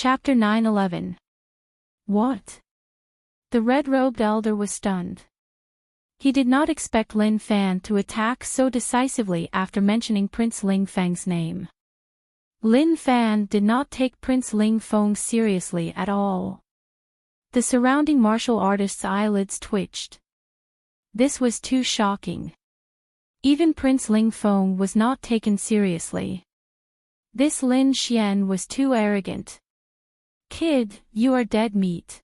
Chapter 9:11. What? The red-robed elder was stunned. He did not expect Lin Fan to attack so decisively after mentioning Prince Ling Feng's name. Lin Fan did not take Prince Ling Feng seriously at all. The surrounding martial artist's eyelids twitched. This was too shocking. Even Prince Ling Feng was not taken seriously. This Lin Xian was too arrogant. Kid, you are dead meat.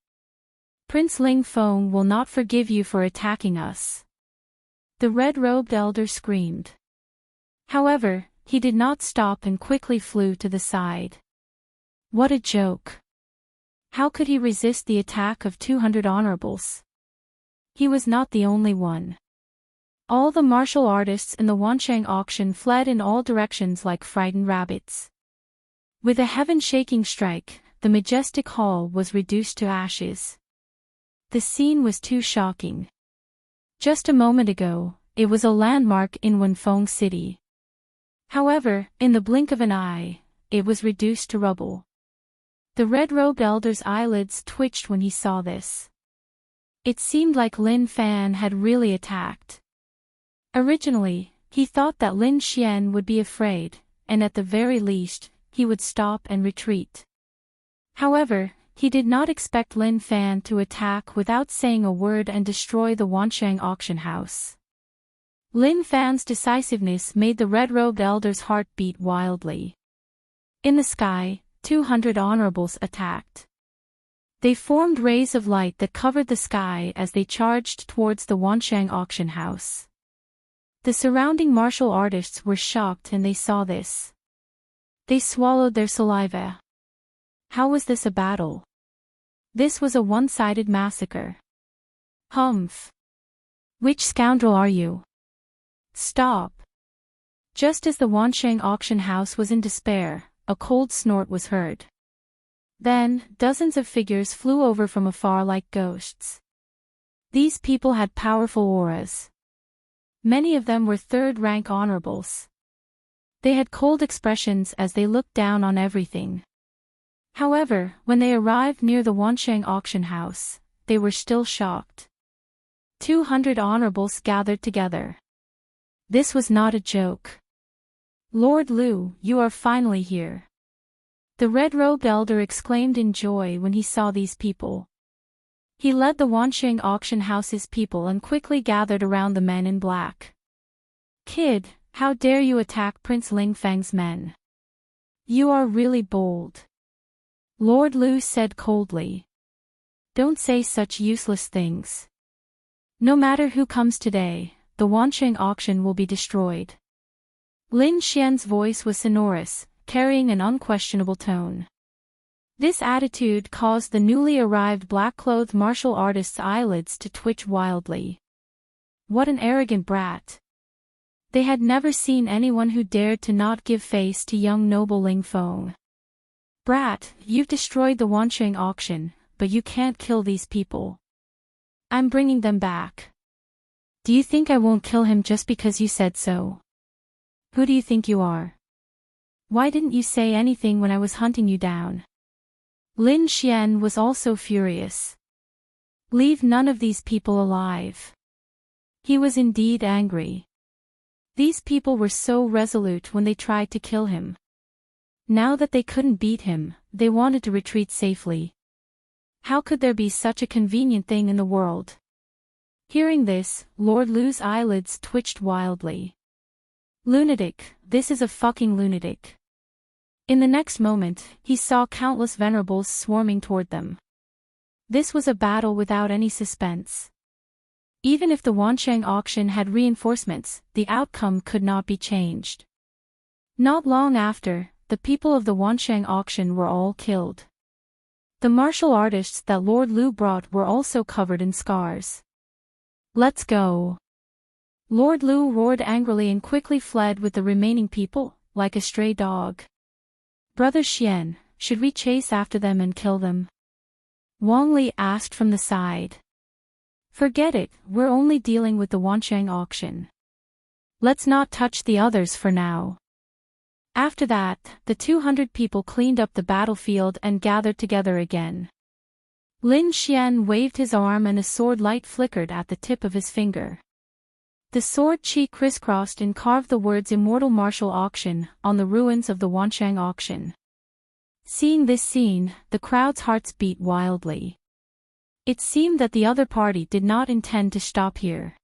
Prince Ling Feng will not forgive you for attacking us. The red-robed elder screamed. However, he did not stop and quickly flew to the side. What a joke. How could he resist the attack of 200 honorables? He was not the only one. All the martial artists in the Wancheng auction fled in all directions like frightened rabbits. With a heaven-shaking strike, the majestic hall was reduced to ashes. The scene was too shocking. Just a moment ago, it was a landmark in Wenfeng City. However, in the blink of an eye, it was reduced to rubble. The red-robed elder's eyelids twitched when he saw this. It seemed like Lin Fan had really attacked. Originally, he thought that Lin Xian would be afraid, and at the very least, he would stop and retreat. However, he did not expect Lin Fan to attack without saying a word and destroy the Wancheng auction house. Lin Fan's decisiveness made the red-robed elder's heart beat wildly. In the sky, 200 honorables attacked. They formed rays of light that covered the sky as they charged towards the Wancheng auction house. The surrounding martial artists were shocked and they saw this. They swallowed their saliva. How was this a battle? This was a one-sided massacre. Humph. Which scoundrel are you? Stop. Just as the Wancheng auction house was in despair, a cold snort was heard. Then, dozens of figures flew over from afar like ghosts. These people had powerful auras. Many of them were third-rank honorables. They had cold expressions as they looked down on everything. However, when they arrived near the Wancheng auction house, they were still shocked. 200 honorables gathered together. This was not a joke. Lord Lu, you are finally here. The red-robed elder exclaimed in joy when he saw these people. He led the Wancheng auction house's people and quickly gathered around the men in black. Kid, how dare you attack Prince Ling Feng's men? You are really bold. Lord Lu said coldly. Don't say such useless things. No matter who comes today, the Wancheng auction will be destroyed. Lin Xian's voice was sonorous, carrying an unquestionable tone. This attitude caused the newly arrived black-clothed martial artist's eyelids to twitch wildly. What an arrogant brat. They had never seen anyone who dared to not give face to young noble Ling Feng. Brat, you've destroyed the Wancheng auction, but you can't kill these people. I'm bringing them back. Do you think I won't kill him just because you said so? Who do you think you are? Why didn't you say anything when I was hunting you down? Lin Xian was also furious. Leave none of these people alive. He was indeed angry. These people were so resolute when they tried to kill him. Now that they couldn't beat him, they wanted to retreat safely. How could there be such a convenient thing in the world? Hearing this, Lord Lu's eyelids twitched wildly. Lunatic, this is a fucking lunatic. In the next moment, he saw countless venerables swarming toward them. This was a battle without any suspense. Even if the Wancheng auction had reinforcements, the outcome could not be changed. Not long after, the people of the Wancheng auction were all killed. The martial artists that Lord Lu brought were also covered in scars. Let's go. Lord Lu roared angrily and quickly fled with the remaining people, like a stray dog. Brother Xian, should we chase after them and kill them? Wang Li asked from the side. Forget it, we're only dealing with the Wancheng auction. Let's not touch the others for now. After that, the 200 people cleaned up the battlefield and gathered together again. Lin Xian waved his arm and a sword light flickered at the tip of his finger. The sword chi crisscrossed and carved the words Immortal Martial Auction on the ruins of the Wansheng auction. Seeing this scene, the crowd's hearts beat wildly. It seemed that the other party did not intend to stop here.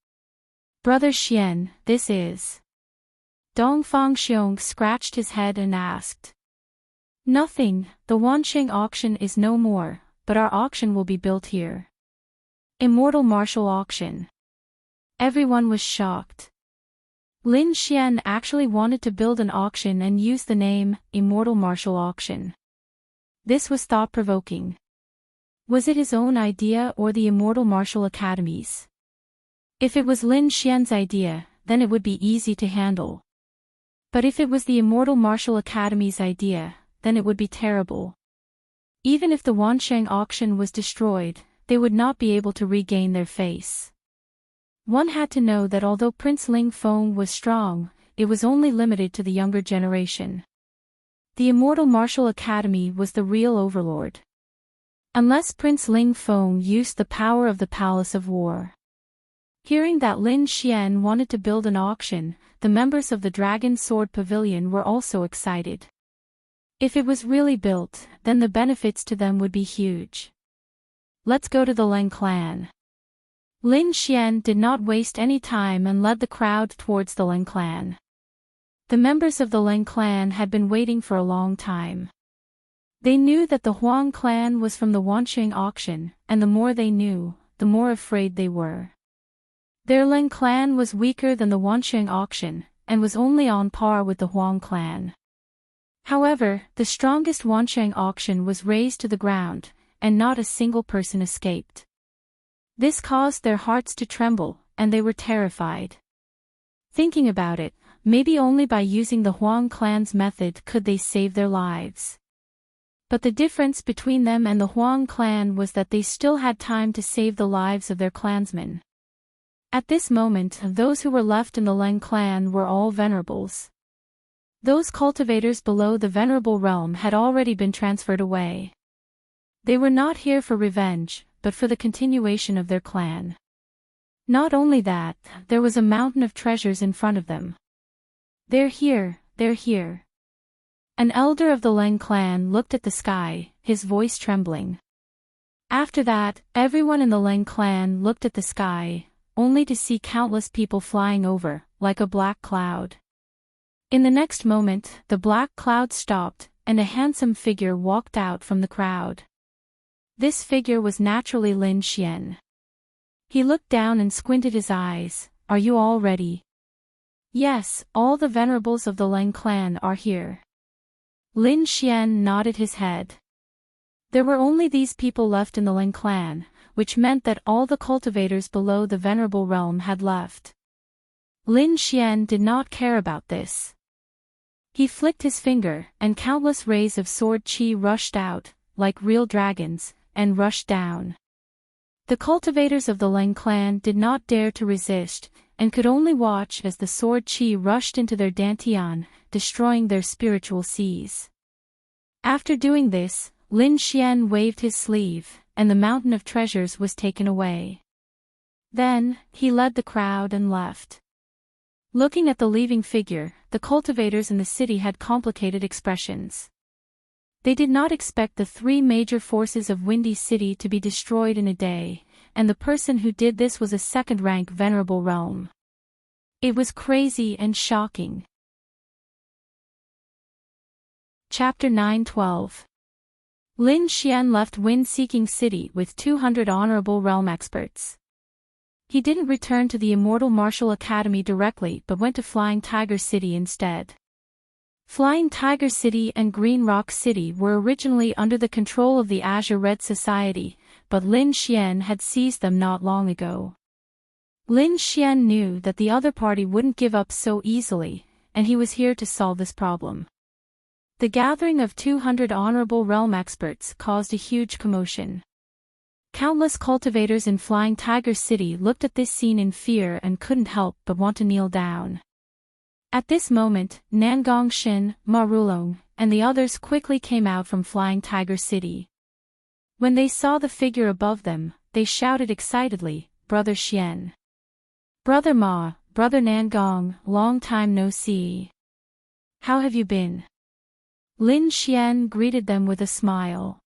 Brother Xian, this is... Dongfang Xiong scratched his head and asked. Nothing, the Wansheng auction is no more, but our auction will be built here. Immortal Martial Auction. Everyone was shocked. Lin Xian actually wanted to build an auction and use the name, Immortal Martial Auction. This was thought-provoking. Was it his own idea or the Immortal Martial Academy's? If it was Lin Xian's idea, then it would be easy to handle. But if it was the Immortal Martial Academy's idea, then it would be terrible. Even if the Wansheng auction was destroyed, they would not be able to regain their face. One had to know that although Prince Ling Feng was strong, it was only limited to the younger generation. The Immortal Martial Academy was the real overlord. Unless Prince Ling Feng used the power of the Palace of War. Hearing that Lin Xian wanted to build an auction, the members of the Dragon Sword Pavilion were also excited. If it was really built, then the benefits to them would be huge. Let's go to the Leng clan. Lin Xian did not waste any time and led the crowd towards the Leng clan. The members of the Leng clan had been waiting for a long time. They knew that the Huang clan was from the Wansheng auction, and the more they knew, the more afraid they were. Their Leng clan was weaker than the Wansheng auction, and was only on par with the Huang clan. However, the strongest Wansheng auction was razed to the ground, and not a single person escaped. This caused their hearts to tremble, and they were terrified. Thinking about it, maybe only by using the Huang clan's method could they save their lives. But the difference between them and the Huang clan was that they still had time to save the lives of their clansmen. At this moment, those who were left in the Leng clan were all venerables. Those cultivators below the venerable realm had already been transferred away. They were not here for revenge, but for the continuation of their clan. Not only that, there was a mountain of treasures in front of them. They're here, they're here. An elder of the Leng clan looked at the sky, his voice trembling. After that, everyone in the Leng clan looked at the sky, only to see countless people flying over, like a black cloud. In the next moment, the black cloud stopped, and a handsome figure walked out from the crowd. This figure was naturally Lin Xian. He looked down and squinted his eyes. Are you all ready? Yes, all the venerables of the Leng clan are here. Lin Xian nodded his head. There were only these people left in the Leng clan, which meant that all the cultivators below the venerable realm had left. Lin Xian did not care about this. He flicked his finger, and countless rays of sword chi rushed out, like real dragons, and rushed down. The cultivators of the Leng clan did not dare to resist, and could only watch as the sword chi rushed into their dantian, destroying their spiritual seas. After doing this, Lin Xian waved his sleeve, and the mountain of treasures was taken away. Then, he led the crowd and left. Looking at the leaving figure, the cultivators in the city had complicated expressions. They did not expect the three major forces of Windy City to be destroyed in a day, and the person who did this was a second-rank venerable realm. It was crazy and shocking. Chapter 9-12. Lin Xian left Wind-Seeking City with 200 honorable realm experts. He didn't return to the Immortal Martial Academy directly but went to Flying Tiger City instead. Flying Tiger City and Green Rock City were originally under the control of the Azure Red Society, but Lin Xian had seized them not long ago. Lin Xian knew that the other party wouldn't give up so easily, and he was here to solve this problem. The gathering of 200 honorable realm experts caused a huge commotion. Countless cultivators in Flying Tiger City looked at this scene in fear and couldn't help but want to kneel down. At this moment, Nangong Shin, Marulong, and the others quickly came out from Flying Tiger City. When they saw the figure above them, they shouted excitedly, "Brother Xian! Brother Ma, Brother Nangong, long time no see. How have you been?" Lin Xian greeted them with a smile.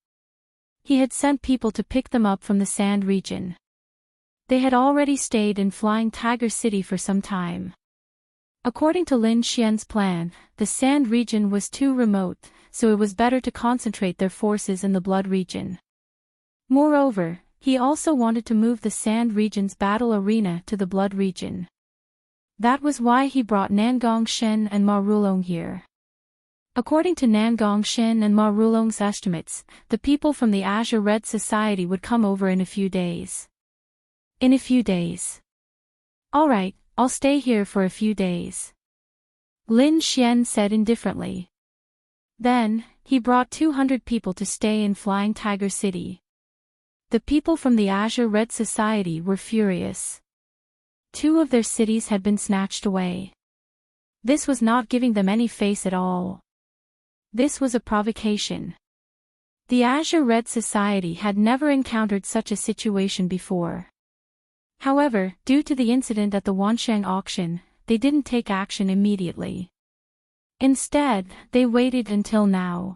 He had sent people to pick them up from the Sand region. They had already stayed in Flying Tiger City for some time. According to Lin Xian's plan, the Sand region was too remote, so it was better to concentrate their forces in the Blood region. Moreover, he also wanted to move the Sand region's battle arena to the Blood region. That was why he brought Nangong Shen and Marulong here. According to Nangong Shen and Marulong's estimates, the people from the Azure Red Society would come over in a few days. In a few days. All right, I'll stay here for a few days, Lin Xian said indifferently. Then, he brought 200 people to stay in Flying Tiger City. The people from the Azure Red Society were furious. 2 of their cities had been snatched away. This was not giving them any face at all. This was a provocation. The Azure Red Society had never encountered such a situation before. However, due to the incident at the Wansheng auction, they didn't take action immediately. Instead, they waited until now.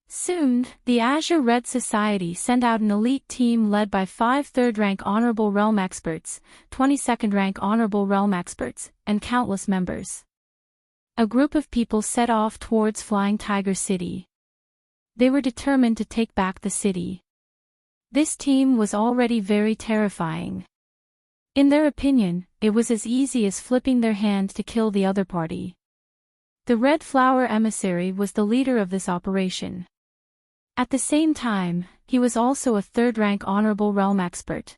Soon, the Azure Red Society sent out an elite team led by 5 third-rank Honorable Realm Experts, 22nd-rank Honorable Realm Experts, and countless members. A group of people set off towards Flying Tiger City. They were determined to take back the city. This team was already very terrifying. In their opinion, it was as easy as flipping their hand to kill the other party. The Red Flower Emissary was the leader of this operation. At the same time, he was also a 3rd-rank Honorable Realm Expert.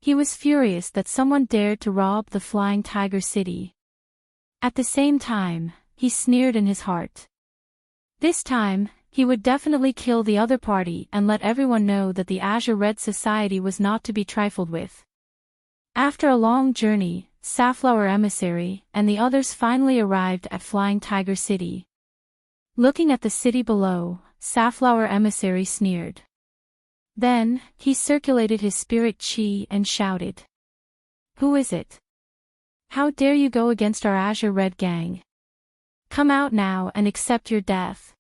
He was furious that someone dared to rob the Flying Tiger City. At the same time, he sneered in his heart. This time, he would definitely kill the other party and let everyone know that the Azure Red Society was not to be trifled with. After a long journey, Safflower Emissary and the others finally arrived at Flying Tiger City. Looking at the city below, Safflower Emissary sneered. Then, he circulated his spirit chi and shouted. "Who is it? How dare you go against our Azure Red gang? Come out now and accept your death."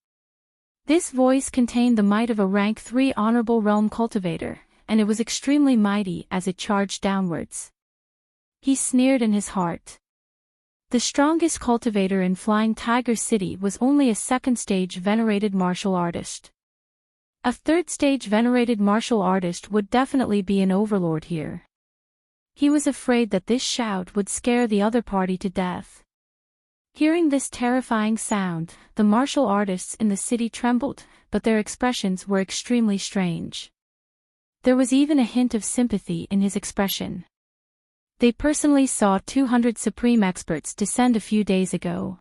This voice contained the might of a rank 3 Honorable Realm Cultivator, and it was extremely mighty as it charged downwards. He sneered in his heart. The strongest cultivator in Flying Tiger City was only a 2nd-stage venerated martial artist. A 3rd-stage venerated martial artist would definitely be an overlord here. He was afraid that this shout would scare the other party to death. Hearing this terrifying sound, the martial artists in the city trembled, but their expressions were extremely strange. There was even a hint of sympathy in his expression. They personally saw 200 Supreme Experts descend a few days ago.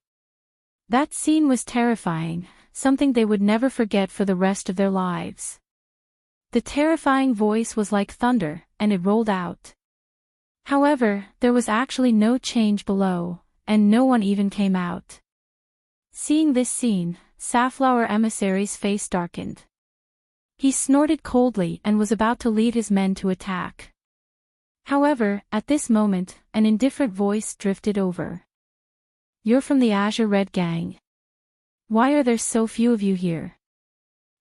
That scene was terrifying, something they would never forget for the rest of their lives. The terrifying voice was like thunder, and it rolled out. However, there was actually no change below, and no one even came out. Seeing this scene, Safflower Emissary's face darkened. He snorted coldly and was about to lead his men to attack. However, at this moment, an indifferent voice drifted over. "You're from the Azure Red Gang. Why are there so few of you here?"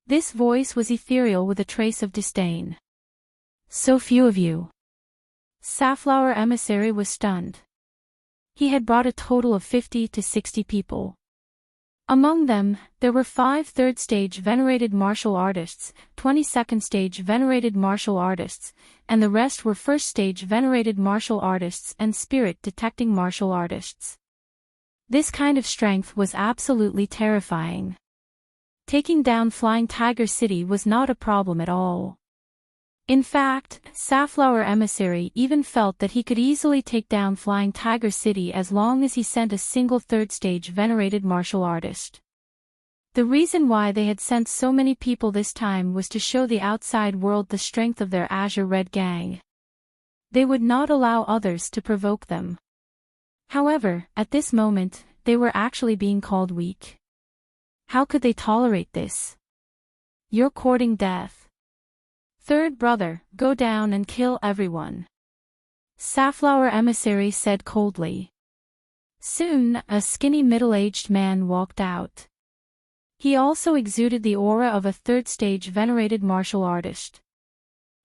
This voice was ethereal with a trace of disdain. "So few of you." Safflower Emissary was stunned. He had brought a total of 50 to 60 people. Among them, there were 5 3rd-stage venerated martial artists, 22nd-stage venerated martial artists, and the rest were 1st-stage venerated martial artists and spirit-detecting martial artists. This kind of strength was absolutely terrifying. Taking down Flying Tiger City was not a problem at all. In fact, Safflower Emissary even felt that he could easily take down Flying Tiger City as long as he sent a single 3rd-stage venerated martial artist. The reason why they had sent so many people this time was to show the outside world the strength of their Azure Red Gang. They would not allow others to provoke them. However, at this moment, they were actually being called weak. How could they tolerate this? You're courting death. Third brother, go down and kill everyone. Safflower Emissary said coldly. Soon, a skinny middle-aged man walked out. He also exuded the aura of a third-stage venerated martial artist.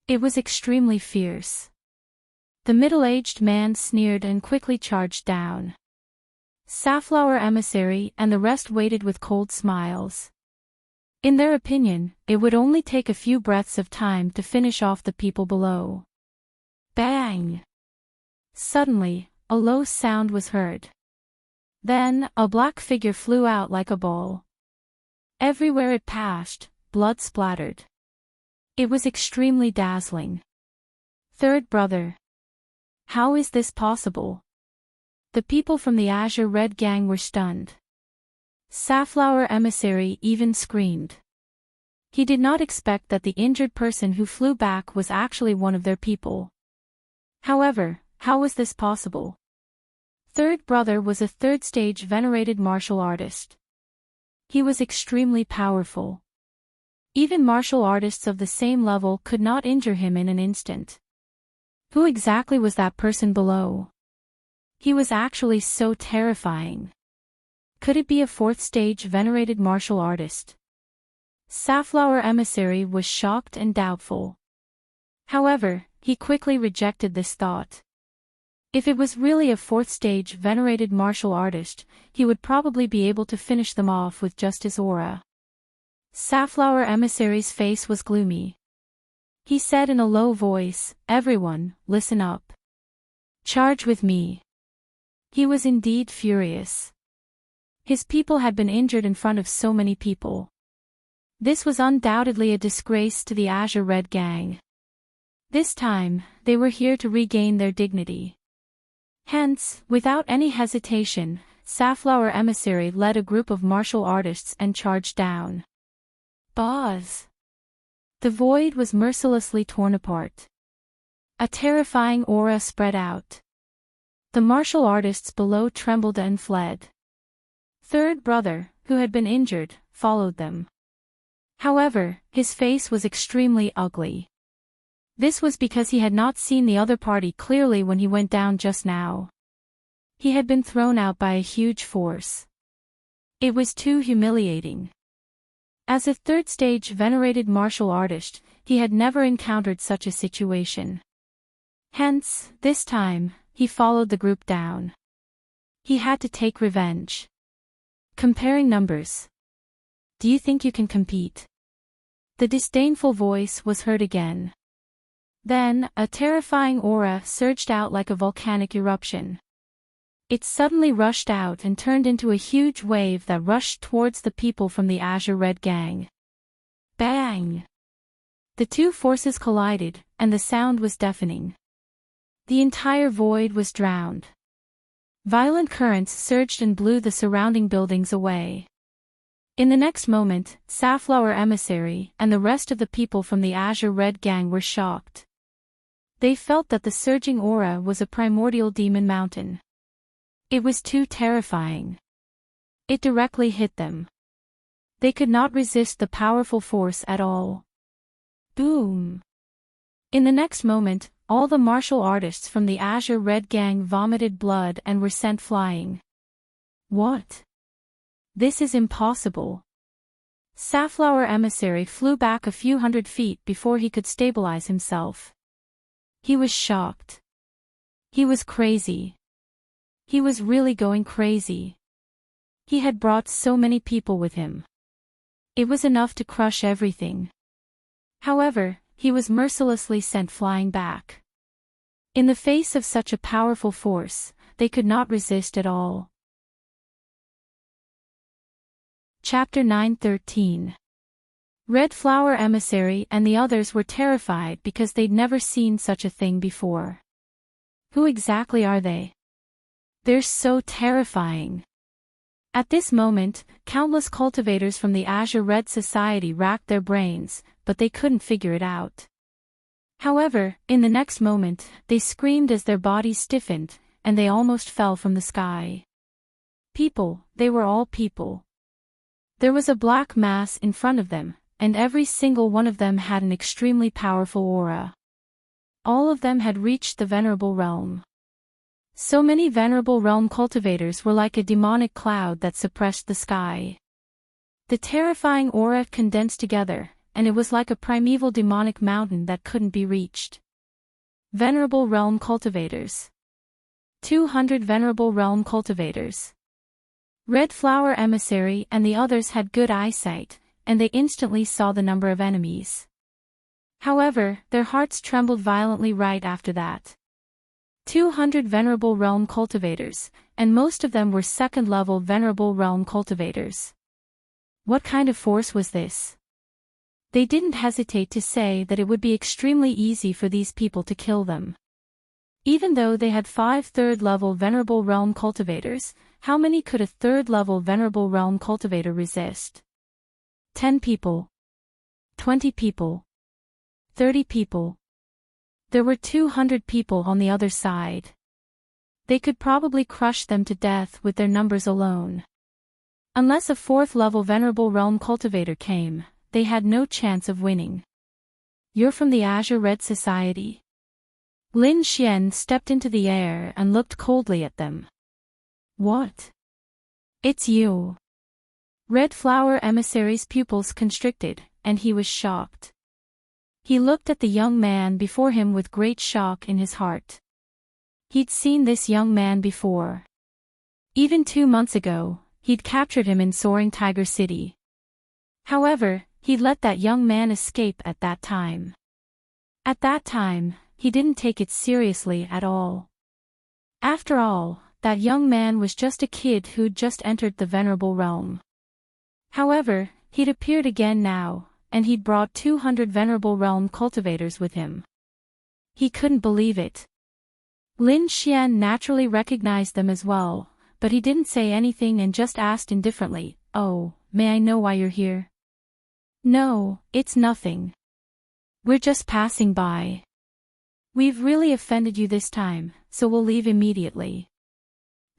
It was extremely fierce. The middle-aged man sneered and quickly charged down. Safflower Emissary and the rest waited with cold smiles. In their opinion, it would only take a few breaths of time to finish off the people below. Bang! Suddenly, a low sound was heard. Then, a black figure flew out like a ball. Everywhere it passed, blood splattered. It was extremely dazzling. Third brother. How is this possible? The people from the Azure Red Gang were stunned. Safflower Emissary even screamed. He did not expect that the injured person who flew back was actually one of their people. However, how was this possible? Third brother was a third-stage venerated martial artist. He was extremely powerful. Even martial artists of the same level could not injure him in an instant. Who exactly was that person below? He was actually so terrifying. Could it be a fourth-stage venerated martial artist? Safflower Emissary was shocked and doubtful. However, he quickly rejected this thought. If it was really a fourth-stage venerated martial artist, he would probably be able to finish them off with just his aura. Safflower Emissary's face was gloomy. He said in a low voice, "Everyone, listen up. Charge with me." He was indeed furious. His people had been injured in front of so many people. This was undoubtedly a disgrace to the Azure Red Gang. This time, they were here to regain their dignity. Hence, without any hesitation, Safflower Emissary led a group of martial artists and charged down. Buzz! The void was mercilessly torn apart. A terrifying aura spread out. The martial artists below trembled and fled. Third brother, who had been injured, followed them. However, his face was extremely ugly. This was because he had not seen the other party clearly when he went down just now. He had been thrown out by a huge force. It was too humiliating. As a third-stage venerated martial artist, he had never encountered such a situation. Hence, this time, he followed the group down. He had to take revenge. Comparing numbers. Do you think you can compete? The disdainful voice was heard again. Then, a terrifying aura surged out like a volcanic eruption. It suddenly rushed out and turned into a huge wave that rushed towards the people from the Azure Red Gang. Bang! The two forces collided, and the sound was deafening. The entire void was drowned. Violent currents surged and blew the surrounding buildings away. In the next moment, Safflower Emissary and the rest of the people from the Azure Red Gang were shocked. They felt that the surging aura was a primordial demon mountain. It was too terrifying. It directly hit them. They could not resist the powerful force at all. Boom! In the next moment, all the martial artists from the Azure Red Gang vomited blood and were sent flying. What? This is impossible. Safflower Emissary flew back a few hundred feet before he could stabilize himself. He was shocked. He was crazy. He was really going crazy. He had brought so many people with him. It was enough to crush everything. However, he was mercilessly sent flying back. In the face of such a powerful force, they could not resist at all. Chapter 9:13. Red Flower Emissary and the others were terrified because they'd never seen such a thing before. Who exactly are they? They're so terrifying. At this moment, countless cultivators from the Azure Red Society racked their brains, but they couldn't figure it out. However, in the next moment, they screamed as their bodies stiffened, and they almost fell from the sky. People, they were all people. There was a black mass in front of them, and every single one of them had an extremely powerful aura. All of them had reached the venerable realm. So many venerable realm cultivators were like a demonic cloud that suppressed the sky. The terrifying aura condensed together, and it was like a primeval demonic mountain that couldn't be reached. Venerable realm cultivators. 200 venerable realm cultivators. Red Flower Emissary and the others had good eyesight, and they instantly saw the number of enemies. However, their hearts trembled violently right after that. 200 venerable realm cultivators, and most of them were second-level venerable realm cultivators. What kind of force was this? They didn't hesitate to say that it would be extremely easy for these people to kill them. Even though they had 5 third-level venerable realm cultivators, how many could a third-level venerable realm cultivator resist? 10 people. 20 people. 30 people. There were 200 people on the other side. They could probably crush them to death with their numbers alone. Unless a 4th-level venerable realm cultivator came, they had no chance of winning. You're from the Azure Red Society? Lin Xian stepped into the air and looked coldly at them. What? It's you. Red Flower Emissary's pupils constricted, and he was shocked. He looked at the young man before him with great shock in his heart. He'd seen this young man before. Even 2 months ago, he'd captured him in Soaring Tiger City. However, he'd let that young man escape at that time. At that time, he didn't take it seriously at all. After all, that young man was just a kid who'd just entered the venerable realm. However, he'd appeared again now, and he'd brought 200 venerable realm cultivators with him. He couldn't believe it. Lin Xian naturally recognized them as well, but he didn't say anything and just asked indifferently, "Oh, may I know why you're here?" "No, it's nothing. We're just passing by. We've really offended you this time, so we'll leave immediately."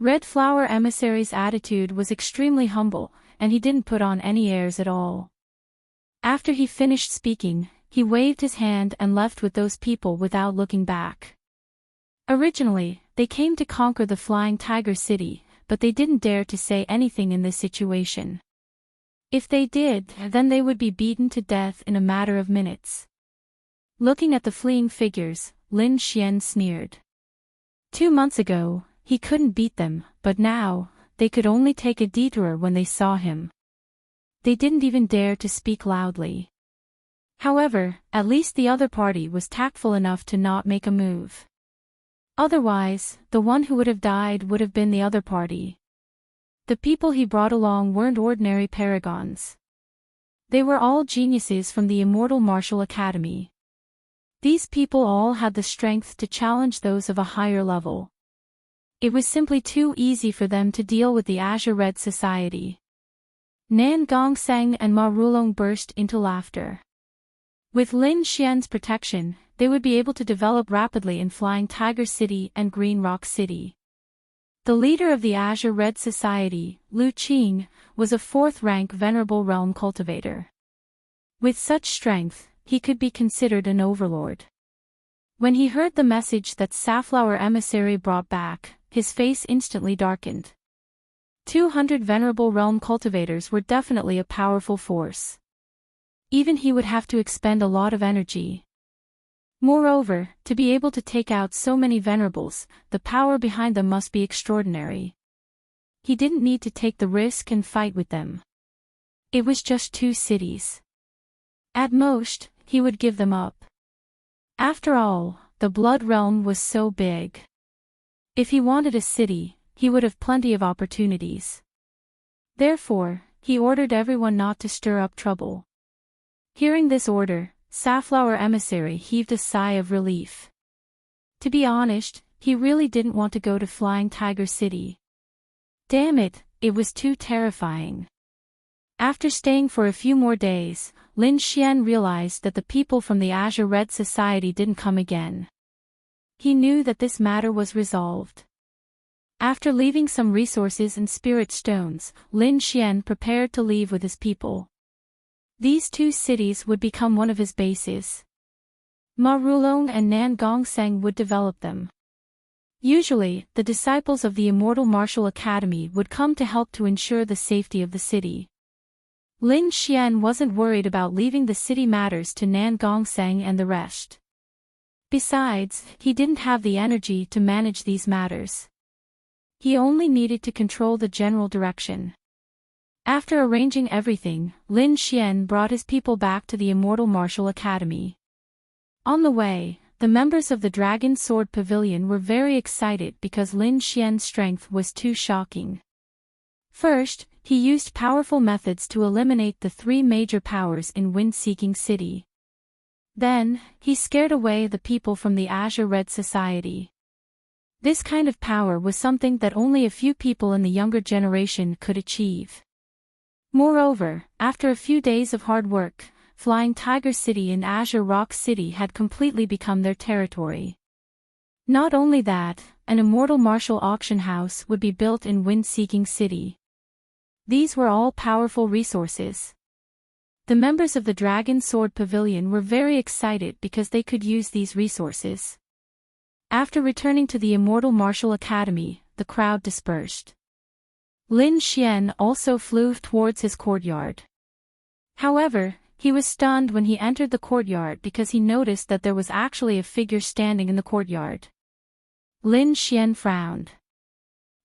Red Flower Emissary's attitude was extremely humble, and he didn't put on any airs at all. After he finished speaking, he waved his hand and left with those people without looking back. Originally, they came to conquer the Flying Tiger City, but they didn't dare to say anything in this situation. If they did, then they would be beaten to death in a matter of minutes. Looking at the fleeing figures, Lin Xian sneered. 2 months ago, he couldn't beat them, but now, they could only take a detour when they saw him. They didn't even dare to speak loudly. However, at least the other party was tactful enough to not make a move. Otherwise, the one who would have died would have been the other party. The people he brought along weren't ordinary paragons. They were all geniuses from the Immortal Martial Academy. These people all had the strength to challenge those of a higher level. It was simply too easy for them to deal with the Azure Red Society. Nan Gongseng and Ma Rulong burst into laughter. With Lin Xian's protection, they would be able to develop rapidly in Flying Tiger City and Green Rock City. The leader of the Azure Red Society, Lu Qing, was a 4th-rank Venerable Realm cultivator. With such strength, he could be considered an overlord. When he heard the message that Safflower Emissary brought back, his face instantly darkened. 200 Venerable Realm cultivators were definitely a powerful force. Even he would have to expend a lot of energy. Moreover, to be able to take out so many Venerables, the power behind them must be extraordinary. He didn't need to take the risk and fight with them. It was just 2 cities. At most, he would give them up. After all, the Blood Realm was so big. If he wanted a city, he would have plenty of opportunities. Therefore, he ordered everyone not to stir up trouble. Hearing this order, Safflower Emissary heaved a sigh of relief. To be honest, he really didn't want to go to Flying Tiger City. Damn it, it was too terrifying. After staying for a few more days, Lin Xian realized that the people from the Azure Red Society didn't come again. He knew that this matter was resolved. After leaving some resources and spirit stones, Lin Xian prepared to leave with his people. These two cities would become one of his bases. Ma Rulong and Nan Gongseng would develop them. Usually, the disciples of the Immortal Martial Academy would come to help to ensure the safety of the city. Lin Xian wasn't worried about leaving the city matters to Nan Gongseng and the rest. Besides, he didn't have the energy to manage these matters. He only needed to control the general direction. After arranging everything, Lin Xian brought his people back to the Immortal Martial Academy. On the way, the members of the Dragon Sword Pavilion were very excited because Lin Xian's strength was too shocking. First, he used powerful methods to eliminate the three major powers in Wind-Seeking City. Then, he scared away the people from the Azure Red Society. This kind of power was something that only a few people in the younger generation could achieve. Moreover, after a few days of hard work, Flying Tiger City and Azure Rock City had completely become their territory. Not only that, an immortal martial auction house would be built in Wind-Seeking City. These were all powerful resources. The members of the Dragon Sword Pavilion were very excited because they could use these resources. After returning to the Immortal Martial Academy, the crowd dispersed. Lin Xian also flew towards his courtyard. However, he was stunned when he entered the courtyard because he noticed that there was actually a figure standing in the courtyard. Lin Xian frowned.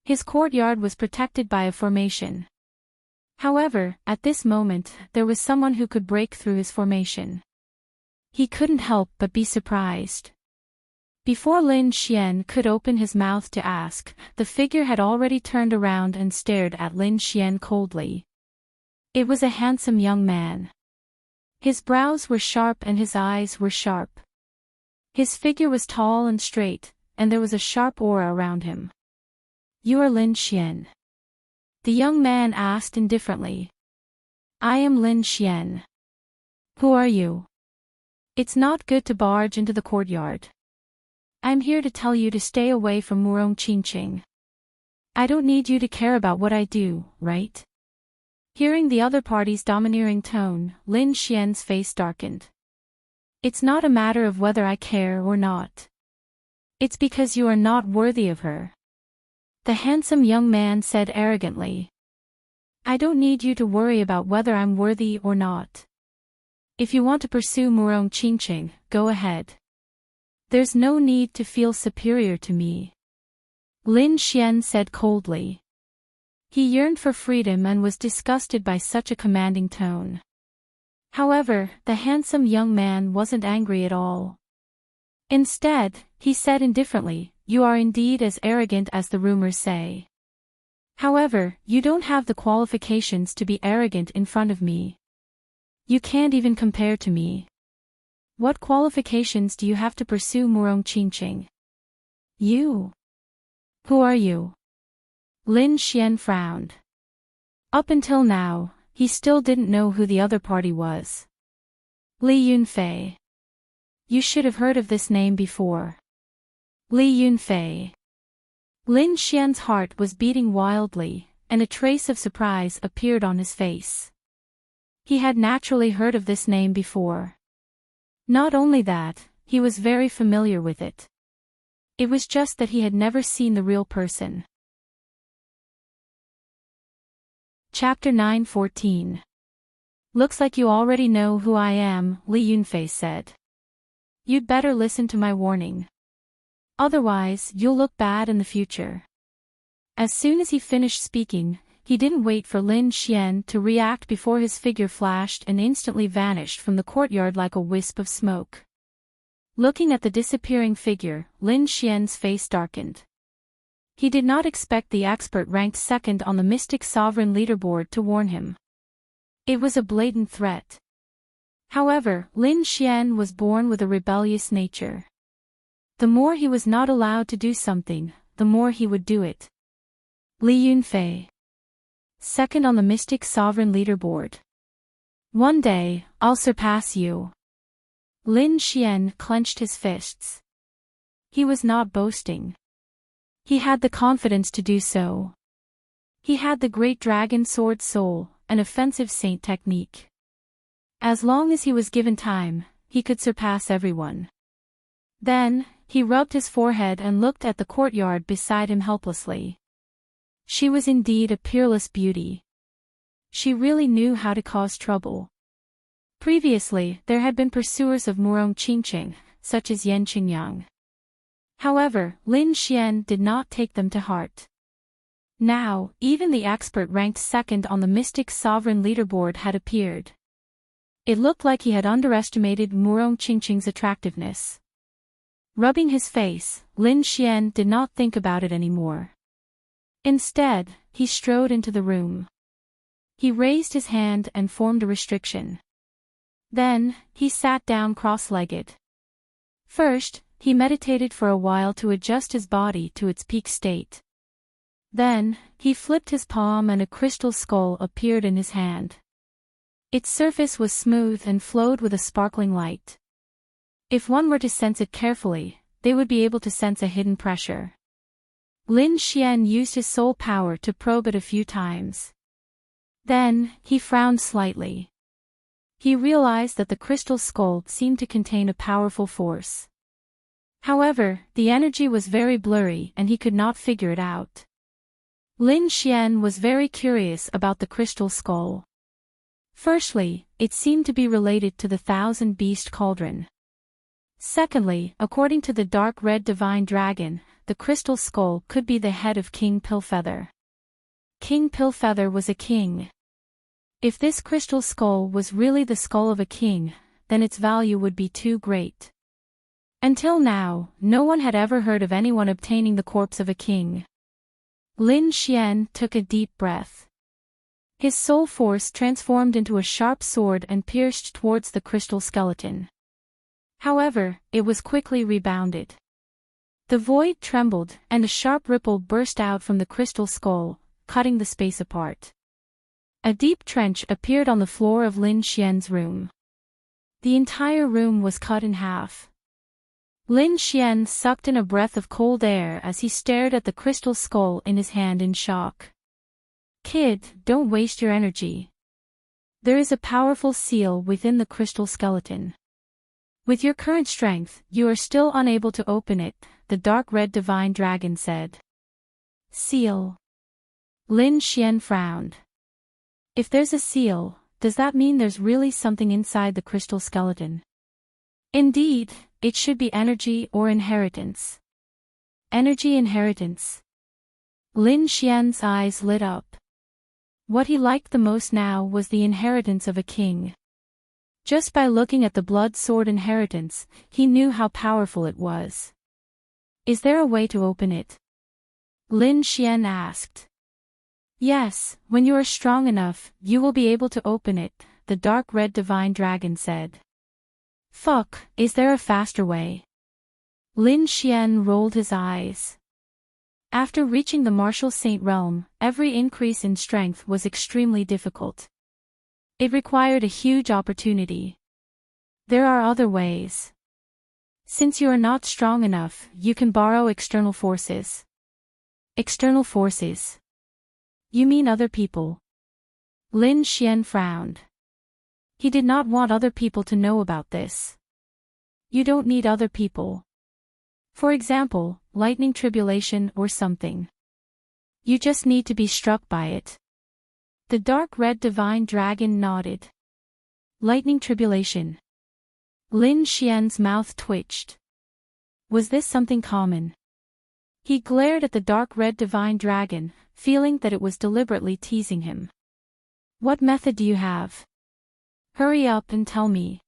His courtyard was protected by a formation. However, at this moment, there was someone who could break through his formation. He couldn't help but be surprised. Before Lin Xian could open his mouth to ask, the figure had already turned around and stared at Lin Xian coldly. It was a handsome young man. His brows were sharp and his eyes were sharp. His figure was tall and straight, and there was a sharp aura around him. "You are Lin Xian?" the young man asked indifferently. "I am Lin Xian." "Who are you?" "It's not good to barge into the courtyard. I'm here to tell you to stay away from Murong Qingqing. I don't need you to care about what I do, right?" Hearing the other party's domineering tone, Lin Xian's face darkened. "It's not a matter of whether I care or not. It's because you are not worthy of her," the handsome young man said arrogantly. "I don't need you to worry about whether I'm worthy or not. If you want to pursue Murong Qingqing, go ahead. There's no need to feel superior to me," Lin Xian said coldly. He yearned for freedom and was disgusted by such a commanding tone. However, the handsome young man wasn't angry at all. Instead, he said indifferently, "You are indeed as arrogant as the rumors say. However, you don't have the qualifications to be arrogant in front of me. You can't even compare to me. What qualifications do you have to pursue Murong Qingqing? You? Who are you?" Lin Xian frowned. Up until now, he still didn't know who the other party was. Li Yunfei. You should have heard of this name before. Li Yunfei. Lin Xian's heart was beating wildly, and a trace of surprise appeared on his face. He had naturally heard of this name before. Not only that, he was very familiar with it. It was just that he had never seen the real person. Chapter 9:14. "Looks like you already know who I am," Li Yunfei said. "You'd better listen to my warning. Otherwise, you'll look bad in the future." As soon as he finished speaking, he didn't wait for Lin Xian to react before his figure flashed and instantly vanished from the courtyard like a wisp of smoke. Looking at the disappearing figure, Lin Xian's face darkened. He did not expect the expert ranked second on the Mystic Sovereign leaderboard to warn him. It was a blatant threat. However, Lin Xian was born with a rebellious nature. The more he was not allowed to do something, the more he would do it. Li Yunfei. Second on the Mystic Sovereign leaderboard. One day, I'll surpass you. Lin Xian clenched his fists. He was not boasting. He had the confidence to do so. He had the great dragon sword soul, an offensive saint technique. As long as he was given time, he could surpass everyone. Then, he rubbed his forehead and looked at the courtyard beside him helplessly. She was indeed a peerless beauty. She really knew how to cause trouble. Previously, there had been pursuers of Murong Qingqing, such as Yan Qingyang. However, Lin Xian did not take them to heart. Now, even the expert ranked second on the Mystic Sovereign leaderboard had appeared. It looked like he had underestimated Murong Qingqing's attractiveness. Rubbing his face, Lin Xian did not think about it anymore. Instead, he strode into the room. He raised his hand and formed a restriction. Then, he sat down cross-legged. First, he meditated for a while to adjust his body to its peak state. Then, he flipped his palm and a crystal skull appeared in his hand. Its surface was smooth and flowed with a sparkling light. If one were to sense it carefully, they would be able to sense a hidden pressure. Lin Xian used his soul power to probe it a few times. Then, he frowned slightly. He realized that the crystal skull seemed to contain a powerful force. However, the energy was very blurry and he could not figure it out. Lin Xian was very curious about the crystal skull. Firstly, it seemed to be related to the Thousand Beast Cauldron. Secondly, according to the dark red divine dragon, the crystal skull could be the head of King Pillfeather. King Pillfeather was a king. If this crystal skull was really the skull of a king, then its value would be too great. Until now, no one had ever heard of anyone obtaining the corpse of a king. Lin Xian took a deep breath. His soul force transformed into a sharp sword and pierced towards the crystal skeleton. However, it was quickly rebounded. The void trembled, and a sharp ripple burst out from the crystal skull, cutting the space apart. A deep trench appeared on the floor of Lin Xian's room. The entire room was cut in half. Lin Xian sucked in a breath of cold air as he stared at the crystal skull in his hand in shock. Kid, don't waste your energy. There is a powerful seal within the crystal skeleton. With your current strength, you are still unable to open it, the dark red divine dragon said. Seal. Lin Xian frowned. If there's a seal, does that mean there's really something inside the crystal skeleton? Indeed, it should be energy or inheritance. Energy inheritance. Lin Xian's eyes lit up. What he liked the most now was the inheritance of a king. Just by looking at the blood sword inheritance, he knew how powerful it was. Is there a way to open it? Lin Xian asked. Yes, when you are strong enough, you will be able to open it, the dark red divine dragon said. Fuck, is there a faster way? Lin Xian rolled his eyes. After reaching the martial saint realm, every increase in strength was extremely difficult. It required a huge opportunity. There are other ways. Since you are not strong enough, you can borrow external forces. External forces? You mean other people? Lin Xian frowned. He did not want other people to know about this. You don't need other people. For example, lightning tribulation or something. You just need to be struck by it. The dark red divine dragon nodded. Lightning tribulation. Lin Xian's mouth twitched. Was this something common? He glared at the dark red divine dragon, feeling that it was deliberately teasing him. What method do you have? Hurry up and tell me.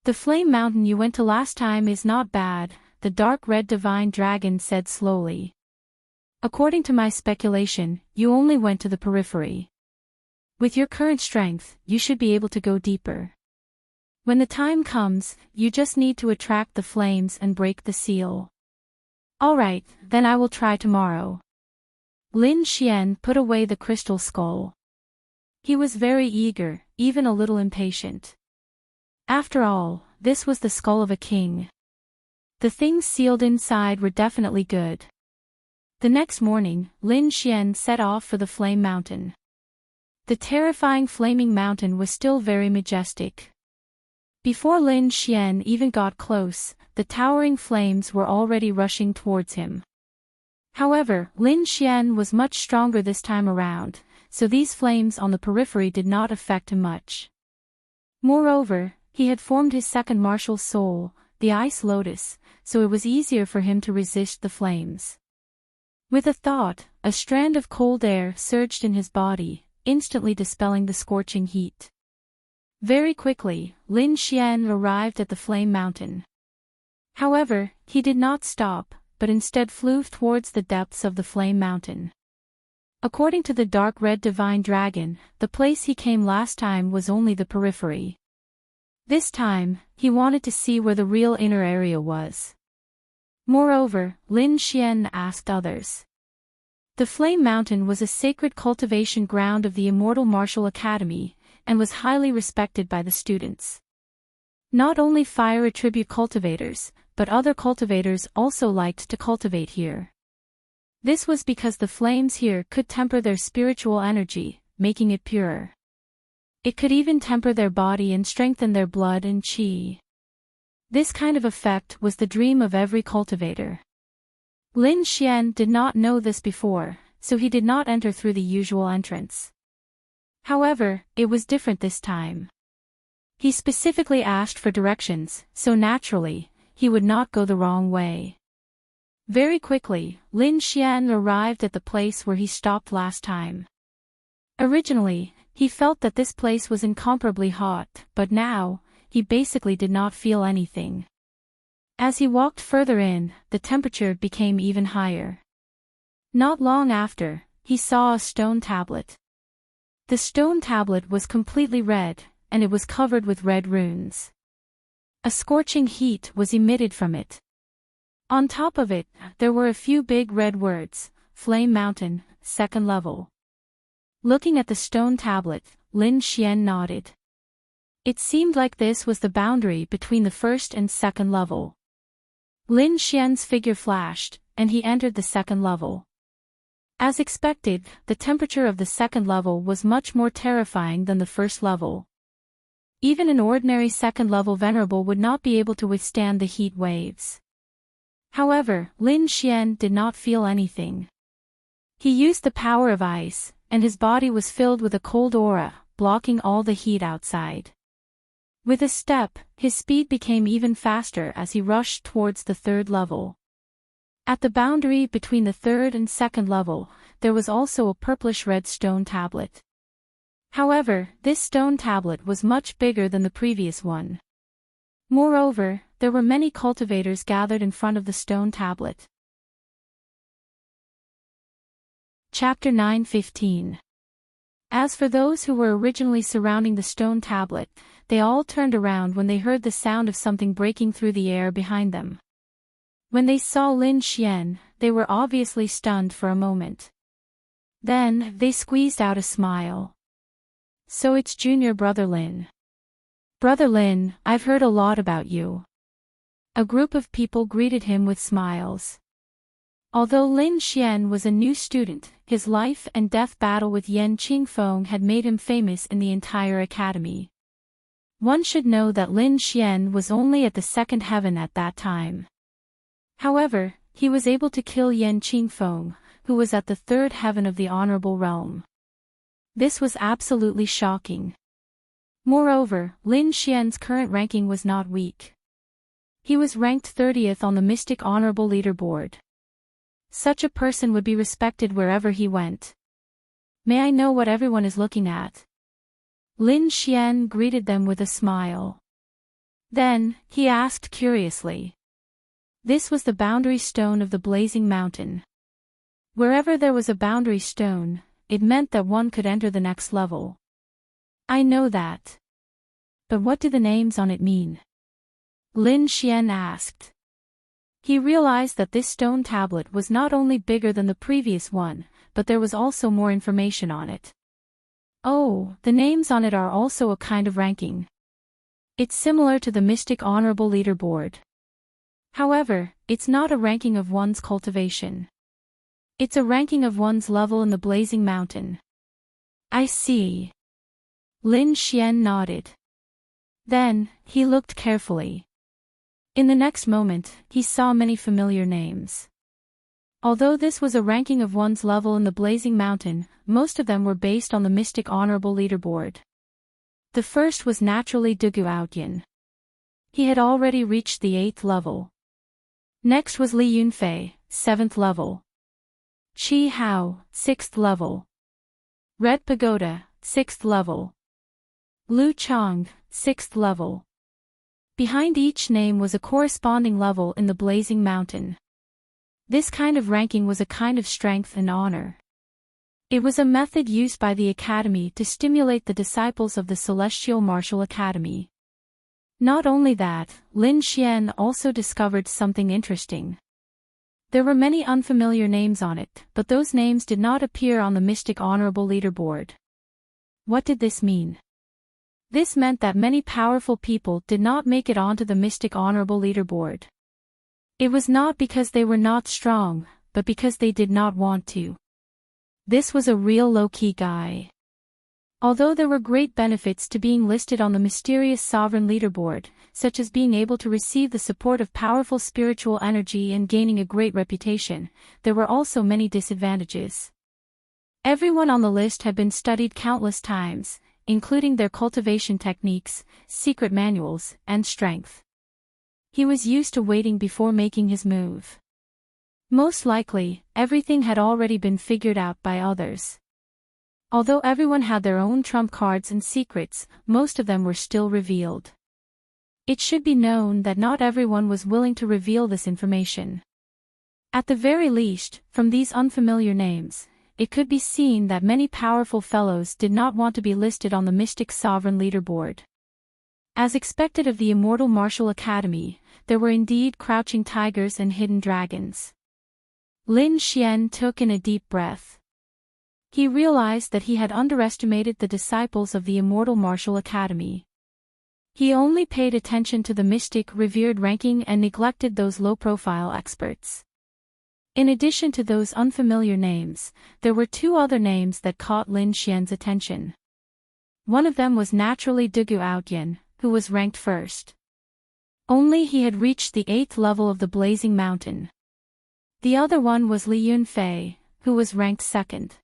The flame mountain you went to last time is not bad, the dark red divine dragon said slowly. According to my speculation, you only went to the periphery. With your current strength, you should be able to go deeper. When the time comes, you just need to attract the flames and break the seal. Alright, then I will try tomorrow. Lin Xian put away the crystal skull. He was very eager, even a little impatient. After all, this was the skull of a king. The things sealed inside were definitely good. The next morning, Lin Xian set off for the Flame Mountain. The terrifying flaming mountain was still very majestic. Before Lin Xian even got close, the towering flames were already rushing towards him. However, Lin Xian was much stronger this time around, so these flames on the periphery did not affect him much. Moreover, he had formed his second martial soul, the Ice Lotus, so it was easier for him to resist the flames. With a thought, a strand of cold air surged in his body, instantly dispelling the scorching heat. Very quickly, Lin Xian arrived at the Flame Mountain. However, he did not stop, but instead flew towards the depths of the Flame Mountain. According to the dark red divine dragon, the place he came last time was only the periphery. This time, he wanted to see where the real inner area was. Moreover, Lin Xian asked others. The Flame Mountain was a sacred cultivation ground of the Immortal Martial Academy, and was highly respected by the students. Not only fire attribute cultivators, but other cultivators also liked to cultivate here. This was because the flames here could temper their spiritual energy, making it purer. It could even temper their body and strengthen their blood and qi. This kind of effect was the dream of every cultivator. Lin Xian did not know this before, so he did not enter through the usual entrance. However, it was different this time. He specifically asked for directions, so naturally, he would not go the wrong way. Very quickly, Lin Xian arrived at the place where he stopped last time. Originally, he felt that this place was incomparably hot, but now, he basically did not feel anything. As he walked further in, the temperature became even higher. Not long after, he saw a stone tablet. The stone tablet was completely red, and it was covered with red runes. A scorching heat was emitted from it. On top of it, there were a few big red words, Flame Mountain, second level. Looking at the stone tablet, Lin Xian nodded. It seemed like this was the boundary between the first and second level. Lin Xian's figure flashed, and he entered the second level. As expected, the temperature of the second level was much more terrifying than the first level. Even an ordinary second-level venerable would not be able to withstand the heat waves. However, Lin Xian did not feel anything. He used the power of ice, and his body was filled with a cold aura, blocking all the heat outside. With a step, his speed became even faster as he rushed towards the third level. At the boundary between the third and second level, there was also a purplish-red stone tablet. However, this stone tablet was much bigger than the previous one. Moreover, there were many cultivators gathered in front of the stone tablet. Chapter 9:15. As for those who were originally surrounding the stone tablet, they all turned around when they heard the sound of something breaking through the air behind them. When they saw Lin Xian, they were obviously stunned for a moment. Then, they squeezed out a smile. So it's junior brother Lin. Brother Lin, I've heard a lot about you. A group of people greeted him with smiles. Although Lin Xian was a new student, his life and death battle with Yan Qingfeng had made him famous in the entire academy. One should know that Lin Xian was only at the second heaven at that time. However, he was able to kill Yan Qingfeng, who was at the third heaven of the honorable realm. This was absolutely shocking. Moreover, Lin Xian's current ranking was not weak. He was ranked 30th on the Mystic Honorable Leaderboard. Such a person would be respected wherever he went. May I know what everyone is looking at? Lin Xian greeted them with a smile. Then, he asked curiously. This was the boundary stone of the Blazing Mountain. Wherever there was a boundary stone, it meant that one could enter the next level. I know that. But what do the names on it mean? Lin Xian asked. He realized that this stone tablet was not only bigger than the previous one, but there was also more information on it. Oh, the names on it are also a kind of ranking. It's similar to the Mystic Honorable Leaderboard. However, it's not a ranking of one's cultivation. It's a ranking of one's level in the Blazing Mountain. I see. Lin Xian nodded. Then, he looked carefully. In the next moment, he saw many familiar names. Although this was a ranking of one's level in the Blazing Mountain, most of them were based on the Mystic Honorable Leaderboard. The first was naturally Dugu Outyin. He had already reached the 8th level. Next was Li Yunfei, 7th level. Qi Hao, 6th level. Red Pagoda, 6th level. Lu Chang, 6th level. Behind each name was a corresponding level in the Blazing Mountain. This kind of ranking was a kind of strength and honor. It was a method used by the Academy to stimulate the disciples of the Celestial Martial Academy. Not only that, Lin Xian also discovered something interesting. There were many unfamiliar names on it, but those names did not appear on the Mystic Honorable Leaderboard. What did this mean? This meant that many powerful people did not make it onto the Mystic Honorable Leaderboard. It was not because they were not strong, but because they did not want to. This was a real low-key guy. Although there were great benefits to being listed on the mysterious sovereign leaderboard, such as being able to receive the support of powerful spiritual energy and gaining a great reputation, there were also many disadvantages. Everyone on the list had been studied countless times, including their cultivation techniques, secret manuals, and strength. He was used to waiting before making his move. Most likely, everything had already been figured out by others. Although everyone had their own trump cards and secrets, most of them were still revealed. It should be known that not everyone was willing to reveal this information. At the very least, from these unfamiliar names, it could be seen that many powerful fellows did not want to be listed on the Mystic Sovereign Leaderboard. As expected of the Immortal Martial Academy, there were indeed crouching tigers and hidden dragons. Lin Xian took in a deep breath. He realized that he had underestimated the disciples of the Immortal Martial Academy. He only paid attention to the mystic revered ranking and neglected those low-profile experts. In addition to those unfamiliar names, there were two other names that caught Lin Xian's attention. One of them was naturally Dugu Outyin, who was ranked first. Only he had reached the 8th level of the Blazing Mountain. The other one was Li Yunfei, who was ranked second.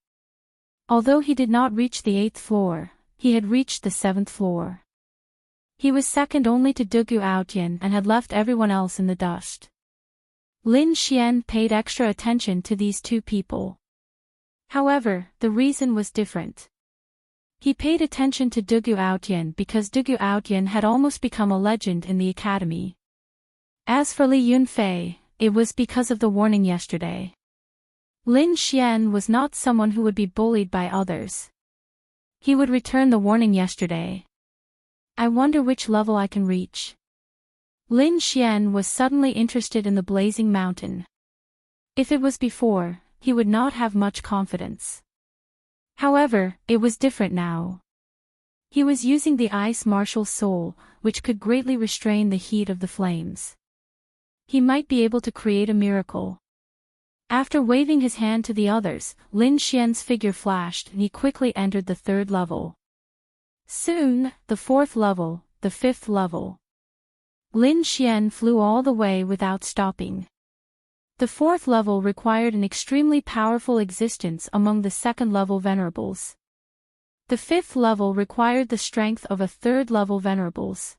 Although he did not reach the 8th floor, he had reached the 7th floor. He was second only to Dugu Outyin and had left everyone else in the dust. Lin Xian paid extra attention to these two people. However, the reason was different. He paid attention to Dugu Outyin because Dugu Outyin had almost become a legend in the academy. As for Li Yunfei, it was because of the warning yesterday. Lin Xian was not someone who would be bullied by others. He would return the warning yesterday. I wonder which level I can reach. Lin Xian was suddenly interested in the Blazing Mountain. If it was before, he would not have much confidence. However, it was different now. He was using the Ice Martial Soul, which could greatly restrain the heat of the flames. He might be able to create a miracle. After waving his hand to the others, Lin Xian's figure flashed and he quickly entered the 3rd level. Soon, the 4th level, the 5th level. Lin Xian flew all the way without stopping. The 4th level required an extremely powerful existence among the 2nd-level venerables. The 5th level required the strength of a 3rd-level venerables.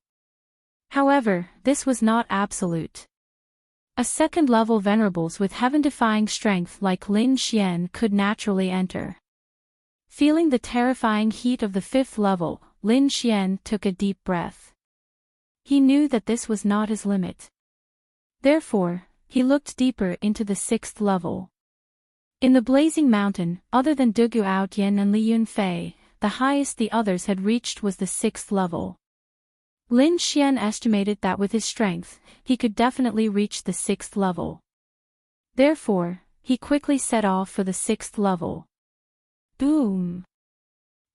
However, this was not absolute. A 2nd-level venerables with heaven-defying strength like Lin Xian could naturally enter. Feeling the terrifying heat of the 5th level, Lin Xian took a deep breath. He knew that this was not his limit. Therefore, he looked deeper into the 6th level. In the Blazing Mountain, other than Dugu Outyin and Li Yunfei, the highest the others had reached was the 6th level. Lin Xian estimated that with his strength, he could definitely reach the 6th level. Therefore, he quickly set off for the 6th level. Boom!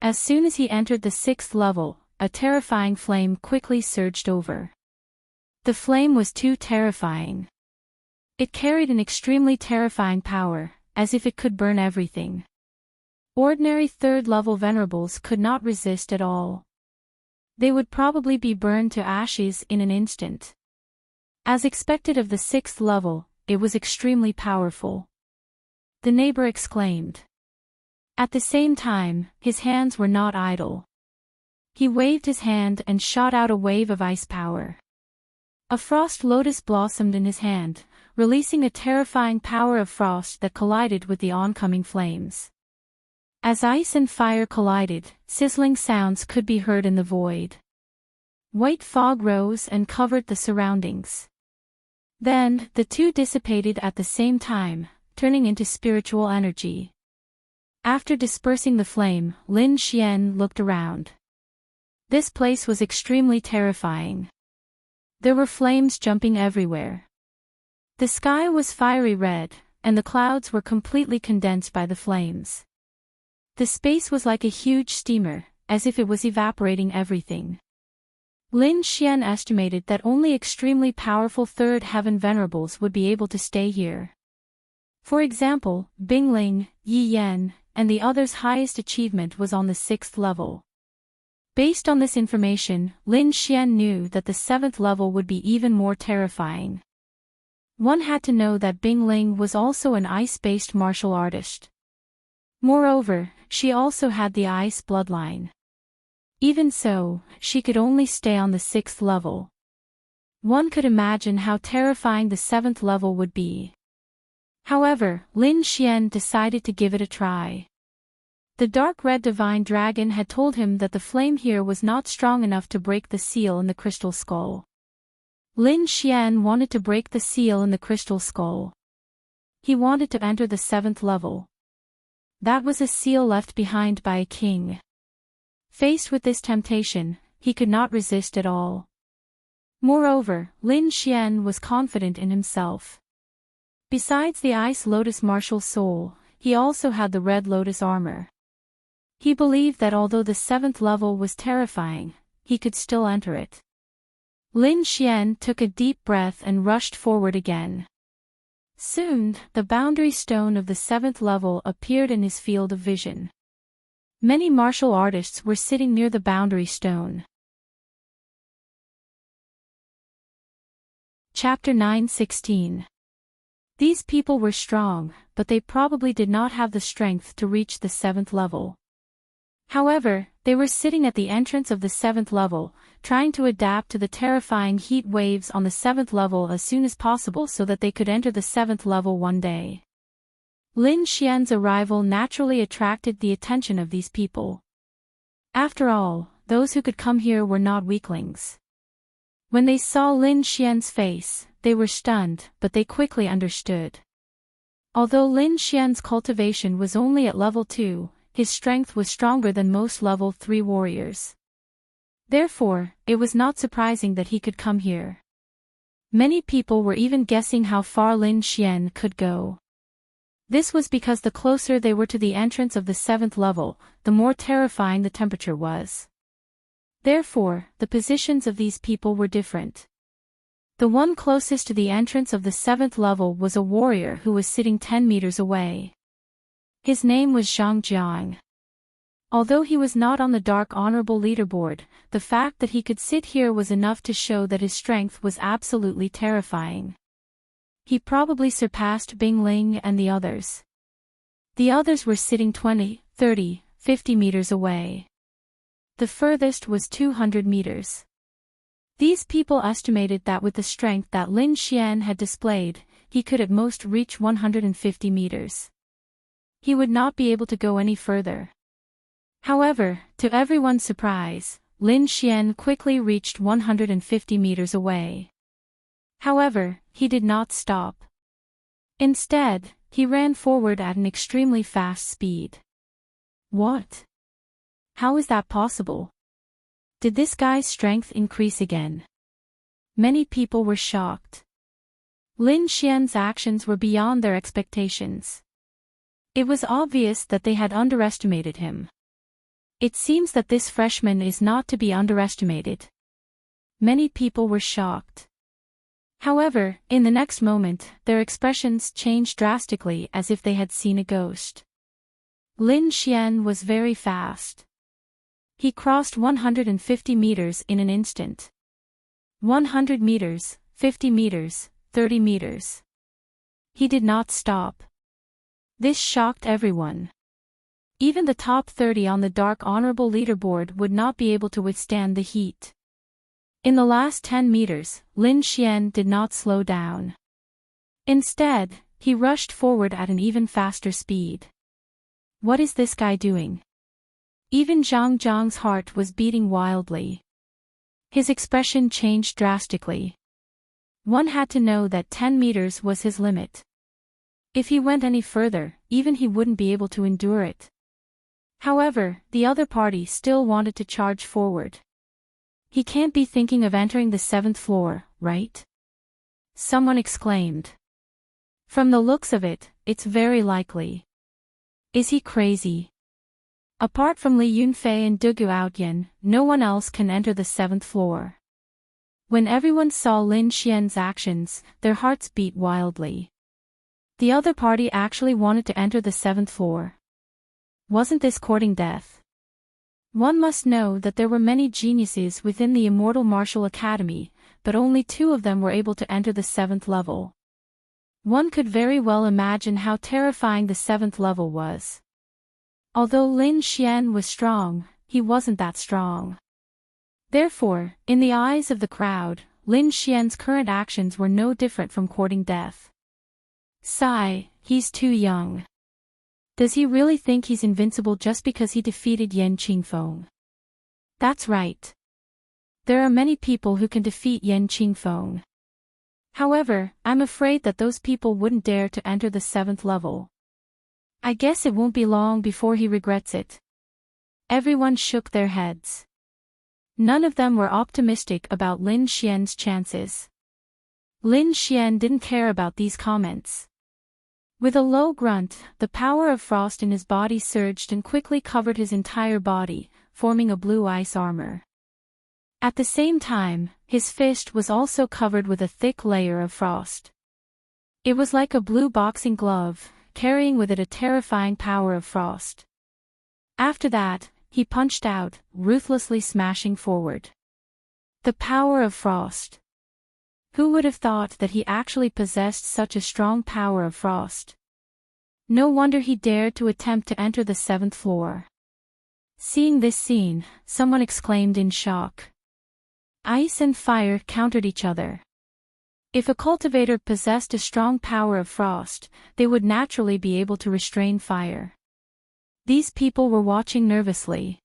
As soon as he entered the 6th level, a terrifying flame quickly surged over. The flame was too terrifying. It carried an extremely terrifying power, as if it could burn everything. Ordinary third-level venerables could not resist at all. They would probably be burned to ashes in an instant. As expected of the sixth level, it was extremely powerful. The neighbor exclaimed. At the same time, his hands were not idle. He waved his hand and shot out a wave of ice power. A frost lotus blossomed in his hand, releasing a terrifying power of frost that collided with the oncoming flames. As ice and fire collided, sizzling sounds could be heard in the void. White fog rose and covered the surroundings. Then, the two dissipated at the same time, turning into spiritual energy. After dispersing the flame, Lin Xian looked around. This place was extremely terrifying. There were flames jumping everywhere. The sky was fiery red, and the clouds were completely condensed by the flames. The space was like a huge steamer, as if it was evaporating everything. Lin Xian estimated that only extremely powerful third heaven venerables would be able to stay here. For example, Bingling, Yi Yan, and the others' highest achievement was on the 6th level. Based on this information, Lin Xian knew that the 7th level would be even more terrifying. One had to know that Bingling was also an ice-based martial artist. Moreover, she also had the ice bloodline. Even so, she could only stay on the 6th level. One could imagine how terrifying the 7th level would be. However, Lin Xian decided to give it a try. The dark red divine dragon had told him that the flame here was not strong enough to break the seal in the crystal skull. Lin Xian wanted to break the seal in the crystal skull. He wanted to enter the 7th level. That was a seal left behind by a king. Faced with this temptation, he could not resist at all. Moreover, Lin Xian was confident in himself. Besides the Ice Lotus martial soul, he also had the Red Lotus armor. He believed that although the 7th level was terrifying, he could still enter it. Lin Xian took a deep breath and rushed forward again. Soon, the boundary stone of the 7th level appeared in his field of vision. Many martial artists were sitting near the boundary stone. Chapter 9:16. These people were strong, but they probably did not have the strength to reach the 7th level. However, they were sitting at the entrance of the 7th level, trying to adapt to the terrifying heat waves on the 7th level as soon as possible so that they could enter the 7th level one day. Lin Xian's arrival naturally attracted the attention of these people. After all, those who could come here were not weaklings. When they saw Lin Xian's face, they were stunned, but they quickly understood. Although Lin Xian's cultivation was only at level 2, his strength was stronger than most level 3 warriors. Therefore, it was not surprising that he could come here. Many people were even guessing how far Lin Xian could go. This was because the closer they were to the entrance of the 7th level, the more terrifying the temperature was. Therefore, the positions of these people were different. The one closest to the entrance of the 7th level was a warrior who was sitting 10 meters away. His name was Zhang Jiang. Although he was not on the Dark Honorable leaderboard, the fact that he could sit here was enough to show that his strength was absolutely terrifying. He probably surpassed Bingling and the others. The others were sitting 20, 30, 50 meters away. The furthest was 200 meters. These people estimated that with the strength that Lin Xian had displayed, he could at most reach 150 meters. He would not be able to go any further. However, to everyone's surprise, Lin Xian quickly reached 150 meters away. However, he did not stop. Instead, he ran forward at an extremely fast speed. What? How is that possible? Did this guy's strength increase again? Many people were shocked. Lin Xian's actions were beyond their expectations. It was obvious that they had underestimated him. It seems that this freshman is not to be underestimated. Many people were shocked. However, in the next moment, their expressions changed drastically as if they had seen a ghost. Lin Xian was very fast. He crossed 150 meters in an instant. 100 meters, 50 meters, 30 meters. He did not stop. This shocked everyone. Even the top 30 on the Dark Honorable leaderboard would not be able to withstand the heat. In the last 10 meters, Lin Xian did not slow down. Instead, he rushed forward at an even faster speed. What is this guy doing? Even Zhang Jiang's heart was beating wildly. His expression changed drastically. One had to know that 10 meters was his limit. If he went any further, even he wouldn't be able to endure it. However, the other party still wanted to charge forward. He can't be thinking of entering the 7th floor, right? Someone exclaimed. From the looks of it, it's very likely. Is he crazy? Apart from Li Yunfei and Dugu Outyan, no one else can enter the 7th floor. When everyone saw Lin Xian's actions, their hearts beat wildly. The other party actually wanted to enter the 7th floor. Wasn't this courting death? One must know that there were many geniuses within the Immortal Martial Academy, but only 2 of them were able to enter the 7th level. One could very well imagine how terrifying the 7th level was. Although Lin Xian was strong, he wasn't that strong. Therefore, in the eyes of the crowd, Lin Xian's current actions were no different from courting death. Sigh, he's too young. Does he really think he's invincible just because he defeated Yan Qingfeng? That's right. There are many people who can defeat Yan Qingfeng. However, I'm afraid that those people wouldn't dare to enter the 7th level. I guess it won't be long before he regrets it. Everyone shook their heads. None of them were optimistic about Lin Xian's chances. Lin Xian didn't care about these comments. With a low grunt, the power of frost in his body surged and quickly covered his entire body, forming a blue ice armor. At the same time, his fist was also covered with a thick layer of frost. It was like a blue boxing glove, carrying with it a terrifying power of frost. After that, he punched out, ruthlessly smashing forward. The power of frost. Who would have thought that he actually possessed such a strong power of frost? No wonder he dared to attempt to enter the 7th floor. Seeing this scene, someone exclaimed in shock. Ice and fire countered each other. If a cultivator possessed a strong power of frost, they would naturally be able to restrain fire. These people were watching nervously.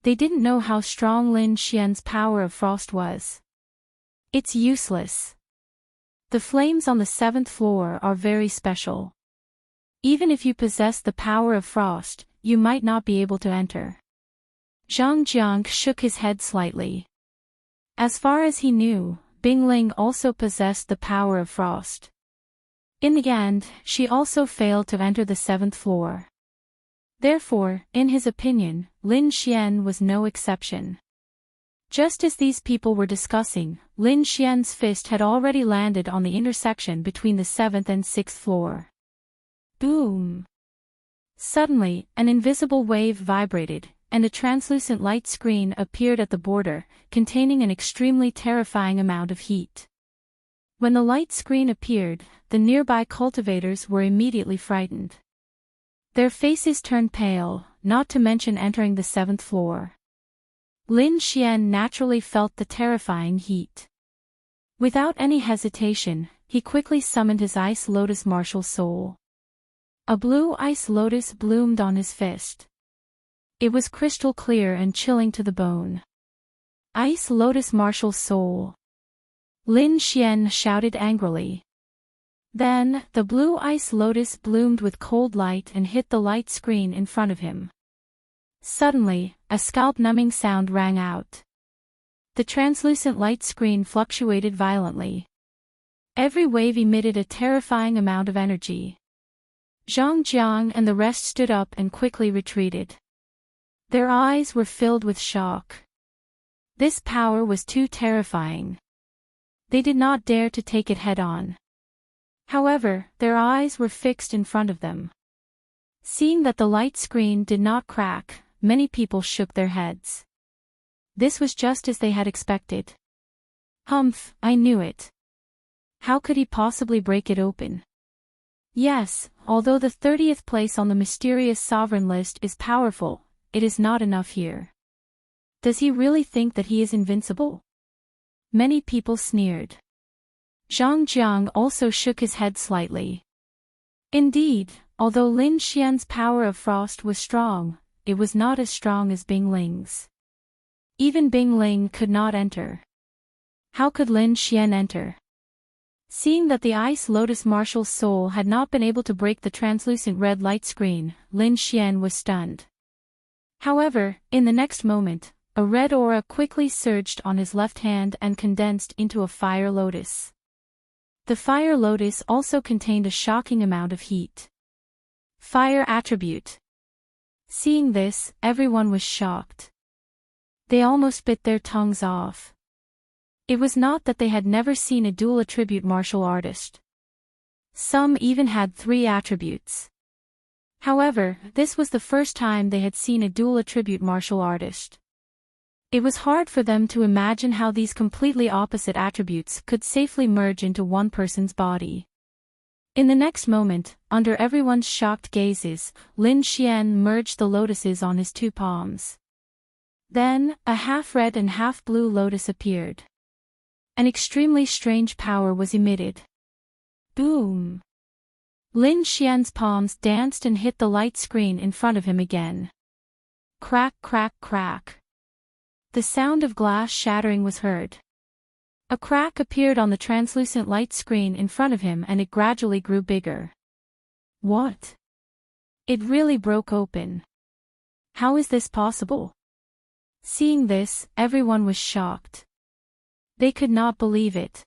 They didn't know how strong Lin Xian's power of frost was. It's useless. The flames on the 7th floor are very special. Even if you possess the power of frost, you might not be able to enter. Zhang Jiang shook his head slightly. As far as he knew, Bingling also possessed the power of frost. In the end, she also failed to enter the 7th floor. Therefore, in his opinion, Lin Xian was no exception. Just as these people were discussing, Lin Xian's fist had already landed on the intersection between the 7th and 6th floor. Boom! Suddenly, an invisible wave vibrated, and a translucent light screen appeared at the border, containing an extremely terrifying amount of heat. When the light screen appeared, the nearby cultivators were immediately frightened. Their faces turned pale, not to mention entering the 7th floor. Lin Xian naturally felt the terrifying heat. Without any hesitation, he quickly summoned his Ice Lotus Martial Soul. A blue ice lotus bloomed on his fist. It was crystal clear and chilling to the bone. Ice Lotus Martial Soul. Lin Xian shouted angrily. Then, the blue ice lotus bloomed with cold light and hit the light screen in front of him. Suddenly, a scalp-numbing sound rang out. The translucent light screen fluctuated violently. Every wave emitted a terrifying amount of energy. Zhang Jiang and the rest stood up and quickly retreated. Their eyes were filled with shock. This power was too terrifying. They did not dare to take it head-on. However, their eyes were fixed in front of them. Seeing that the light screen did not crack, many people shook their heads. This was just as they had expected. Humph, I knew it. How could he possibly break it open? Yes, although the 30th place on the mysterious sovereign list is powerful, it is not enough here. Does he really think that he is invincible? Many people sneered. Zhang Jiang also shook his head slightly. Indeed, although Lin Xian's power of frost was strong, it was not as strong as Bing Ling's. Even Bing Ling could not enter. How could Lin Xian enter? Seeing that the Ice Lotus Marshal's soul had not been able to break the translucent red light screen, Lin Xian was stunned. However, in the next moment, a red aura quickly surged on his left hand and condensed into a fire lotus. The fire lotus also contained a shocking amount of heat. Fire attribute. Seeing this, everyone was shocked. They almost bit their tongues off. It was not that they had never seen a dual attribute martial artist. Some even had 3 attributes. However, this was the first time they had seen a dual attribute martial artist. It was hard for them to imagine how these completely opposite attributes could safely merge into one person's body. In the next moment, under everyone's shocked gazes, Lin Xian merged the lotuses on his 2 palms. Then, a half-red and half-blue lotus appeared. An extremely strange power was emitted. Boom! Lin Xian's palms danced and hit the light screen in front of him again. Crack, crack, crack. The sound of glass shattering was heard. A crack appeared on the translucent light screen in front of him and it gradually grew bigger. What? It really broke open. How is this possible? Seeing this, everyone was shocked. They could not believe it.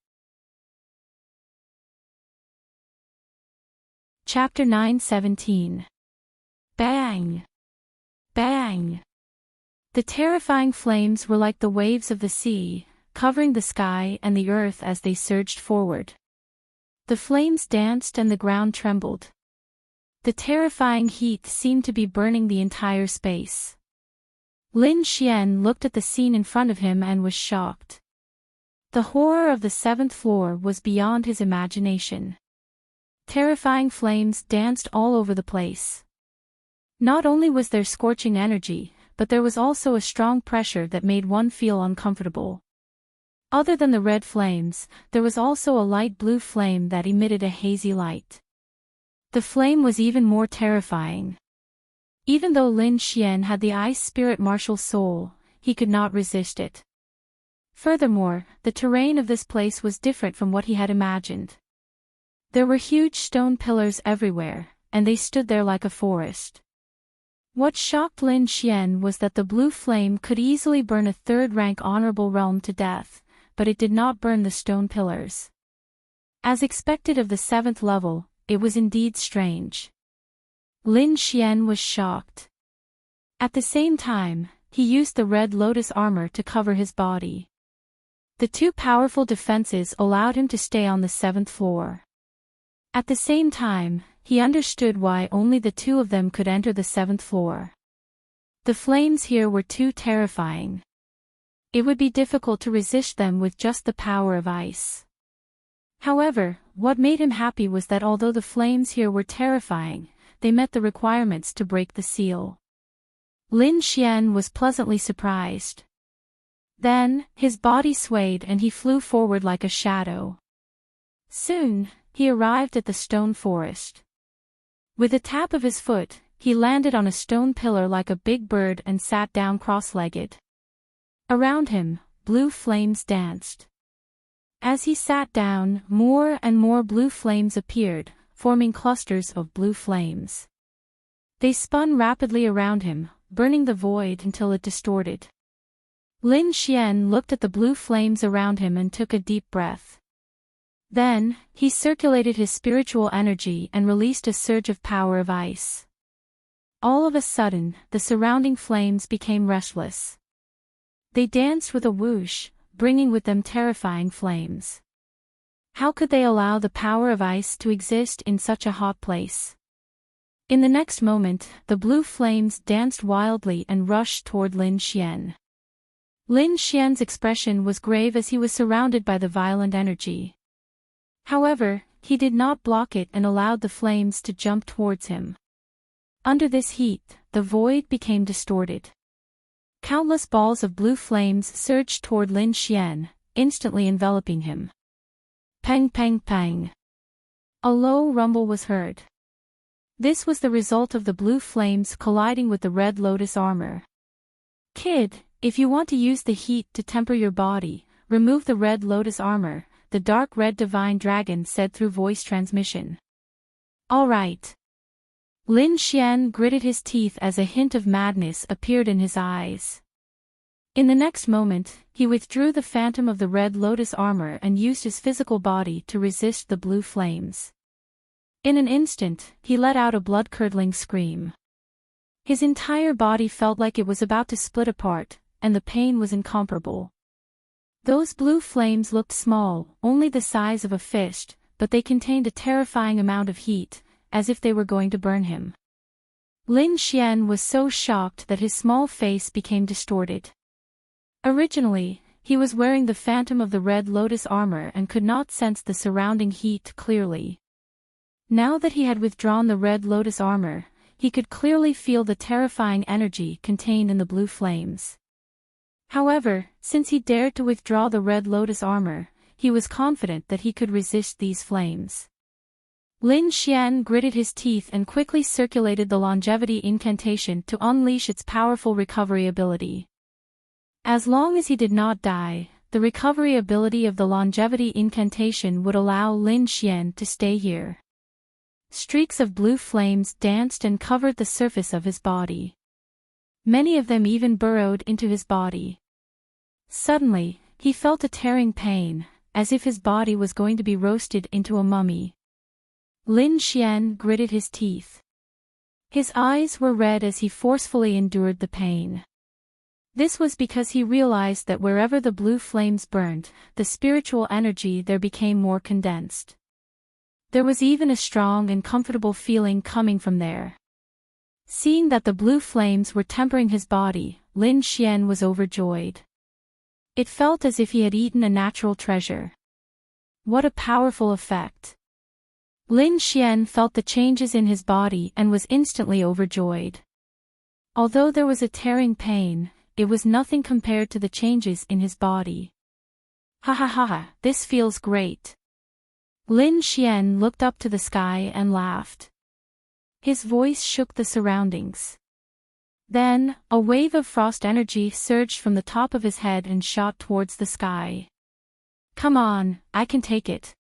Chapter 9:17. Bang! Bang! The terrifying flames were like the waves of the sea, covering the sky and the earth as they surged forward. The flames danced and the ground trembled. The terrifying heat seemed to be burning the entire space. Lin Xian looked at the scene in front of him and was shocked. The horror of the 7th floor was beyond his imagination. Terrifying flames danced all over the place. Not only was there scorching energy, but there was also a strong pressure that made one feel uncomfortable. Other than the red flames, there was also a light blue flame that emitted a hazy light. The flame was even more terrifying. Even though Lin Xian had the ice spirit martial soul, he could not resist it. Furthermore, the terrain of this place was different from what he had imagined. There were huge stone pillars everywhere, and they stood there like a forest. What shocked Lin Xian was that the blue flame could easily burn a 3rd-rank honorable realm to death, but it did not burn the stone pillars. As expected of the 7th level, it was indeed strange. Lin Xian was shocked. At the same time, he used the red lotus armor to cover his body. The 2 powerful defenses allowed him to stay on the 7th floor. At the same time, he understood why only the 2 of them could enter the 7th floor. The flames here were too terrifying. It would be difficult to resist them with just the power of ice. However, what made him happy was that although the flames here were terrifying, they met the requirements to break the seal. Lin Xian was pleasantly surprised. Then, his body swayed and he flew forward like a shadow. Soon, he arrived at the stone forest. With a tap of his foot, he landed on a stone pillar like a big bird and sat down cross-legged. Around him, blue flames danced. As he sat down, more and more blue flames appeared, forming clusters of blue flames. They spun rapidly around him, burning the void until it distorted. Lin Xian looked at the blue flames around him and took a deep breath. Then, he circulated his spiritual energy and released a surge of power of ice. All of a sudden, the surrounding flames became restless. They danced with a whoosh, bringing with them terrifying flames. How could they allow the power of ice to exist in such a hot place? In the next moment, the blue flames danced wildly and rushed toward Lin Xian. Lin Xian's expression was grave as he was surrounded by the violent energy. However, he did not block it and allowed the flames to jump towards him. Under this heat, the void became distorted. Countless balls of blue flames surged toward Lin Xian, instantly enveloping him. Pang pang pang. A low rumble was heard. This was the result of the blue flames colliding with the red lotus armor. Kid, if you want to use the heat to temper your body, remove the red lotus armor, the dark red divine dragon said through voice transmission. All right. Lin Xian gritted his teeth as a hint of madness appeared in his eyes. In the next moment, he withdrew the phantom of the red lotus armor and used his physical body to resist the blue flames. In an instant, he let out a blood-curdling scream. His entire body felt like it was about to split apart, and the pain was incomparable. Those blue flames looked small, only the size of a fist, but they contained a terrifying amount of heat, as if they were going to burn him. Lin Xian was so shocked that his small face became distorted. Originally, he was wearing the phantom of the red lotus armor and could not sense the surrounding heat clearly. Now that he had withdrawn the red lotus armor, he could clearly feel the terrifying energy contained in the blue flames. However, since he dared to withdraw the red lotus armor, he was confident that he could resist these flames. Lin Xian gritted his teeth and quickly circulated the longevity incantation to unleash its powerful recovery ability. As long as he did not die, the recovery ability of the longevity incantation would allow Lin Xian to stay here. Streaks of blue flames danced and covered the surface of his body. Many of them even burrowed into his body. Suddenly, he felt a tearing pain, as if his body was going to be roasted into a mummy. Lin Xian gritted his teeth. His eyes were red as he forcefully endured the pain. This was because he realized that wherever the blue flames burned, the spiritual energy there became more condensed. There was even a strong and comfortable feeling coming from there. Seeing that the blue flames were tempering his body, Lin Xian was overjoyed. It felt as if he had eaten a natural treasure. What a powerful effect! Lin Xian felt the changes in his body and was instantly overjoyed. Although there was a tearing pain, it was nothing compared to the changes in his body. Ha ha ha ha, this feels great. Lin Xian looked up to the sky and laughed. His voice shook the surroundings. Then, a wave of frost energy surged from the top of his head and shot towards the sky. Come on, I can take it.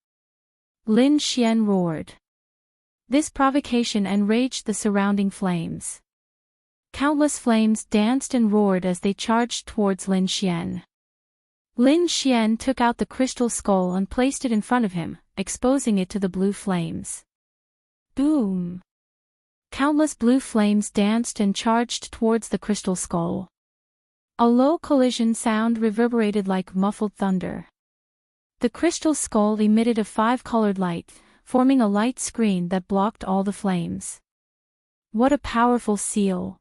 Lin Xian roared. This provocation enraged the surrounding flames. Countless flames danced and roared as they charged towards Lin Xian. Lin Xian took out the crystal skull and placed it in front of him, exposing it to the blue flames. Boom! Countless blue flames danced and charged towards the crystal skull. A low collision sound reverberated like muffled thunder. The crystal skull emitted a five-colored light, forming a light screen that blocked all the flames. What a powerful seal!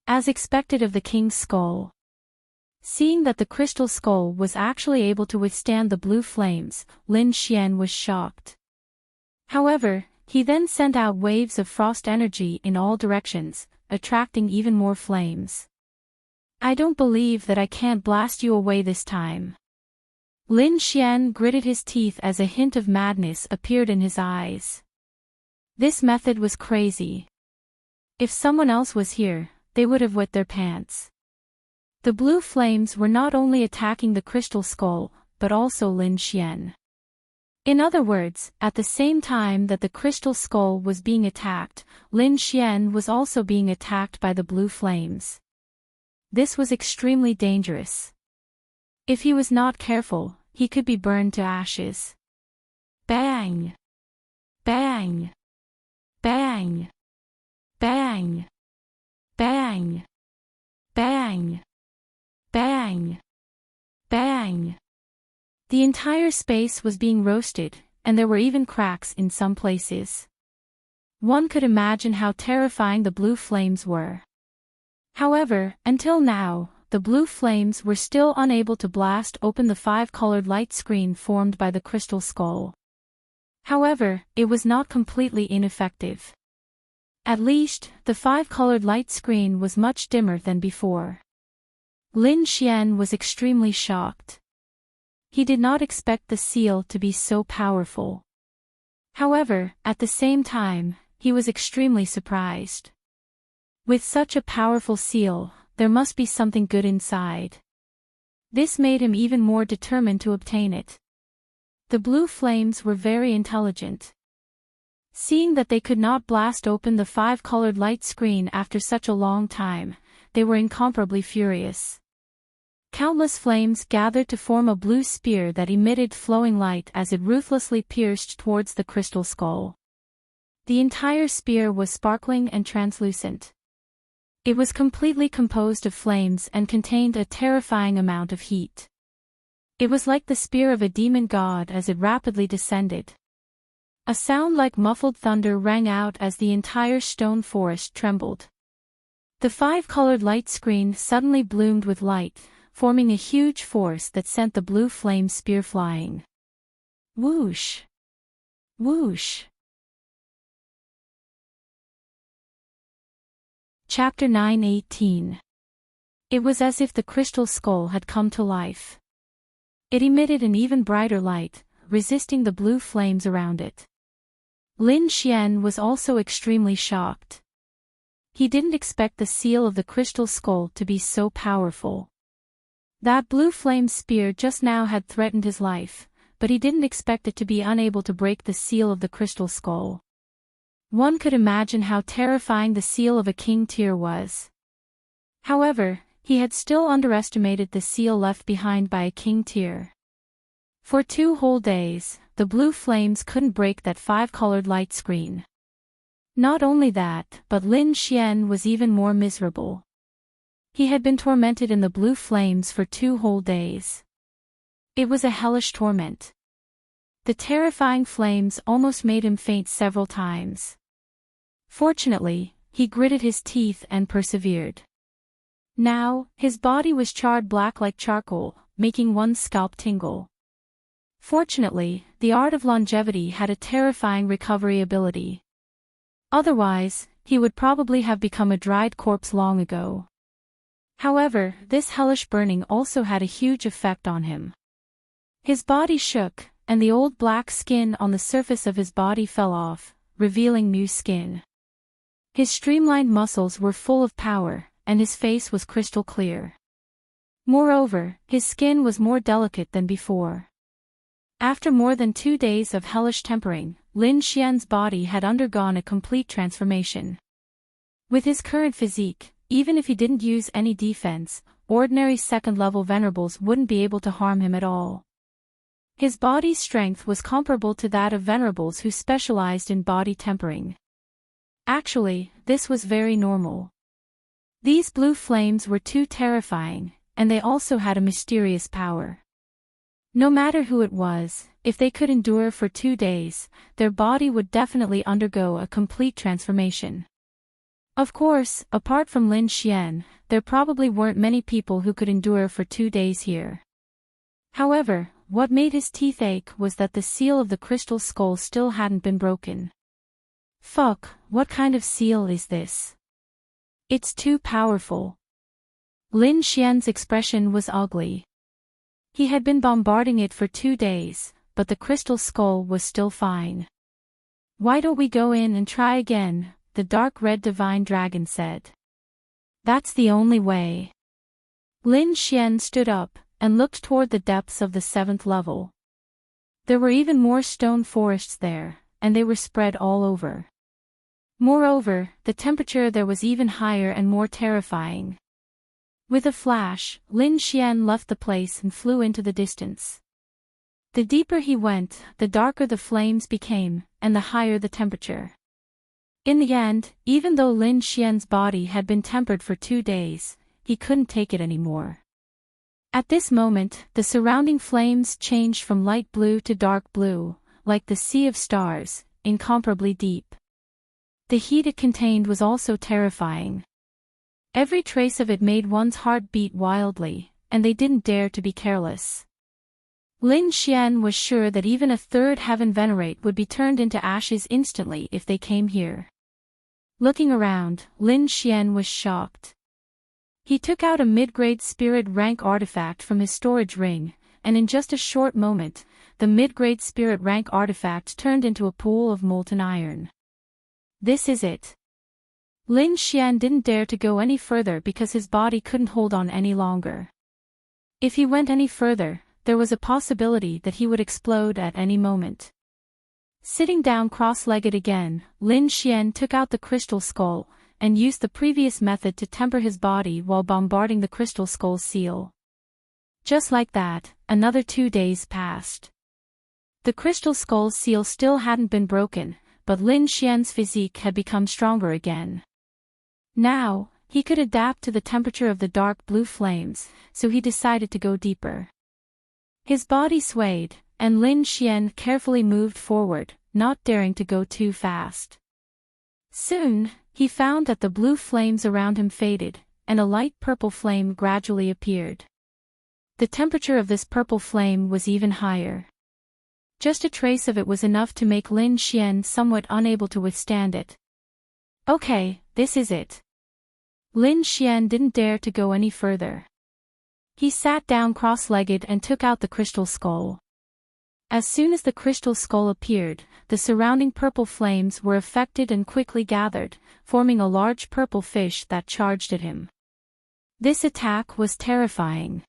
As expected of the king's skull. Seeing that the crystal skull was actually able to withstand the blue flames, Lin Xian was shocked. However, he then sent out waves of frost energy in all directions, attracting even more flames. I don't believe that I can't blast you away this time. Lin Xian gritted his teeth as a hint of madness appeared in his eyes. This method was crazy. If someone else was here, they would have wet their pants. The blue flames were not only attacking the crystal skull, but also Lin Xian. In other words, at the same time that the crystal skull was being attacked, Lin Xian was also being attacked by the blue flames. This was extremely dangerous. If he was not careful, he could be burned to ashes. Bang! Bang! Bang! Bang! Bang! Bang! Bang! Bang! The entire space was being roasted, and there were even cracks in some places. One could imagine how terrifying the blue flames were. However, until now, the blue flames were still unable to blast open the 5-colored light screen formed by the crystal skull. However, it was not completely ineffective. At least, the 5-colored light screen was much dimmer than before. Lin Xian was extremely shocked. He did not expect the seal to be so powerful. However, at the same time, he was extremely surprised. With such a powerful seal, there must be something good inside. This made him even more determined to obtain it. The blue flames were very intelligent. Seeing that they could not blast open the 5-colored light screen after such a long time, they were incomparably furious. Countless flames gathered to form a blue spear that emitted flowing light as it ruthlessly pierced towards the crystal skull. The entire spear was sparkling and translucent. It was completely composed of flames and contained a terrifying amount of heat. It was like the spear of a demon god as it rapidly descended. A sound like muffled thunder rang out as the entire stone forest trembled. The 5-colored light screen suddenly bloomed with light, forming a huge force that sent the blue flame spear flying. Whoosh! Whoosh! Chapter 9:18. It was as if the crystal skull had come to life. It emitted an even brighter light, resisting the blue flames around it. Lin Xian was also extremely shocked. He didn't expect the seal of the crystal skull to be so powerful. That blue flame spear just now had threatened his life, but he didn't expect it to be unable to break the seal of the crystal skull. One could imagine how terrifying the seal of a king tier was. However, he had still underestimated the seal left behind by a king tier. For 2 whole days, the blue flames couldn't break that 5-colored light screen. Not only that, but Lin Xian was even more miserable. He had been tormented in the blue flames for 2 whole days. It was a hellish torment. The terrifying flames almost made him faint several times. Fortunately, he gritted his teeth and persevered. Now, his body was charred black like charcoal, making one's scalp tingle. Fortunately, the art of longevity had a terrifying recovery ability. Otherwise, he would probably have become a dried corpse long ago. However, this hellish burning also had a huge effect on him. His body shook, and the old black skin on the surface of his body fell off, revealing new skin. His streamlined muscles were full of power, and his face was crystal clear. Moreover, his skin was more delicate than before. After more than 2 days of hellish tempering, Lin Xian's body had undergone a complete transformation. With his current physique, even if he didn't use any defense, ordinary second-level venerables wouldn't be able to harm him at all. His body's strength was comparable to that of venerables who specialized in body tempering. Actually, this was very normal. These blue flames were too terrifying, and they also had a mysterious power. No matter who it was, if they could endure for 2 days, their body would definitely undergo a complete transformation. Of course, apart from Lin Xian, there probably weren't many people who could endure for 2 days here. However, what made his teeth ache was that the seal of the crystal skull still hadn't been broken. Fuck, what kind of seal is this? It's too powerful. Lin Xian's expression was ugly. He had been bombarding it for 2 days, but the crystal skull was still fine. Why don't we go in and try again? The dark red divine dragon said. That's the only way. Lin Xian stood up and looked toward the depths of the 7th level. There were even more stone forests there, and they were spread all over. Moreover, the temperature there was even higher and more terrifying. With a flash, Lin Xian left the place and flew into the distance. The deeper he went, the darker the flames became, and the higher the temperature. In the end, even though Lin Xian's body had been tempered for 2 days, he couldn't take it anymore. At this moment, the surrounding flames changed from light blue to dark blue, like the sea of stars, incomparably deep. The heat it contained was also terrifying. Every trace of it made one's heart beat wildly, and they didn't dare to be careless. Lin Xian was sure that even a third heaven venerate would be turned into ashes instantly if they came here. Looking around, Lin Xian was shocked. He took out a mid-grade spirit rank artifact from his storage ring, and in just a short moment, the mid-grade spirit rank artifact turned into a pool of molten iron. This is it. Lin Xian didn't dare to go any further because his body couldn't hold on any longer. If he went any further, there was a possibility that he would explode at any moment. Sitting down cross-legged again, Lin Xian took out the crystal skull, and used the previous method to temper his body while bombarding the crystal skull seal. Just like that, another 2 days passed. The crystal skull seal still hadn't been broken, but Lin Xian's physique had become stronger again. Now, he could adapt to the temperature of the dark blue flames, so he decided to go deeper. His body swayed, and Lin Xian carefully moved forward, not daring to go too fast. Soon, he found that the blue flames around him faded, and a light purple flame gradually appeared. The temperature of this purple flame was even higher. Just a trace of it was enough to make Lin Xian somewhat unable to withstand it. Okay, this is it. Lin Xian didn't dare to go any further. He sat down cross-legged and took out the crystal skull. As soon as the crystal skull appeared, the surrounding purple flames were affected and quickly gathered, forming a large purple fish that charged at him. This attack was terrifying.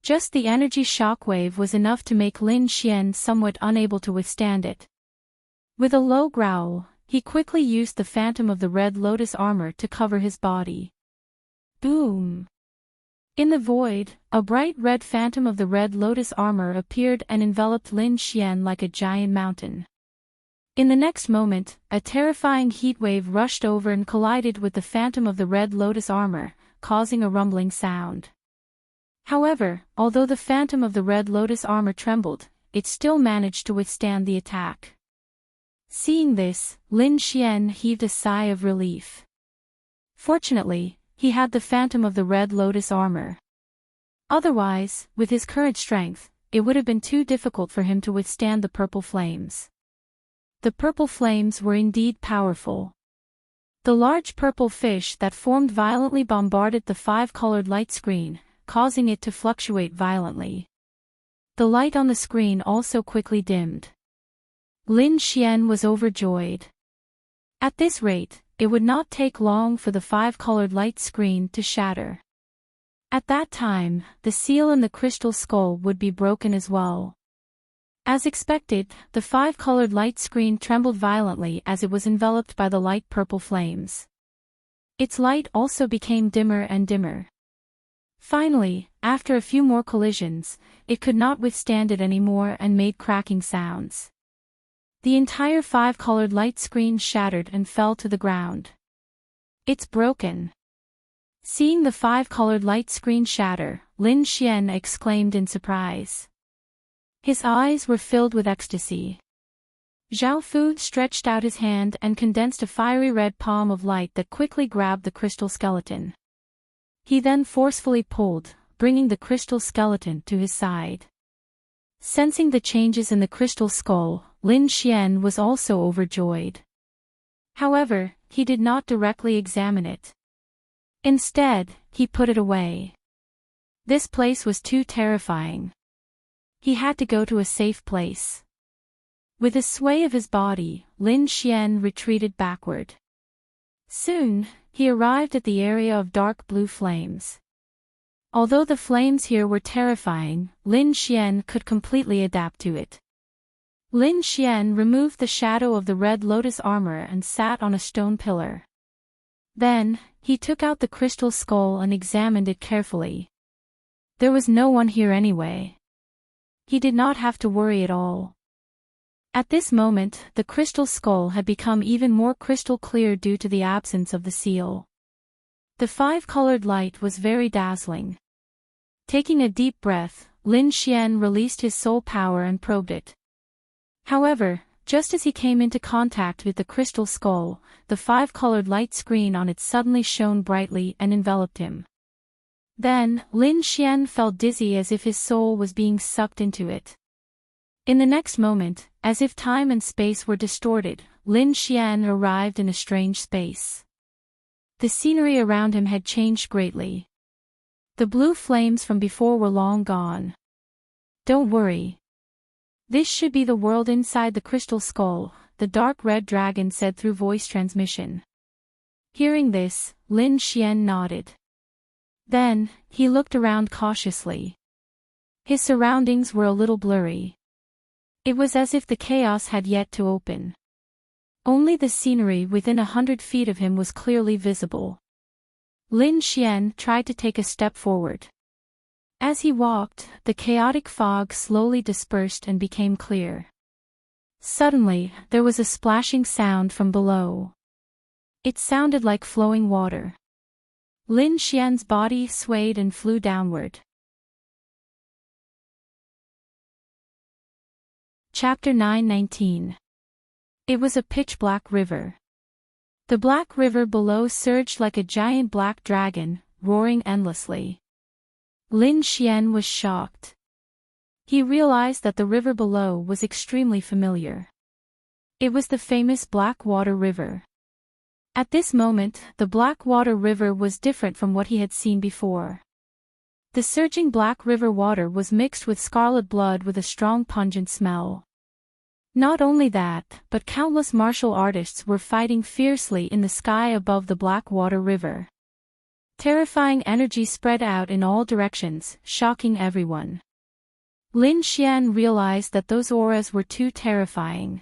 Just the energy shockwave was enough to make Lin Xian somewhat unable to withstand it. With a low growl, he quickly used the phantom of the red lotus armor to cover his body. Boom! In the void, a bright red phantom of the red lotus armor appeared and enveloped Lin Xian like a giant mountain. In the next moment, a terrifying heatwave rushed over and collided with the phantom of the red lotus armor, causing a rumbling sound. However, although the phantom of the red lotus armor trembled, it still managed to withstand the attack. Seeing this, Lin Xian heaved a sigh of relief. Fortunately, he had the phantom of the red lotus armor. Otherwise, with his current strength, it would have been too difficult for him to withstand the purple flames. The purple flames were indeed powerful. The large purple fish that formed violently bombarded the five-colored light screen, causing it to fluctuate violently. The light on the screen also quickly dimmed. Lin Xian was overjoyed. At this rate, it would not take long for the five-colored light screen to shatter. At that time, the seal in the crystal skull would be broken as well. As expected, the five-colored light screen trembled violently as it was enveloped by the light purple flames. Its light also became dimmer and dimmer. Finally, after a few more collisions, it could not withstand it anymore and made cracking sounds. The entire five-colored light screen shattered and fell to the ground. It's broken. Seeing the five-colored light screen shatter, Lin Xian exclaimed in surprise. His eyes were filled with ecstasy. Zhao Fu stretched out his hand and condensed a fiery red palm of light that quickly grabbed the crystal skeleton. He then forcefully pulled, bringing the crystal skeleton to his side. Sensing the changes in the crystal skull, Lin Xian was also overjoyed. However, he did not directly examine it. Instead, he put it away. This place was too terrifying. He had to go to a safe place. With a sway of his body, Lin Xian retreated backward. Soon, he arrived at the area of dark blue flames. Although the flames here were terrifying, Lin Xian could completely adapt to it. Lin Xian removed the shadow of the red lotus armor and sat on a stone pillar. Then, he took out the crystal skull and examined it carefully. There was no one here anyway. He did not have to worry at all. At this moment, the crystal skull had become even more crystal clear due to the absence of the seal. The five-colored light was very dazzling. Taking a deep breath, Lin Xian released his soul power and probed it. However, just as he came into contact with the crystal skull, the five-colored light screen on it suddenly shone brightly and enveloped him. Then, Lin Xian felt dizzy as if his soul was being sucked into it. In the next moment, as if time and space were distorted, Lin Xian arrived in a strange space. The scenery around him had changed greatly. The blue flames from before were long gone. Don't worry. This should be the world inside the crystal skull, the dark red dragon said through voice transmission. Hearing this, Lin Xian nodded. Then, he looked around cautiously. His surroundings were a little blurry. It was as if the chaos had yet to open. Only the scenery within 100 feet of him was clearly visible. Lin Xian tried to take a step forward. As he walked, the chaotic fog slowly dispersed and became clear. Suddenly, there was a splashing sound from below. It sounded like flowing water. Lin Xian's body swayed and flew downward. Chapter 9:19. It was a pitch-black river. The black river below surged like a giant black dragon, roaring endlessly. Lin Xian was shocked. He realized that the river below was extremely familiar. It was the famous Blackwater River. At this moment, the Blackwater River was different from what he had seen before. The surging black river water was mixed with scarlet blood with a strong pungent smell. Not only that, but countless martial artists were fighting fiercely in the sky above the Blackwater River. Terrifying energy spread out in all directions, shocking everyone. Lin Xian realized that those auras were too terrifying.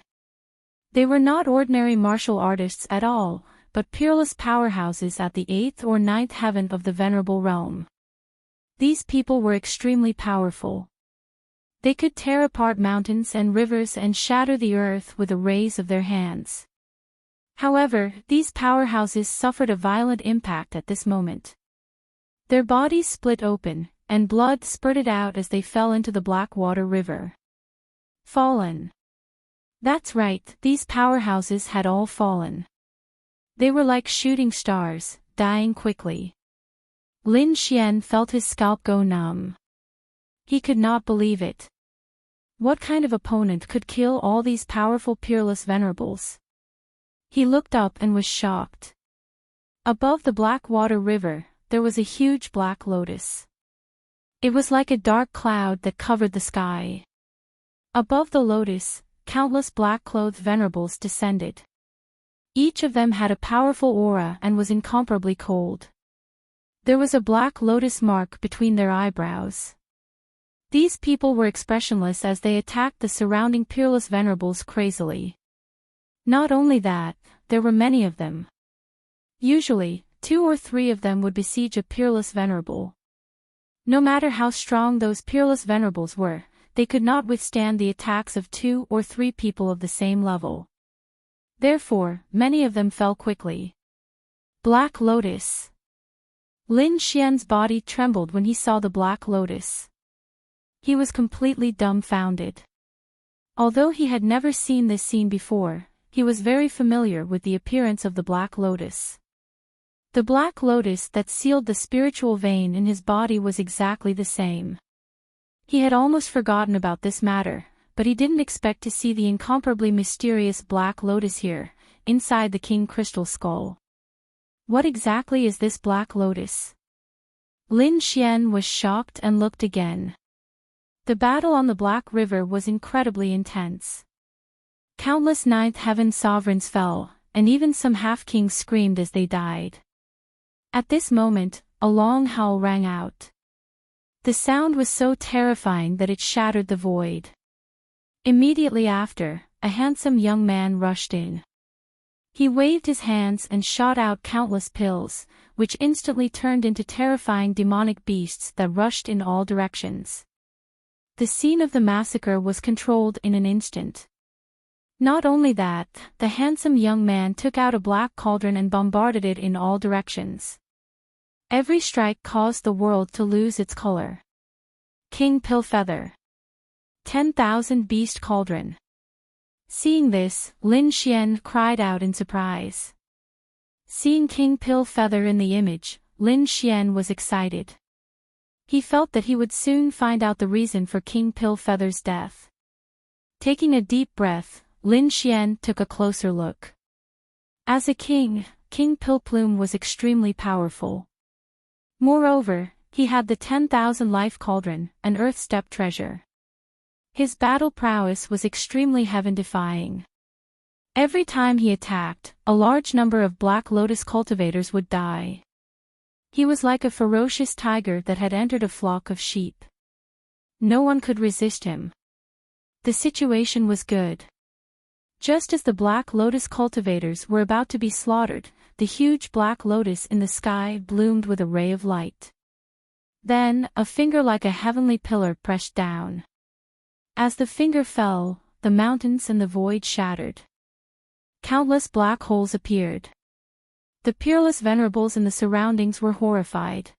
They were not ordinary martial artists at all, but peerless powerhouses at the 8th or 9th heaven of the Venerable Realm. These people were extremely powerful. They could tear apart mountains and rivers and shatter the earth with a raise of their hands. However, these powerhouses suffered a violent impact at this moment. Their bodies split open, and blood spurted out as they fell into the Blackwater River. Fallen. That's right, these powerhouses had all fallen. They were like shooting stars, dying quickly. Lin Xian felt his scalp go numb. He could not believe it. What kind of opponent could kill all these powerful peerless venerables? He looked up and was shocked. Above the Blackwater River, there was a huge black lotus. It was like a dark cloud that covered the sky. Above the lotus, countless black-clothed venerables descended. Each of them had a powerful aura and was incomparably cold. There was a black lotus mark between their eyebrows. These people were expressionless as they attacked the surrounding peerless venerables crazily. Not only that, there were many of them. Usually, 2 or 3 of them would besiege a peerless venerable. No matter how strong those peerless venerables were, they could not withstand the attacks of 2 or 3 people of the same level. Therefore, many of them fell quickly. Black Lotus. Lin Xian's body trembled when he saw the Black Lotus. He was completely dumbfounded. Although he had never seen this scene before, he was very familiar with the appearance of the Black Lotus. The Black Lotus that sealed the spiritual vein in his body was exactly the same. He had almost forgotten about this matter, but he didn't expect to see the incomparably mysterious Black Lotus here, inside the King Crystal Skull. What exactly is this Black Lotus? Lin Xian was shocked and looked again. The battle on the Black River was incredibly intense. Countless Ninth Heaven sovereigns fell, and even some half-kings screamed as they died. At this moment, a long howl rang out. The sound was so terrifying that it shattered the void. Immediately after, a handsome young man rushed in. He waved his hands and shot out countless pills, which instantly turned into terrifying demonic beasts that rushed in all directions. The scene of the massacre was controlled in an instant. Not only that, the handsome young man took out a black cauldron and bombarded it in all directions. Every strike caused the world to lose its color. King Pillfeather. 10,000 Beast Cauldron. Seeing this, Lin Xian cried out in surprise. Seeing King Pillfeather in the image, Lin Xian was excited. He felt that he would soon find out the reason for King Pillfeather's death. Taking a deep breath, Lin Xian took a closer look. As a king, King Pillplume was extremely powerful. Moreover, he had the 10,000 life cauldron, an earth step treasure. His battle prowess was extremely heaven-defying. Every time he attacked, a large number of Black Lotus cultivators would die. He was like a ferocious tiger that had entered a flock of sheep. No one could resist him. The situation was good. Just as the Black Lotus cultivators were about to be slaughtered, the huge Black Lotus in the sky bloomed with a ray of light. Then, a finger like a heavenly pillar pressed down. As the finger fell, the mountains and the void shattered. Countless black holes appeared. The peerless venerables in the surroundings were horrified.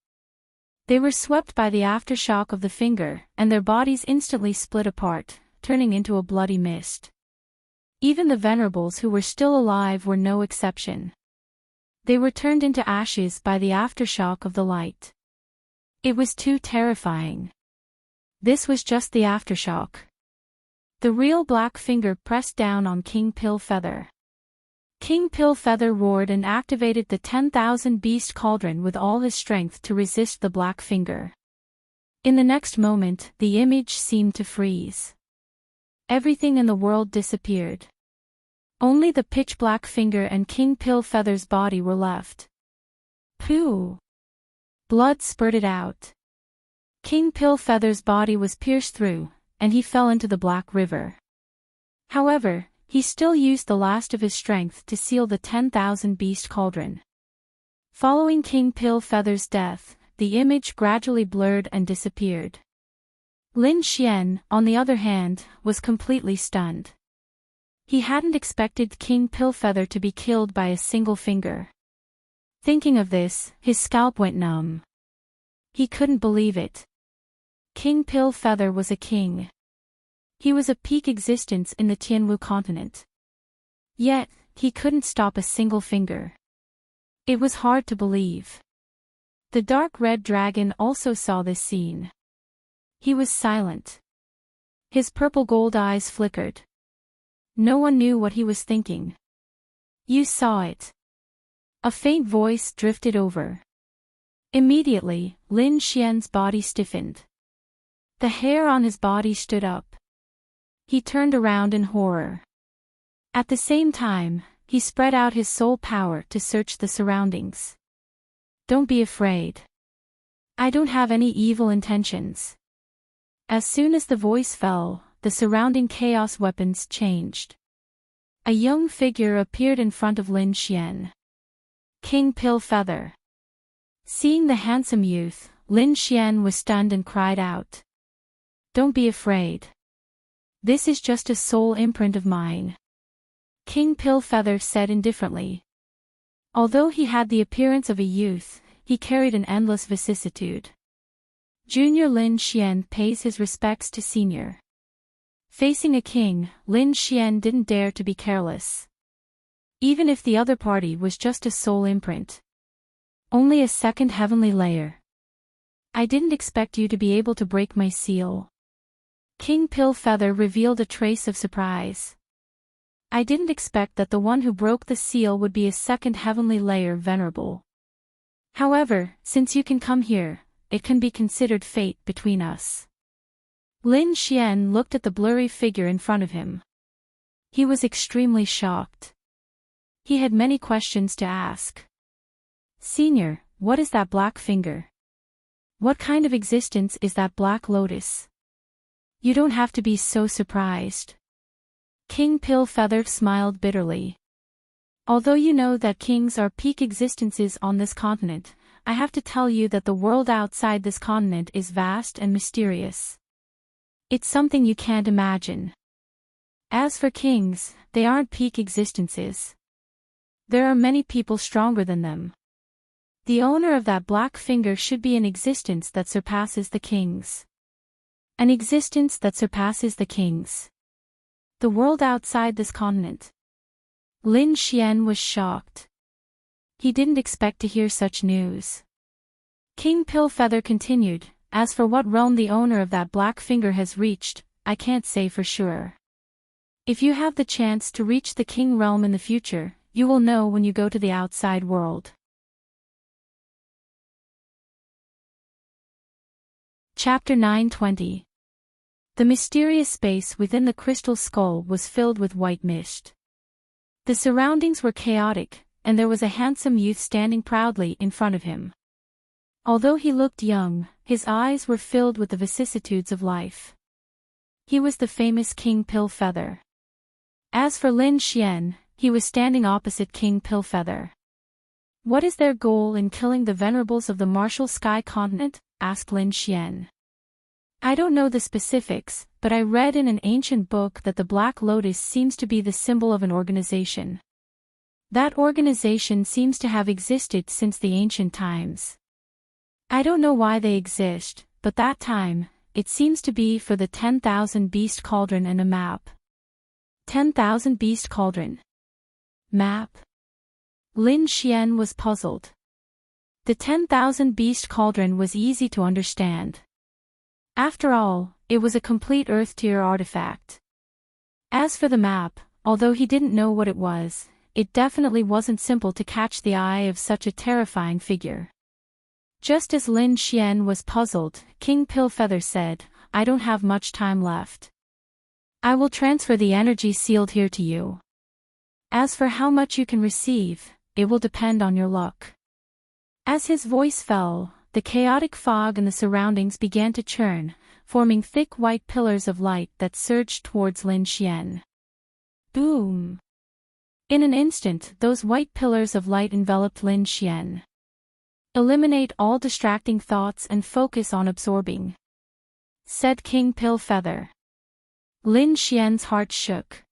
They were swept by the aftershock of the finger, and their bodies instantly split apart, turning into a bloody mist. Even the venerables who were still alive were no exception. They were turned into ashes by the aftershock of the light. It was too terrifying. This was just the aftershock. The real black finger pressed down on King Pillfeather. King Pillfeather roared and activated the 10,000 Beast Cauldron with all his strength to resist the black finger. In the next moment, the image seemed to freeze. Everything in the world disappeared. Only the pitch-black finger and King Pillfeather's body were left. Pooh! Blood spurted out. King Pillfeather's body was pierced through, and he fell into the Black River. However, he still used the last of his strength to seal the 10,000 Beast Cauldron. Following King Pillfeather's death, the image gradually blurred and disappeared. Lin Xian, on the other hand, was completely stunned. He hadn't expected King Pillfeather to be killed by a single finger. Thinking of this, his scalp went numb. He couldn't believe it. King Pillfeather was a king. He was a peak existence in the Tianwu continent. Yet, he couldn't stop a single finger. It was hard to believe. The dark red dragon also saw this scene. He was silent. His purple gold eyes flickered. No one knew what he was thinking. You saw it. A faint voice drifted over. Immediately, Lin Xian's body stiffened. The hair on his body stood up. He turned around in horror. At the same time, he spread out his soul power to search the surroundings. Don't be afraid. I don't have any evil intentions. As soon as the voice fell, the surrounding chaos weapons changed. A young figure appeared in front of Lin Xian. King Pillfeather. Seeing the handsome youth, Lin Xian was stunned and cried out. Don't be afraid. This is just a soul imprint of mine. King Pillfeather said indifferently. Although he had the appearance of a youth, he carried an endless vicissitude. Junior Lin Xian pays his respects to senior. Facing a king, Lin Xian didn't dare to be careless. Even if the other party was just a soul imprint. Only a second heavenly layer. I didn't expect you to be able to break my seal. King Pillfeather revealed a trace of surprise. I didn't expect that the one who broke the seal would be a second heavenly layer venerable. However, since you can come here, it can be considered fate between us. Lin Xian looked at the blurry figure in front of him. He was extremely shocked. He had many questions to ask. Senior, what is that black finger? What kind of existence is that Black Lotus? You don't have to be so surprised. King Pillfeather smiled bitterly. Although you know that kings are peak existences on this continent, I have to tell you that the world outside this continent is vast and mysterious. It's something you can't imagine. As for kings, they aren't peak existences. There are many people stronger than them. The owner of that black finger should be an existence that surpasses the king's. An existence that surpasses the king's. The world outside this continent. Lin Xian was shocked. He didn't expect to hear such news. King Pillfeather continued, as for what realm the owner of that black finger has reached, I can't say for sure. If you have the chance to reach the king realm in the future, you will know when you go to the outside world. Chapter 920. The mysterious space within the crystal skull was filled with white mist. The surroundings were chaotic, and there was a handsome youth standing proudly in front of him. Although he looked young, his eyes were filled with the vicissitudes of life. He was the famous King Pillfeather. As for Lin Xian, he was standing opposite King Pillfeather. What is their goal in killing the venerables of the martial sky continent? Asked Lin Xian. I don't know the specifics, but I read in an ancient book that the Black Lotus seems to be the symbol of an organization. That organization seems to have existed since the ancient times. I don't know why they exist, but that time, it seems to be for the 10,000 Beast Cauldron and a map. 10,000 Beast Cauldron. Map? Lin Xian was puzzled. The 10,000 Beast Cauldron was easy to understand. After all, it was a complete Earth-tier artifact. As for the map, although he didn't know what it was, it definitely wasn't simple to catch the eye of such a terrifying figure. Just as Lin Xian was puzzled, King Pillfeather said, I don't have much time left. I will transfer the energy sealed here to you. As for how much you can receive, it will depend on your luck. As his voice fell, the chaotic fog in the surroundings began to churn, forming thick white pillars of light that surged towards Lin Xian. Boom! In an instant, those white pillars of light enveloped Lin Xian. Eliminate all distracting thoughts and focus on absorbing, said King Pillfeather. Lin Xian's heart shook.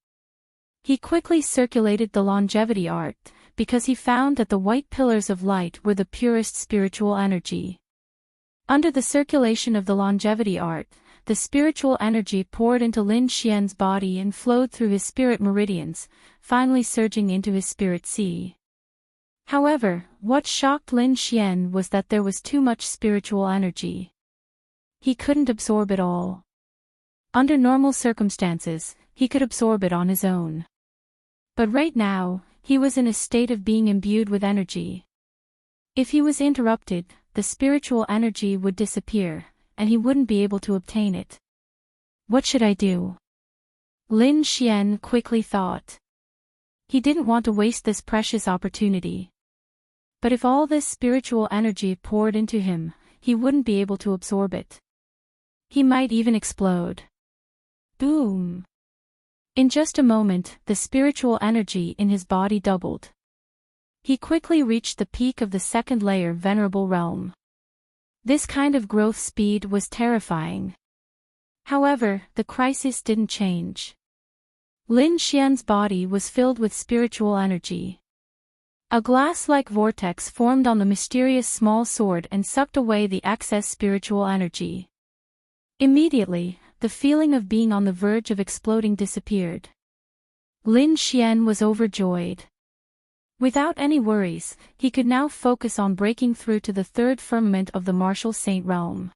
He quickly circulated the longevity art, because he found that the white pillars of light were the purest spiritual energy. Under the circulation of the longevity art, the spiritual energy poured into Lin Xian's body and flowed through his spirit meridians, finally surging into his spirit sea. However, what shocked Lin Xian was that there was too much spiritual energy. He couldn't absorb it all. Under normal circumstances, he could absorb it on his own. But right now, he was in a state of being imbued with energy. If he was interrupted, the spiritual energy would disappear, and he wouldn't be able to obtain it. What should I do? Lin Xian quickly thought. He didn't want to waste this precious opportunity. But if all this spiritual energy poured into him, he wouldn't be able to absorb it. He might even explode. Boom! In just a moment, the spiritual energy in his body doubled. He quickly reached the peak of the second layer venerable realm. This kind of growth speed was terrifying. However, the crisis didn't change. Lin Xian's body was filled with spiritual energy. A glass-like vortex formed on the mysterious small sword and sucked away the excess spiritual energy. Immediately, the feeling of being on the verge of exploding disappeared. Lin Xian was overjoyed. Without any worries, he could now focus on breaking through to the third firmament of the martial saint realm.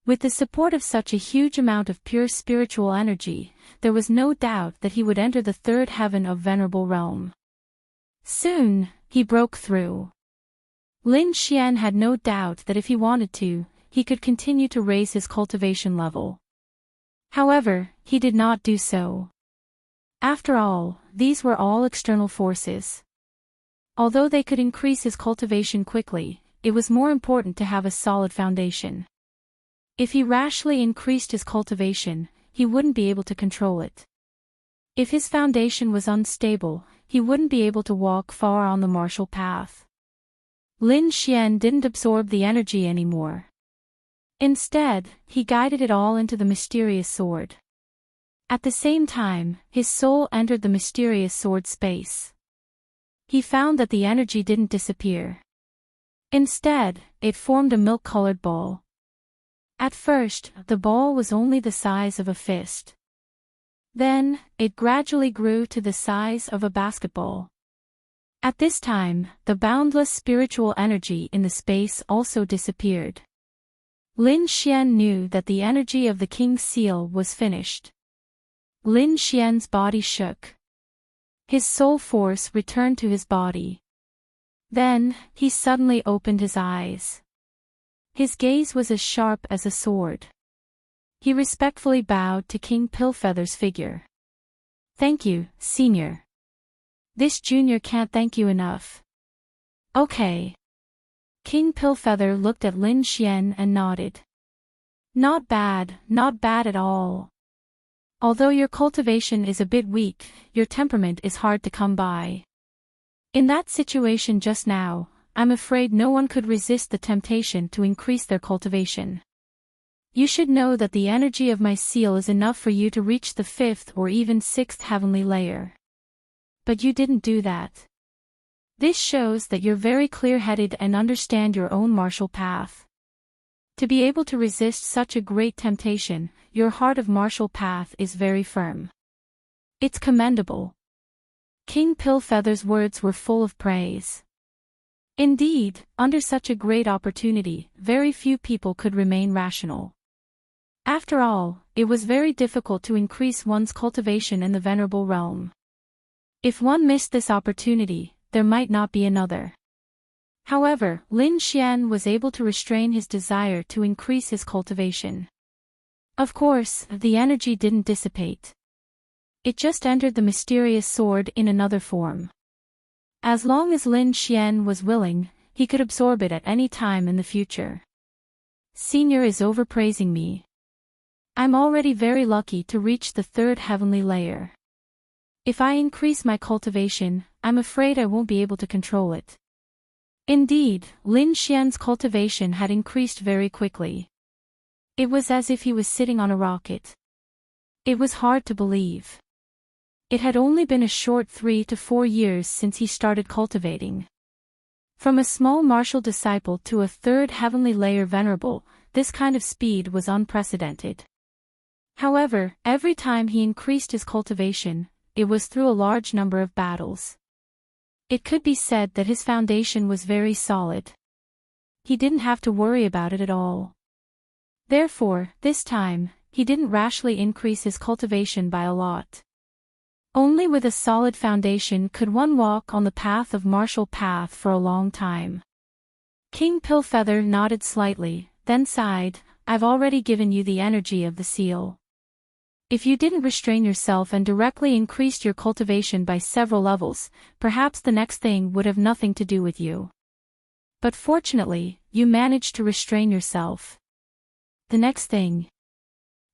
With the support of such a huge amount of pure spiritual energy, there was no doubt that he would enter the third heaven of venerable realm. Soon, he broke through. Lin Xian had no doubt that if he wanted to, he could continue to raise his cultivation level. However, he did not do so. After all, these were all external forces. Although they could increase his cultivation quickly, it was more important to have a solid foundation. If he rashly increased his cultivation, he wouldn't be able to control it. If his foundation was unstable, he wouldn't be able to walk far on the martial path. Lin Xian didn't absorb the energy anymore. Instead, he guided it all into the mysterious sword. At the same time, his soul entered the mysterious sword space. He found that the energy didn't disappear. Instead, it formed a milk-colored ball. At first, the ball was only the size of a fist. Then, it gradually grew to the size of a basketball. At this time, the boundless spiritual energy in the space also disappeared. Lin Xian knew that the energy of the king's seal was finished. Lin Xian's body shook. His soul force returned to his body. Then, he suddenly opened his eyes. His gaze was as sharp as a sword. He respectfully bowed to King Pillfeather's figure. "Thank you, Senior. This junior can't thank you enough." "Okay." King Pillfeather looked at Lin Xian and nodded. Not bad at all. Although your cultivation is a bit weak, your temperament is hard to come by. In that situation just now, I'm afraid no one could resist the temptation to increase their cultivation. You should know that the energy of my seal is enough for you to reach the 5th or even 6th heavenly layer. But you didn't do that. This shows that you're very clear-headed and understand your own martial path. To be able to resist such a great temptation, your heart of martial path is very firm. It's commendable. King Pillfeather's words were full of praise. Indeed, under such a great opportunity, very few people could remain rational. After all, it was very difficult to increase one's cultivation in the venerable realm. If one missed this opportunity, there might not be another. However, Lin Xian was able to restrain his desire to increase his cultivation. Of course, the energy didn't dissipate. It just entered the mysterious sword in another form. As long as Lin Xian was willing, he could absorb it at any time in the future. Senior is overpraising me. I'm already very lucky to reach the 3rd heavenly layer. If I increase my cultivation, I'm afraid I won't be able to control it. Indeed, Lin Xian's cultivation had increased very quickly. It was as if he was sitting on a rocket. It was hard to believe. It had only been a short 3 to 4 years since he started cultivating. From a small martial disciple to a 3rd heavenly layer venerable, this kind of speed was unprecedented. However, every time he increased his cultivation, it was through a large number of battles. It could be said that his foundation was very solid. He didn't have to worry about it at all. Therefore, this time, he didn't rashly increase his cultivation by a lot. Only with a solid foundation could one walk on the path of martial path for a long time. King Pillfeather nodded slightly, then sighed, "I've already given you the energy of the seal. If you didn't restrain yourself and directly increased your cultivation by several levels, perhaps the next thing would have nothing to do with you. But fortunately, you managed to restrain yourself. The next thing."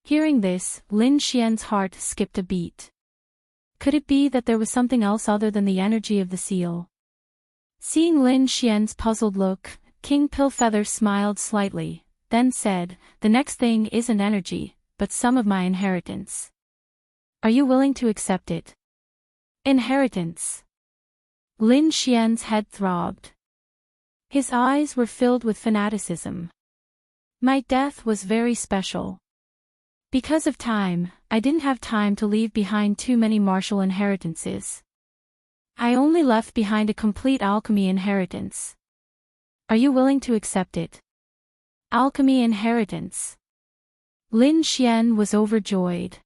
Hearing this, Lin Xian's heart skipped a beat. Could it be that there was something else other than the energy of the seal? Seeing Lin Xian's puzzled look, King Pillfeather smiled slightly, then said, "The next thing isn't energy, but some of my inheritance. Are you willing to accept it?" Inheritance. Lin Xian's head throbbed. His eyes were filled with fanaticism. My death was very special. Because of time, I didn't have time to leave behind too many martial inheritances. I only left behind a complete alchemy inheritance. Are you willing to accept it? Alchemy inheritance. Lin Xian was overjoyed.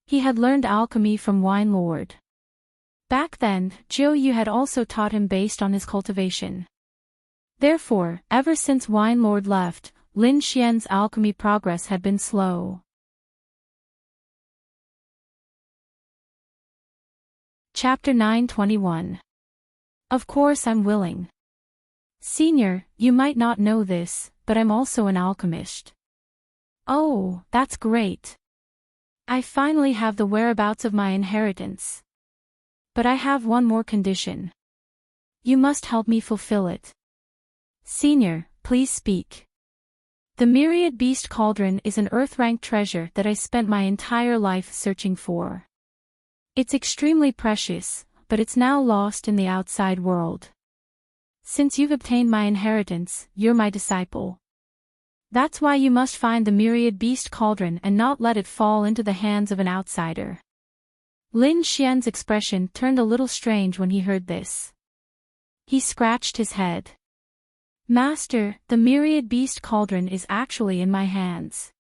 He had learned alchemy from Wine Lord. Back then, Zhou Yu had also taught him based on his cultivation. Therefore, ever since Wine Lord left, Lin Xian's alchemy progress had been slow. Chapter 921. Of course I'm willing. Senior, you might not know this, but I'm also an alchemist. Oh, that's great. I finally have the whereabouts of my inheritance. But I have one more condition. You must help me fulfill it. Senior, please speak. The Myriad Beast Cauldron is an earth-ranked treasure that I spent my entire life searching for. It's extremely precious, but it's now lost in the outside world. Since you've obtained my inheritance, you're my disciple. That's why you must find the myriad beast cauldron and not let it fall into the hands of an outsider. Lin Xian's expression turned a little strange when he heard this. He scratched his head. Master, the myriad beast cauldron is actually in my hands.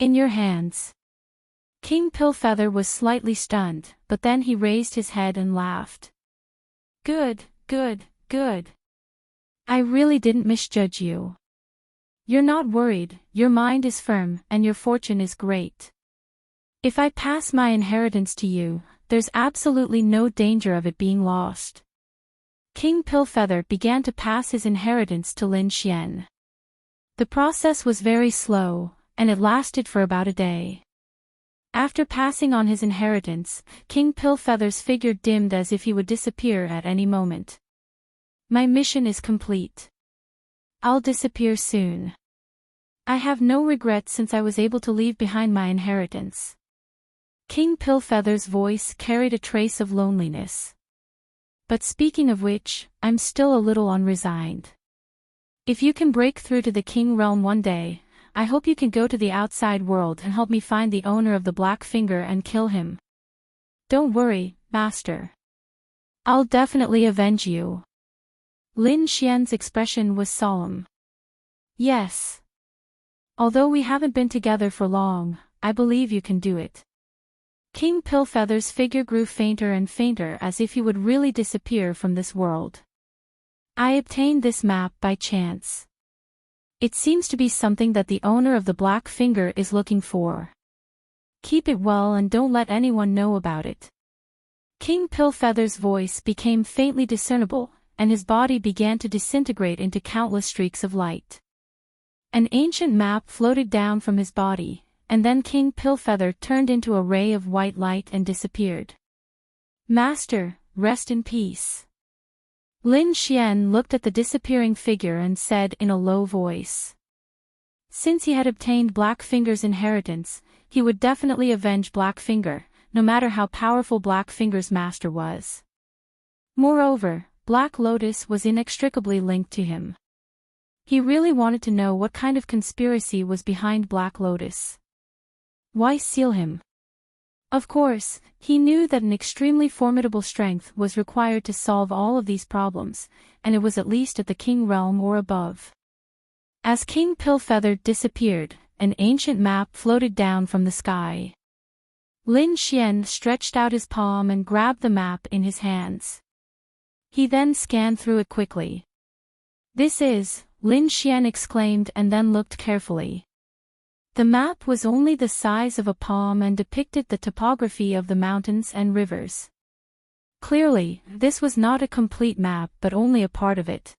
In your hands. King Pillfeather was slightly stunned, but then he raised his head and laughed. Good, good, good. I really didn't misjudge you. You're not worried, your mind is firm, and your fortune is great. If I pass my inheritance to you, there's absolutely no danger of it being lost. King Pillfeather began to pass his inheritance to Lin Xian. The process was very slow, and it lasted for about a day. After passing on his inheritance, King Pillfeather's figure dimmed as if he would disappear at any moment. My mission is complete. I'll disappear soon. I have no regrets since I was able to leave behind my inheritance. King Pillfeather's voice carried a trace of loneliness. But speaking of which, I'm still a little unresigned. If you can break through to the King Realm one day, I hope you can go to the outside world and help me find the owner of the Black Finger and kill him. Don't worry, Master. I'll definitely avenge you. Lin Xian's expression was solemn. Yes. Although we haven't been together for long, I believe you can do it. King Pillfeather's figure grew fainter and fainter as if he would really disappear from this world. I obtained this map by chance. It seems to be something that the owner of the Black Finger is looking for. Keep it well and don't let anyone know about it. King Pillfeather's voice became faintly discernible, and his body began to disintegrate into countless streaks of light. An ancient map floated down from his body, and then King Pillfeather turned into a ray of white light and disappeared. Master, rest in peace. Lin Xian looked at the disappearing figure and said in a low voice. Since he had obtained Blackfinger's inheritance, he would definitely avenge Blackfinger, no matter how powerful Blackfinger's master was. Moreover, Black Lotus was inextricably linked to him. He really wanted to know what kind of conspiracy was behind Black Lotus. Why seal him? Of course, he knew that an extremely formidable strength was required to solve all of these problems, and it was at least at the King Realm or above. As King Pillfeather disappeared, an ancient map floated down from the sky. Lin Xian stretched out his palm and grabbed the map in his hands. He then scanned through it quickly. This is, Lin Xian exclaimed and then looked carefully. The map was only the size of a palm and depicted the topography of the mountains and rivers. Clearly, this was not a complete map but only a part of it.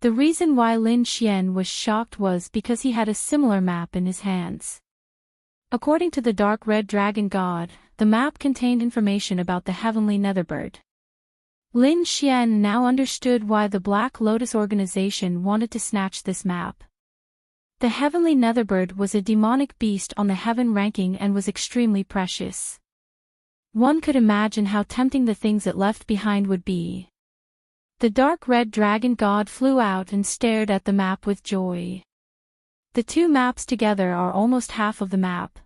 The reason why Lin Xian was shocked was because he had a similar map in his hands. According to the Dark Red Dragon God, the map contained information about the Heavenly Netherbird. Lin Xian now understood why the Black Lotus organization wanted to snatch this map. The Heavenly Netherbird was a demonic beast on the heaven ranking and was extremely precious. One could imagine how tempting the things it left behind would be. The Dark Red Dragon God flew out and stared at the map with joy. The two maps together are almost half of the map.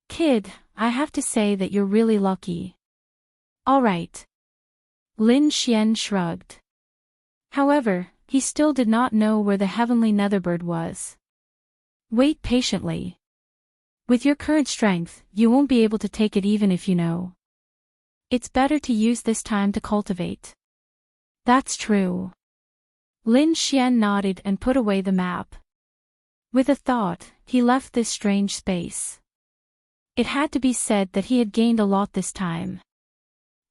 Kid, I have to say that you're really lucky. Alright. Lin Xian shrugged. However, he still did not know where the Heavenly Netherbird was. Wait patiently. With your current strength, you won't be able to take it even if you know. It's better to use this time to cultivate. That's true. Lin Xian nodded and put away the map. With a thought, he left this strange space. It had to be said that he had gained a lot this time.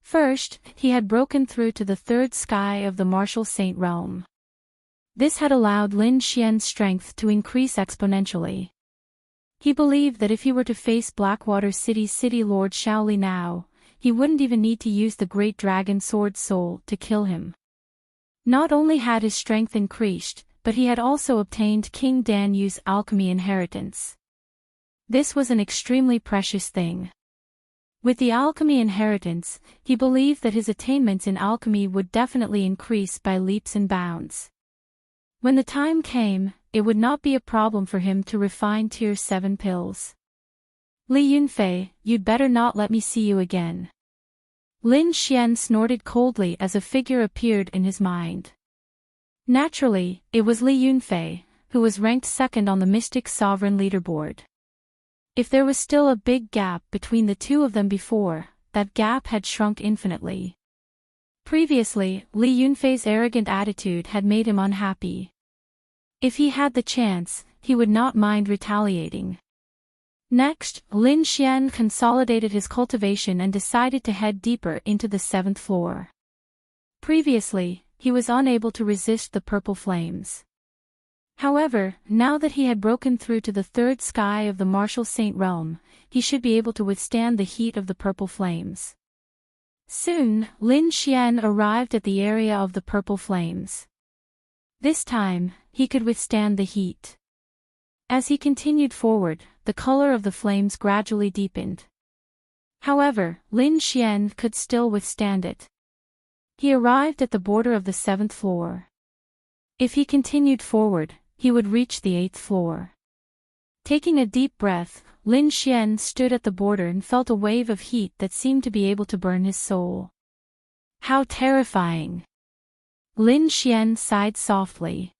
First, he had broken through to the third sky of the Martial Saint realm. This had allowed Lin Xian's strength to increase exponentially. He believed that if he were to face Blackwater City's City Lord Shaoli now, he wouldn't even need to use the Great Dragon Sword Soul to kill him. Not only had his strength increased, but he had also obtained King Dan Yu's alchemy inheritance. This was an extremely precious thing. With the alchemy inheritance, he believed that his attainments in alchemy would definitely increase by leaps and bounds. When the time came, it would not be a problem for him to refine Tier 7 pills. Li Yunfei, you'd better not let me see you again. Lin Xian snorted coldly as a figure appeared in his mind. Naturally, it was Li Yunfei, who was ranked second on the Mystic Sovereign leaderboard. If there was still a big gap between the two of them before, that gap had shrunk infinitely. Previously, Li Yunfei's arrogant attitude had made him unhappy. If he had the chance, he would not mind retaliating. Next, Lin Xian consolidated his cultivation and decided to head deeper into the 7th floor. Previously, he was unable to resist the purple flames. However, now that he had broken through to the 3rd sky of the Martial Saint realm, he should be able to withstand the heat of the purple flames. Soon, Lin Xian arrived at the area of the purple flames. This time, he could withstand the heat. As he continued forward, the color of the flames gradually deepened. However, Lin Xian could still withstand it. He arrived at the border of the 7th floor. If he continued forward, he would reach the 8th floor. Taking a deep breath, Lin Xian stood at the border and felt a wave of heat that seemed to be able to burn his soul. How terrifying! Lin Xian sighed softly.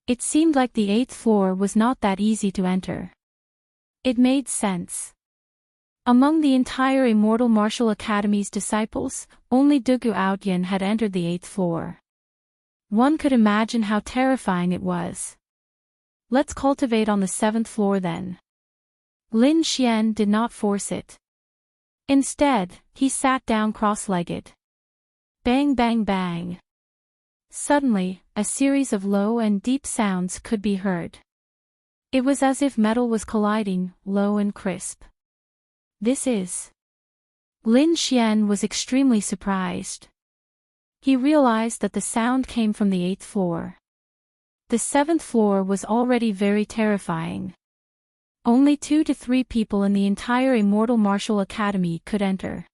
It seemed like the 8th floor was not that easy to enter. It made sense. Among the entire Immortal Martial Academy's disciples, only Dugu Outyin had entered the 8th floor. One could imagine how terrifying it was. Let's cultivate on the 7th floor then. Lin Xian did not force it. Instead, he sat down cross-legged. Bang bang bang. Suddenly, a series of low and deep sounds could be heard. It was as if metal was colliding, low and crisp. This is... Lin Xian was extremely surprised. He realized that the sound came from the 8th floor. The 7th floor was already very terrifying. Only 2 to 3 people in the entire Immortal Martial Academy could enter.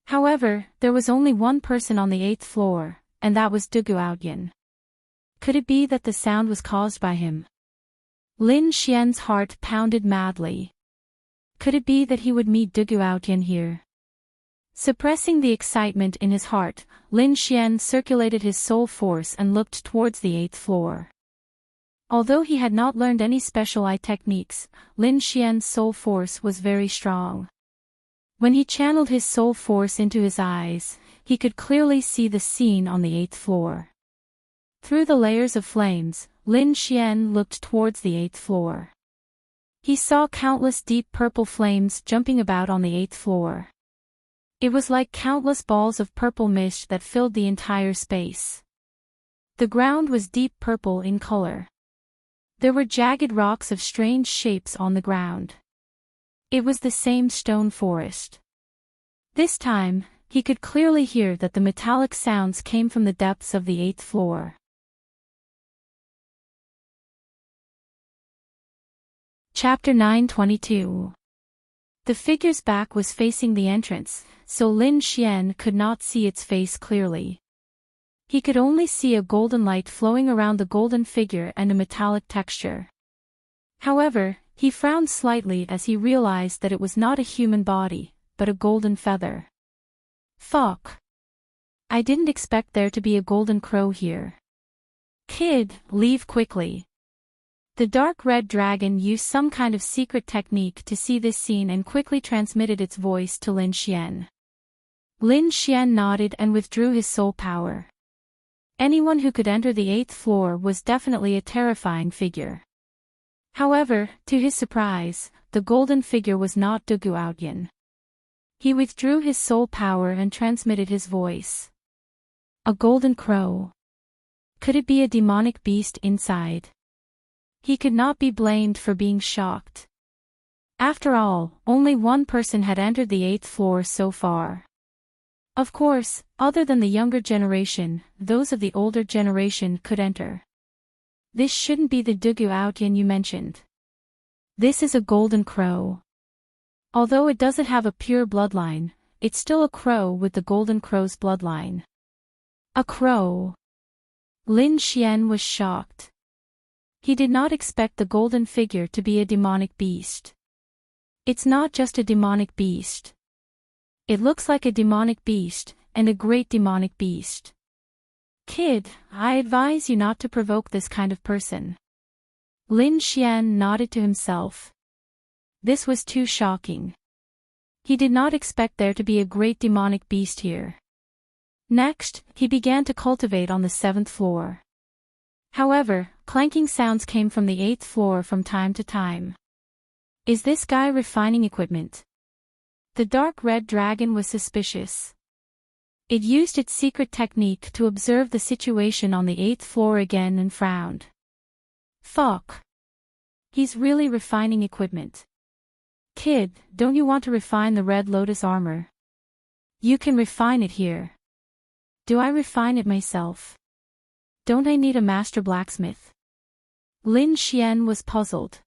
However, there was only one person on the 8th floor, and that was Dugu Outyin. Could it be that the sound was caused by him? Lin Xian's heart pounded madly. Could it be that he would meet Dugu Outyin here? Suppressing the excitement in his heart, Lin Xian circulated his soul force and looked towards the 8th floor. Although he had not learned any special eye techniques, Lin Xian's soul force was very strong. When he channeled his soul force into his eyes, he could clearly see the scene on the 8th floor. Through the layers of flames, Lin Xian looked towards the 8th floor. He saw countless deep purple flames jumping about on the 8th floor. It was like countless balls of purple mist that filled the entire space. The ground was deep purple in color. There were jagged rocks of strange shapes on the ground. It was the same stone forest. This time, he could clearly hear that the metallic sounds came from the depths of the 8th floor. Chapter 922. The figure's back was facing the entrance, so Lin Xian could not see its face clearly. He could only see a golden light flowing around the golden figure and a metallic texture. However, he frowned slightly as he realized that it was not a human body, but a golden feather. Fuck. I didn't expect there to be a golden crow here. Kid, leave quickly. The dark red dragon used some kind of secret technique to see this scene and quickly transmitted its voice to Lin Xian. Lin Xian nodded and withdrew his soul power. Anyone who could enter the 8th floor was definitely a terrifying figure. However, to his surprise, the golden figure was not Dugu Outyin. He withdrew his soul power and transmitted his voice. A golden crow. Could it be a demonic beast inside? He could not be blamed for being shocked. After all, only one person had entered the 8th floor so far. Of course, other than the younger generation, those of the older generation could enter. This shouldn't be the Dugu Outyin you mentioned. This is a golden crow. Although it doesn't have a pure bloodline, it's still a crow with the golden crow's bloodline. A crow. Lin Xian was shocked. He did not expect the golden figure to be a demonic beast. It's not just a demonic beast. It looks like a demonic beast, and a great demonic beast. Kid, I advise you not to provoke this kind of person. Lin Xian nodded to himself. This was too shocking. He did not expect there to be a great demonic beast here. Next, he began to cultivate on the 7th floor. However, clanking sounds came from the 8th floor from time to time. Is this guy refining equipment? The dark red dragon was suspicious. It used its secret technique to observe the situation on the 8th floor again and frowned. Fuck. He's really refining equipment. Kid, don't you want to refine the Red Lotus armor? You can refine it here. Do I refine it myself? Don't I need a master blacksmith? Lin Xian was puzzled.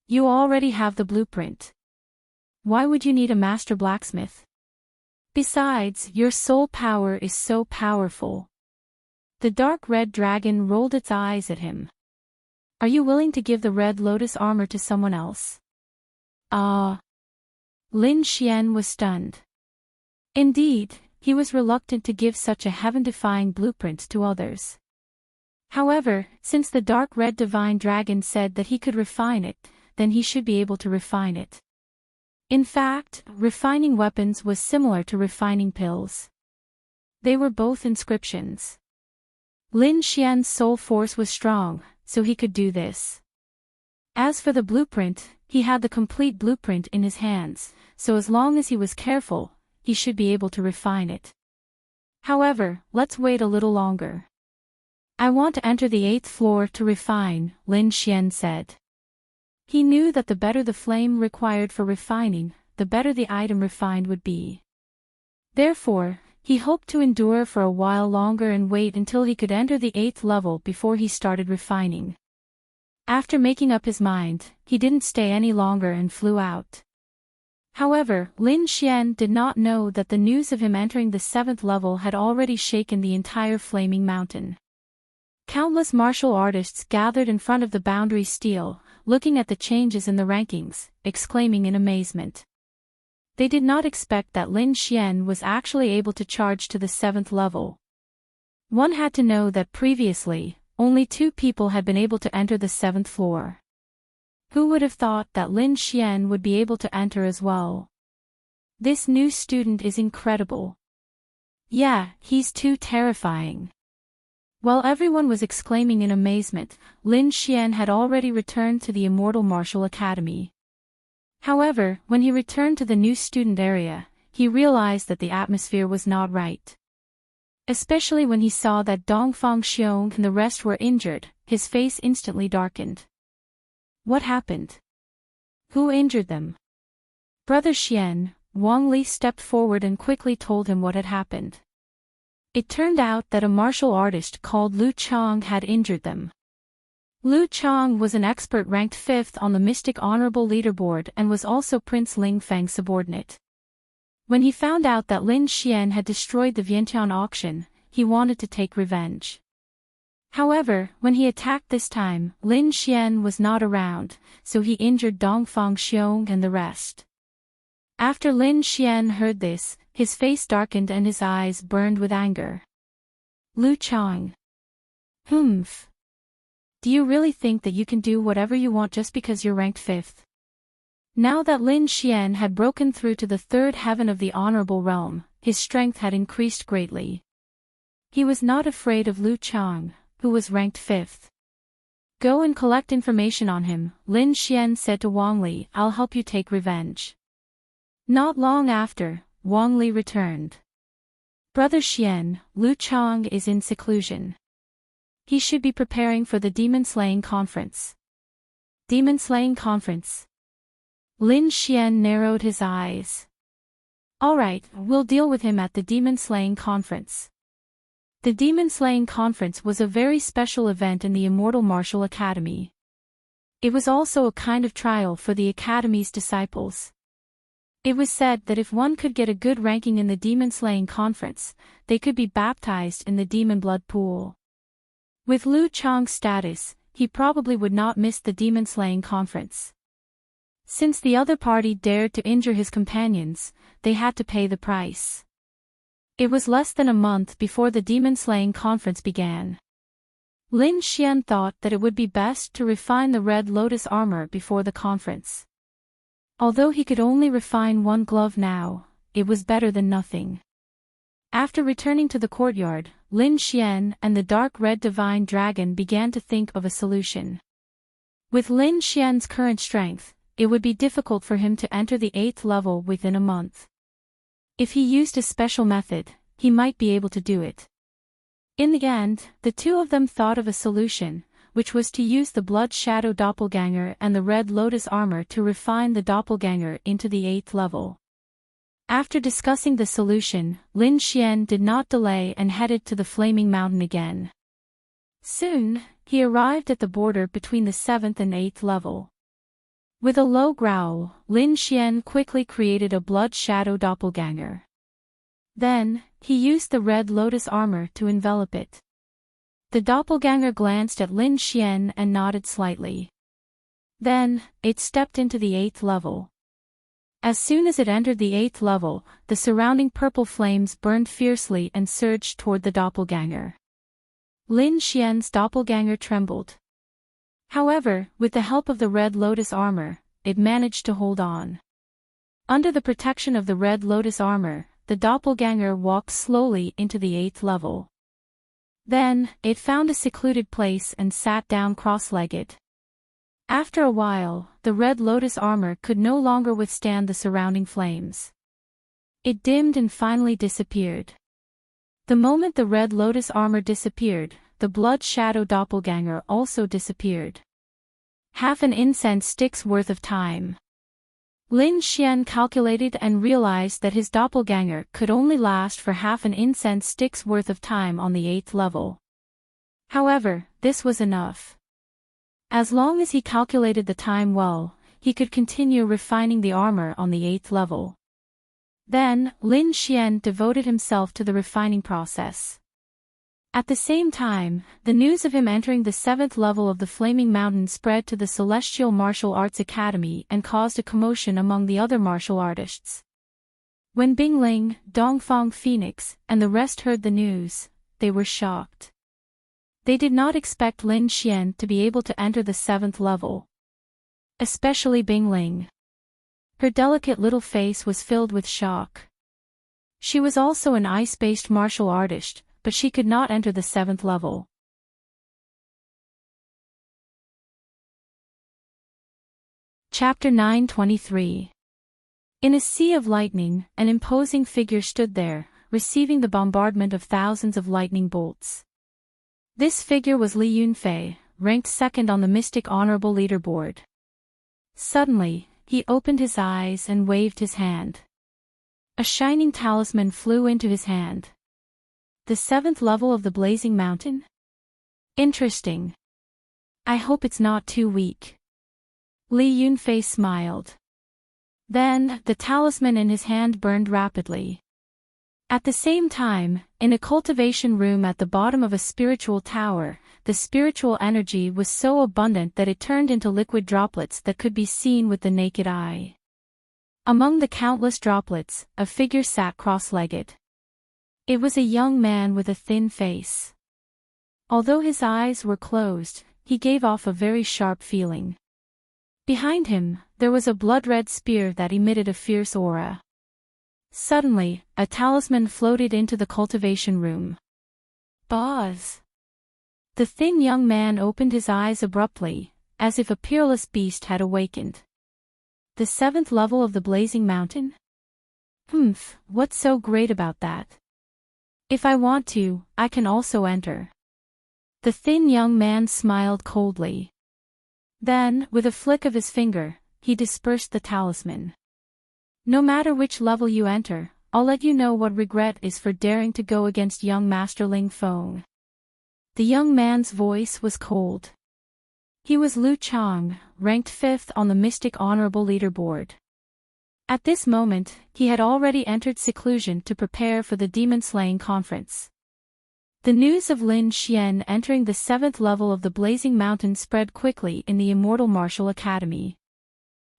You already have the blueprint. Why would you need a master blacksmith? Besides, your soul power is so powerful. The dark red dragon rolled its eyes at him. Are you willing to give the Red Lotus armor to someone else? Lin Xian was stunned. Indeed, he was reluctant to give such a heaven-defying blueprint to others. However, since the dark red divine dragon said that he could refine it, then he should be able to refine it. In fact, refining weapons was similar to refining pills. They were both inscriptions. Lin Xian's soul force was strong, so he could do this. As for the blueprint, he had the complete blueprint in his hands, so as long as he was careful, he should be able to refine it. However, let's wait a little longer. I want to enter the 8th floor to refine, Lin Xian said. He knew that the better the flame required for refining, the better the item refined would be. Therefore, he hoped to endure for a while longer and wait until he could enter the 8th level before he started refining. After making up his mind, he didn't stay any longer and flew out. However, Lin Xian did not know that the news of him entering the 7th level had already shaken the entire flaming mountain. Countless martial artists gathered in front of the boundary steel, looking at the changes in the rankings, exclaiming in amazement. They did not expect that Lin Xian was actually able to charge to the 7th level. One had to know that previously, only 2 people had been able to enter the 7th floor. Who would have thought that Lin Xian would be able to enter as well? This new student is incredible. Yeah, he's too terrifying. While everyone was exclaiming in amazement, Lin Xian had already returned to the Immortal Martial Academy. However, when he returned to the new student area, he realized that the atmosphere was not right. Especially when he saw that Dongfang Xiong and the rest were injured, his face instantly darkened. What happened? Who injured them? Brother Xian, Wang Li stepped forward and quickly told him what had happened. It turned out that a martial artist called Lu Chang had injured them. Lu Chang was an expert ranked 5th on the Mystic Honorable Leaderboard and was also Prince Ling Feng's subordinate. When he found out that Lin Xian had destroyed the Vientiane auction, he wanted to take revenge. However, when he attacked this time, Lin Xian was not around, so he injured Dongfang Xiong and the rest. After Lin Xian heard this, his face darkened and his eyes burned with anger. Lu Chang. Humph. Do you really think that you can do whatever you want just because you're ranked 5th? Now that Lin Xian had broken through to the 3rd heaven of the Honorable Realm, his strength had increased greatly. He was not afraid of Lu Chang, who was ranked 5th. Go and collect information on him, Lin Xian said to Wang Li. I'll help you take revenge. Not long after, Wang Li returned. Brother Xian, Lu Chang is in seclusion. He should be preparing for the demon-slaying conference. Demon-slaying conference? Lin Xian narrowed his eyes. Alright, we'll deal with him at the demon-slaying conference. The demon-slaying conference was a very special event in the Immortal Martial Academy. It was also a kind of trial for the Academy's disciples. It was said that if one could get a good ranking in the demon-slaying conference, they could be baptized in the demon blood pool. With Lu Chang's status, he probably would not miss the demon-slaying conference. Since the other party dared to injure his companions, they had to pay the price. It was less than a month before the demon-slaying conference began. Lin Xian thought that it would be best to refine the Red Lotus armor before the conference. Although he could only refine one glove now, it was better than nothing. After returning to the courtyard, Lin Xian and the dark red divine dragon began to think of a solution. With Lin Xian's current strength, it would be difficult for him to enter the 8th level within a month. If he used a special method, he might be able to do it. In the end, the two of them thought of a solution, which was to use the Blood Shadow Doppelganger and the Red Lotus armor to refine the Doppelganger into the 8th level. After discussing the solution, Lin Xian did not delay and headed to the Flaming Mountain again. Soon, he arrived at the border between the 7th and 8th level. With a low growl, Lin Xian quickly created a Blood Shadow Doppelganger. Then, he used the Red Lotus armor to envelop it. The doppelganger glanced at Lin Xian and nodded slightly. Then, it stepped into the 8th level. As soon as it entered the 8th level, the surrounding purple flames burned fiercely and surged toward the doppelganger. Lin Xian's doppelganger trembled. However, with the help of the Red Lotus armor, it managed to hold on. Under the protection of the Red Lotus armor, the doppelganger walked slowly into the 8th level. Then, it found a secluded place and sat down cross-legged. After a while, the Red Lotus armor could no longer withstand the surrounding flames. It dimmed and finally disappeared. The moment the Red Lotus armor disappeared, the Blood Shadow Doppelganger also disappeared. Half an incense stick's worth of time. Lin Xian calculated and realized that his doppelganger could only last for half an incense stick's worth of time on the 8th level. However, this was enough. As long as he calculated the time well, he could continue refining the armor on the 8th level. Then, Lin Xian devoted himself to the refining process. At the same time, the news of him entering the 7th level of the Flaming Mountain spread to the Celestial Martial Arts Academy and caused a commotion among the other martial artists. When Bing Ling, Dongfang Phoenix, and the rest heard the news, they were shocked. They did not expect Lin Xian to be able to enter the 7th level. Especially Bing Ling. Her delicate little face was filled with shock. She was also an ice-based martial artist, but she could not enter the 7th level. Chapter 923. In a sea of lightning, an imposing figure stood there, receiving the bombardment of thousands of lightning bolts. This figure was Li Yunfei, ranked 2nd on the Mystic Honorable Leaderboard. Suddenly, he opened his eyes and waved his hand. A shining talisman flew into his hand. The 7th level of the Blazing Mountain? Interesting. I hope it's not too weak. Li Yunfei smiled. Then, the talisman in his hand burned rapidly. At the same time, in a cultivation room at the bottom of a spiritual tower, the spiritual energy was so abundant that it turned into liquid droplets that could be seen with the naked eye. Among the countless droplets, a figure sat cross-legged. It was a young man with a thin face. Although his eyes were closed, he gave off a very sharp feeling. Behind him, there was a blood-red spear that emitted a fierce aura. Suddenly, a talisman floated into the cultivation room. Boz! The thin young man opened his eyes abruptly, as if a peerless beast had awakened. The 7th level of the Blazing Mountain? What's so great about that? If I want to, I can also enter. The thin young man smiled coldly. Then, with a flick of his finger, he dispersed the talisman. No matter which level you enter, I'll let you know what regret is for daring to go against young Master Ling Feng. The young man's voice was cold. He was Lu Chang, ranked 5th on the Mystic Honorable Leaderboard. At this moment, he had already entered seclusion to prepare for the demon-slaying conference. The news of Lin Xian entering the 7th level of the Blazing Mountain spread quickly in the Immortal Martial Academy.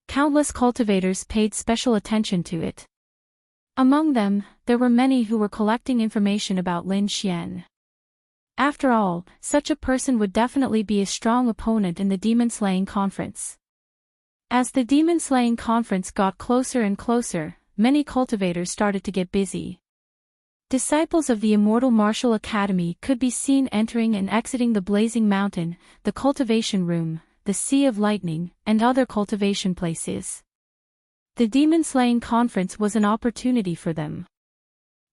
Countless cultivators paid special attention to it. Among them, there were many who were collecting information about Lin Xian. After all, such a person would definitely be a strong opponent in the demon-slaying conference. As the demon-slaying conference got closer and closer, many cultivators started to get busy. Disciples of the Immortal Martial Academy could be seen entering and exiting the Blazing Mountain, the cultivation room, the Sea of Lightning, and other cultivation places. The demon-slaying conference was an opportunity for them.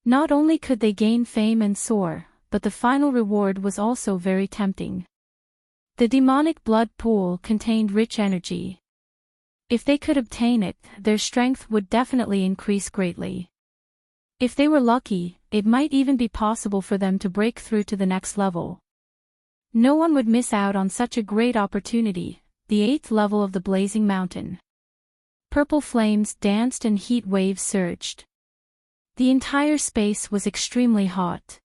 Not only could they gain fame and soar, but the final reward was also very tempting. The demonic blood pool contained rich energy. If they could obtain it, their strength would definitely increase greatly. If they were lucky, it might even be possible for them to break through to the next level. No one would miss out on such a great opportunity, the 8th level of the Blazing Mountain. Purple flames danced and heat waves surged. The entire space was extremely hot.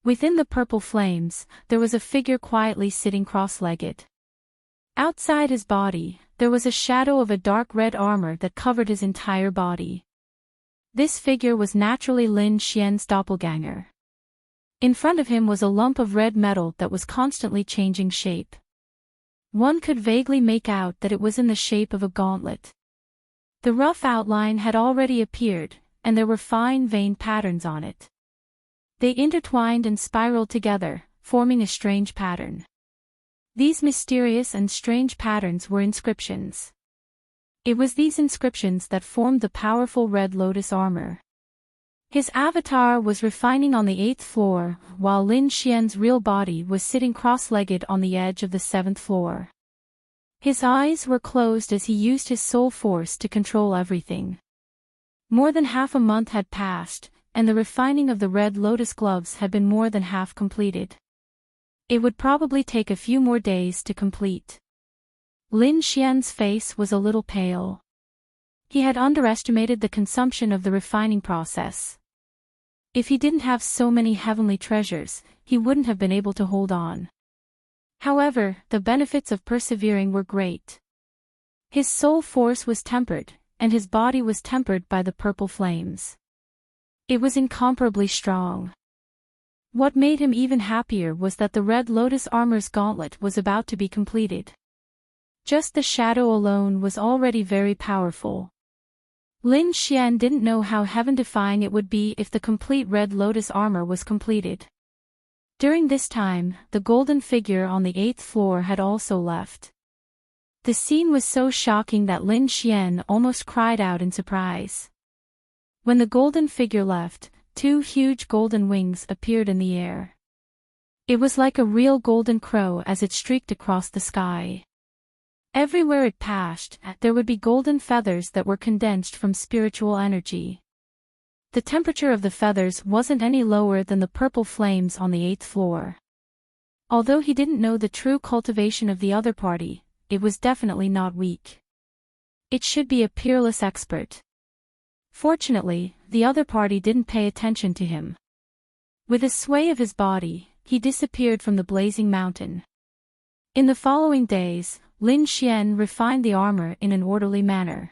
Within the purple flames, there was a figure quietly sitting cross-legged. Outside his body, there was a shadow of a dark red armor that covered his entire body. This figure was naturally Lin Xian's doppelganger. In front of him was a lump of red metal that was constantly changing shape. One could vaguely make out that it was in the shape of a gauntlet. The rough outline had already appeared, and there were fine veined patterns on it. They intertwined and spiraled together, forming a strange pattern. These mysterious and strange patterns were inscriptions. It was these inscriptions that formed the powerful Red Lotus armor. His avatar was refining on the 8th floor, while Lin Xian's real body was sitting cross-legged on the edge of the 7th floor. His eyes were closed as he used his soul force to control everything. More than half a month had passed, and the refining of the Red Lotus gloves had been more than half completed. It would probably take a few more days to complete. Lin Xian's face was a little pale. He had underestimated the consumption of the refining process. If he didn't have so many heavenly treasures, he wouldn't have been able to hold on. However, the benefits of persevering were great. His soul force was tempered, and his body was tempered by the purple flames. It was incomparably strong. What made him even happier was that the Red Lotus armor's gauntlet was about to be completed. Just the shadow alone was already very powerful. Lin Xian didn't know how heaven-defying it would be if the complete Red Lotus armor was completed. During this time, the golden figure on the 8th floor had also left. The scene was so shocking that Lin Xian almost cried out in surprise. When the golden figure left, 2 huge golden wings appeared in the air. It was like a real golden crow as it streaked across the sky. Everywhere it passed, there would be golden feathers that were condensed from spiritual energy. The temperature of the feathers wasn't any lower than the purple flames on the 8th floor. Although he didn't know the true cultivation of the other party, it was definitely not weak. It should be a peerless expert. Fortunately, the other party didn't pay attention to him. With a sway of his body, he disappeared from the Blazing Mountain. In the following days, Lin Xian refined the armor in an orderly manner.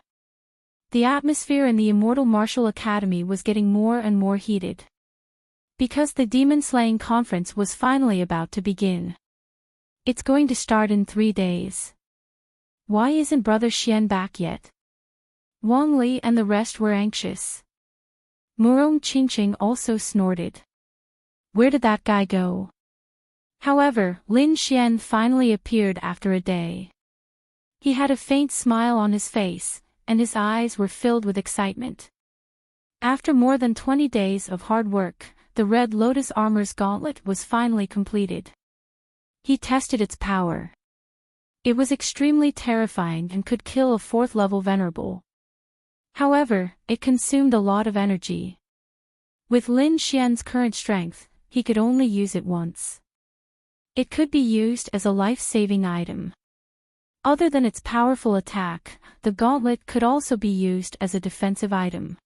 The atmosphere in the Immortal Martial Academy was getting more and more heated. Because the demon-slaying conference was finally about to begin. It's going to start in 3 days. Why isn't Brother Xian back yet? Wang Li and the rest were anxious. Murong Qingqing also snorted. Where did that guy go? However, Lin Xian finally appeared after a day. He had a faint smile on his face, and his eyes were filled with excitement. After more than 20 days of hard work, the Red Lotus armor's gauntlet was finally completed. He tested its power. It was extremely terrifying and could kill a 4th-level venerable. However, it consumed a lot of energy. With Lin Xian's current strength, he could only use it once. It could be used as a life-saving item. Other than its powerful attack, the gauntlet could also be used as a defensive item.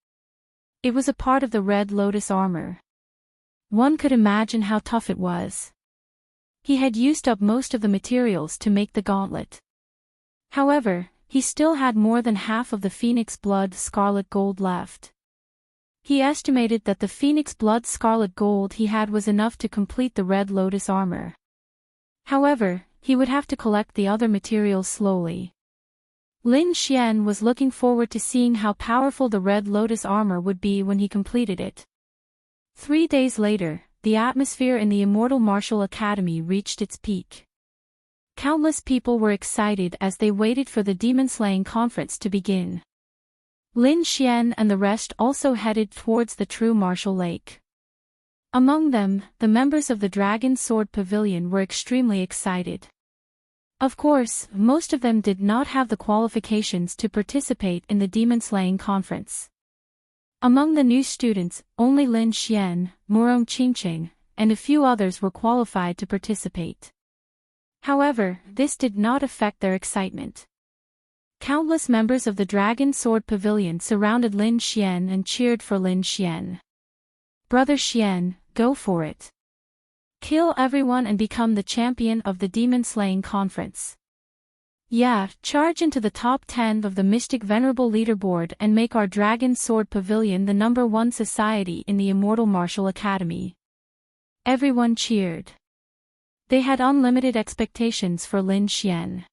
It was a part of the Red Lotus armor. one could imagine how tough it was. He had used up most of the materials to make the gauntlet. However, he still had more than half of the Phoenix Blood Scarlet Gold left. He estimated that the Phoenix Blood Scarlet Gold he had was enough to complete the Red Lotus armor. However, he would have to collect the other materials slowly. Lin Xian was looking forward to seeing how powerful the Red Lotus armor would be when he completed it. 3 days later, the atmosphere in the Immortal Martial Academy reached its peak. Countless people were excited as they waited for the demon-slaying conference to begin. Lin Xian and the rest also headed towards the true martial lake. Among them, the members of the Dragon Sword Pavilion were extremely excited. Of course, most of them did not have the qualifications to participate in the demon-slaying conference. Among the new students, only Lin Xian, Murong Qingqing, and a few others were qualified to participate. However, this did not affect their excitement. Countless members of the Dragon Sword Pavilion surrounded Lin Xian and cheered for Lin Xian. "Brother Xian, go for it. Kill everyone and become the champion of the demon-slaying conference. Yeah, charge into the top 10 of the Mystic Venerable leaderboard and make our Dragon Sword Pavilion the #1 society in the Immortal Martial Academy." Everyone cheered. They had unlimited expectations for Lin Xian.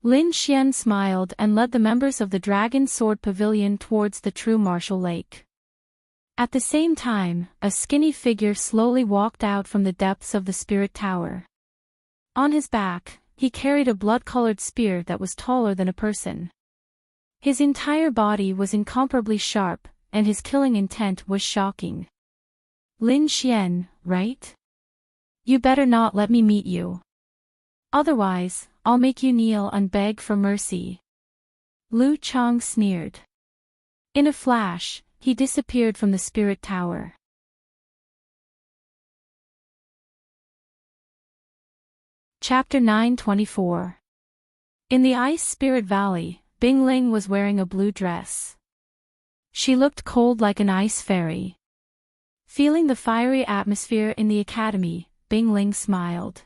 Lin Xian smiled and led the members of the Dragon Sword Pavilion towards the true martial lake. At the same time, a skinny figure slowly walked out from the depths of the Spirit Tower. On his back, he carried a blood-colored spear that was taller than a person. His entire body was incomparably sharp, and his killing intent was shocking. "Lin Xian, right? You better not let me meet you. Otherwise, I'll make you kneel and beg for mercy." Lu Chang sneered. In a flash, he disappeared from the Spirit Tower. Chapter 924. In the Ice Spirit Valley, Bing Ling was wearing a blue dress. She looked cold like an ice fairy. Feeling the fiery atmosphere in the academy, Bing Ling smiled.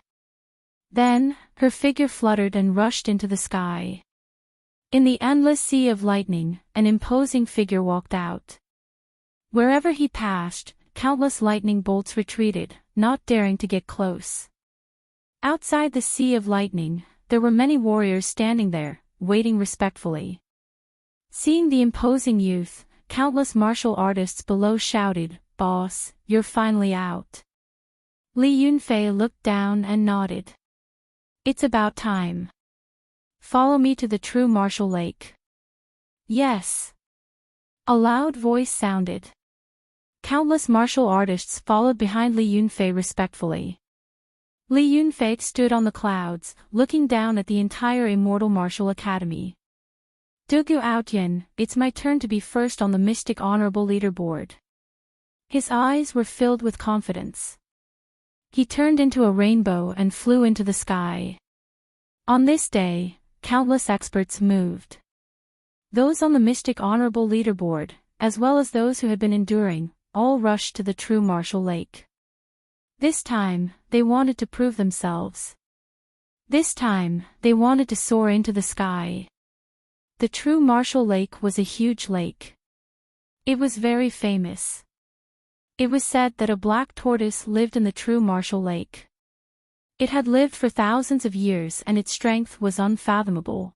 Then, her figure fluttered and rushed into the sky. In the endless sea of lightning, an imposing figure walked out. Wherever he passed, countless lightning bolts retreated, not daring to get close. Outside the sea of lightning, there were many warriors standing there, waiting respectfully. Seeing the imposing youth, countless martial artists below shouted, "Boss, you're finally out." Li Yunfei looked down and nodded. "It's about time. Follow me to the true martial lake." "Yes." A loud voice sounded. Countless martial artists followed behind Li Yunfei respectfully. Li Yunfei stood on the clouds, looking down at the entire Immortal Martial Academy. "Dugu Outyan, it's my turn to be first on the Mystic Honorable Leaderboard." His eyes were filled with confidence. He turned into a rainbow and flew into the sky. On this day, countless experts moved. Those on the Mystic Honorable Leaderboard, as well as those who had been enduring, all rushed to the true martial lake. This time, they wanted to prove themselves. This time, they wanted to soar into the sky. The true martial lake was a huge lake. It was very famous. It was said that a black tortoise lived in the true martial lake. It had lived for thousands of years and its strength was unfathomable.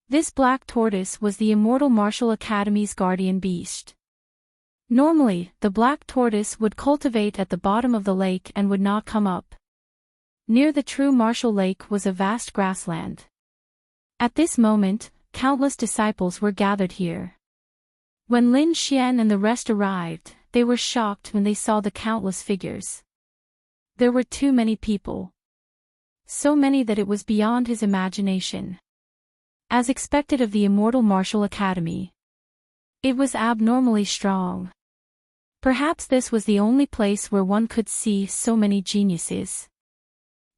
This black tortoise was the Immortal Martial Academy's guardian beast. Normally, the black tortoise would cultivate at the bottom of the lake and would not come up. Near the true martial lake was a vast grassland. At this moment, countless disciples were gathered here. When Lin Xian and the rest arrived, they were shocked when they saw the countless figures. There were too many people. So many that it was beyond his imagination. As expected of the Immortal Martial Academy, it was abnormally strong. Perhaps this was the only place where one could see so many geniuses.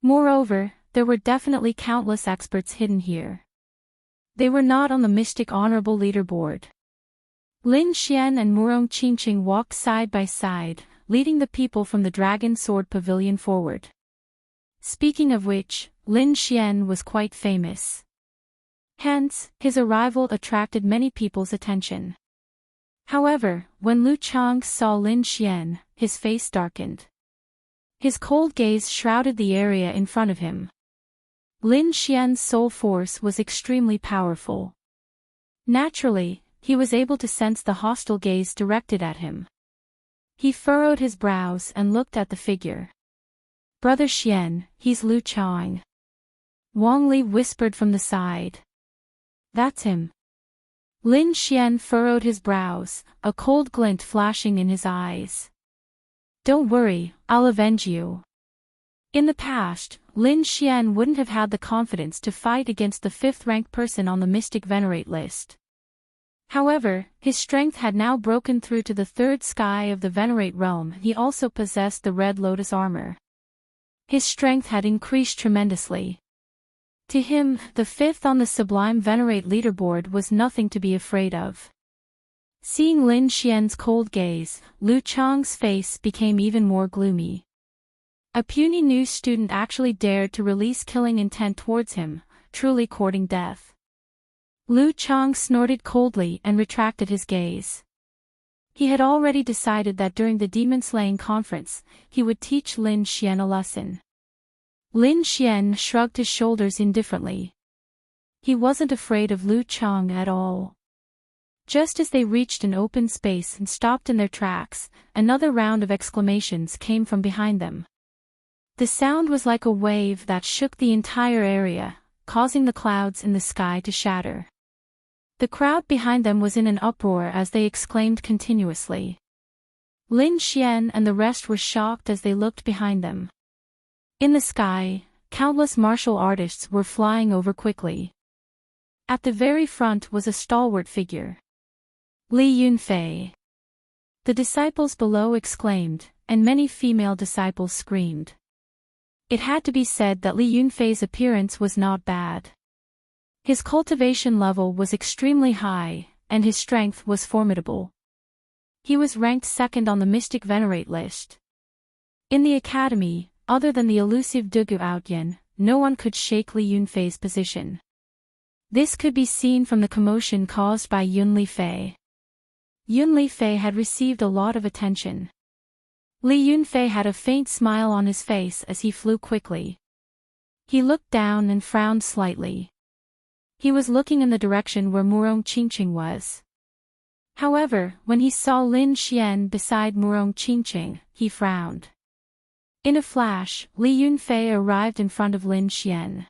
Moreover, there were definitely countless experts hidden here. They were not on the Mystic Honorable Leaderboard. Lin Xian and Murong Qingqing walked side by side, leading the people from the Dragon Sword Pavilion forward. Speaking of which, Lin Xian was quite famous. Hence, his arrival attracted many people's attention. However, when Lu Chang saw Lin Xian, his face darkened. His cold gaze shrouded the area in front of him. Lin Xian's soul force was extremely powerful. Naturally, he was able to sense the hostile gaze directed at him. He furrowed his brows and looked at the figure. "Brother Xian, he's Lu Chang." Wang Li whispered from the side. "That's him." Lin Xian furrowed his brows, a cold glint flashing in his eyes. "Don't worry, I'll avenge you." In the past, Lin Xian wouldn't have had the confidence to fight against the 5th-ranked person on the Mystic Venerate list. However, his strength had now broken through to the 3rd sky of the Venerate realm. He also possessed the Red Lotus armor. His strength had increased tremendously. To him, the 5th on the Sublime Venerate leaderboard was nothing to be afraid of. Seeing Lin Xian's cold gaze, Lu Chang's face became even more gloomy. A puny new student actually dared to release killing intent towards him, truly courting death. Lu Chang snorted coldly and retracted his gaze. He had already decided that during the demon-slaying conference, he would teach Lin Xian a lesson. Lin Xian shrugged his shoulders indifferently. He wasn't afraid of Lu Chang at all. Just as they reached an open space and stopped in their tracks, another round of exclamations came from behind them. The sound was like a wave that shook the entire area, causing the clouds in the sky to shatter. The crowd behind them was in an uproar as they exclaimed continuously. Lin Xian and the rest were shocked as they looked behind them. In the sky, countless martial artists were flying over quickly. At the very front was a stalwart figure. Li Yunfei. The disciples below exclaimed, and many female disciples screamed. It had to be said that Li Yunfei's appearance was not bad. His cultivation level was extremely high, and his strength was formidable. He was ranked 2nd on the Mystic Venerate list. In the academy, other than the elusive Dugu Outyan, no one could shake Li Yunfei's position. This could be seen from the commotion caused by Yun Li Fei. Yun Li Fei had received a lot of attention. Li Yunfei had a faint smile on his face as he flew quickly. He looked down and frowned slightly. He was looking in the direction where Murong Qingqing was. However, when he saw Lin Xian beside Murong Qingqing, he frowned. In a flash, Li Yunfei arrived in front of Lin Xian.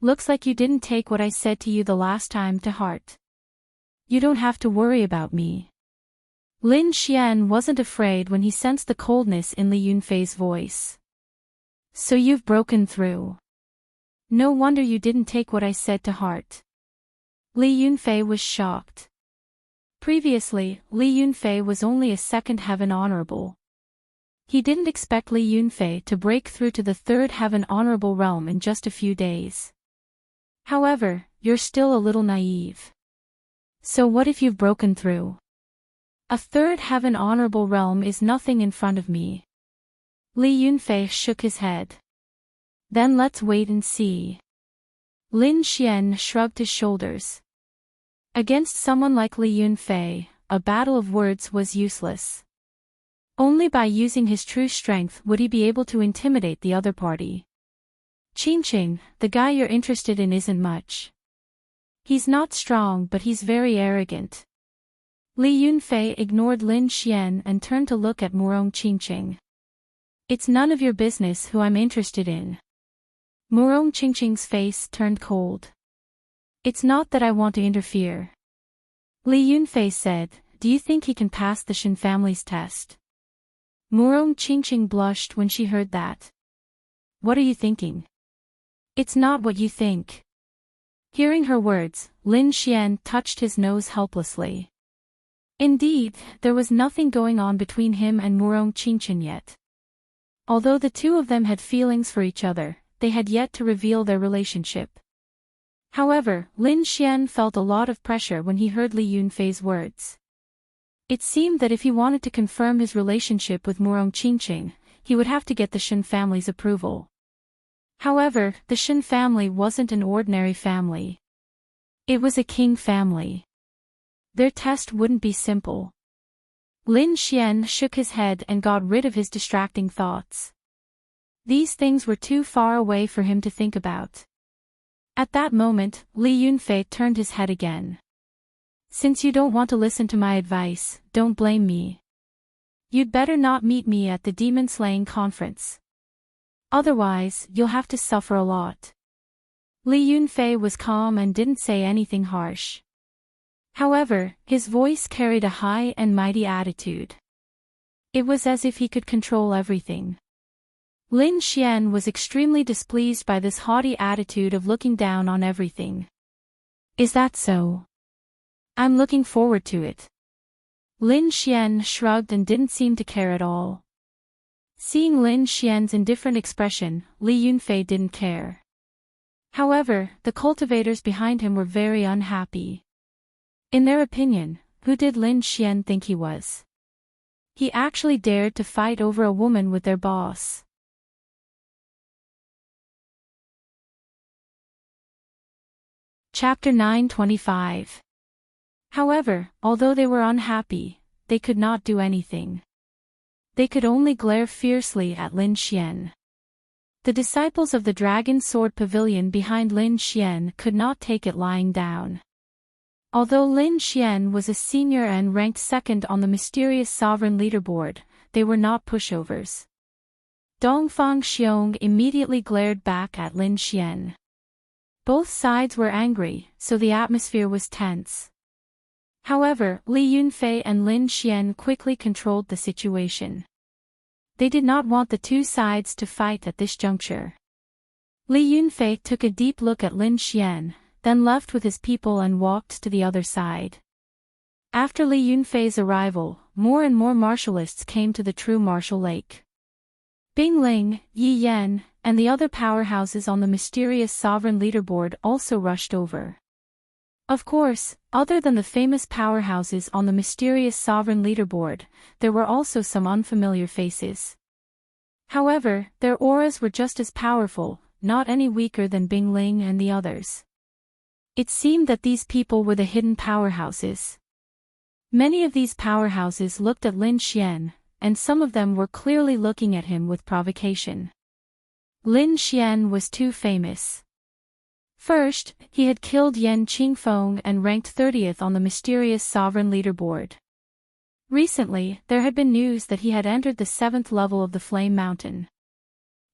"Looks like you didn't take what I said to you the last time to heart. You don't have to worry about me." Lin Xian wasn't afraid when he sensed the coldness in Li Yunfei's voice. "So you've broken through. No wonder you didn't take what I said to heart." Li Yunfei was shocked. Previously, Li Yunfei was only a 2nd heaven honorable. He didn't expect Li Yunfei to break through to the 3rd heaven honorable realm in just a few days. However, you're still a little naive. So what if you've broken through? A 3rd heaven honorable realm is nothing in front of me. Li Yunfei shook his head. Then let's wait and see. Lin Xian shrugged his shoulders. Against someone like Li Yunfei, a battle of words was useless. Only by using his true strength would he be able to intimidate the other party. "Qingqing, the guy you're interested in isn't much. He's not strong but he's very arrogant." Li Yunfei ignored Lin Xian and turned to look at Murong Qingqing. "It's none of your business who I'm interested in." Murong Qingqing's face turned cold. "It's not that I want to interfere." Li Yunfei said, "Do you think he can pass the Shen family's test?" Murong Qingqing blushed when she heard that. "What are you thinking?" "It's not what you think." Hearing her words, Lin Xian touched his nose helplessly. Indeed, there was nothing going on between him and Murong Qingqing yet. Although the two of them had feelings for each other, they had yet to reveal their relationship. However, Lin Xian felt a lot of pressure when he heard Li Yunfei's words. It seemed that if he wanted to confirm his relationship with Murong Qingqing, he would have to get the Shen family's approval. However, the Shen family wasn't an ordinary family. It was a king family. Their test wouldn't be simple. Lin Xian shook his head and got rid of his distracting thoughts. These things were too far away for him to think about. At that moment, Li Yunfei turned his head again. Since you don't want to listen to my advice, don't blame me. You'd better not meet me at the demon slaying conference. Otherwise, you'll have to suffer a lot. Li Yunfei was calm and didn't say anything harsh. However, his voice carried a high and mighty attitude. It was as if he could control everything. Lin Xian was extremely displeased by this haughty attitude of looking down on everything. Is that so? I'm looking forward to it. Lin Xian shrugged and didn't seem to care at all. Seeing Lin Xian's indifferent expression, Li Yunfei didn't care. However, the cultivators behind him were very unhappy. In their opinion, who did Lin Xian think he was? He actually dared to fight over a woman with their boss. Chapter 925. However, although they were unhappy, they could not do anything. They could only glare fiercely at Lin Xian. The disciples of the Dragon Sword Pavilion behind Lin Xian could not take it lying down. Although Lin Xian was a senior and ranked second on the mysterious sovereign leaderboard, they were not pushovers. Dongfang Xiong immediately glared back at Lin Xian. Both sides were angry, so the atmosphere was tense. However, Li Yunfei and Lin Xian quickly controlled the situation. They did not want the two sides to fight at this juncture. Li Yunfei took a deep look at Lin Xian, then left with his people and walked to the other side. After Li Yunfei's arrival, more and more martialists came to the true martial lake. Bing Ling, Yi Yan, and the other powerhouses on the mysterious sovereign leaderboard also rushed over. Of course, other than the famous powerhouses on the mysterious sovereign leaderboard, there were also some unfamiliar faces. However, their auras were just as powerful, not any weaker than Bing Ling and the others. It seemed that these people were the hidden powerhouses. Many of these powerhouses looked at Lin Xian, and some of them were clearly looking at him with provocation. Lin Xian was too famous. First, he had killed Yan Qingfeng and ranked 30th on the mysterious sovereign leaderboard. Recently, there had been news that he had entered the 7th level of the Flame Mountain.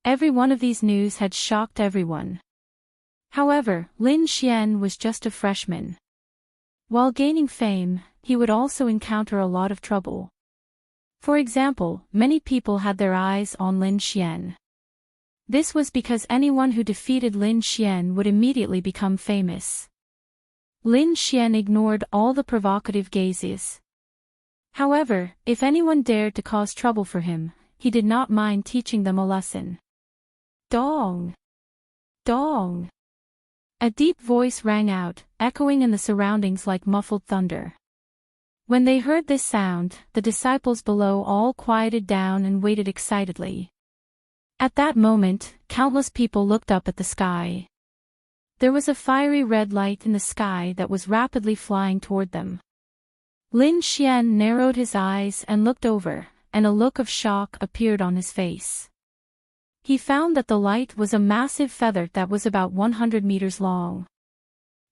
Every one of these news had shocked everyone. However, Lin Xian was just a freshman. While gaining fame, he would also encounter a lot of trouble. For example, many people had their eyes on Lin Xian. This was because anyone who defeated Lin Xian would immediately become famous. Lin Xian ignored all the provocative gazes. However, if anyone dared to cause trouble for him, he did not mind teaching them a lesson. Dong! Dong! A deep voice rang out, echoing in the surroundings like muffled thunder. When they heard this sound, the disciples below all quieted down and waited excitedly. At that moment, countless people looked up at the sky. There was a fiery red light in the sky that was rapidly flying toward them. Lin Xian narrowed his eyes and looked over, and a look of shock appeared on his face. He found that the light was a massive feather that was about 100 meters long.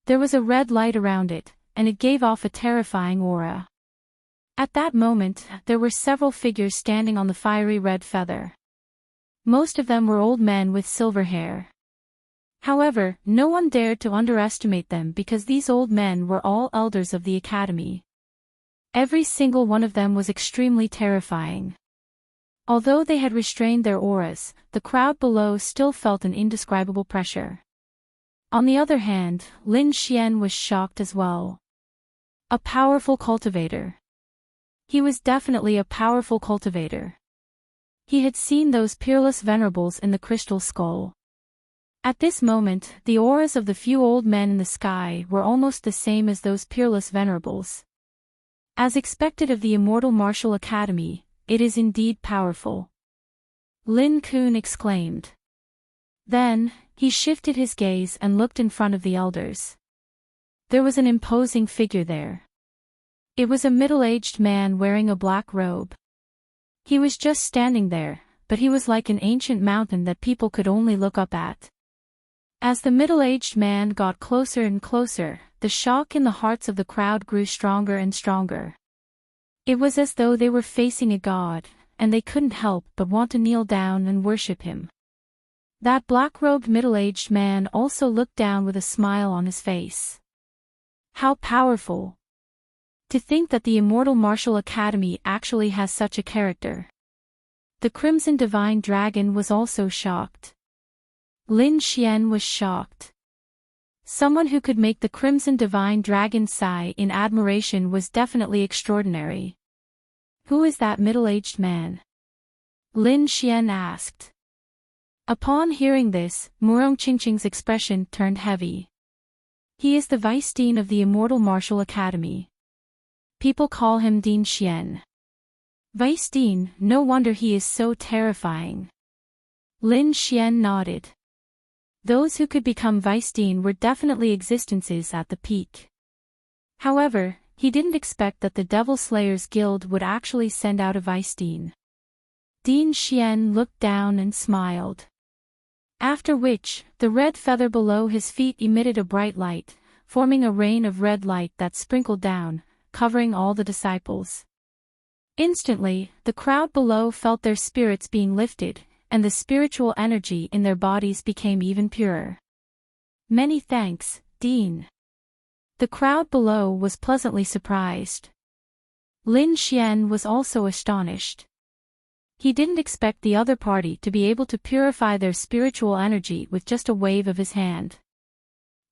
There was a red light around it, and it gave off a terrifying aura. At that moment, there were several figures standing on the fiery red feather. Most of them were old men with silver hair. However, no one dared to underestimate them because these old men were all elders of the academy. Every single one of them was extremely terrifying. Although they had restrained their auras, the crowd below still felt an indescribable pressure. On the other hand, Lin Xian was shocked as well. A powerful cultivator. He was definitely a powerful cultivator. He had seen those peerless venerables in the crystal skull. At this moment, the auras of the few old men in the sky were almost the same as those peerless venerables. As expected of the immortal martial academy, it is indeed powerful. Lin Kun exclaimed. Then, he shifted his gaze and looked in front of the elders. There was an imposing figure there. It was a middle-aged man wearing a black robe. He was just standing there, but he was like an ancient mountain that people could only look up at. As the middle-aged man got closer and closer, the shock in the hearts of the crowd grew stronger and stronger. It was as though they were facing a god, and they couldn't help but want to kneel down and worship him. That black-robed middle-aged man also looked down with a smile on his face. How powerful! To think that the Immortal Martial Academy actually has such a character. The Crimson Divine Dragon was also shocked. Lin Xian was shocked. Someone who could make the Crimson Divine Dragon sigh in admiration was definitely extraordinary. Who is that middle-aged man? Lin Xian asked. Upon hearing this, Murong Qingqing's expression turned heavy. He is the Vice Dean of the Immortal Martial Academy. People call him Dean Xian. Vice Dean, no wonder he is so terrifying. Lin Xian nodded. Those who could become Vice Dean were definitely existences at the peak. However, he didn't expect that the Devil Slayers Guild would actually send out a Vice Dean. Dean Xian looked down and smiled. After which, the red feather below his feet emitted a bright light, forming a rain of red light that sprinkled down, covering all the disciples. Instantly, the crowd below felt their spirits being lifted, and the spiritual energy in their bodies became even purer. Many thanks, Dean. The crowd below was pleasantly surprised. Lin Xian was also astonished. He didn't expect the other party to be able to purify their spiritual energy with just a wave of his hand.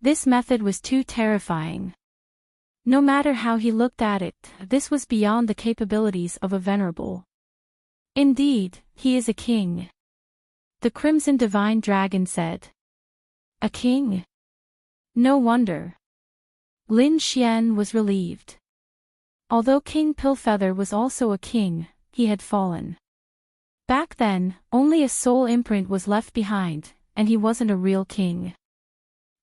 This method was too terrifying. No matter how he looked at it, this was beyond the capabilities of a venerable. Indeed, he is a king. The Crimson Divine Dragon said. A king? No wonder. Lin Xian was relieved. Although King Pillfeather was also a king, he had fallen. Back then, only a soul imprint was left behind, and he wasn't a real king.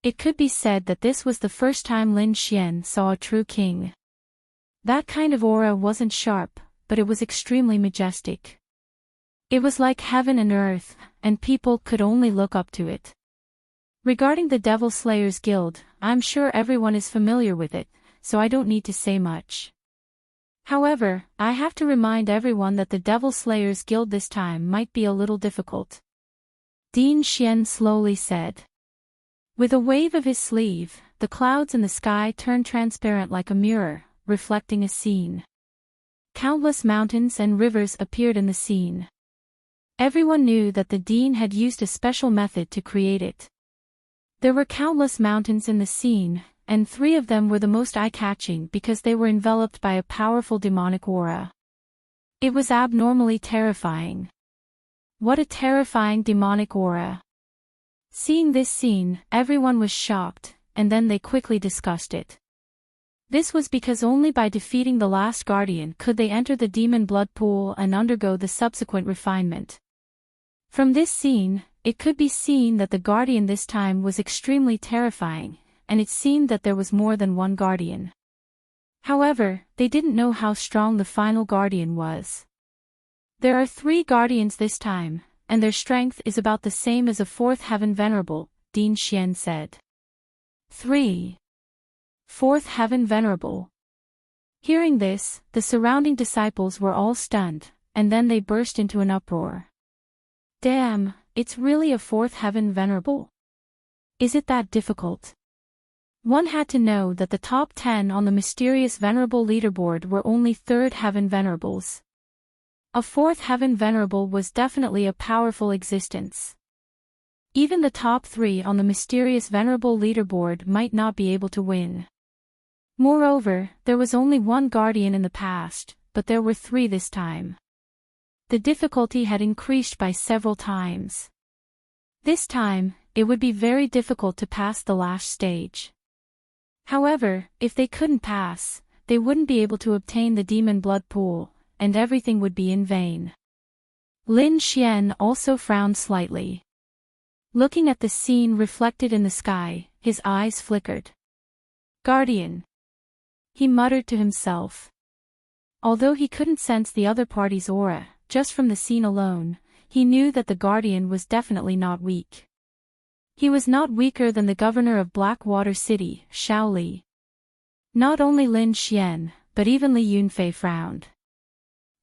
It could be said that this was the first time Lin Xian saw a true king. That kind of aura wasn't sharp, but it was extremely majestic. It was like heaven and earth, and people could only look up to it. Regarding the Devil Slayers Guild, I'm sure everyone is familiar with it, so I don't need to say much. However, I have to remind everyone that the Devil Slayers Guild this time might be a little difficult. Dean Xian slowly said. With a wave of his sleeve, the clouds in the sky turned transparent like a mirror, reflecting a scene. Countless mountains and rivers appeared in the scene. Everyone knew that the Dean had used a special method to create it. There were countless mountains in the scene, and 3 of them were the most eye-catching because they were enveloped by a powerful demonic aura. It was abnormally terrifying. What a terrifying demonic aura. Seeing this scene, everyone was shocked, and then they quickly discussed it. This was because only by defeating the last guardian could they enter the demon blood pool and undergo the subsequent refinement. From this scene, it could be seen that the guardian this time was extremely terrifying, and it seemed that there was more than one guardian. However, they didn't know how strong the final guardian was. There are 3 guardians this time, and their strength is about the same as a 4th Heaven Venerable, Dean Xian said. 3. 4th Heaven Venerable. Hearing this, the surrounding disciples were all stunned, and then they burst into an uproar. Damn, it's really a 4th Heaven Venerable? Is it that difficult? One had to know that the top 10 on the mysterious Venerable leaderboard were only 3rd Heaven Venerables. A 4th Heaven Venerable was definitely a powerful existence. Even the top 3 on the mysterious Venerable leaderboard might not be able to win. Moreover, there was only 1 guardian in the past, but there were 3 this time. The difficulty had increased by several times. This time, it would be very difficult to pass the last stage. However, if they couldn't pass, they wouldn't be able to obtain the demon blood pool, and everything would be in vain. Lin Xian also frowned slightly. Looking at the scene reflected in the sky, his eyes flickered. Guardian, he muttered to himself. Although he couldn't sense the other party's aura, just from the scene alone, he knew that the Guardian was definitely not weak. He was not weaker than the governor of Blackwater City, Xiao Li. Not only Lin Xian, but even Li Yunfei frowned.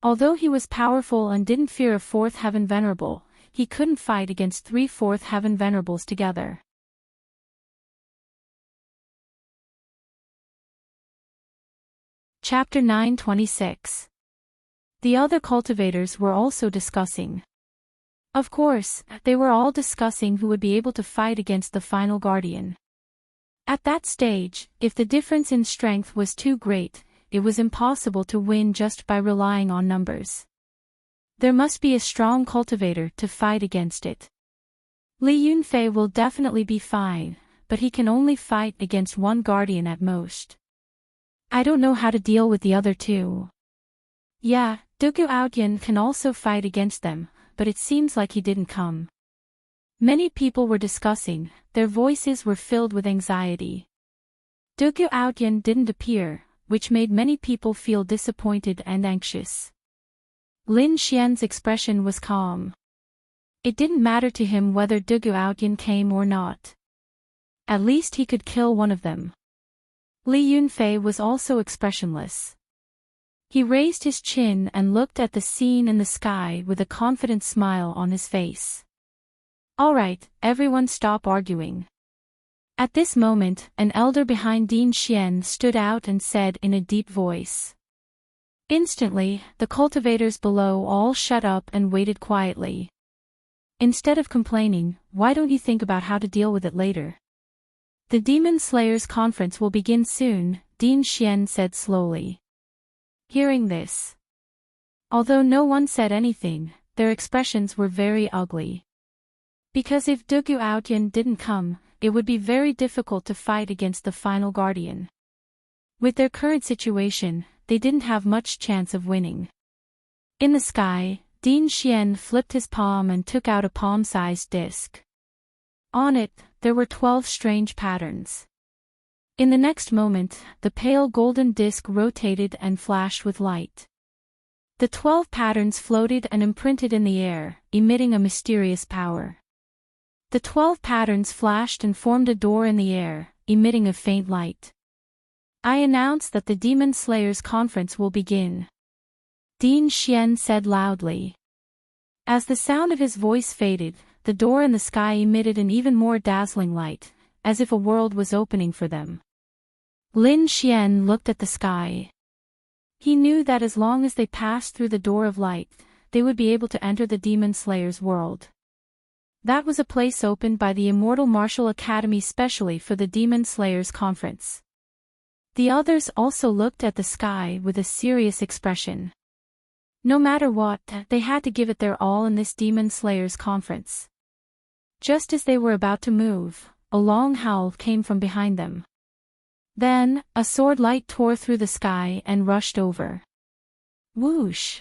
Although he was powerful and didn't fear a fourth heaven venerable, he couldn't fight against 3 fourth heaven venerables together. Chapter 9:26. The other cultivators were also discussing. Of course, they were all discussing who would be able to fight against the final guardian. At that stage, if the difference in strength was too great, it was impossible to win just by relying on numbers. There must be a strong cultivator to fight against it. Li Yunfei will definitely be fine, but he can only fight against one guardian at most. I don't know how to deal with the other two. Yeah, Dugu Aoyan can also fight against them, but it seems like he didn't come. Many people were discussing, their voices were filled with anxiety. Dugu Aoyan didn't appear, which made many people feel disappointed and anxious. Lin Xian's expression was calm. It didn't matter to him whether Dugu Aoyan came or not. At least he could kill one of them. Li Yunfei was also expressionless. He raised his chin and looked at the scene in the sky with a confident smile on his face. All right, everyone stop arguing. At this moment, an elder behind Din Xian stood out and said in a deep voice. Instantly, the cultivators below all shut up and waited quietly. Instead of complaining, why don't you think about how to deal with it later? The Demon Slayers conference will begin soon, Din Xian said slowly. Hearing this, although no one said anything, their expressions were very ugly. Because if Dugu Aoyan didn't come, it would be very difficult to fight against the final guardian. With their current situation, they didn't have much chance of winning. In the sky, Din Xian flipped his palm and took out a palm-sized disc. On it, there were 12 strange patterns. In the next moment, the pale golden disc rotated and flashed with light. The 12 patterns floated and imprinted in the air, emitting a mysterious power. The 12 patterns flashed and formed a door in the air, emitting a faint light. I announce that the Demon Slayers conference will begin. Din Xian said loudly. As the sound of his voice faded, the door in the sky emitted an even more dazzling light, as if a world was opening for them. Lin Xian looked at the sky. He knew that as long as they passed through the door of light, they would be able to enter the Demon Slayers' world. That was a place opened by the Immortal Martial Academy specially for the Demon Slayers conference. The others also looked at the sky with a serious expression. No matter what, they had to give it their all in this Demon Slayers conference. Just as they were about to move, a long howl came from behind them. Then, a sword light tore through the sky and rushed over. Whoosh!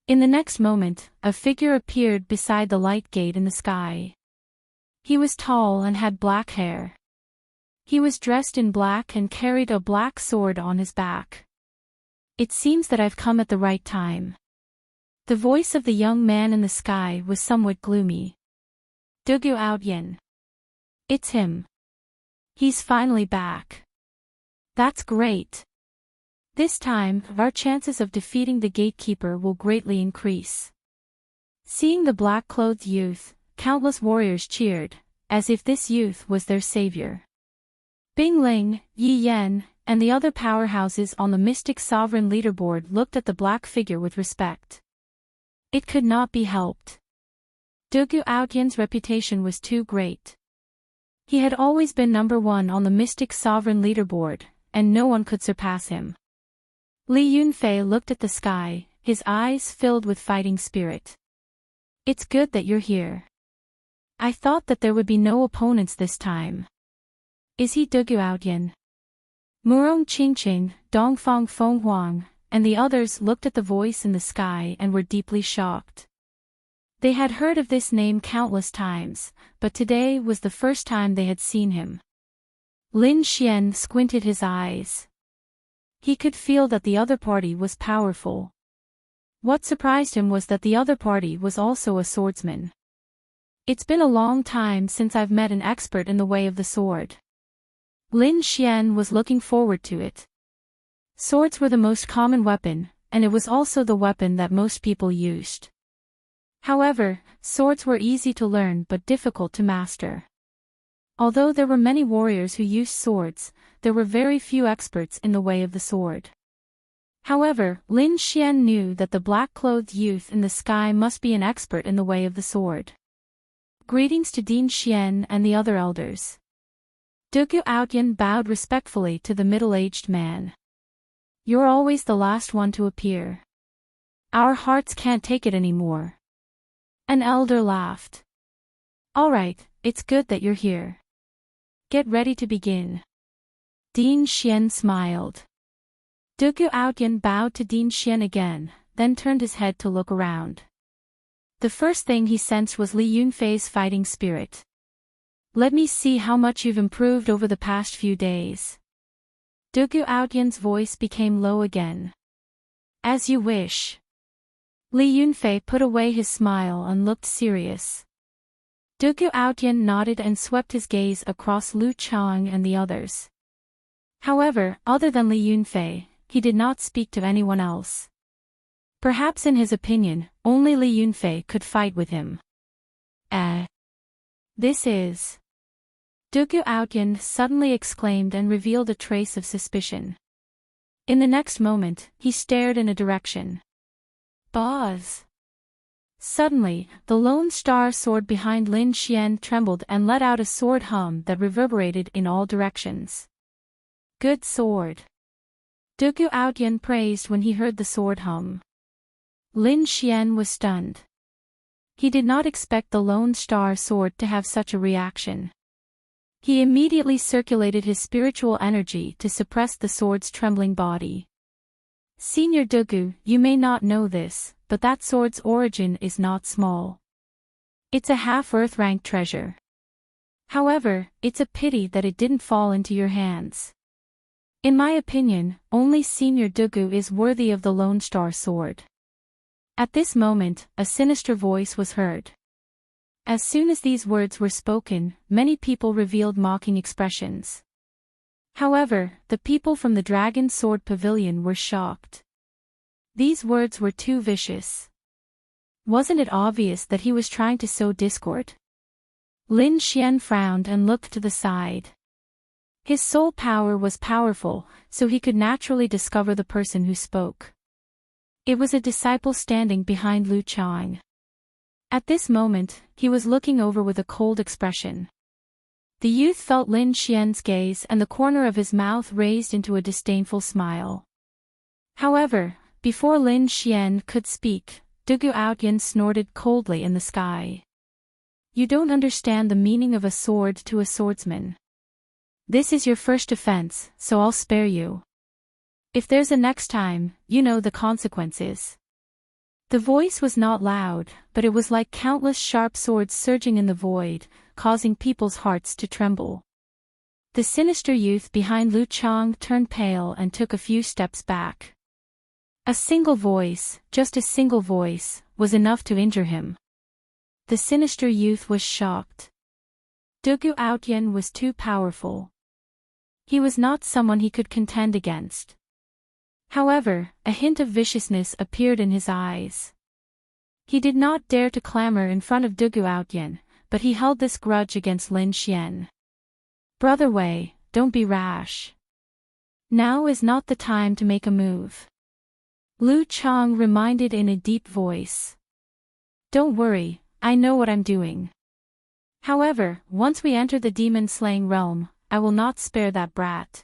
In the next moment, a figure appeared beside the light gate in the sky. He was tall and had black hair. He was dressed in black and carried a black sword on his back. It seems that I've come at the right time. The voice of the young man in the sky was somewhat gloomy. Dugu Aoyan. It's him. He's finally back. That's great. This time, our chances of defeating the gatekeeper will greatly increase. Seeing the black-clothed youth, countless warriors cheered, as if this youth was their savior. Bing Ling, Yi Yan, and the other powerhouses on the Mystic Sovereign leaderboard looked at the black figure with respect. It could not be helped. Dugu Aoyan's reputation was too great. He had always been number 1 on the Mystic Sovereign leaderboard, and no one could surpass him. Li Yunfei looked at the sky, his eyes filled with fighting spirit. It's good that you're here. I thought that there would be no opponents this time. Is he Dugu Aoyan? Murong Qingqing, Dongfang Fenghuang, and the others looked at the voice in the sky and were deeply shocked. They had heard of this name countless times, but today was the first time they had seen him. Lin Xian squinted his eyes. He could feel that the other party was powerful. What surprised him was that the other party was also a swordsman. It's been a long time since I've met an expert in the way of the sword. Lin Xian was looking forward to it. Swords were the most common weapon, and it was also the weapon that most people used. However, swords were easy to learn but difficult to master. Although there were many warriors who used swords, there were very few experts in the way of the sword. However, Lin Xian knew that the black-clothed youth in the sky must be an expert in the way of the sword. Greetings to Dean Xian and the other elders. Dugu Outyan bowed respectfully to the middle-aged man. You're always the last one to appear. Our hearts can't take it anymore. An elder laughed. All right, it's good that you're here. Get ready to begin. Dean Xian smiled. Dugu Outyan bowed to Dean Xian again, then turned his head to look around. The first thing he sensed was Li Yunfei's fighting spirit. Let me see how much you've improved over the past few days. Dugu Outyan's voice became low again. As you wish. Li Yunfei put away his smile and looked serious. Dugu Outyan nodded and swept his gaze across Lu Chang and the others. However, other than Li Yunfei, he did not speak to anyone else. Perhaps in his opinion, only Li Yunfei could fight with him. This is... Dugu Outyan suddenly exclaimed and revealed a trace of suspicion. In the next moment, he stared in a direction. Buzz! Suddenly, the lone star sword behind Lin Xian trembled and let out a sword hum that reverberated in all directions. Good sword. Dugu Outyan praised when he heard the sword hum. Lin Xian was stunned. He did not expect the lone star sword to have such a reaction. He immediately circulated his spiritual energy to suppress the sword's trembling body. Senior Dugu, you may not know this, but that sword's origin is not small. It's a half-Earth rank treasure. However, it's a pity that it didn't fall into your hands. In my opinion, only Senior Dugu is worthy of the Lone Star Sword. At this moment, a sinister voice was heard. As soon as these words were spoken, many people revealed mocking expressions. However, the people from the Dragon Sword Pavilion were shocked. These words were too vicious. Wasn't it obvious that he was trying to sow discord? Lin Xian frowned and looked to the side. His soul power was powerful, so he could naturally discover the person who spoke. It was a disciple standing behind Lu Chang. At this moment, he was looking over with a cold expression. The youth felt Lin Xian's gaze and the corner of his mouth raised into a disdainful smile. However, before Lin Xian could speak, Dugu Outyan snorted coldly in the sky. You don't understand the meaning of a sword to a swordsman. This is your first offense, so I'll spare you. If there's a next time, you know the consequences. The voice was not loud, but it was like countless sharp swords surging in the void, causing people's hearts to tremble. The sinister youth behind Lu Chang turned pale and took a few steps back. A single voice, just a single voice, was enough to injure him. The sinister youth was shocked. Dugu Outyan was too powerful. He was not someone he could contend against. However, a hint of viciousness appeared in his eyes. He did not dare to clamor in front of Dugu Outyan, but he held this grudge against Lin Xian. Brother Wei, don't be rash. Now is not the time to make a move. Lu Chang reminded in a deep voice. Don't worry, I know what I'm doing. However, once we enter the demon-slaying realm, I will not spare that brat.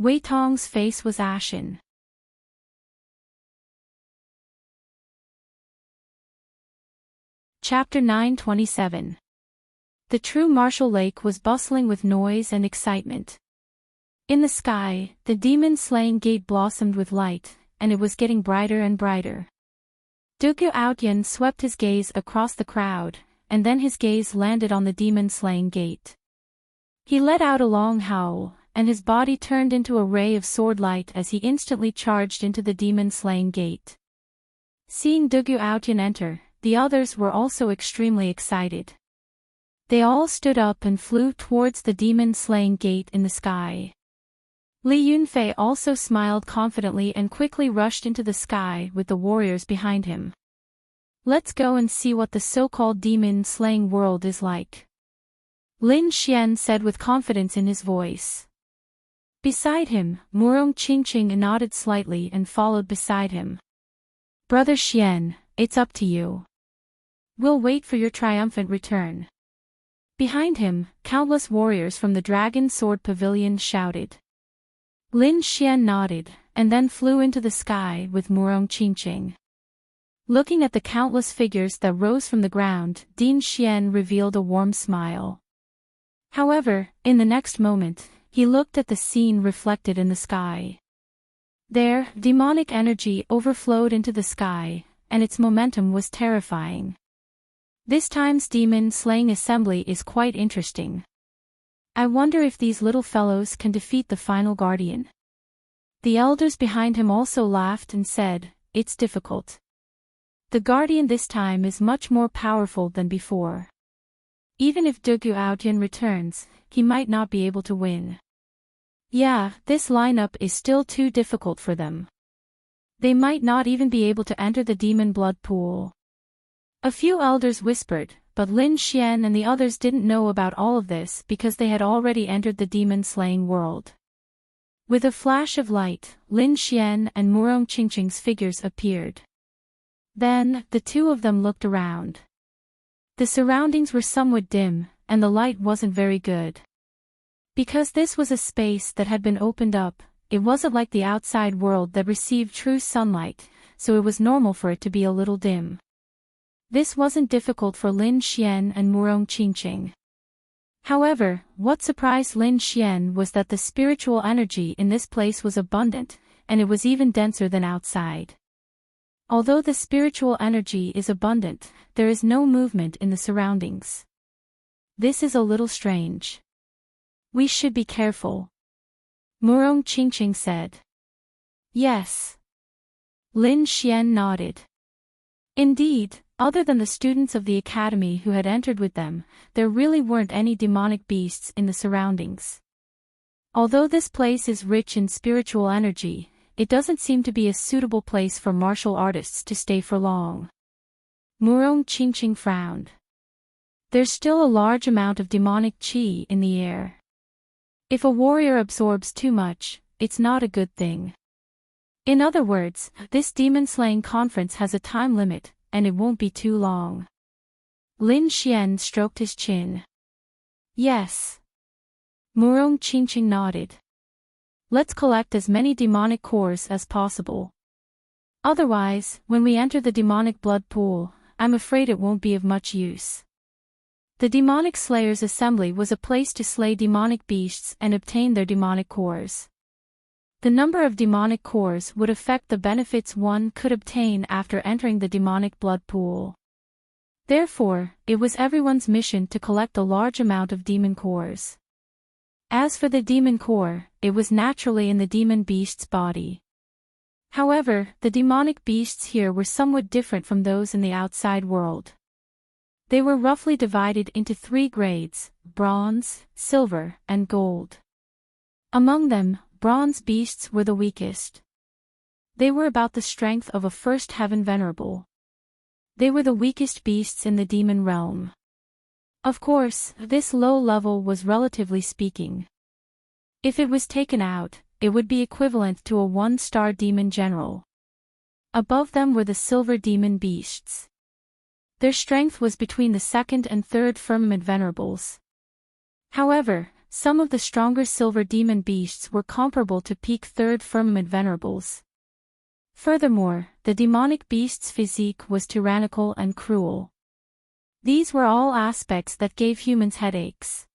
Wei Tong's face was ashen. Chapter 927. The true Martial Lake was bustling with noise and excitement. In the sky, the demon-slaying gate blossomed with light, and it was getting brighter and brighter. Dugyu Outyan swept his gaze across the crowd, and then his gaze landed on the demon-slaying gate. He let out a long howl, and his body turned into a ray of sword light as he instantly charged into the demon-slaying gate. Seeing Dugyu Outyan enter, the others were also extremely excited. They all stood up and flew towards the demon-slaying gate in the sky. Li Yunfei also smiled confidently and quickly rushed into the sky with the warriors behind him. Let's go and see what the so-called demon-slaying world is like, Lin Xian said with confidence in his voice. Beside him, Murong Qingqing nodded slightly and followed beside him. Brother Xian, it's up to you. We'll wait for your triumphant return. Behind him, countless warriors from the Dragon Sword Pavilion shouted. Lin Xian nodded, and then flew into the sky with Murong Qingqing. Looking at the countless figures that rose from the ground, Din Xian revealed a warm smile. However, in the next moment, he looked at the scene reflected in the sky. There, demonic energy overflowed into the sky, and its momentum was terrifying. This time's demon-slaying assembly is quite interesting. I wonder if these little fellows can defeat the final guardian. The elders behind him also laughed and said, it's difficult. The guardian this time is much more powerful than before. Even if Dugyu Outyan returns, he might not be able to win. Yeah, this lineup is still too difficult for them. They might not even be able to enter the demon blood pool. A few elders whispered, but Lin Xian and the others didn't know about all of this because they had already entered the demon-slaying world. With a flash of light, Lin Xian and Murong Qingqing's figures appeared. Then, the two of them looked around. The surroundings were somewhat dim, and the light wasn't very good. Because this was a space that had been opened up, it wasn't like the outside world that received true sunlight, so it was normal for it to be a little dim. This wasn't difficult for Lin Xian and Murong Qingqing. However, what surprised Lin Xian was that the spiritual energy in this place was abundant, and it was even denser than outside. Although the spiritual energy is abundant, there is no movement in the surroundings. This is a little strange. We should be careful, Murong Qingqing said. Yes. Lin Xian nodded. Indeed, other than the students of the academy who had entered with them, there really weren't any demonic beasts in the surroundings. Although this place is rich in spiritual energy, it doesn't seem to be a suitable place for martial artists to stay for long. Murong Qingqing frowned. There's still a large amount of demonic qi in the air. If a warrior absorbs too much, it's not a good thing. In other words, this demon-slaying conference has a time limit, and it won't be too long. Lin Xian stroked his chin. Yes. Murong Qingqing nodded. Let's collect as many demonic cores as possible. Otherwise, when we enter the demonic blood pool, I'm afraid it won't be of much use. The demonic slayers' assembly was a place to slay demonic beasts and obtain their demonic cores. The number of demonic cores would affect the benefits one could obtain after entering the demonic blood pool. Therefore, it was everyone's mission to collect a large amount of demon cores. As for the demon core, it was naturally in the demon beast's body. However, the demonic beasts here were somewhat different from those in the outside world. They were roughly divided into 3 grades: bronze, silver, and gold. Among them, bronze beasts were the weakest. They were about the strength of a first heaven venerable. They were the weakest beasts in the demon realm. Of course, this low level was relatively speaking. If it was taken out, it would be equivalent to a 1-star demon general. Above them were the silver demon beasts. Their strength was between the 2nd and 3rd firmament venerables. However, some of the stronger silver demon beasts were comparable to peak 3rd firmament venerables. Furthermore, the demonic beast's physique was tyrannical and cruel. These were all aspects that gave humans headaches.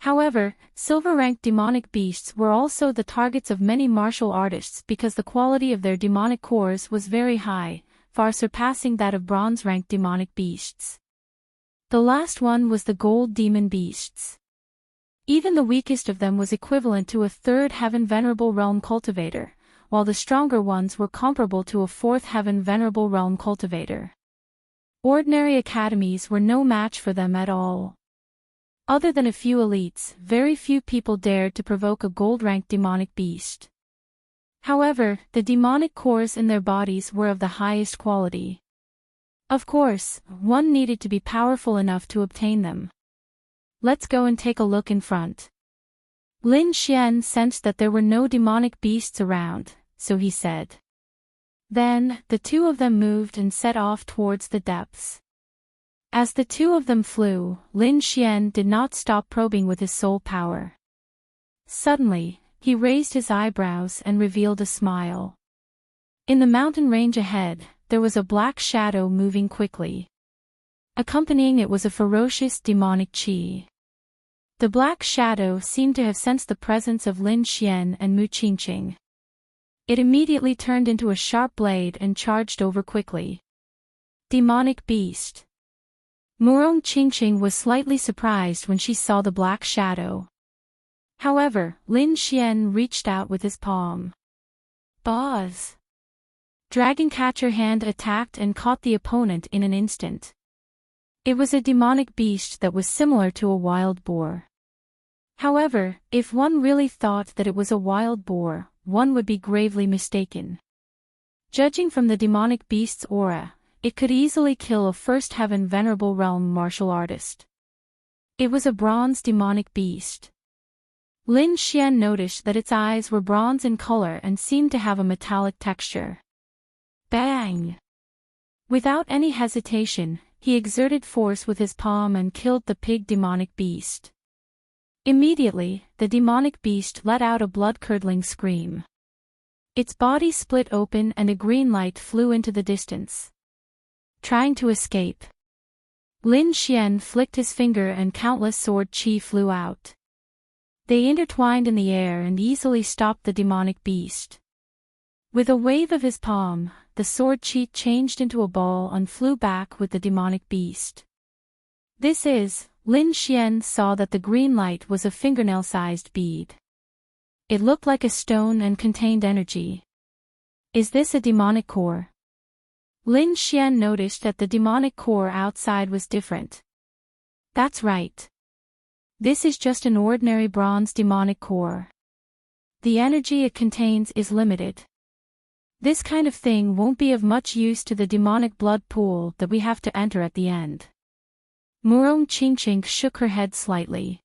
However, silver-ranked demonic beasts were also the targets of many martial artists because the quality of their demonic cores was very high, far surpassing that of bronze-ranked demonic beasts. The last one was the gold demon beasts. Even the weakest of them was equivalent to a third heaven venerable realm cultivator, while the stronger ones were comparable to a fourth heaven venerable realm cultivator. Ordinary academies were no match for them at all. Other than a few elites, very few people dared to provoke a gold-ranked demonic beast. However, the demonic cores in their bodies were of the highest quality. Of course, one needed to be powerful enough to obtain them. Let's go and take a look in front. Lin Xian sensed that there were no demonic beasts around, so he said. Then, the two of them moved and set off towards the depths. As the two of them flew, Lin Xian did not stop probing with his soul power. Suddenly, he raised his eyebrows and revealed a smile. In the mountain range ahead, there was a black shadow moving quickly. Accompanying it was a ferocious demonic qi. The black shadow seemed to have sensed the presence of Lin Xian and Mu Qingqing. It immediately turned into a sharp blade and charged over quickly. Demonic beast. Mu Qingqing was slightly surprised when she saw the black shadow. However, Lin Xian reached out with his palm. Buzz! Dragon Catcher Hand attacked and caught the opponent in an instant. It was a demonic beast that was similar to a wild boar. However, if one really thought that it was a wild boar, one would be gravely mistaken. Judging from the demonic beast's aura, it could easily kill a first heaven venerable realm martial artist. It was a bronze demonic beast. Lin Xian noticed that its eyes were bronze in color and seemed to have a metallic texture. Bang! Without any hesitation, he exerted force with his palm and killed the pig demonic beast. Immediately, the demonic beast let out a blood-curdling scream. Its body split open and a green light flew into the distance. Trying to escape. Lin Xian flicked his finger and countless sword qi flew out. They intertwined in the air and easily stopped the demonic beast. With a wave of his palm, the sword qi changed into a ball and flew back with the demonic beast. Lin Xian saw that the green light was a fingernail-sized bead. It looked like a stone and contained energy. Is this a demonic core? Lin Xian noticed that the demonic core outside was different. That's right. This is just an ordinary bronze demonic core. The energy it contains is limited. This kind of thing won't be of much use to the demonic blood pool that we have to enter at the end. Mu Qingqing shook her head slightly.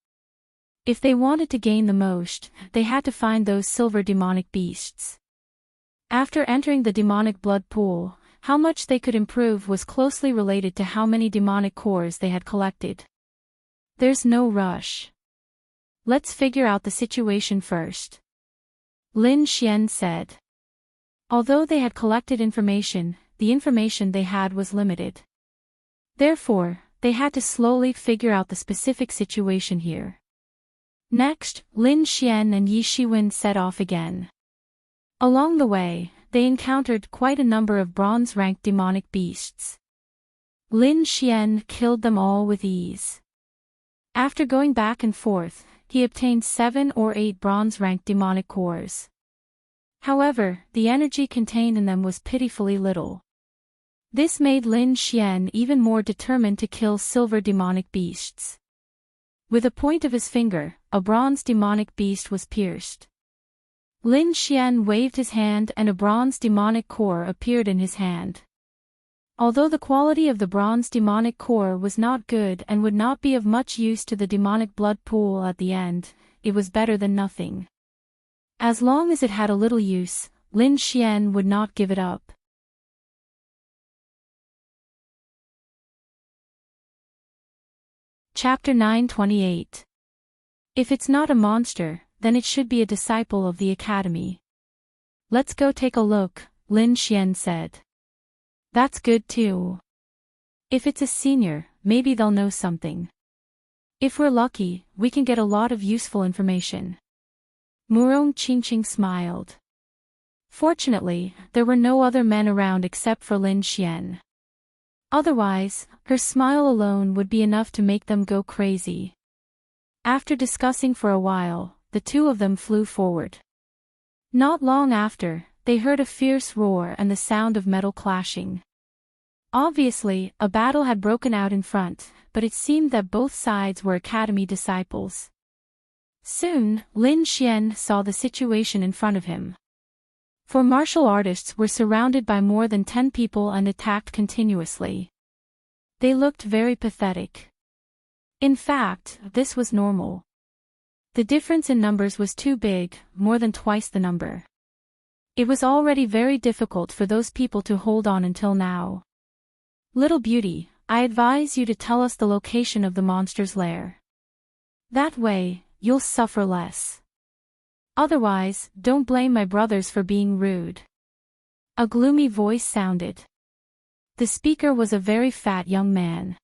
If they wanted to gain the most, they had to find those silver demonic beasts. After entering the demonic blood pool, how much they could improve was closely related to how many demonic cores they had collected. There's no rush. Let's figure out the situation first. Lin Xian said. Although they had collected information, the information they had was limited. Therefore, they had to slowly figure out the specific situation here. Next, Lin Xian and Yi Shiwen set off again. Along the way, they encountered quite a number of bronze-ranked demonic beasts. Lin Xian killed them all with ease. After going back and forth, he obtained 7 or 8 bronze-ranked demonic cores. However, the energy contained in them was pitifully little. This made Lin Xian even more determined to kill silver demonic beasts. With a point of his finger, a bronze demonic beast was pierced. Lin Xian waved his hand and a bronze demonic core appeared in his hand. Although the quality of the bronze demonic core was not good and would not be of much use to the demonic blood pool at the end, it was better than nothing. As long as it had a little use, Lin Xian would not give it up. Chapter 928. If it's not a monster, then it should be a disciple of the academy. Let's go take a look, Lin Xian said. That's good too. If it's a senior, maybe they'll know something. If we're lucky, we can get a lot of useful information. Murong Qingqing smiled. Fortunately, there were no other men around except for Lin Xian. Otherwise, her smile alone would be enough to make them go crazy. After discussing for a while, the two of them flew forward. Not long after, they heard a fierce roar and the sound of metal clashing. Obviously, a battle had broken out in front, but it seemed that both sides were academy disciples. Soon, Lin Xian saw the situation in front of him. Four martial artists were surrounded by more than 10 people and attacked continuously. They looked very pathetic. In fact, this was normal. The difference in numbers was too big, more than twice the number. It was already very difficult for those people to hold on until now. Little beauty, I advise you to tell us the location of the monster's lair. That way, you'll suffer less. Otherwise, don't blame my brothers for being rude. A gloomy voice sounded. The speaker was a very fat young man.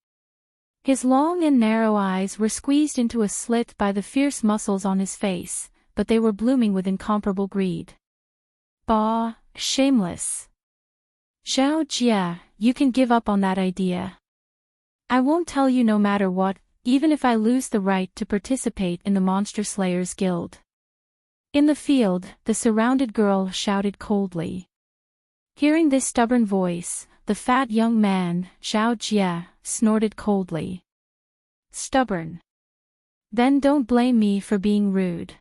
His long and narrow eyes were squeezed into a slit by the fierce muscles on his face, but they were blooming with incomparable greed. Bah, shameless. Xiao Jia, you can give up on that idea. I won't tell you no matter what, even if I lose the right to participate in the Monster Slayers Guild. In the field, the surrounded girl shouted coldly. Hearing this stubborn voice, the fat young man, Xiao Jia, snorted coldly. Stubborn. Then don't blame me for being rude.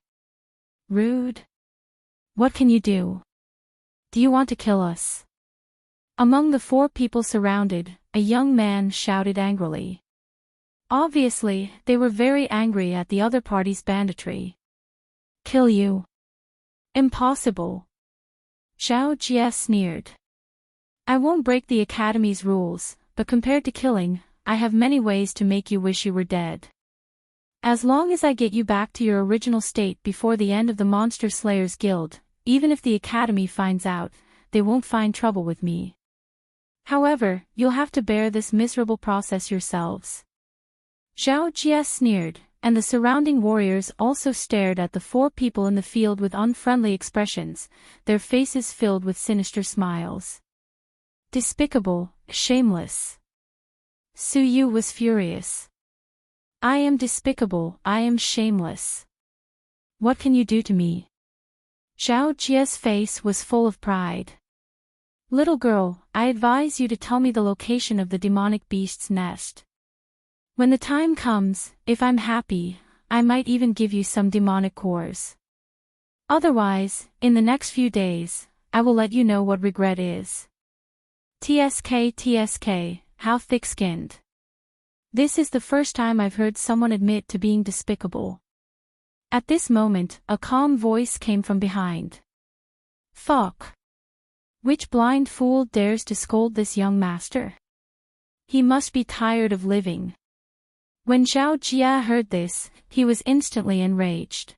Rude? What can you do? Do you want to kill us? Among the 4 people surrounded, a young man shouted angrily. Obviously, they were very angry at the other party's banditry. Kill you? Impossible. Xiao Jia sneered. I won't break the academy's rules, but compared to killing, I have many ways to make you wish you were dead. As long as I get you back to your original state before the end of the Monster Slayers Guild, even if the academy finds out, they won't find trouble with me. However, you'll have to bear this miserable process yourselves. Xiao Jia sneered, and the surrounding warriors also stared at the 4 people in the field with unfriendly expressions, their faces filled with sinister smiles. Despicable, shameless. Su Yu was furious. I am despicable, I am shameless. What can you do to me? Xiao Jia's face was full of pride. Little girl, I advise you to tell me the location of the demonic beast's nest. When the time comes, if I'm happy, I might even give you some demonic cores. Otherwise, in the next few days, I will let you know what regret is. TSK, how thick-skinned. This is the first time I've heard someone admit to being despicable. At this moment, a calm voice came from behind. Fuck. Which blind fool dares to scold this young master? He must be tired of living. When Xiao Jia heard this, he was instantly enraged.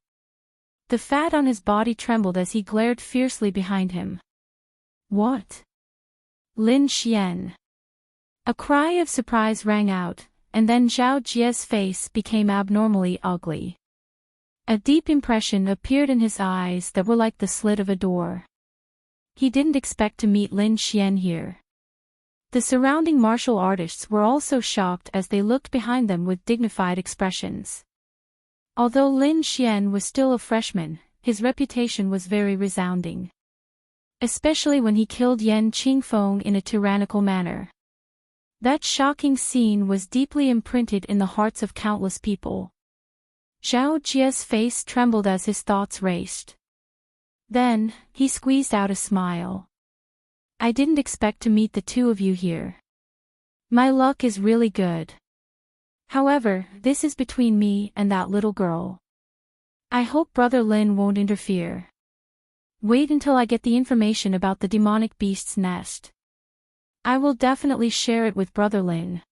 The fat on his body trembled as he glared fiercely behind him. What? Lin Xian. A cry of surprise rang out, and then Xiao Jia's face became abnormally ugly. A deep impression appeared in his eyes that were like the slit of a door. He didn't expect to meet Lin Xian here. The surrounding martial artists were also shocked as they looked behind them with dignified expressions. Although Lin Xian was still a freshman, his reputation was very resounding. Especially when he killed Yan Qingfeng in a tyrannical manner. That shocking scene was deeply imprinted in the hearts of countless people. Xiao Jia's face trembled as his thoughts raced. Then, he squeezed out a smile. I didn't expect to meet the 2 of you here. My luck is really good. However, this is between me and that little girl. I hope Brother Lin won't interfere. Wait until I get the information about the demonic beast's nest. I will definitely share it with Brother Lin.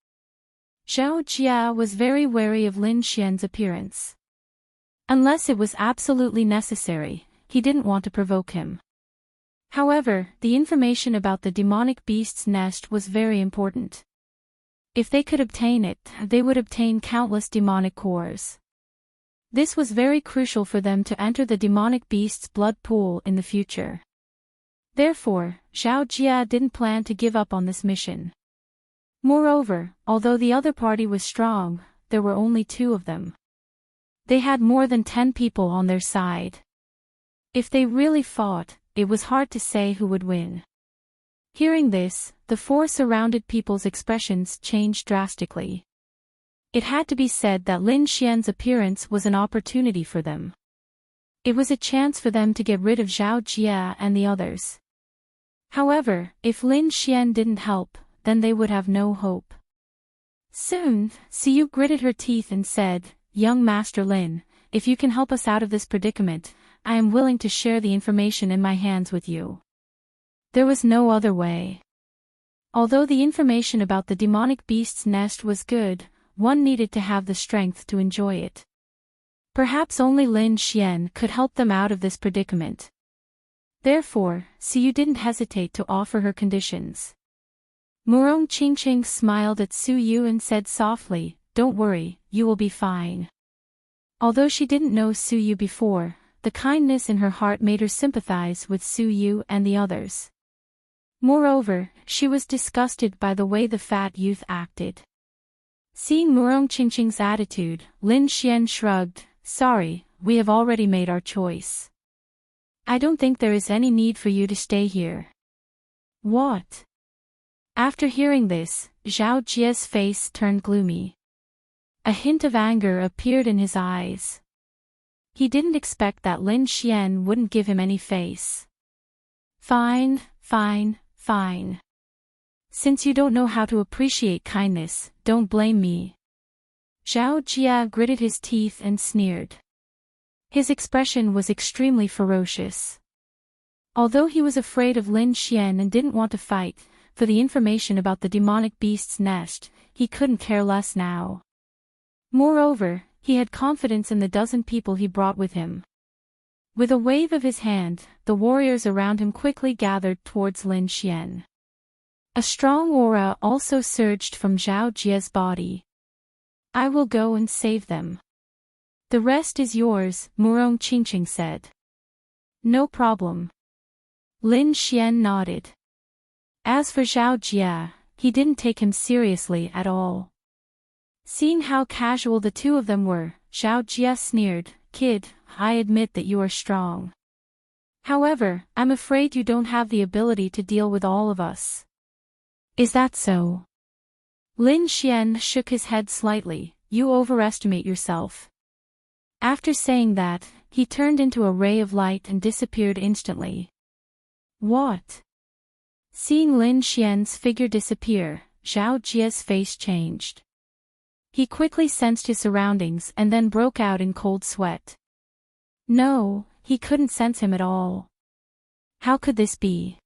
Xiao Jia was very wary of Lin Xian's appearance. Unless it was absolutely necessary, he didn't want to provoke him. However, the information about the demonic beast's nest was very important. If they could obtain it, they would obtain countless demonic cores. This was very crucial for them to enter the demonic beast's blood pool in the future. Therefore, Zhao Jia didn't plan to give up on this mission. Moreover, although the other party was strong, there were only 2 of them. They had more than 10 people on their side. If they really fought, it was hard to say who would win. Hearing this, the 4 surrounded people's expressions changed drastically. It had to be said that Lin Xian's appearance was an opportunity for them. It was a chance for them to get rid of Zhao Jia and the others. However, if Lin Xian didn't help, then they would have no hope. Soon, Siyu gritted her teeth and said, "Young Master Lin, if you can help us out of this predicament, I am willing to share the information in my hands with you." There was no other way. Although the information about the demonic beast's nest was good, one needed to have the strength to enjoy it. Perhaps only Lin Xian could help them out of this predicament. Therefore, Siyu didn't hesitate to offer her conditions. Murong Qingqing smiled at Su Yu and said softly, "Don't worry, you will be fine." Although she didn't know Su Yu before, the kindness in her heart made her sympathize with Su Yu and the others. Moreover, she was disgusted by the way the fat youth acted. Seeing Murong Qingqing's attitude, Lin Xian shrugged, "Sorry, we have already made our choice. I don't think there is any need for you to stay here." "What?" After hearing this, Zhao Jia's face turned gloomy. A hint of anger appeared in his eyes. He didn't expect that Lin Xian wouldn't give him any face. Fine. Since you don't know how to appreciate kindness, don't blame me." Zhao Jia gritted his teeth and sneered. His expression was extremely ferocious. Although he was afraid of Lin Xian and didn't want to fight, for the information about the demonic beast's nest, he couldn't care less now. Moreover, he had confidence in the dozen people he brought with him. With a wave of his hand, the warriors around him quickly gathered towards Lin Xian. A strong aura also surged from Zhao Jia's body. "I will go and save them. The rest is yours," Murong Qingqing said. "No problem." Lin Xian nodded. As for Zhao Jia, he didn't take him seriously at all. Seeing how casual the 2 of them were, Zhao Jia sneered, "Kid, I admit that you are strong. However, I'm afraid you don't have the ability to deal with all of us." "Is that so?" Lin Xian shook his head slightly, "You overestimate yourself." After saying that, he turned into a ray of light and disappeared instantly. "What?" Seeing Lin Xian's figure disappear, Zhao Jia's face changed. He quickly sensed his surroundings and then broke out in cold sweat. No, he couldn't sense him at all. How could this be?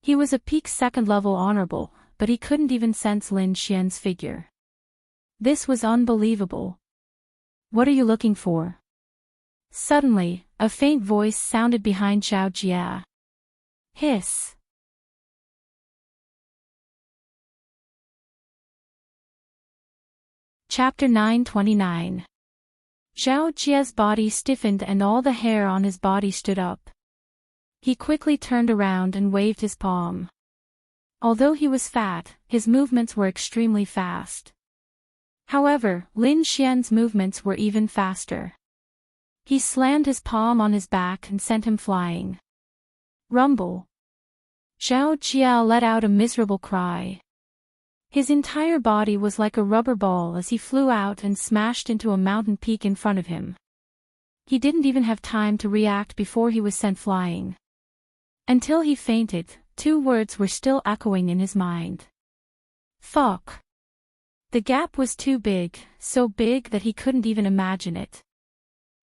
He was a peak 2nd level honorable, but he couldn't even sense Lin Xian's figure. This was unbelievable. "What are you looking for?" Suddenly, a faint voice sounded behind Zhao Jia. Hiss. Chapter 929. Zhao Jia's body stiffened and all the hair on his body stood up. He quickly turned around and waved his palm. Although he was fat, his movements were extremely fast. However, Lin Xian's movements were even faster. He slammed his palm on his back and sent him flying. Rumble. Zhao Jia let out a miserable cry. His entire body was like a rubber ball as he flew out and smashed into a mountain peak in front of him. He didn't even have time to react before he was sent flying. Until he fainted, 2 words were still echoing in his mind. Fuck. The gap was too big, so big that he couldn't even imagine it.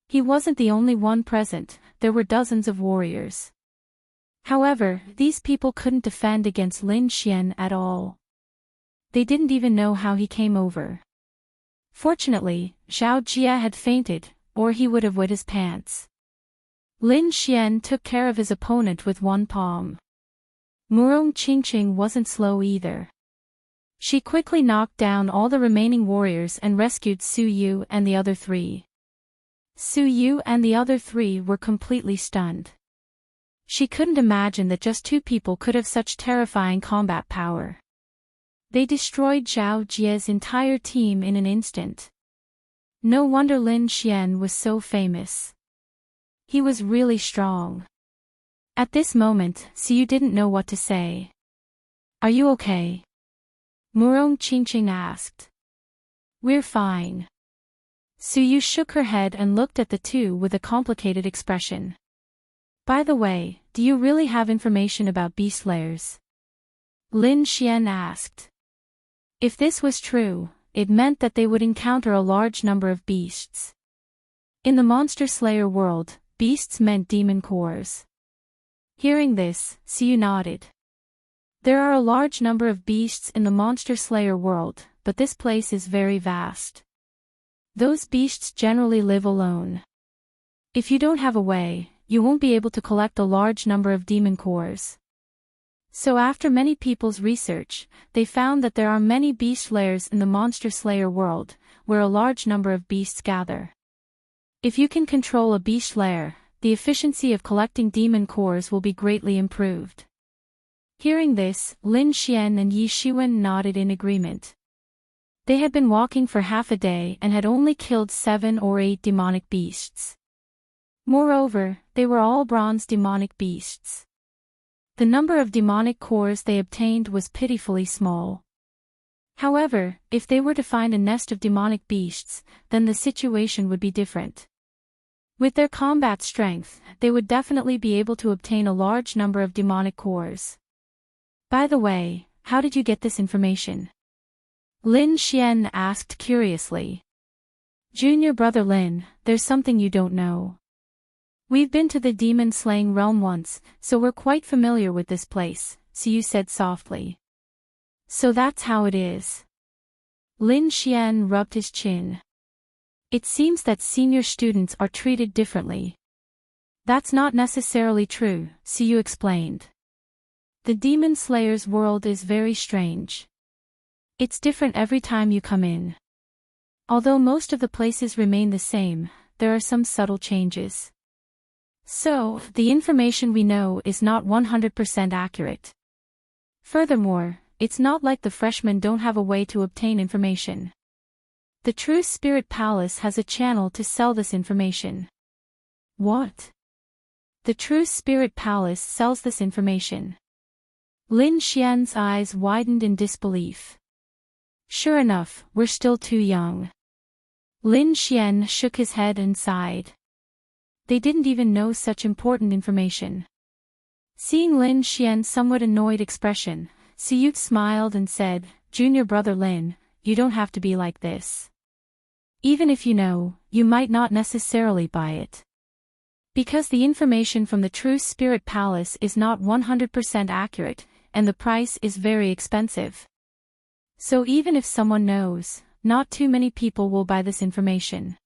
He wasn't the only one present, there were dozens of warriors. However, these people couldn't defend against Lin Xian at all. They didn't even know how he came over. Fortunately, Zhao Jia had fainted, or he would have wet his pants. Lin Xian took care of his opponent with 1 palm. Murong Qingqing wasn't slow either. She quickly knocked down all the remaining warriors and rescued Su Yu and the other three. Su Yu and the other three were completely stunned. She couldn't imagine that just two people could have such terrifying combat power. They destroyed Zhao Jie's entire team in an instant. No wonder Lin Xian was so famous. He was really strong. At this moment, Su Yu didn't know what to say. "Are you okay?" Murong Qingqing asked. "We're fine." Su Yu shook her head and looked at the two with a complicated expression. "By the way, do you really have information about beast slayers?" Lin Xian asked. If this was true, it meant that they would encounter a large number of beasts. In the Monster Slayer world, beasts meant demon cores. Hearing this, Su Yu nodded. There are a large number of beasts in the Monster Slayer world, but this place is very vast. Those beasts generally live alone. If you don't have a way, you won't be able to collect a large number of demon cores. So after many people's research, they found that there are many beast slayers in the Monster Slayer world, where a large number of beasts gather. If you can control a beast slayer, the efficiency of collecting demon cores will be greatly improved. Hearing this, Lin Xian and Yi Shiwen nodded in agreement. They had been walking for half a day and had only killed 7 or 8 demonic beasts. Moreover, they were all bronze demonic beasts. The number of demonic cores they obtained was pitifully small. However, if they were to find a nest of demonic beasts, then the situation would be different. With their combat strength, they would definitely be able to obtain a large number of demonic cores. By the way, how did you get this information? Lin Xian asked curiously. Junior brother Lin, there's something you don't know. We've been to the demon-slaying realm once, so we're quite familiar with this place, Su Yu said softly. So that's how it is. Lin Xian rubbed his chin. It seems that senior students are treated differently. That's not necessarily true, Su Yu explained. The demon slayer's world is very strange. It's different every time you come in. Although most of the places remain the same, there are some subtle changes. So, the information we know is not 100% accurate. Furthermore, it's not like the freshmen don't have a way to obtain information. The True Spirit Palace has a channel to sell this information. What? The True Spirit Palace sells this information. Lin Xian's eyes widened in disbelief. Sure enough, we're still too young. Lin Xian shook his head and sighed. They didn't even know such important information. Seeing Lin Xian's somewhat annoyed expression, Su Yu smiled and said, Junior brother Lin, you don't have to be like this. Even if you know, you might not necessarily buy it. Because the information from the True Spirit Palace is not 100% accurate, and the price is very expensive. So even if someone knows, not too many people will buy this information.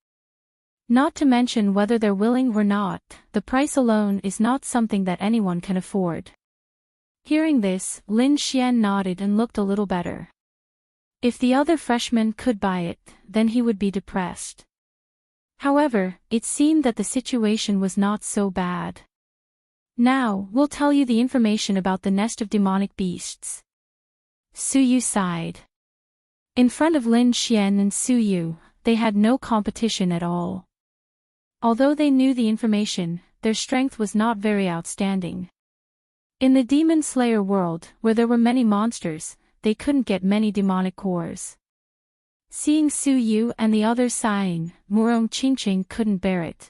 Not to mention whether they're willing or not, the price alone is not something that anyone can afford. Hearing this, Lin Xian nodded and looked a little better. If the other freshman could buy it, then he would be depressed. However, it seemed that the situation was not so bad. Now, we'll tell you the information about the nest of demonic beasts. Su Yu sighed. In front of Lin Xian and Su Yu, they had no competition at all. Although they knew the information, their strength was not very outstanding. In the Demon Slayer world, where there were many monsters, they couldn't get many demonic cores. Seeing Su Yu and the others sighing, Murong Qingqing couldn't bear it.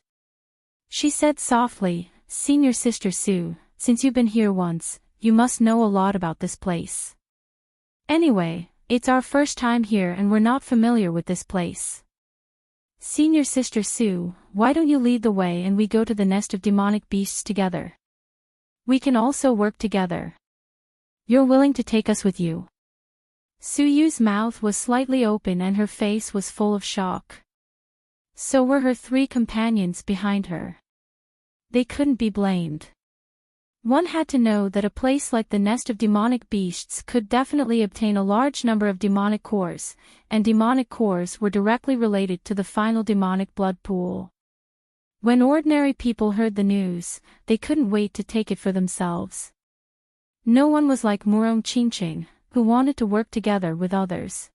She said softly, Senior Sister Su, since you've been here once, you must know a lot about this place. Anyway, it's our first time here and we're not familiar with this place. Senior Sister Su, why don't you lead the way and we go to the nest of demonic beasts together? We can also work together. You're willing to take us with you? Su Yu's mouth was slightly open and her face was full of shock. So were her 3 companions behind her. They couldn't be blamed. One had to know that a place like the nest of demonic beasts could definitely obtain a large number of demonic cores, and demonic cores were directly related to the final demonic blood pool. When ordinary people heard the news, they couldn't wait to take it for themselves. No one was like Enchanting, who wanted to work together with others.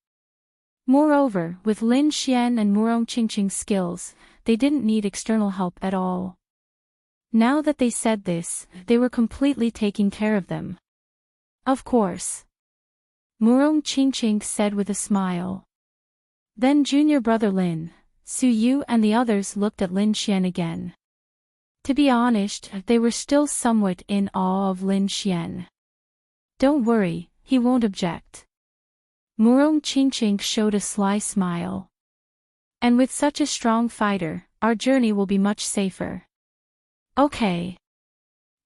Moreover, with Lin Xian and Enchanting's skills, they didn't need external help at all. Now that they said this, they were completely taking care of them. Of course. Enchanting said with a smile. Then junior brother Lin, Su Yu and the others looked at Lin Xian again. To be honest, they were still somewhat in awe of Lin Xian. Don't worry, he won't object. Enchanting showed a sly smile. And with such a strong fighter, our journey will be much safer. Okay.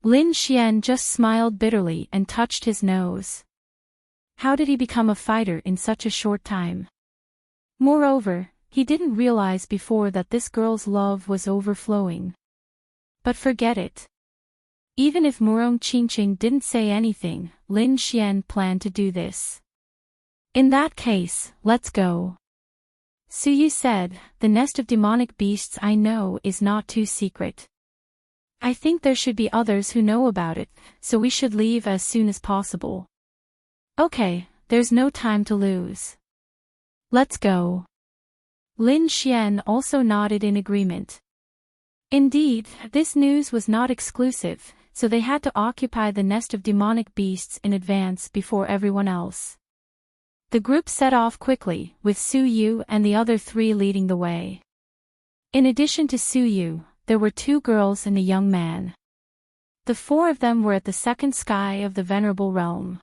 Lin Xian just smiled bitterly and touched his nose. How did he become a fighter in such a short time? Moreover, he didn't realize before that this girl's love was overflowing. But forget it. Even if Enchanting didn't say anything, Lin Xian planned to do this. In that case, let's go. Su Yu said, the nest of demonic beasts I know is not too secret. I think there should be others who know about it, so we should leave as soon as possible. Okay, there's no time to lose. Let's go. Lin Xian also nodded in agreement. Indeed, this news was not exclusive, so they had to occupy the nest of demonic beasts in advance before everyone else. The group set off quickly, with Su Yu and the other three leading the way. In addition to Su Yu, there were 2 girls and a young man. The 4 of them were at the second sky of the Venerable Realm.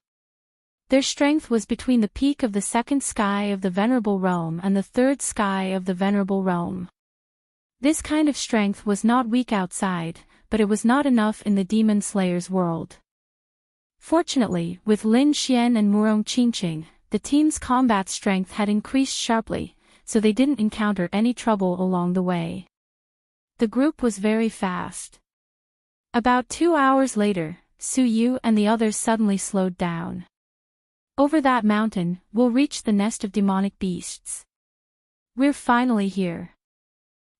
Their strength was between the peak of the second sky of the Venerable Realm and the third sky of the Venerable Realm. This kind of strength was not weak outside, but it was not enough in the Demon Slayer's world. Fortunately, with Lin Xian and Enchanting, the team's combat strength had increased sharply, so they didn't encounter any trouble along the way. The group was very fast. About 2 hours later, Su Yu and the others suddenly slowed down. Over that mountain, we'll reach the nest of demonic beasts. We're finally here.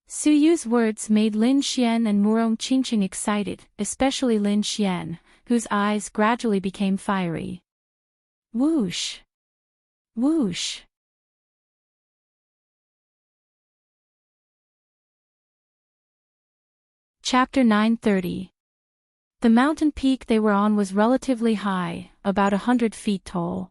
Su Yu's words made Lin Xian and Enchanting excited, especially Lin Xian, whose eyes gradually became fiery. Whoosh! Whoosh! Chapter 930. The mountain peak they were on was relatively high, about 100 feet tall.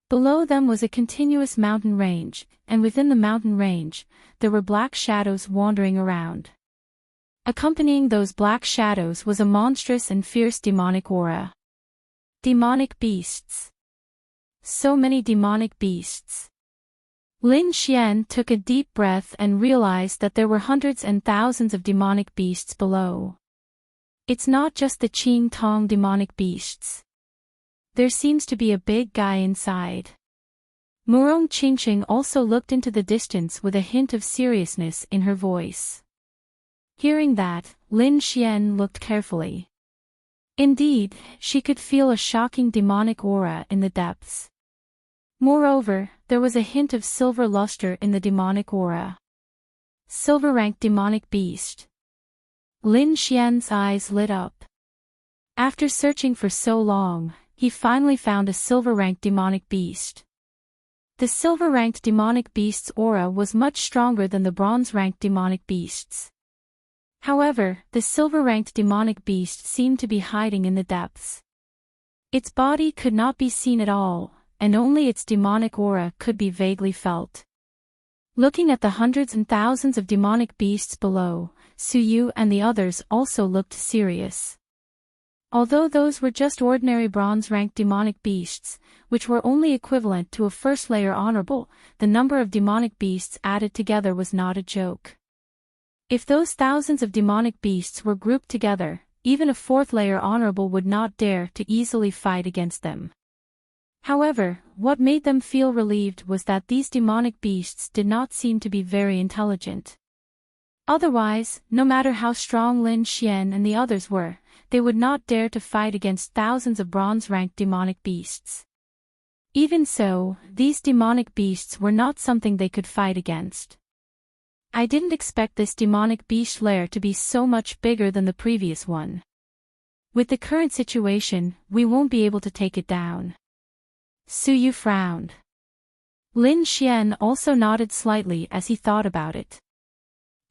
Below them was a continuous mountain range, and within the mountain range, there were black shadows wandering around. Accompanying those black shadows was a monstrous and fierce demonic aura. Demonic beasts. So many demonic beasts. Lin Xian took a deep breath and realized that there were hundreds and thousands of demonic beasts below. It's not just the Qing Tong demonic beasts. There seems to be a big guy inside. Enchanting also looked into the distance with a hint of seriousness in her voice. Hearing that, Lin Xian looked carefully. Indeed, she could feel a shocking demonic aura in the depths. Moreover, there was a hint of silver luster in the demonic aura. Silver-ranked demonic beast. Lin Xian's eyes lit up. After searching for so long, he finally found a silver-ranked demonic beast. The silver-ranked demonic beast's aura was much stronger than the bronze-ranked demonic beast's. However, the silver-ranked demonic beast seemed to be hiding in the depths. Its body could not be seen at all, and only its demonic aura could be vaguely felt. Looking at the hundreds and thousands of demonic beasts below, Su Yu and the others also looked serious. Although those were just ordinary bronze-ranked demonic beasts, which were only equivalent to a first-layer honorable, the number of demonic beasts added together was not a joke. If those thousands of demonic beasts were grouped together, even a fourth-layer honorable would not dare to easily fight against them. However, what made them feel relieved was that these demonic beasts did not seem to be very intelligent. Otherwise, no matter how strong Lin Xian and the others were, they would not dare to fight against thousands of bronze-ranked demonic beasts. Even so, these demonic beasts were not something they could fight against. I didn't expect this demonic beast lair to be so much bigger than the previous one. With the current situation, we won't be able to take it down. Su Yu frowned. Lin Xian also nodded slightly as he thought about it.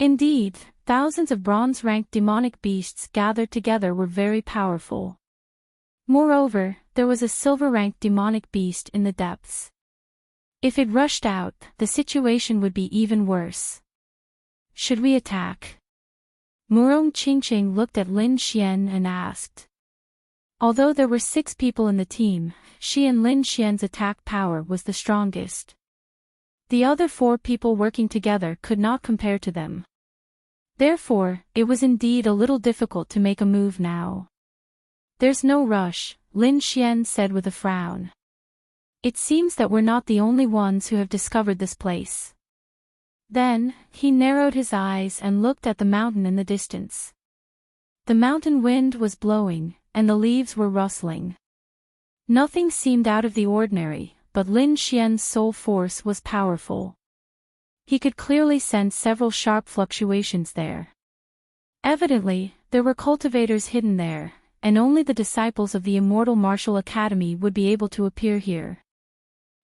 Indeed, thousands of bronze-ranked demonic beasts gathered together were very powerful. Moreover, there was a silver-ranked demonic beast in the depths. If it rushed out, the situation would be even worse. Should we attack? Murong Qingqing looked at Lin Xian and asked. Although there were 6 people in the team, she and Lin Xian's attack power was the strongest. The other 4 people working together could not compare to them. Therefore, it was indeed a little difficult to make a move now. There's no rush, Lin Xian said with a frown. It seems that we're not the only ones who have discovered this place. Then, he narrowed his eyes and looked at the mountain in the distance. The mountain wind was blowing, and the leaves were rustling. Nothing seemed out of the ordinary, but Lin Xian's soul force was powerful. He could clearly sense several sharp fluctuations there. Evidently, there were cultivators hidden there, and only the disciples of the Immortal Martial Academy would be able to appear here.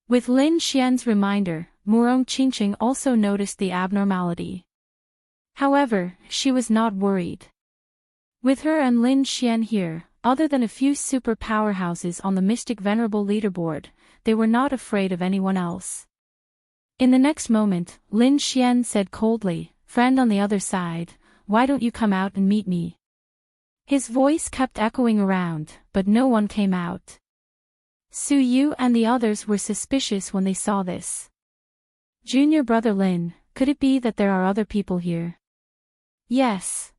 With Lin Xian's reminder, Murong Qingqing also noticed the abnormality. However, she was not worried. With her and Lin Xian here, other than a few super powerhouses on the Mystic Venerable leaderboard, they were not afraid of anyone else. In the next moment, Lin Xian said coldly, "Friend on the other side, why don't you come out and meet me?" His voice kept echoing around, but no one came out. Su Yu and the others were suspicious when they saw this. Junior brother Lin, could it be that there are other people here? Yes.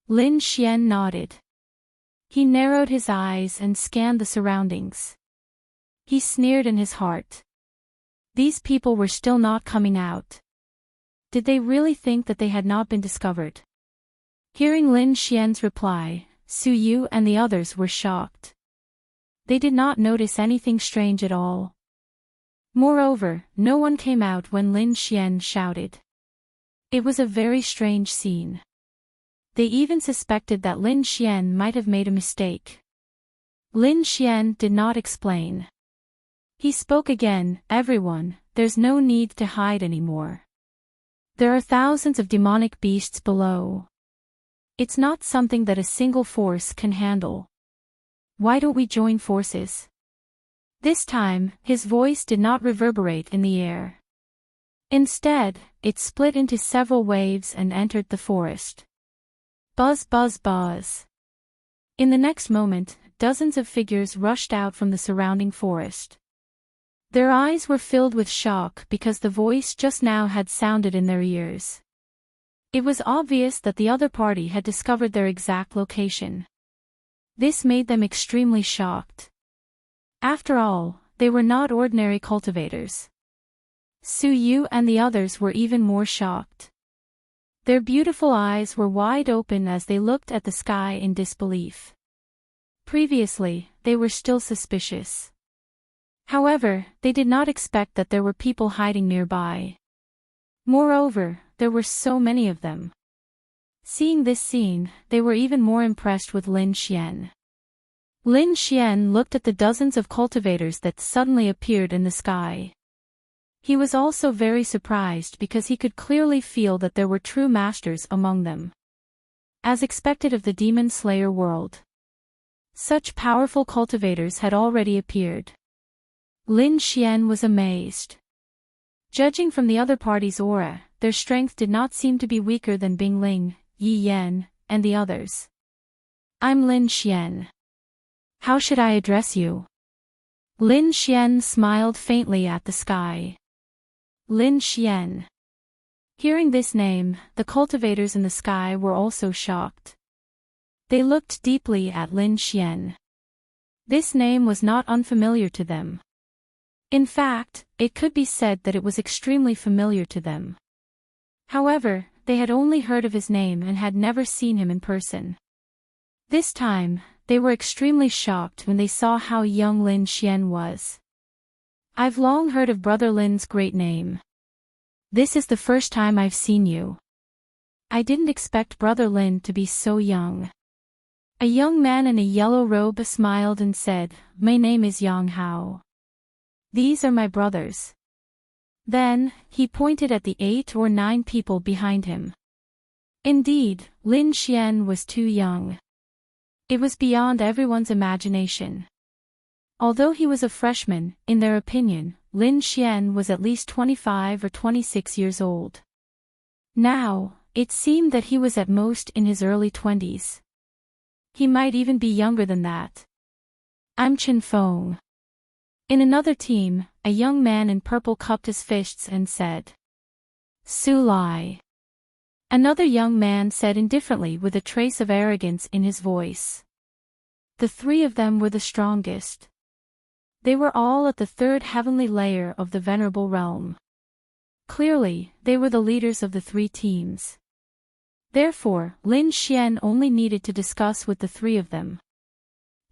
Lin Xian nodded. He narrowed his eyes and scanned the surroundings. He sneered in his heart. These people were still not coming out. Did they really think that they had not been discovered? Hearing Lin Xian's reply, Su Yu and the others were shocked. They did not notice anything strange at all. Moreover, no one came out when Lin Xian shouted. It was a very strange scene. They even suspected that Lin Xian might have made a mistake. Lin Xian did not explain. He spoke again, "Everyone, there's no need to hide anymore. There are thousands of demonic beasts below. It's not something that a single force can handle. Why don't we join forces?" This time, his voice did not reverberate in the air. Instead, it split into several waves and entered the forest. Buzz buzz buzz. In the next moment, dozens of figures rushed out from the surrounding forest. Their eyes were filled with shock because the voice just now had sounded in their ears. It was obvious that the other party had discovered their exact location. This made them extremely shocked. After all, they were not ordinary cultivators. Su Yu and the others were even more shocked. Their beautiful eyes were wide open as they looked at the sky in disbelief. Previously, they were still suspicious. However, they did not expect that there were people hiding nearby. Moreover, there were so many of them. Seeing this scene, they were even more impressed with Lin Xian. Lin Xian looked at the dozens of cultivators that suddenly appeared in the sky. He was also very surprised because he could clearly feel that there were true masters among them. As expected of the Demon Slayer world, such powerful cultivators had already appeared. Lin Xian was amazed. Judging from the other party's aura, their strength did not seem to be weaker than Bing Ling, Yi Yan, and the others. "I'm Lin Xian. How should I address you?" Lin Xian smiled faintly at the sky. Lin Xian. Hearing this name, the cultivators in the sky were also shocked. They looked deeply at Lin Xian. This name was not unfamiliar to them. In fact, it could be said that it was extremely familiar to them. However, they had only heard of his name and had never seen him in person. This time, they were extremely shocked when they saw how young Lin Xian was. I've long heard of Brother Lin's great name. This is the first time I've seen you. I didn't expect Brother Lin to be so young. A young man in a yellow robe smiled and said, "My name is Yang Hao. These are my brothers." Then, he pointed at the 8 or 9 people behind him. Indeed, Lin Xian was too young. It was beyond everyone's imagination. Although he was a freshman, in their opinion, Lin Xian was at least 25 or 26 years old. Now, it seemed that he was at most in his early 20s. He might even be younger than that. "I'm Chen Feng." In another team, a young man in purple cupped his fists and said, "Su Lai." Another young man said indifferently with a trace of arrogance in his voice. The 3 of them were the strongest. They were all at the 3rd heavenly layer of the Venerable Realm. Clearly, they were the leaders of the 3 teams. Therefore, Lin Xian only needed to discuss with the 3 of them.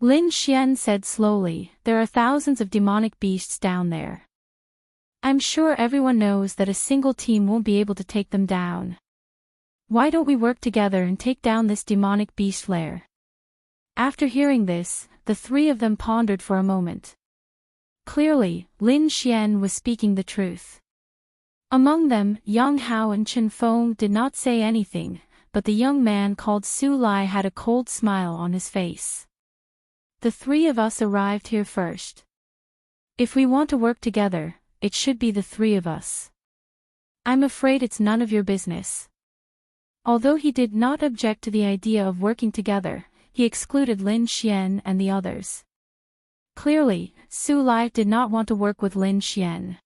Lin Xian said slowly, "There are thousands of demonic beasts down there. I'm sure everyone knows that a single team won't be able to take them down. Why don't we work together and take down this demonic beast lair?" After hearing this, the 3 of them pondered for a moment. Clearly, Lin Xian was speaking the truth. Among them, Yang Hao and Chen Feng did not say anything, but the young man called Su Lai had a cold smile on his face. "The 3 of us arrived here first. If we want to work together, it should be the 3 of us. I'm afraid it's none of your business." Although he did not object to the idea of working together, he excluded Lin Xian and the others. Clearly, Su Lai did not want to work with Lin Xian.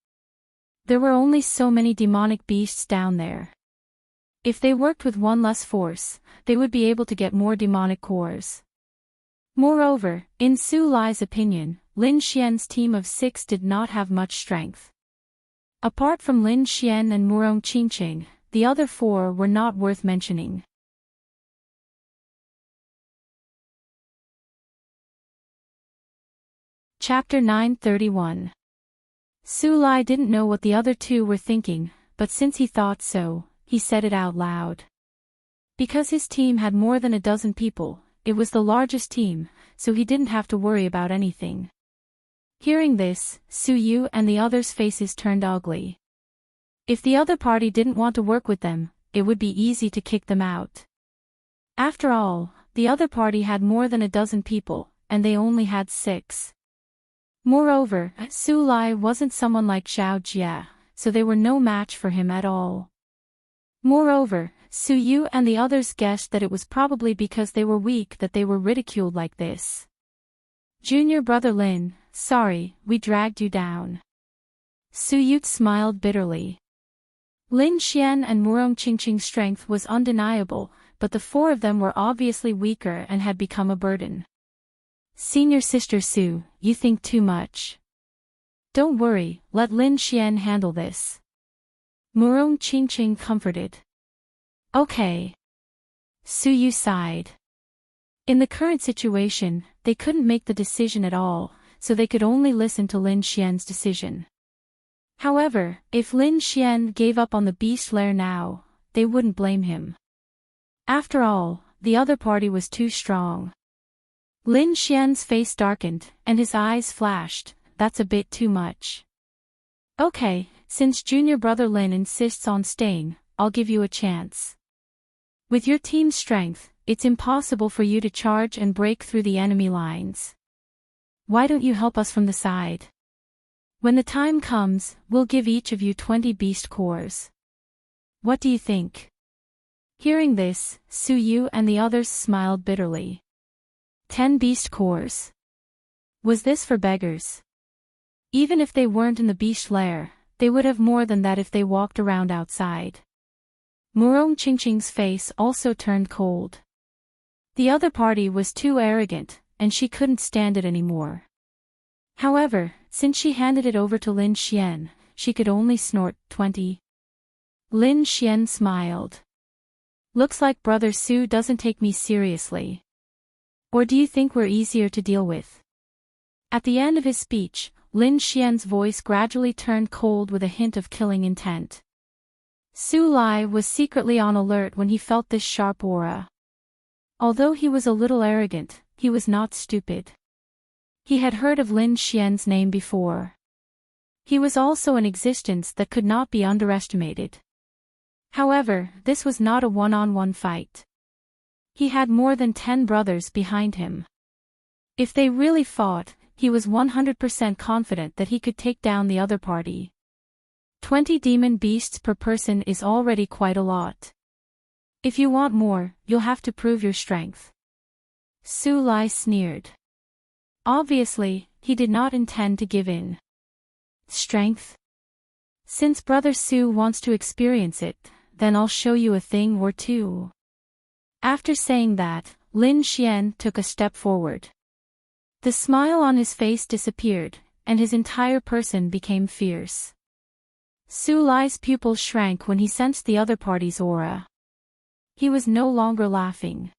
There were only so many demonic beasts down there. If they worked with one less force, they would be able to get more demonic cores. Moreover, in Su Lai's opinion, Lin Xian's team of 6 did not have much strength. Apart from Lin Xian and Murong Qingqing, the other 4 were not worth mentioning. Chapter 931. Su Lai didn't know what the other 2 were thinking, but since he thought so, he said it out loud. Because his team had more than a dozen people, it was the largest team, so he didn't have to worry about anything. Hearing this, Su Yu and the others' faces turned ugly. If the other party didn't want to work with them, it would be easy to kick them out. After all, the other party had more than a dozen people, and they only had 6. Moreover, Su Lai wasn't someone like Zhao Jia, so they were no match for him at all. Moreover, Su Yu and the others guessed that it was probably because they were weak that they were ridiculed like this. "Junior brother Lin, sorry, we dragged you down." Su Yu smiled bitterly. Lin Xian and Murong Qingqing's strength was undeniable, but the 4 of them were obviously weaker and had become a burden. "Senior sister Su, you think too much. Don't worry, let Lin Xian handle this." Murong Qingqing comforted. "Okay." Su Yu sighed. In the current situation, they couldn't make the decision at all, so they could only listen to Lin Xian's decision. However, if Lin Xian gave up on the beast lair now, they wouldn't blame him. After all, the other party was too strong. Lin Xian's face darkened, and his eyes flashed. "That's a bit too much. Okay, since junior brother Lin insists on staying, I'll give you a chance. With your team's strength, it's impossible for you to charge and break through the enemy lines. Why don't you help us from the side? When the time comes, we'll give each of you 20 beast cores. What do you think?" Hearing this, Su Yu and the others smiled bitterly. 10 beast cores. Was this for beggars? Even if they weren't in the beast lair, they would have more than that if they walked around outside. Murong Qingqing's face also turned cold. The other party was too arrogant, and she couldn't stand it anymore. However, since she handed it over to Lin Xian, she could only snort 20. Lin Xian smiled. Looks like Brother Su doesn't take me seriously. Or do you think we're easier to deal with? At the end of his speech, Lin Xian's voice gradually turned cold with a hint of killing intent. Su Lai was secretly on alert when he felt this sharp aura. Although he was a little arrogant, he was not stupid. He had heard of Lin Xian's name before. He was also an existence that could not be underestimated. However, this was not a one-on-one fight. He had more than 10 brothers behind him. If they really fought, he was 100% confident that he could take down the other party. 20 demon beasts per person is already quite a lot. If you want more, you'll have to prove your strength. Su Lai sneered. Obviously, he did not intend to give in. Strength? Since Brother Su wants to experience it, then I'll show you a thing or two. After saying that, Lin Xian took a step forward. The smile on his face disappeared, and his entire person became fierce. Su Lai's pupils shrank when he sensed the other party's aura. He was no longer laughing.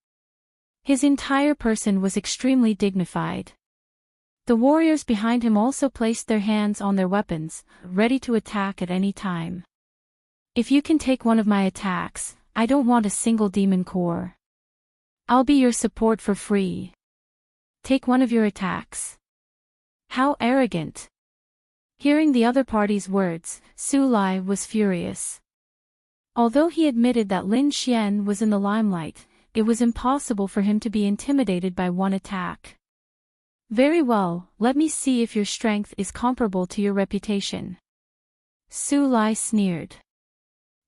His entire person was extremely dignified. The warriors behind him also placed their hands on their weapons, ready to attack at any time. If you can take one of my attacks, I don't want a single demon core. I'll be your support for free. Take one of your attacks. How arrogant. Hearing the other party's words, Su Lai was furious. Although he admitted that Lin Xian was in the limelight, it was impossible for him to be intimidated by one attack. Very well, let me see if your strength is comparable to your reputation. Su Lai sneered.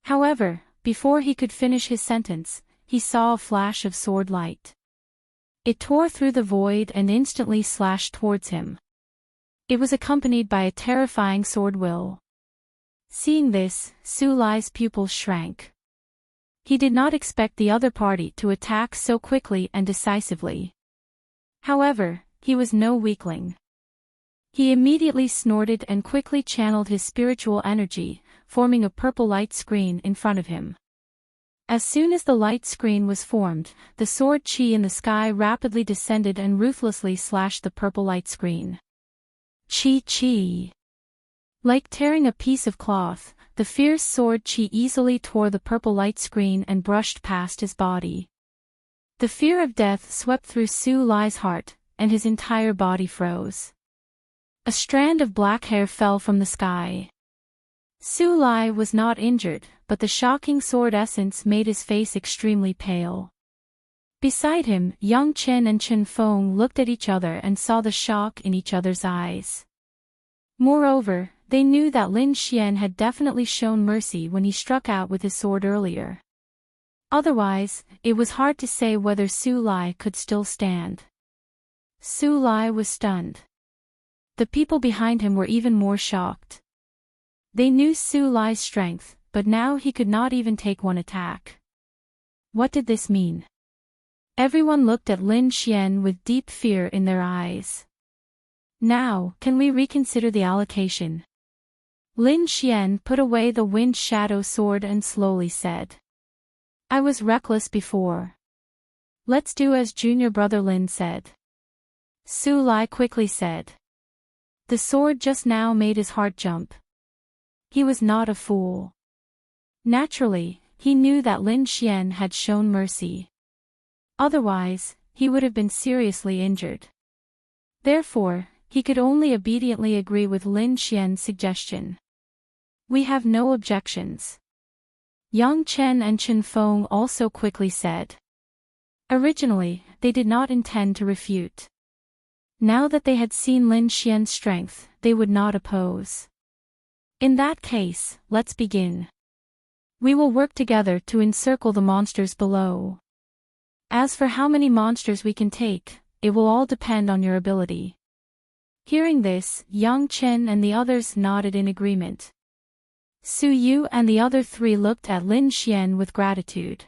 However, before he could finish his sentence, he saw a flash of sword light. It tore through the void and instantly slashed towards him. It was accompanied by a terrifying sword will. Seeing this, Su Lai's pupils shrank. He did not expect the other party to attack so quickly and decisively. However, he was no weakling. He immediately snorted and quickly channeled his spiritual energy, forming a purple light screen in front of him. As soon as the light screen was formed, the sword chi in the sky rapidly descended and ruthlessly slashed the purple light screen. Chi. Like tearing a piece of cloth, the fierce sword chi easily tore the purple light screen and brushed past his body. The fear of death swept through Su Lai's heart, and his entire body froze. A strand of black hair fell from the sky. Su Lai was not injured, but the shocking sword essence made his face extremely pale. Beside him, Yang Chen and Chen Feng looked at each other and saw the shock in each other's eyes. Moreover, they knew that Lin Xian had definitely shown mercy when he struck out with his sword earlier. Otherwise, it was hard to say whether Su Lai could still stand. Su Lai was stunned. The people behind him were even more shocked. They knew Su Lai's strength, but now he could not even take one attack. What did this mean? Everyone looked at Lin Xian with deep fear in their eyes. Now, can we reconsider the allocation? Lin Xian put away the wind shadow sword and slowly said. I was reckless before. Let's do as junior brother Lin said. Su Lai quickly said. The sword just now made his heart jump. He was not a fool. Naturally, he knew that Lin Xian had shown mercy. Otherwise, he would have been seriously injured. Therefore, he could only obediently agree with Lin Xian's suggestion. We have no objections. Yang Chen and Chen Feng also quickly said. Originally, they did not intend to refute. Now that they had seen Lin Xian's strength, they would not oppose. In that case, let's begin. We will work together to encircle the monsters below. As for how many monsters we can take, it will all depend on your ability. Hearing this, Yang Chen and the others nodded in agreement. Su Yu and the other three looked at Lin Xian with gratitude.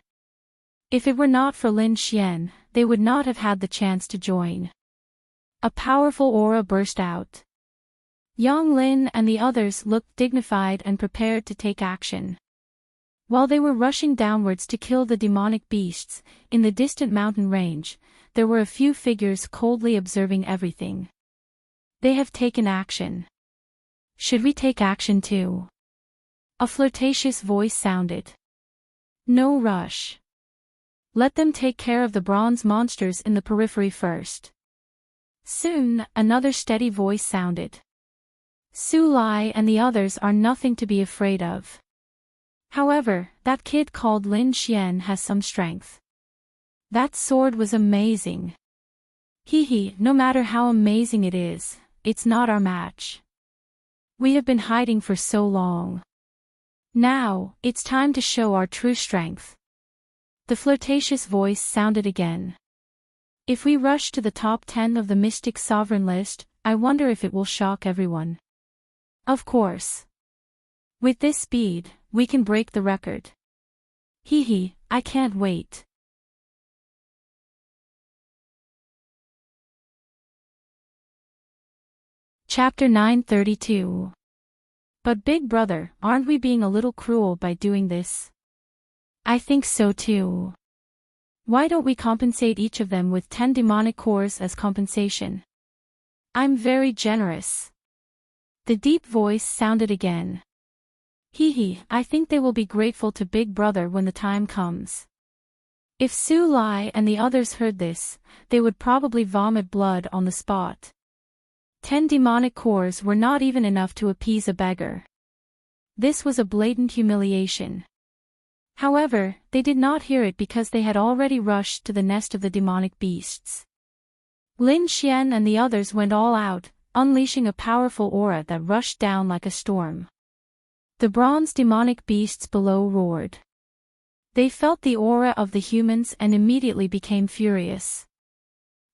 If it were not for Lin Xian, they would not have had the chance to join. A powerful aura burst out. Yang Lin and the others looked dignified and prepared to take action. While they were rushing downwards to kill the demonic beasts, in the distant mountain range, there were a few figures coldly observing everything. They have taken action. Should we take action too? A flirtatious voice sounded. No rush. Let them take care of the bronze monsters in the periphery first. Soon, another steady voice sounded. Su Lai and the others are nothing to be afraid of. However, that kid called Lin Xian has some strength. That sword was amazing. Hee, no matter how amazing it is, it's not our match. We have been hiding for so long. Now, it's time to show our true strength. The flirtatious voice sounded again. If we rush to the top 10 of the Mystic Sovereign list, I wonder if it will shock everyone. Of course. With this speed, we can break the record. Hee, I can't wait. Chapter 932. But Big Brother, aren't we being a little cruel by doing this? I think so too. Why don't we compensate each of them with 10 demonic cores as compensation? I'm very generous. The deep voice sounded again. Hee, I think they will be grateful to Big Brother when the time comes. If Su Lai and the others heard this, they would probably vomit blood on the spot. 10 demonic cores were not even enough to appease a beggar. This was a blatant humiliation. However, they did not hear it because they had already rushed to the nest of the demonic beasts. Lin Xian and the others went all out, unleashing a powerful aura that rushed down like a storm. The bronze demonic beasts below roared. They felt the aura of the humans and immediately became furious.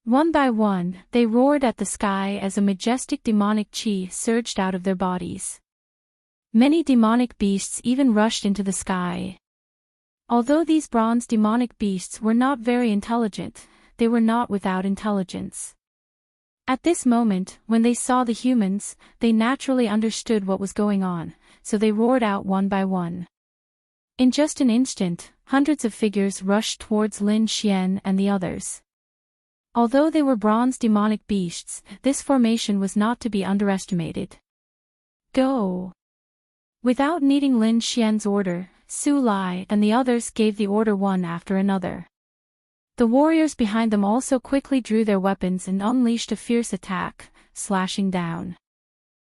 One by one, they roared at the sky as a majestic demonic chi surged out of their bodies. Many demonic beasts even rushed into the sky. Although these bronze demonic beasts were not very intelligent, they were not without intelligence. At this moment, when they saw the humans, they naturally understood what was going on, so they roared out one by one. In just an instant, hundreds of figures rushed towards Lin Xian and the others. Although they were bronze demonic beasts, this formation was not to be underestimated. Go! Without needing Lin Xian's order, Su Lai and the others gave the order one after another. The warriors behind them also quickly drew their weapons and unleashed a fierce attack, slashing down.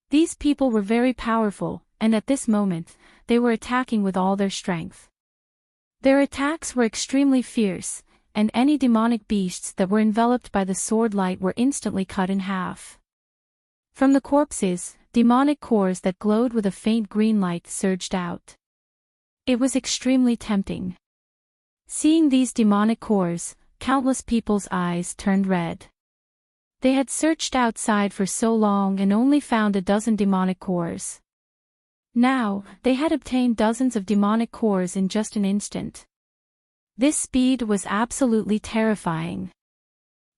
These people were very powerful, and at this moment, they were attacking with all their strength. Their attacks were extremely fierce, and any demonic beasts that were enveloped by the sword light were instantly cut in half. From the corpses, demonic cores that glowed with a faint green light surged out. It was extremely tempting. Seeing these demonic cores, countless people's eyes turned red. They had searched outside for so long and only found a dozen demonic cores. Now, they had obtained dozens of demonic cores in just an instant. This speed was absolutely terrifying.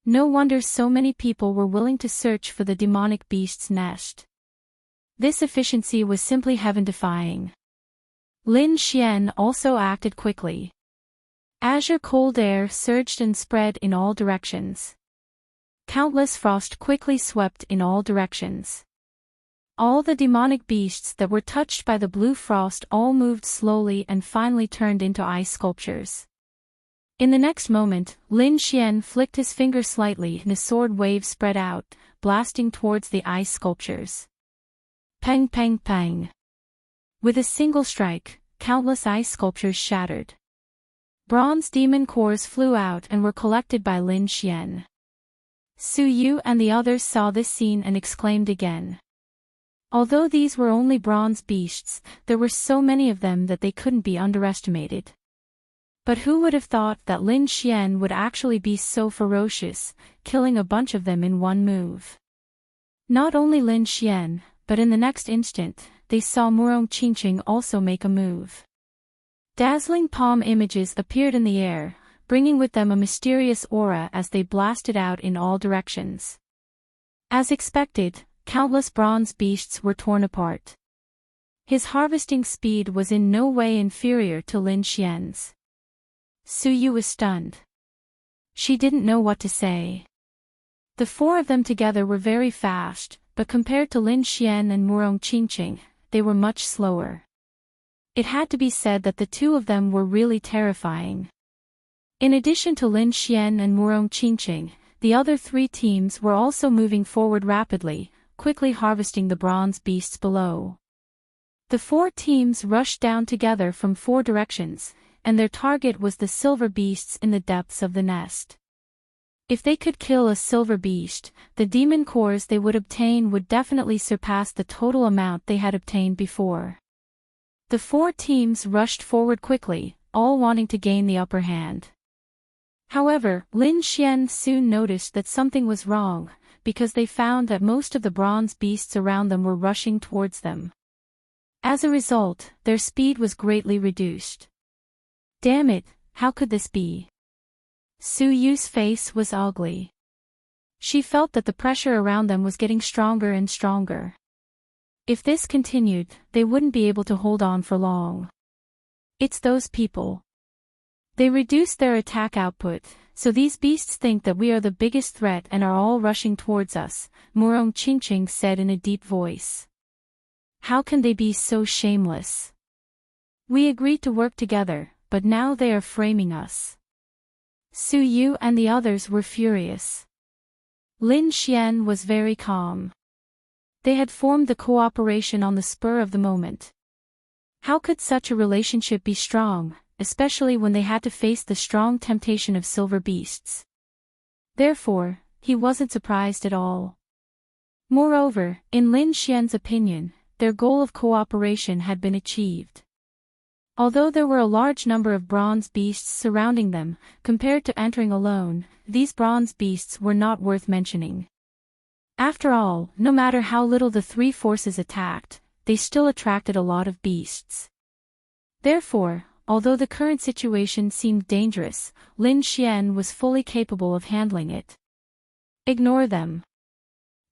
No wonder so many people were willing to search for the demonic beast's nest. This efficiency was simply heaven-defying. Lin Xian also acted quickly. Azure cold air surged and spread in all directions. Countless frost quickly swept in all directions. All the demonic beasts that were touched by the blue frost all moved slowly and finally turned into ice sculptures. In the next moment, Lin Xian flicked his finger slightly and a sword wave spread out, blasting towards the ice sculptures. Pang pang pang. With a single strike, countless ice sculptures shattered. Bronze demon cores flew out and were collected by Lin Xian. Su Yu and the others saw this scene and exclaimed again. Although these were only bronze beasts, there were so many of them that they couldn't be underestimated. But who would have thought that Lin Xian would actually be so ferocious, killing a bunch of them in one move? Not only Lin Xian, but in the next instant, they saw Murong Qingqing also make a move. Dazzling palm images appeared in the air, bringing with them a mysterious aura as they blasted out in all directions. As expected, countless bronze beasts were torn apart. His harvesting speed was in no way inferior to Lin Xian's. Su Yu was stunned. She didn't know what to say. The four of them together were very fast, but compared to Lin Xian and Murong Qingqing, they were much slower. It had to be said that the two of them were really terrifying. In addition to Lin Xian and Murong Qingqing, the other three teams were also moving forward rapidly, quickly harvesting the bronze beasts below. The four teams rushed down together from four directions, and their target was the silver beasts in the depths of the nest. If they could kill a silver beast, the demon cores they would obtain would definitely surpass the total amount they had obtained before. The four teams rushed forward quickly, all wanting to gain the upper hand. However, Lin Xian soon noticed that something was wrong, because they found that most of the bronze beasts around them were rushing towards them. As a result, their speed was greatly reduced. Damn it, how could this be? Su Yu's face was ugly. She felt that the pressure around them was getting stronger and stronger. If this continued, they wouldn't be able to hold on for long. It's those people. They reduced their attack output, so these beasts think that we are the biggest threat and are all rushing towards us, Murong Qingqing said in a deep voice. How can they be so shameless? We agreed to work together, but now they are framing us. Su Yu and the others were furious. Lin Xian was very calm. They had formed the cooperation on the spur of the moment. How could such a relationship be strong, especially when they had to face the strong temptation of silver beasts? Therefore, he wasn't surprised at all. Moreover, in Lin Xian's opinion, their goal of cooperation had been achieved. Although there were a large number of bronze beasts surrounding them, compared to entering alone, these bronze beasts were not worth mentioning. After all, no matter how little the three forces attacked, they still attracted a lot of beasts. Therefore, although the current situation seemed dangerous, Lin Xian was fully capable of handling it. Ignore them.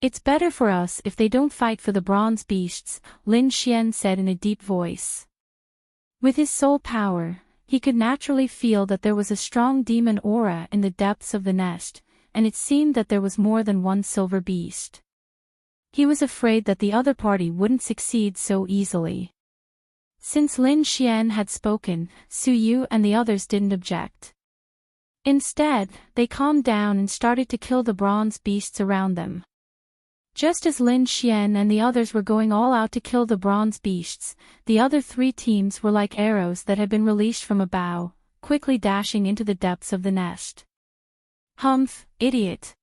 It's better for us if they don't fight for the bronze beasts, Lin Xian said in a deep voice. With his soul power, he could naturally feel that there was a strong demon aura in the depths of the nest, and it seemed that there was more than one silver beast. He was afraid that the other party wouldn't succeed so easily. Since Lin Xian had spoken, Su Yu and the others didn't object. Instead, they calmed down and started to kill the bronze beasts around them. Just as Lin Xian and the others were going all out to kill the bronze beasts, the other three teams were like arrows that had been released from a bow, quickly dashing into the depths of the nest. Humph, idiot.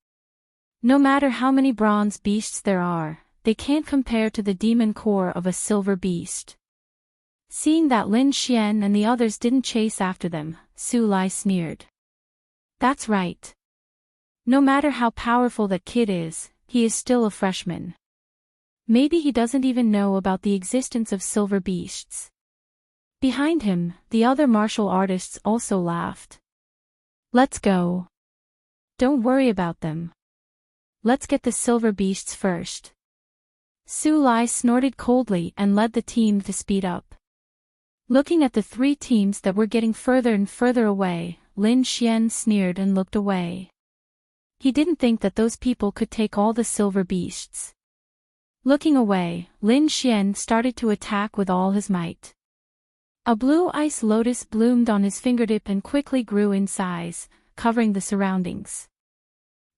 No matter how many bronze beasts there are, they can't compare to the demon core of a silver beast. Seeing that Lin Xian and the others didn't chase after them, Su Lai sneered. That's right. No matter how powerful that kid is, he is still a freshman. Maybe he doesn't even know about the existence of silver beasts. Behind him, the other martial artists also laughed. Let's go. Don't worry about them. Let's get the silver beasts first. Su Lai snorted coldly and led the team to speed up. Looking at the three teams that were getting further and further away, Lin Xian sneered and looked away. He didn't think that those people could take all the silver beasts. Looking away, Lin Xian started to attack with all his might. A blue ice lotus bloomed on his fingertip and quickly grew in size, covering the surroundings.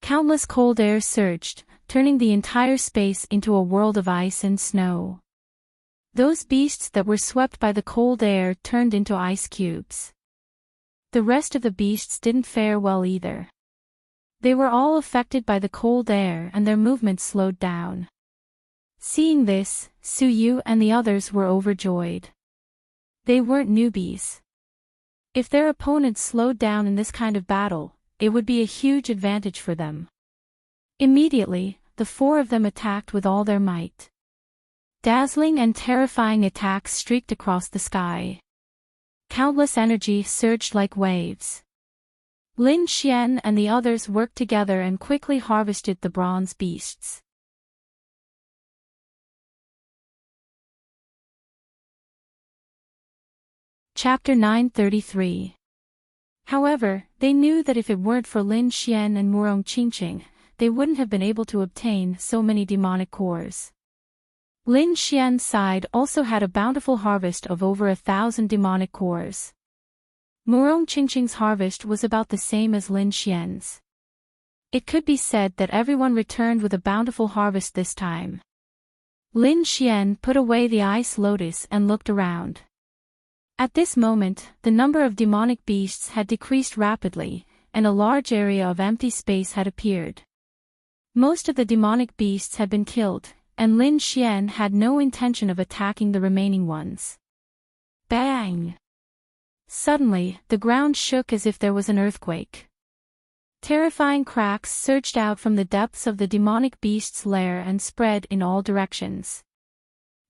Countless cold air surged, turning the entire space into a world of ice and snow. Those beasts that were swept by the cold air turned into ice cubes. The rest of the beasts didn't fare well either. They were all affected by the cold air and their movements slowed down. Seeing this, Su Yu and the others were overjoyed. They weren't newbies. If their opponents slowed down in this kind of battle, it would be a huge advantage for them. Immediately, the four of them attacked with all their might. Dazzling and terrifying attacks streaked across the sky. Countless energy surged like waves. Lin Xian and the others worked together and quickly harvested the bronze beasts. Chapter 933. However, they knew that if it weren't for Lin Xian and Murong Qingqing, they wouldn't have been able to obtain so many demonic cores. Lin Xian's side also had a bountiful harvest of over 1,000 demonic cores. Murong Qingqing's harvest was about the same as Lin Xian's. It could be said that everyone returned with a bountiful harvest this time. Lin Xian put away the ice lotus and looked around. At this moment, the number of demonic beasts had decreased rapidly, and a large area of empty space had appeared. Most of the demonic beasts had been killed, and Lin Xian had no intention of attacking the remaining ones. Bang! Suddenly, the ground shook as if there was an earthquake. Terrifying cracks surged out from the depths of the demonic beast's lair and spread in all directions.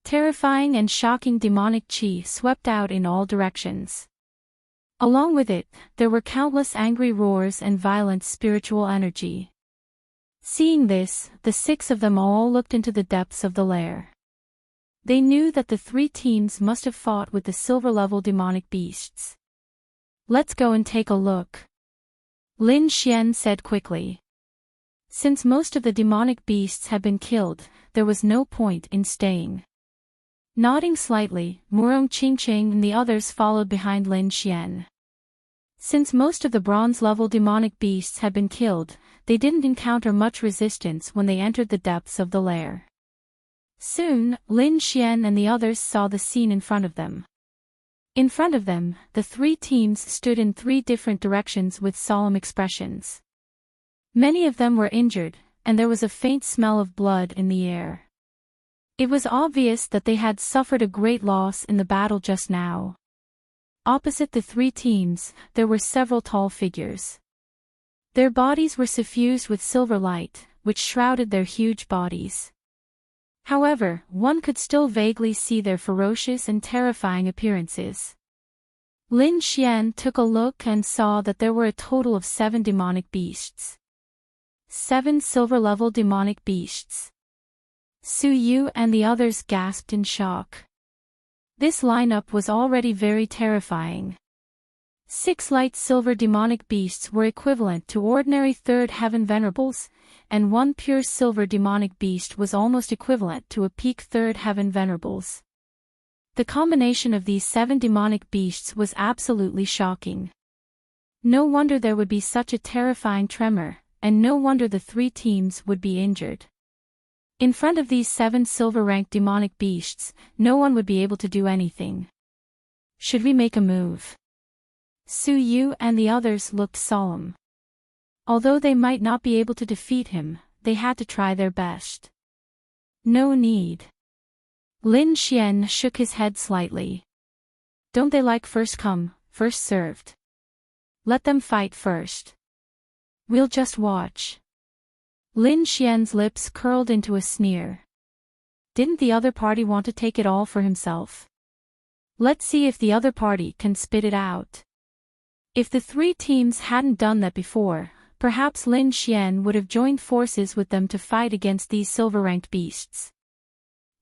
Terrifying and shocking demonic chi swept out in all directions. Along with it, there were countless angry roars and violent spiritual energy. Seeing this, the six of them all looked into the depths of the lair. They knew that the three teams must have fought with the silver-level demonic beasts. "Let's go and take a look," Lin Xian said quickly. Since most of the demonic beasts had been killed, there was no point in staying. Nodding slightly, Murong Qingqing and the others followed behind Lin Xian. Since most of the bronze-level demonic beasts had been killed, they didn't encounter much resistance when they entered the depths of the lair. Soon, Lin Xian and the others saw the scene in front of them. In front of them, the three teams stood in three different directions with solemn expressions. Many of them were injured, and there was a faint smell of blood in the air. It was obvious that they had suffered a great loss in the battle just now. Opposite the three teams, there were several tall figures. Their bodies were suffused with silver light, which shrouded their huge bodies. However, one could still vaguely see their ferocious and terrifying appearances. Lin Xian took a look and saw that there were a total of 7 demonic beasts. 7 silver-level demonic beasts. Su Yu and the others gasped in shock. This lineup was already very terrifying. 6 light silver demonic beasts were equivalent to ordinary third heaven venerables, and 1 pure silver demonic beast was almost equivalent to a peak third heaven venerables. The combination of these 7 demonic beasts was absolutely shocking. No wonder there would be such a terrifying tremor, and no wonder the 3 teams would be injured. In front of these 7 silver-ranked demonic beasts, no one would be able to do anything. Should we make a move? Su Yu and the others looked solemn. Although they might not be able to defeat him, they had to try their best. No need. Lin Xian shook his head slightly. Don't they like first come, first served? Let them fight first. We'll just watch. Lin Xian's lips curled into a sneer. Didn't the other party want to take it all for himself? Let's see if the other party can spit it out. If the 3 teams hadn't done that before, perhaps Lin Xian would have joined forces with them to fight against these silver-ranked beasts.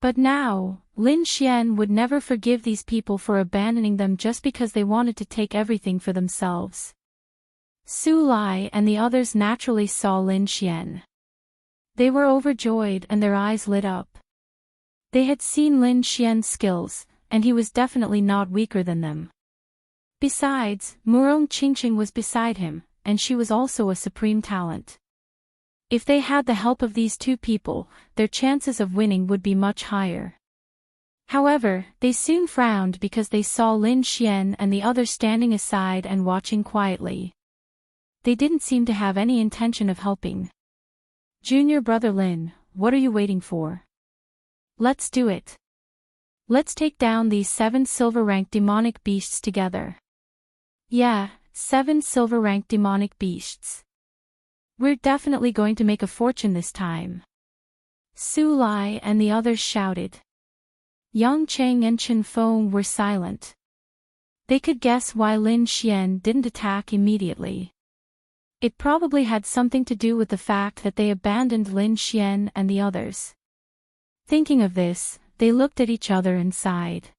But now, Lin Xian would never forgive these people for abandoning them just because they wanted to take everything for themselves. Su Lai and the others naturally saw Lin Xian. They were overjoyed and their eyes lit up. They had seen Lin Xian's skills, and he was definitely not weaker than them. Besides, Murong Qingqing was beside him, and she was also a supreme talent. If they had the help of these 2 people, their chances of winning would be much higher. However, they soon frowned because they saw Lin Xian and the others standing aside and watching quietly. They didn't seem to have any intention of helping. Junior brother Lin, what are you waiting for? Let's do it. Let's take down these 7 silver-ranked demonic beasts together. Yeah, 7 silver-ranked demonic beasts. We're definitely going to make a fortune this time. Su Lai and the others shouted. Yang Cheng and Chen Feng were silent. They could guess why Lin Xian didn't attack immediately. It probably had something to do with the fact that they abandoned Lin Xian and the others. Thinking of this, they looked at each other and sighed.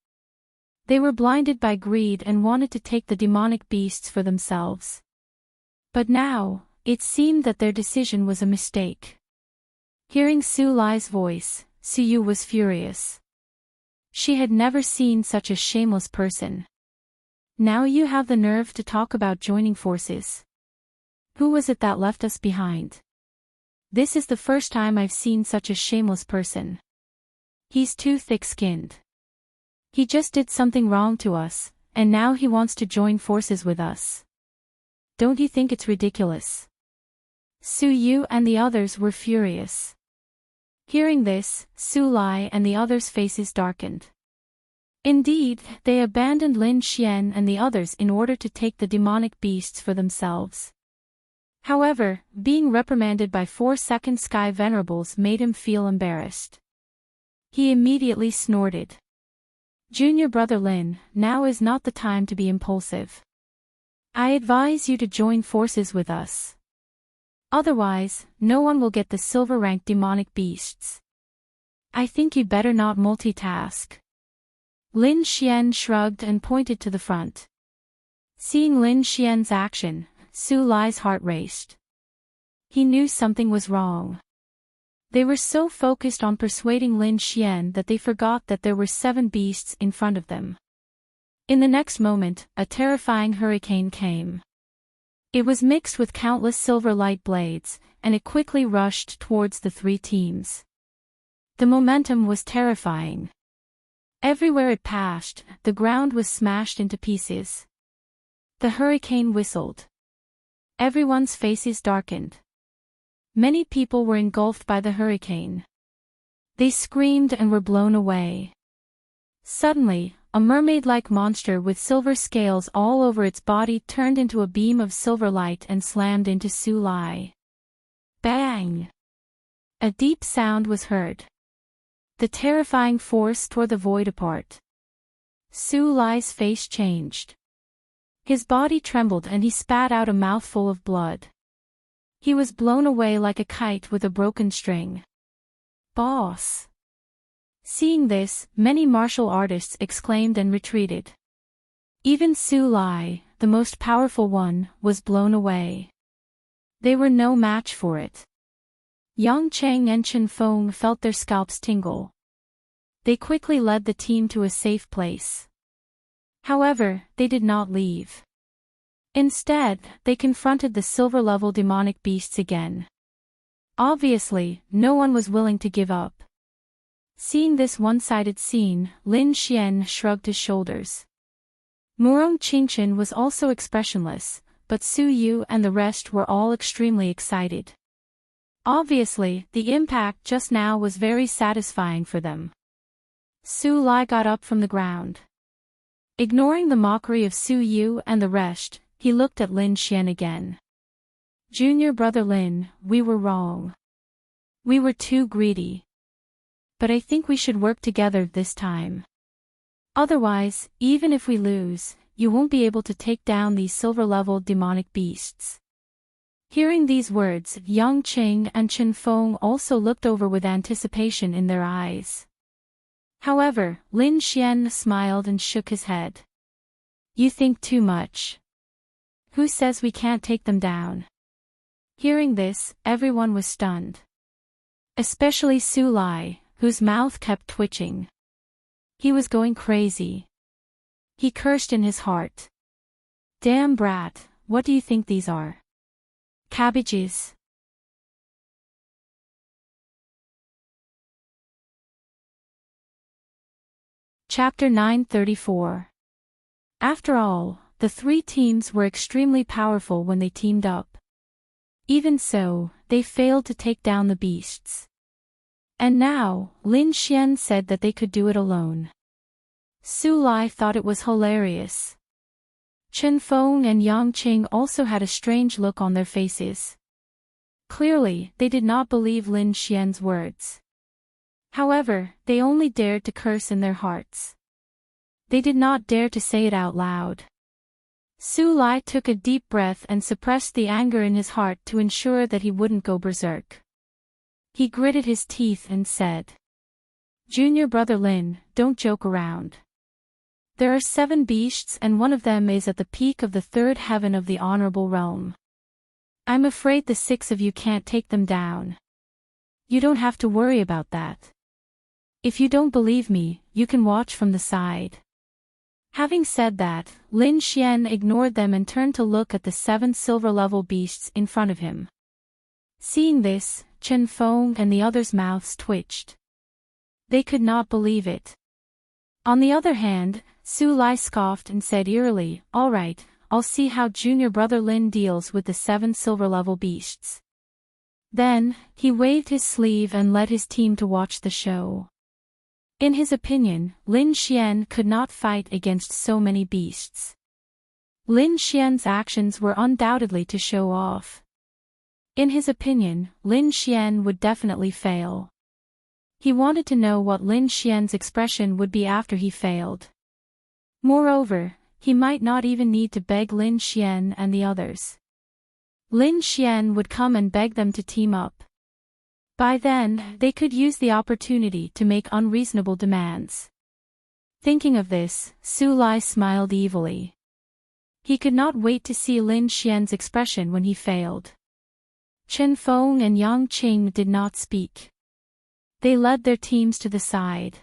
They were blinded by greed and wanted to take the demonic beasts for themselves. But now, it seemed that their decision was a mistake. Hearing Su Lai's voice, Su Yu was furious. She had never seen such a shameless person. Now you have the nerve to talk about joining forces. Who was it that left us behind? This is the first time I've seen such a shameless person. He's too thick-skinned. He just did something wrong to us, and now he wants to join forces with us. Don't you think it's ridiculous? Su Yu and the others were furious. Hearing this, Su Lai and the others' faces darkened. Indeed, they abandoned Lin Xian and the others in order to take the demonic beasts for themselves. However, being reprimanded by 4 second sky venerables made him feel embarrassed. He immediately snorted. Junior brother Lin, now is not the time to be impulsive. I advise you to join forces with us. Otherwise, no one will get the silver-ranked demonic beasts. I think you better not multitask. Lin Xian shrugged and pointed to the front. Seeing Lin Xian's action, Su Lai's heart raced. He knew something was wrong. They were so focused on persuading Lin Xian that they forgot that there were 7 beasts in front of them. In the next moment, a terrifying hurricane came. It was mixed with countless silver light blades, and it quickly rushed towards the 3 teams. The momentum was terrifying. Everywhere it passed, the ground was smashed into pieces. The hurricane whistled. Everyone's faces darkened. Many people were engulfed by the hurricane. They screamed and were blown away. Suddenly, a mermaid-like monster with silver scales all over its body turned into a beam of silver light and slammed into Su Lai. Bang! A deep sound was heard. The terrifying force tore the void apart. Su Lai's face changed. His body trembled and he spat out a mouthful of blood. He was blown away like a kite with a broken string. Boss! Seeing this, many martial artists exclaimed and retreated. Even Su Lai, the most powerful one, was blown away. They were no match for it. Yang Cheng and Chen Feng felt their scalps tingle. They quickly led the team to a safe place. However, they did not leave. Instead, they confronted the silver-level demonic beasts again. Obviously, no one was willing to give up. Seeing this one-sided scene, Lin Xian shrugged his shoulders. Murong Qingchen was also expressionless, but Su Yu and the rest were all extremely excited. Obviously, the impact just now was very satisfying for them. Su Lai got up from the ground. Ignoring the mockery of Su Yu and the rest, he looked at Lin Xian again. Junior brother Lin, we were wrong. We were too greedy. But I think we should work together this time. Otherwise, even if we lose, you won't be able to take down these silver-level demonic beasts. Hearing these words, Yang Qing and Chen Feng also looked over with anticipation in their eyes. However, Lin Xian smiled and shook his head. You think too much. Who says we can't take them down? Hearing this, everyone was stunned. Especially Su Lai, whose mouth kept twitching. He was going crazy. He cursed in his heart. Damn brat, what do you think these are? Cabbages. Chapter 934. After all, the 3 teams were extremely powerful when they teamed up. Even so, they failed to take down the beasts. And now, Lin Xian said that they could do it alone. Su Lai thought it was hilarious. Chen Feng and Yang Qing also had a strange look on their faces. Clearly, they did not believe Lin Xian's words. However, they only dared to curse in their hearts. They did not dare to say it out loud. Su Lai took a deep breath and suppressed the anger in his heart to ensure that he wouldn't go berserk. He gritted his teeth and said, Junior brother Lin, don't joke around. There are 7 beasts and one of them is at the peak of the 3rd heaven of the honorable realm. I'm afraid the 6 of you can't take them down. You don't have to worry about that. If you don't believe me, you can watch from the side. Having said that, Lin Xian ignored them and turned to look at the 7 silver-level beasts in front of him. Seeing this, Chen Feng and the others' mouths twitched. They could not believe it. On the other hand, Su Lai scoffed and said eerily, "All right, I'll see how junior brother Lin deals with the 7 silver-level beasts." Then, he waved his sleeve and led his team to watch the show. In his opinion, Lin Xian could not fight against so many beasts. Lin Xian's actions were undoubtedly to show off. In his opinion, Lin Xian would definitely fail. He wanted to know what Lin Xian's expression would be after he failed. Moreover, he might not even need to beg Lin Xian and the others. Lin Xian would come and beg them to team up. By then, they could use the opportunity to make unreasonable demands. Thinking of this, Su Lai smiled evilly. He could not wait to see Lin Xian's expression when he failed. Chen Feng and Yang Qing did not speak. They led their teams to the side.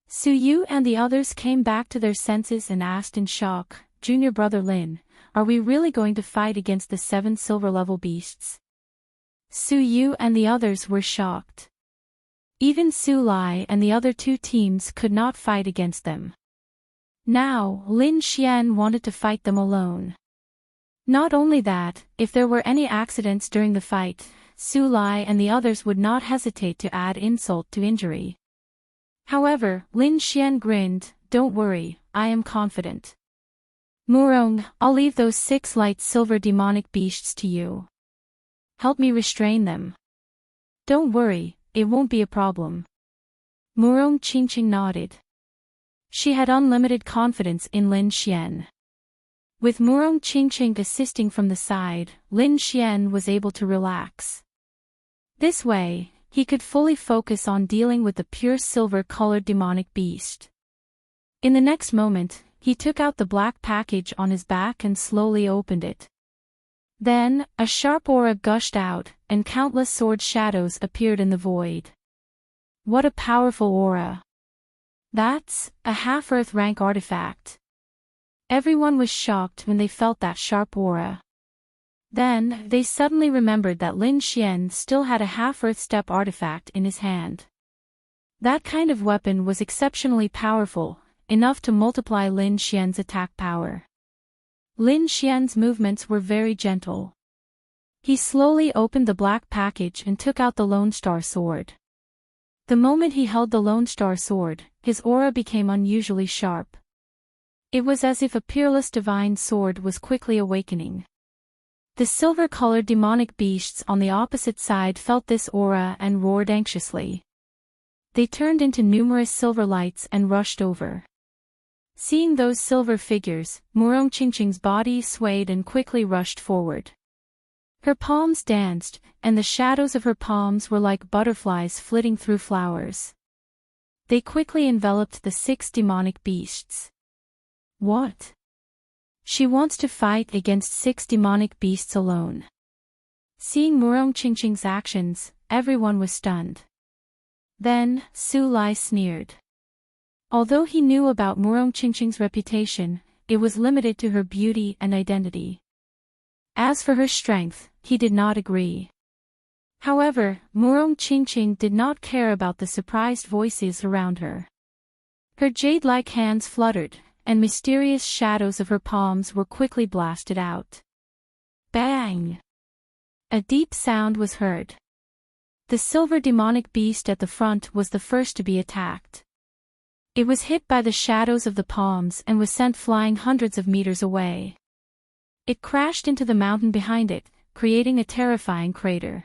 Su Yu and the others came back to their senses and asked in shock, "Junior brother Lin, are we really going to fight against the 7 silver-level beasts?" Su Yu and the others were shocked. Even Su Lai and the other 2 teams could not fight against them. Now, Lin Xian wanted to fight them alone. Not only that, if there were any accidents during the fight, Su Lai and the others would not hesitate to add insult to injury. However, Lin Xian grinned, "Don't worry, I am confident. Murong, I'll leave those 6 light silver demonic beasts to you. Help me restrain them. Don't worry, it won't be a problem." Murong Qingqing nodded. She had unlimited confidence in Lin Xian. With Murong Qingqing assisting from the side, Lin Xian was able to relax. This way, he could fully focus on dealing with the pure silver-colored demonic beast. In the next moment, he took out the black package on his back and slowly opened it. Then, a sharp aura gushed out, and countless sword shadows appeared in the void. What a powerful aura! That's a half-Earth rank artifact. Everyone was shocked when they felt that sharp aura. Then, they suddenly remembered that Lin Xian still had a half-Earth step artifact in his hand. That kind of weapon was exceptionally powerful, enough to multiply Lin Xian's attack power. Lin Xian's movements were very gentle. He slowly opened the black package and took out the Lone Star Sword. The moment he held the Lone Star Sword, his aura became unusually sharp. It was as if a peerless divine sword was quickly awakening. The silver-colored demonic beasts on the opposite side felt this aura and roared anxiously. They turned into numerous silver lights and rushed over. Seeing those silver figures, Murong Qingqing's body swayed and quickly rushed forward. Her palms danced, and the shadows of her palms were like butterflies flitting through flowers. They quickly enveloped the 6 demonic beasts. What? She wants to fight against 6 demonic beasts alone. Seeing Murong Qingqing's actions, everyone was stunned. Then, Su Lai sneered. Although he knew about Murong Qingqing's reputation, it was limited to her beauty and identity. As for her strength, he did not agree. However, Murong Qingqing did not care about the surprised voices around her. Her jade-like hands fluttered, and mysterious shadows of her palms were quickly blasted out. Bang! A deep sound was heard. The silver demonic beast at the front was the first to be attacked. It was hit by the shadows of the palms and was sent flying hundreds of meters away. It crashed into the mountain behind it, creating a terrifying crater.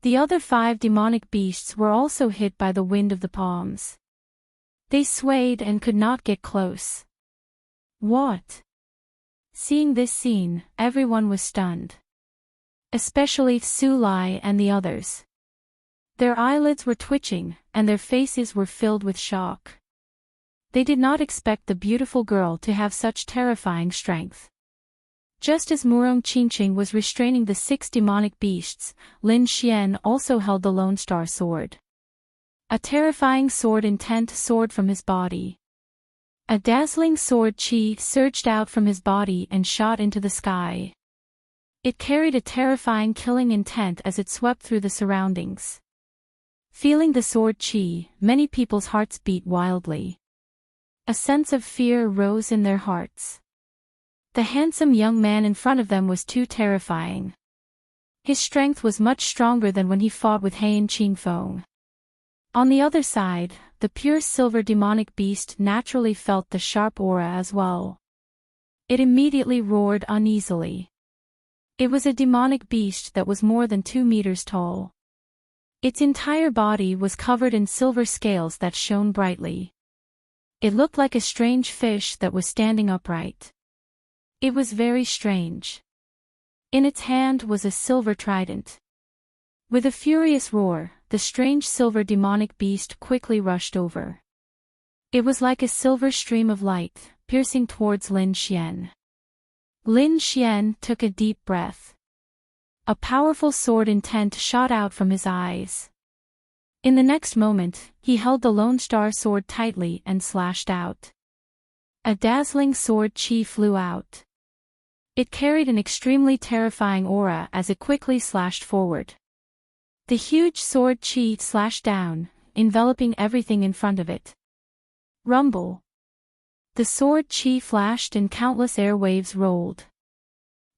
The other 5 demonic beasts were also hit by the wind of the palms. They swayed and could not get close. What? Seeing this scene, everyone was stunned. Especially Su Lai and the others. Their eyelids were twitching, and their faces were filled with shock. They did not expect the beautiful girl to have such terrifying strength. Just as Murong Qingqing was restraining the 6 demonic beasts, Lin Xian also held the Lone Star Sword. A terrifying sword intent soared from his body. A dazzling sword chi surged out from his body and shot into the sky. It carried a terrifying killing intent as it swept through the surroundings. Feeling the sword chi, many people's hearts beat wildly. A sense of fear rose in their hearts. The handsome young man in front of them was too terrifying. His strength was much stronger than when he fought with Heian Qingfeng. On the other side, the pure silver demonic beast naturally felt the sharp aura as well. It immediately roared uneasily. It was a demonic beast that was more than 2 meters tall. Its entire body was covered in silver scales that shone brightly. It looked like a strange fish that was standing upright. It was very strange. In its hand was a silver trident. With a furious roar, the strange silver demonic beast quickly rushed over. It was like a silver stream of light, piercing towards Lin Xian. Lin Xian took a deep breath. A powerful sword intent shot out from his eyes. In the next moment, he held the Lone Star Sword tightly and slashed out. A dazzling sword chi flew out. It carried an extremely terrifying aura as it quickly slashed forward. The huge sword chi slashed down, enveloping everything in front of it. Rumble. The sword chi flashed and countless air waves rolled.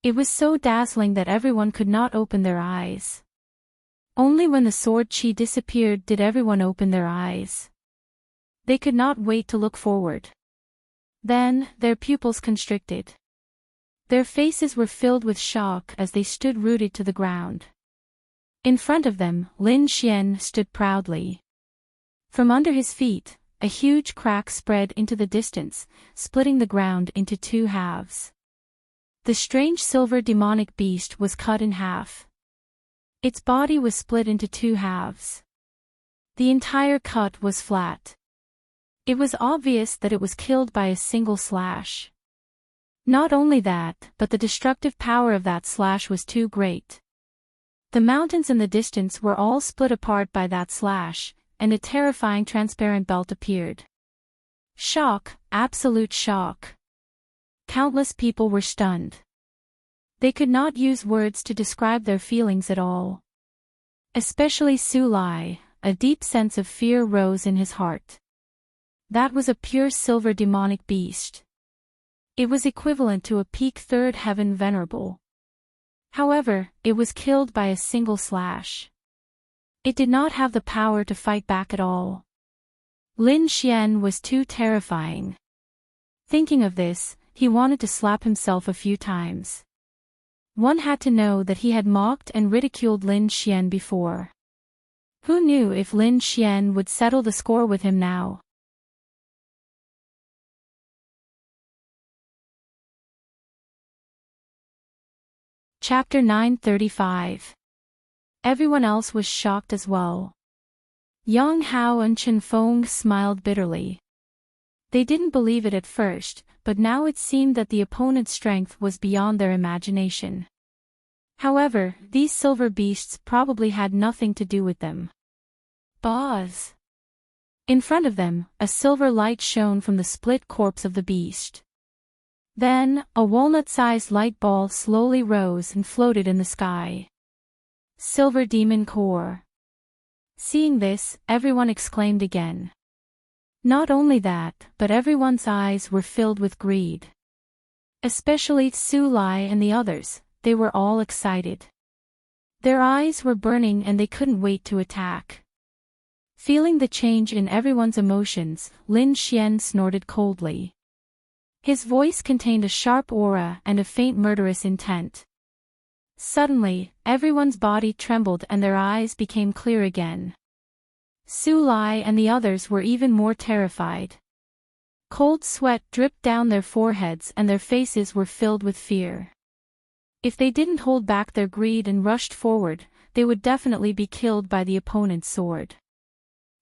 It was so dazzling that everyone could not open their eyes. Only when the sword chi disappeared did everyone open their eyes. They could not wait to look forward. Then, their pupils constricted. Their faces were filled with shock as they stood rooted to the ground. In front of them, Lin Xian stood proudly. From under his feet, a huge crack spread into the distance, splitting the ground into 2 halves. The strange silver demonic beast was cut in half. Its body was split into 2 halves. The entire cut was flat. It was obvious that it was killed by a single slash. Not only that, but the destructive power of that slash was too great. The mountains in the distance were all split apart by that slash, and a terrifying transparent belt appeared. Shock, absolute shock. Countless people were stunned. They could not use words to describe their feelings at all. Especially Su Lai, a deep sense of fear rose in his heart. That was a pure silver demonic beast. It was equivalent to a peak 3rd heaven venerable. However, it was killed by a single slash. It did not have the power to fight back at all. Lin Xian was too terrifying. Thinking of this, he wanted to slap himself a few times. One had to know that he had mocked and ridiculed Lin Xian before. Who knew if Lin Xian would settle the score with him now? Chapter 935. Everyone else was shocked as well. Yang Hao and Chen Feng smiled bitterly. They didn't believe it at first, but now it seemed that the opponent's strength was beyond their imagination. However, these silver beasts probably had nothing to do with them. Boz! In front of them, a silver light shone from the split corpse of the beast. Then, a walnut-sized light ball slowly rose and floated in the sky. Silver Demon Core. Seeing this, everyone exclaimed again. Not only that, but everyone's eyes were filled with greed. Especially Su Lai and the others, they were all excited. Their eyes were burning and they couldn't wait to attack. Feeling the change in everyone's emotions, Lin Xian snorted coldly. His voice contained a sharp aura and a faint murderous intent. Suddenly, everyone's body trembled and their eyes became clear again. Su Lai and the others were even more terrified. Cold sweat dripped down their foreheads and their faces were filled with fear. If they didn't hold back their greed and rushed forward, they would definitely be killed by the opponent's sword.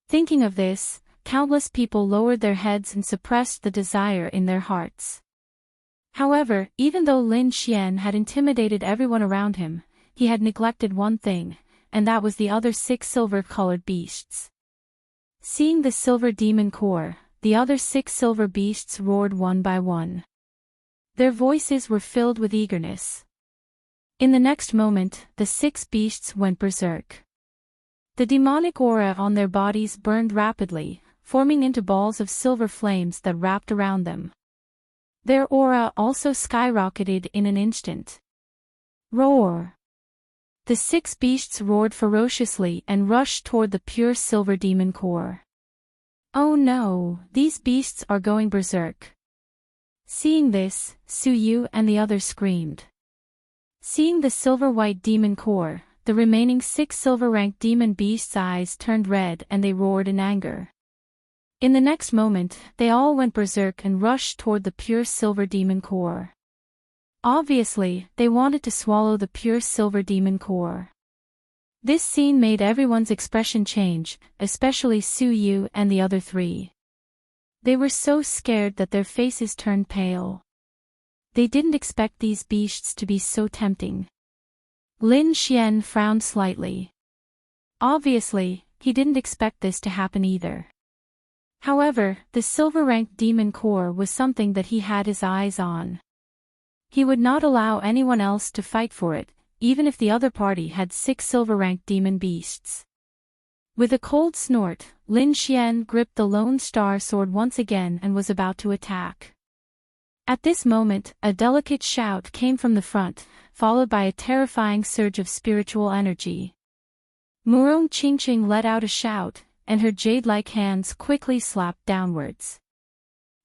Thinking of this, countless people lowered their heads and suppressed the desire in their hearts. However, even though Lin Xian had intimidated everyone around him, he had neglected one thing, and that was the other 6 silver-colored beasts. Seeing the silver demon core, the other 6 silver beasts roared one by one. Their voices were filled with eagerness. In the next moment, the 6 beasts went berserk. The demonic aura on their bodies burned rapidly, forming into balls of silver flames that wrapped around them. Their aura also skyrocketed in an instant. Roar! The 6 beasts roared ferociously and rushed toward the pure silver demon core. Oh no, these beasts are going berserk. Seeing this, Su Yu and the others screamed. Seeing the silver-white demon core, the remaining 6 silver-ranked demon beasts' eyes turned red and they roared in anger. In the next moment, they all went berserk and rushed toward the pure silver demon core. Obviously, they wanted to swallow the pure silver demon core. This scene made everyone's expression change, especially Su Yu and the other 3. They were so scared that their faces turned pale. They didn't expect these beasts to be so tempting. Lin Xian frowned slightly. Obviously, he didn't expect this to happen either. However, the silver-ranked demon core was something that he had his eyes on. He would not allow anyone else to fight for it, even if the other party had 6 silver-ranked demon beasts. With a cold snort, Lin Xian gripped the Lone Star Sword once again and was about to attack. At this moment, a delicate shout came from the front, followed by a terrifying surge of spiritual energy. Murong Qingqing let out a shout, and her jade-like hands quickly slapped downwards.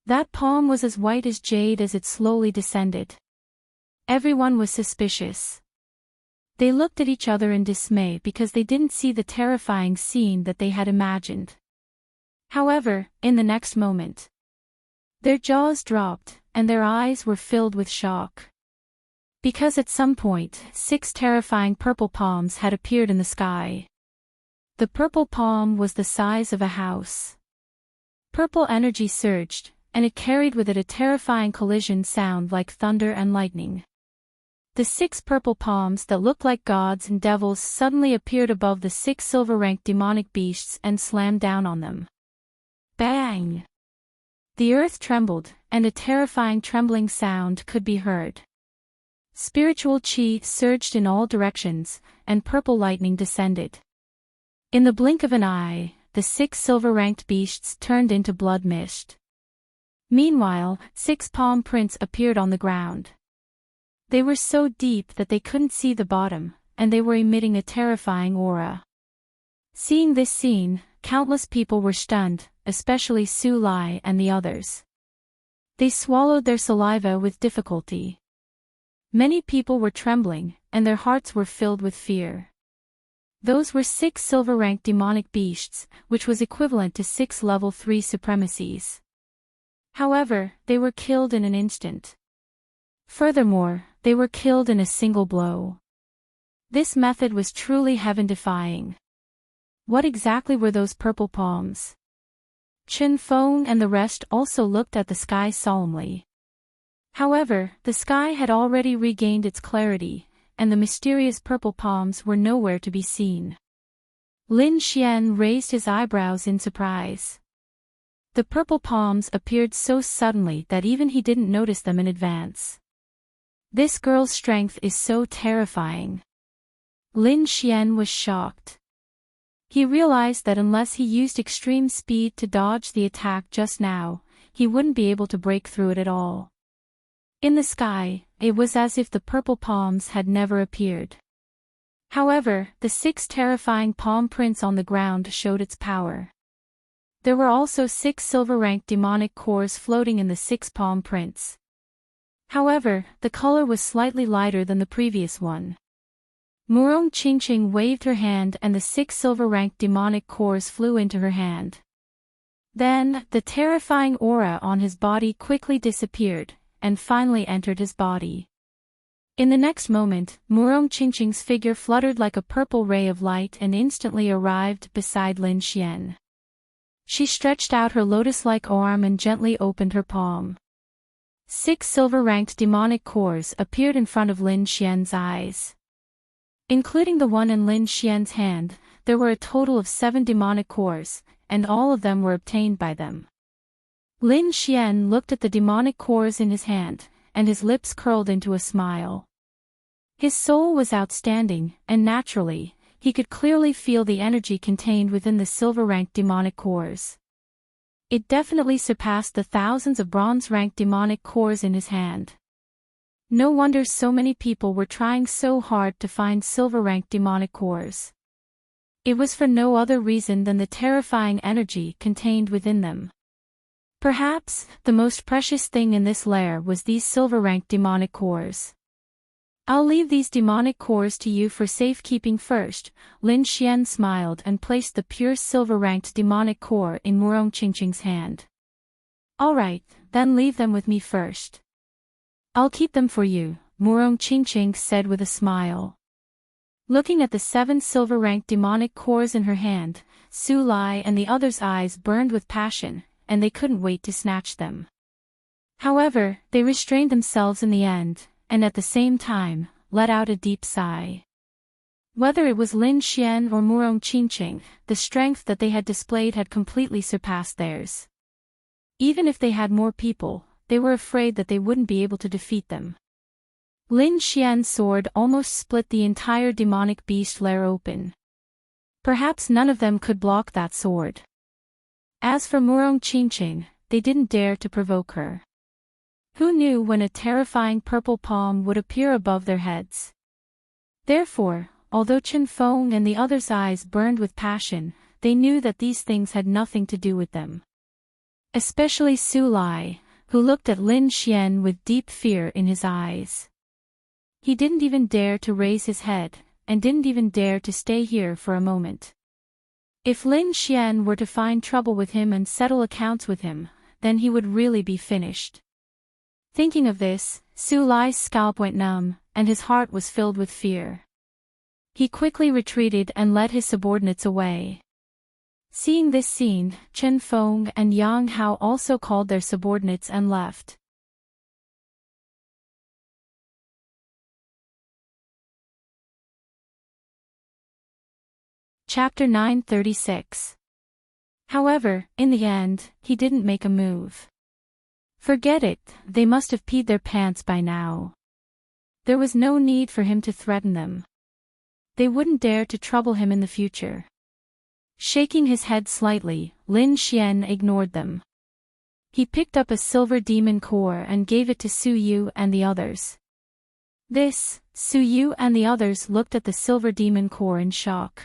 That palm was as white as jade as it slowly descended. Everyone was suspicious. They looked at each other in dismay because they didn't see the terrifying scene that they had imagined. However, in the next moment, their jaws dropped, and their eyes were filled with shock. Because at some point, 6 terrifying purple palms had appeared in the sky. The purple palm was the size of a house. Purple energy surged, and it carried with it a terrifying collision sound like thunder and lightning. The 6 purple palms that looked like gods and devils suddenly appeared above the 6 silver-ranked demonic beasts and slammed down on them. Bang! The earth trembled, and a terrifying trembling sound could be heard. Spiritual qi surged in all directions, and purple lightning descended. In the blink of an eye, the 6 silver-ranked beasts turned into blood mist. Meanwhile, 6 palm prints appeared on the ground. They were so deep that they couldn't see the bottom, and they were emitting a terrifying aura. Seeing this scene, countless people were stunned, especially Su Lai and the others. They swallowed their saliva with difficulty. Many people were trembling, and their hearts were filled with fear. Those were 6 silver-ranked demonic beasts, which was equivalent to 6 level 3 supremacies. However, they were killed in an instant. Furthermore, they were killed in a single blow. This method was truly heaven-defying. What exactly were those purple palms? Chen Feng and the rest also looked at the sky solemnly. However, the sky had already regained its clarity, and the mysterious purple palms were nowhere to be seen. Lin Xian raised his eyebrows in surprise. The purple palms appeared so suddenly that even he didn't notice them in advance. This girl's strength is so terrifying. Lin Xian was shocked. He realized that unless he used extreme speed to dodge the attack just now, he wouldn't be able to break through it at all. In the sky, it was as if the purple palms had never appeared. However, the 6 terrifying palm prints on the ground showed its power. There were also 6 silver-ranked demonic cores floating in the 6 palm prints. However, the color was slightly lighter than the previous one. Murong Qingqing waved her hand and the 6 silver-ranked demonic cores flew into her hand. Then, the terrifying aura on his body quickly disappeared, and finally entered his body. In the next moment, Murong Qingqing's figure fluttered like a purple ray of light and instantly arrived beside Lin Xian. She stretched out her lotus-like arm and gently opened her palm. 6 silver-ranked demonic cores appeared in front of Lin Xian's eyes. Including the one in Lin Xian's hand, there were a total of 7 demonic cores, and all of them were obtained by them. Lin Xian looked at the demonic cores in his hand, and his lips curled into a smile. His soul was outstanding, and naturally, he could clearly feel the energy contained within the silver-ranked demonic cores. It definitely surpassed the thousands of bronze-ranked demonic cores in his hand. No wonder so many people were trying so hard to find silver-ranked demonic cores. It was for no other reason than the terrifying energy contained within them. Perhaps, the most precious thing in this lair was these silver-ranked demonic cores. I'll leave these demonic cores to you for safekeeping first. Lin Xian smiled and placed the pure silver-ranked demonic core in Murong Qingqing's hand. Alright, then leave them with me first. I'll keep them for you, Murong Qingqing said with a smile. Looking at the 7 silver-ranked demonic cores in her hand, Su Lai and the others' eyes burned with passion, and they couldn't wait to snatch them. However, they restrained themselves in the end, and at the same time, let out a deep sigh. Whether it was Lin Xian or Murong Qingqing, the strength that they had displayed had completely surpassed theirs. Even if they had more people, they were afraid that they wouldn't be able to defeat them. Lin Xian's sword almost split the entire demonic beast lair open. Perhaps none of them could block that sword. As for Murong Qingqing, they didn't dare to provoke her. Who knew when a terrifying purple palm would appear above their heads? Therefore, although Chen Feng and the others' eyes burned with passion, they knew that these things had nothing to do with them. Especially Su Lai, who looked at Lin Xian with deep fear in his eyes. He didn't even dare to raise his head, and didn't even dare to stay here for a moment. If Lin Xian were to find trouble with him and settle accounts with him, then he would really be finished. Thinking of this, Su Lai's scalp went numb, and his heart was filled with fear. He quickly retreated and led his subordinates away. Seeing this scene, Chen Feng and Yang Hao also called their subordinates and left. Chapter 936. However, in the end, he didn't make a move. Forget it, they must have peed their pants by now. There was no need for him to threaten them. They wouldn't dare to trouble him in the future. Shaking his head slightly, Lin Xian ignored them. He picked up a silver demon core and gave it to Su Yu and the others. Su Yu and the others looked at the silver demon core in shock.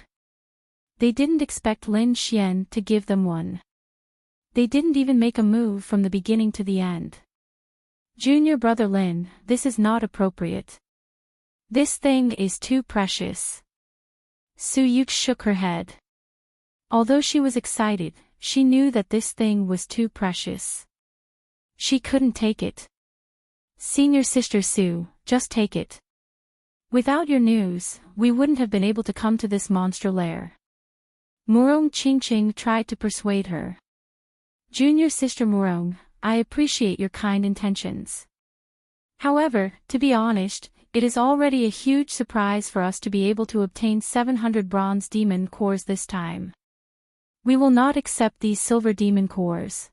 They didn't expect Lin Xian to give them one. They didn't even make a move from the beginning to the end. Junior brother Lin, this is not appropriate. This thing is too precious. Su Yu shook her head. Although she was excited, she knew that this thing was too precious. She couldn't take it. Senior sister Su, just take it. Without your news, we wouldn't have been able to come to this monster lair. Murong Qingqing tried to persuade her. Junior sister Murong, I appreciate your kind intentions. However, to be honest, it is already a huge surprise for us to be able to obtain 700 bronze demon cores this time. We will not accept these silver demon cores.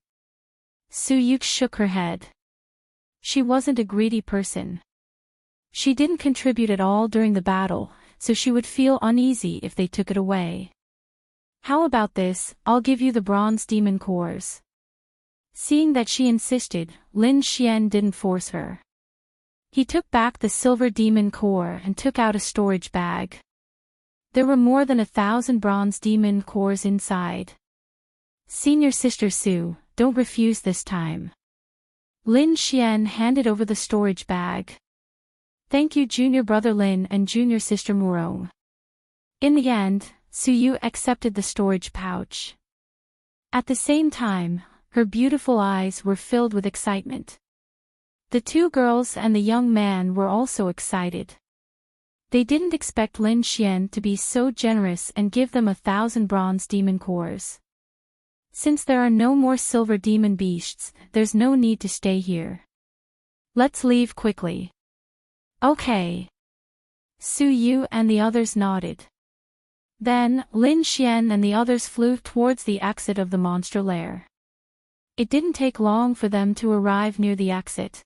Su Yu shook her head. She wasn't a greedy person. She didn't contribute at all during the battle, so she would feel uneasy if they took it away. How about this, I'll give you the bronze demon cores. Seeing that she insisted, Lin Xian didn't force her. He took back the silver demon core and took out a storage bag. There were more than 1,000 bronze demon cores inside. Senior sister Su, don't refuse this time. Lin Xian handed over the storage bag. Thank you junior brother Lin and junior sister Murong. In the end, Su Yu accepted the storage pouch. At the same time, her beautiful eyes were filled with excitement. The 2 girls and the young man were also excited. They didn't expect Lin Xian to be so generous and give them 1,000 bronze demon cores. Since there are no more silver demon beasts, there's no need to stay here. Let's leave quickly. Okay. Su Yu and the others nodded. Then, Lin Xian and the others flew towards the exit of the monster lair. It didn't take long for them to arrive near the exit.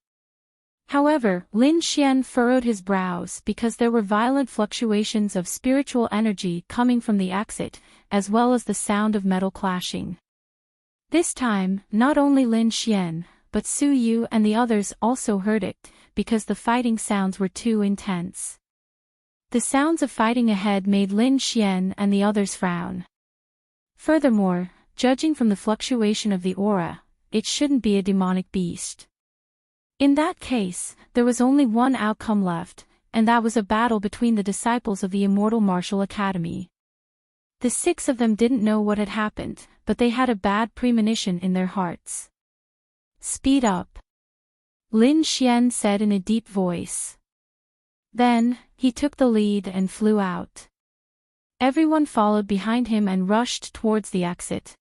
However, Lin Xian furrowed his brows because there were violent fluctuations of spiritual energy coming from the exit, as well as the sound of metal clashing. This time, not only Lin Xian, but Su Yu and the others also heard it, because the fighting sounds were too intense. The sounds of fighting ahead made Lin Xian and the others frown. Furthermore, judging from the fluctuation of the aura, it shouldn't be a demonic beast. In that case, there was only one outcome left, and that was a battle between the disciples of the Immortal Martial Academy. The 6 of them didn't know what had happened, but they had a bad premonition in their hearts. Speed up. Lin Xian said in a deep voice. Then, he took the lead and flew out. Everyone followed behind him and rushed towards the exit.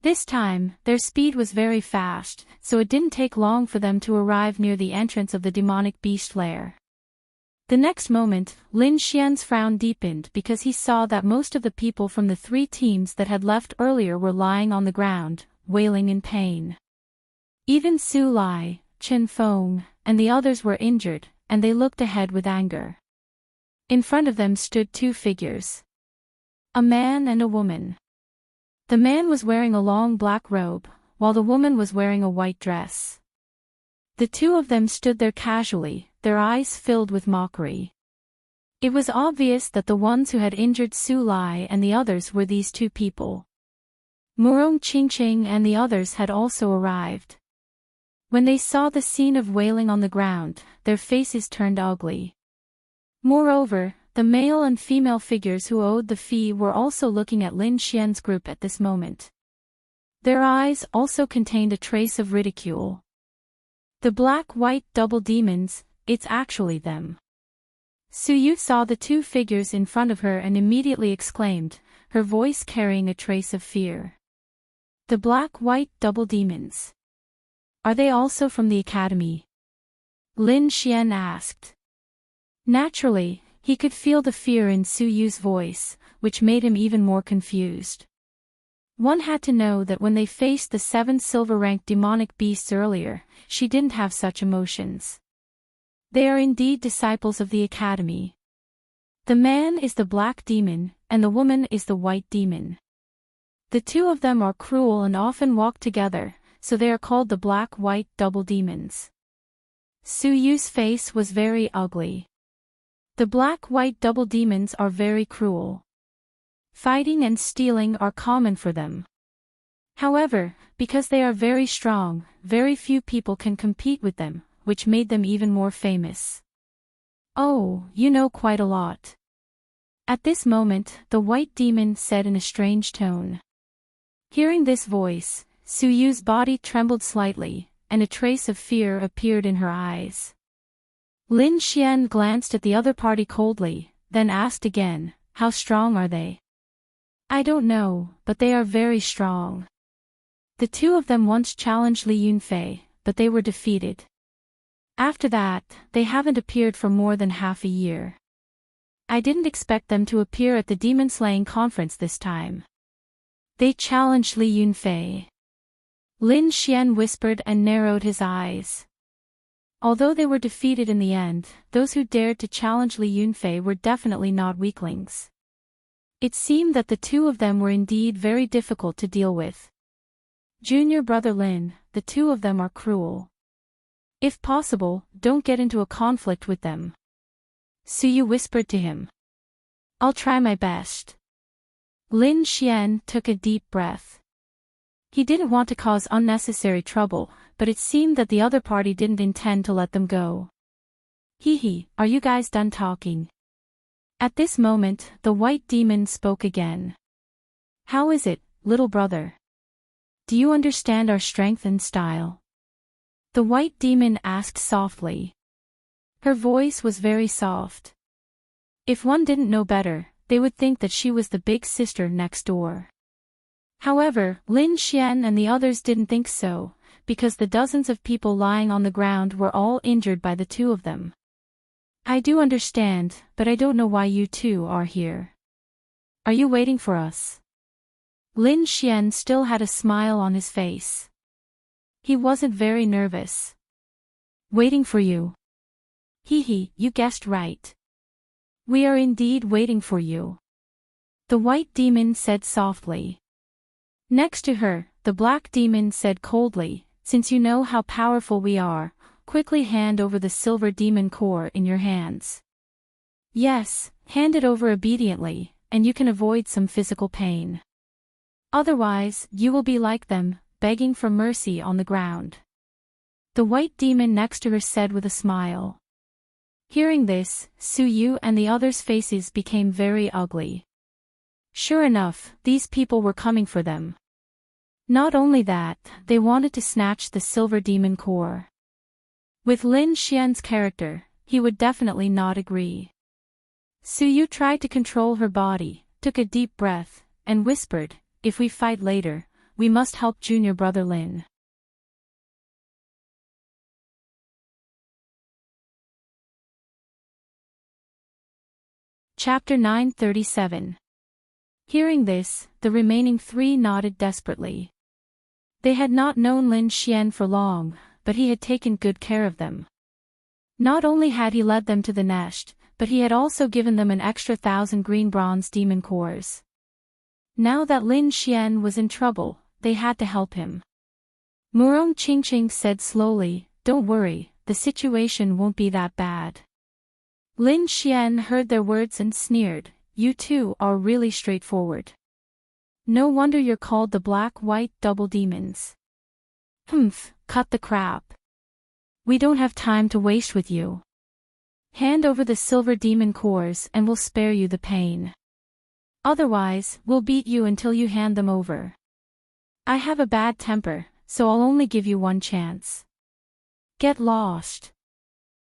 This time, their speed was very fast, so it didn't take long for them to arrive near the entrance of the demonic beast lair. The next moment, Lin Xian's frown deepened because he saw that most of the people from the 3 teams that had left earlier were lying on the ground, wailing in pain. Even Su Lai, Chen Feng, and the others were injured, and they looked ahead with anger. In front of them stood 2 figures. A man and a woman. The man was wearing a long black robe, while the woman was wearing a white dress. The 2 of them stood there casually, their eyes filled with mockery. It was obvious that the ones who had injured Su Lai and the others were these 2 people. Murong Qingqing and the others had also arrived. When they saw the scene of wailing on the ground, their faces turned ugly. Moreover, the male and female figures who owed the fee were also looking at Lin Xian's group at this moment. Their eyes also contained a trace of ridicule. The black-white double demons, it's actually them. Su Yu saw the 2 figures in front of her and immediately exclaimed, her voice carrying a trace of fear. The black-white double demons. Are they also from the academy? Lin Xian asked. Naturally, he could feel the fear in Su Yu's voice, which made him even more confused. One had to know that when they faced the 7 silver-ranked demonic beasts earlier, she didn't have such emotions. They are indeed disciples of the academy. The man is the black demon, and the woman is the white demon. The 2 of them are cruel and often walk together, so they are called the black-white double demons. Su Yu's face was very ugly. The black-white double demons are very cruel. Fighting and stealing are common for them. However, because they are very strong, very few people can compete with them, which made them even more famous. Oh, you know quite a lot. At this moment, the white demon said in a strange tone. Hearing this voice, Su Yu's body trembled slightly, and a trace of fear appeared in her eyes. Lin Xian glanced at the other party coldly, then asked again, how strong are they? I don't know, but they are very strong. The 2 of them once challenged Li Yunfei, but they were defeated. After that, they haven't appeared for more than half a year. I didn't expect them to appear at the demon slaying conference this time. They challenged Li Yunfei. Lin Xian whispered and narrowed his eyes. Although they were defeated in the end, those who dared to challenge Li Yunfei were definitely not weaklings. It seemed that the 2 of them were indeed very difficult to deal with. Junior brother Lin, the 2 of them are cruel. If possible, don't get into a conflict with them. Su Yu whispered to him. I'll try my best. Lin Xian took a deep breath. He didn't want to cause unnecessary trouble, but it seemed that the other party didn't intend to let them go. Hee, are you guys done talking? At this moment, the white demon spoke again. How is it, little brother? Do you understand our strength and style? The white demon asked softly. Her voice was very soft. If one didn't know better, they would think that she was the big sister next door. However, Lin Xian and the others didn't think so, because the dozens of people lying on the ground were all injured by the two of them. I do understand, but I don't know why you two are here. Are you waiting for us? Lin Xian still had a smile on his face. He wasn't very nervous. Waiting for you. Hee, you guessed right. We are indeed waiting for you. The white demon said softly. Next to her, the black demon said coldly, since you know how powerful we are, quickly hand over the silver demon core in your hands. Yes, hand it over obediently, and you can avoid some physical pain. Otherwise, you will be like them, begging for mercy on the ground. The white demon next to her said with a smile. Hearing this, Su Yu and the others' faces became very ugly. Sure enough, these people were coming for them. Not only that, they wanted to snatch the silver demon core. With Lin Xian's character, he would definitely not agree. Su Yu tried to control her body, took a deep breath, and whispered, "If we fight later, we must help junior brother Lin." Chapter 937. Hearing this, the remaining three nodded desperately. They had not known Lin Xian for long, but he had taken good care of them. Not only had he led them to the nest, but he had also given them an extra 1,000 green bronze demon cores. Now that Lin Xian was in trouble, they had to help him. Murong Qingqing said slowly, "Don't worry, the situation won't be that bad." Lin Xian heard their words and sneered, "You two are really straightforward. No wonder you're called the Black-White Double Demons. Humph, cut the crap. We don't have time to waste with you. Hand over the silver demon cores and we'll spare you the pain. Otherwise, we'll beat you until you hand them over. I have a bad temper, so I'll only give you one chance. Get lost.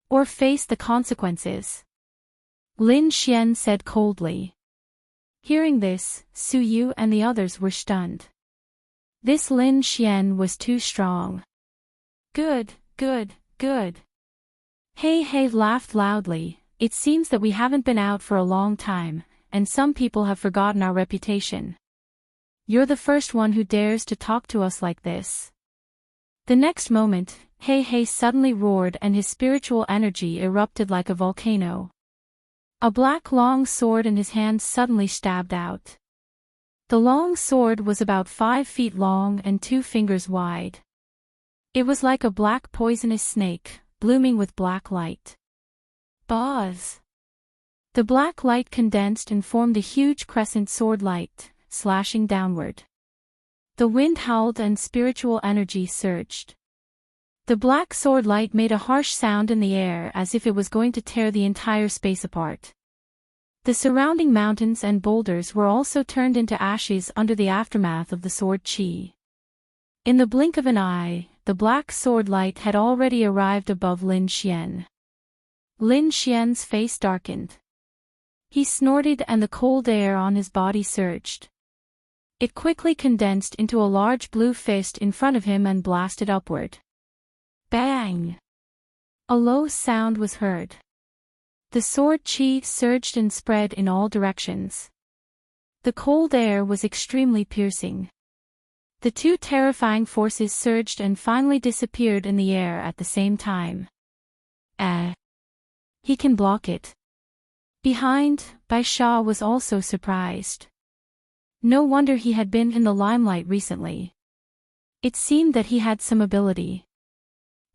Or face the consequences." Lin Xian said coldly. Hearing this, Su Yu and the others were stunned. This Lin Xian was too strong. Good. Hey laughed loudly. "It seems that we haven't been out for a long time, and some people have forgotten our reputation. You're the first one who dares to talk to us like this." The next moment, Hey suddenly roared and his spiritual energy erupted like a volcano. A black long sword in his hand suddenly stabbed out. The long sword was about 5 feet long and 2 fingers wide. It was like a black poisonous snake, blooming with black light. Buzz! The black light condensed and formed a huge crescent sword light, slashing downward. The wind howled and spiritual energy surged. The black sword light made a harsh sound in the air as if it was going to tear the entire space apart. The surrounding mountains and boulders were also turned into ashes under the aftermath of the sword chi. In the blink of an eye, the black sword light had already arrived above Lin Xian. Lin Xian's face darkened. He snorted and the cold air on his body surged. It quickly condensed into a large blue fist in front of him and blasted upward. Bang! A low sound was heard. The sword chi surged and spread in all directions. The cold air was extremely piercing. The two terrifying forces surged and finally disappeared in the air at the same time. He can block it. Behind, Bai Sha was also surprised. No wonder he had been in the limelight recently. It seemed that he had some ability.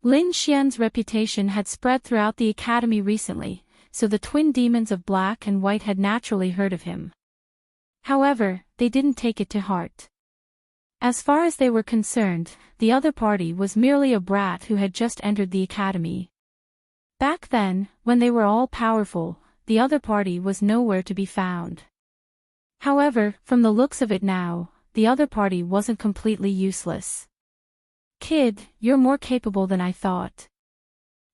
Lin Xian's reputation had spread throughout the academy recently, so the twin demons of Black and White had naturally heard of him. However, they didn't take it to heart. As far as they were concerned, the other party was merely a brat who had just entered the academy. Back then, when they were all powerful, the other party was nowhere to be found. However, from the looks of it now, the other party wasn't completely useless. "Kid, you're more capable than I thought."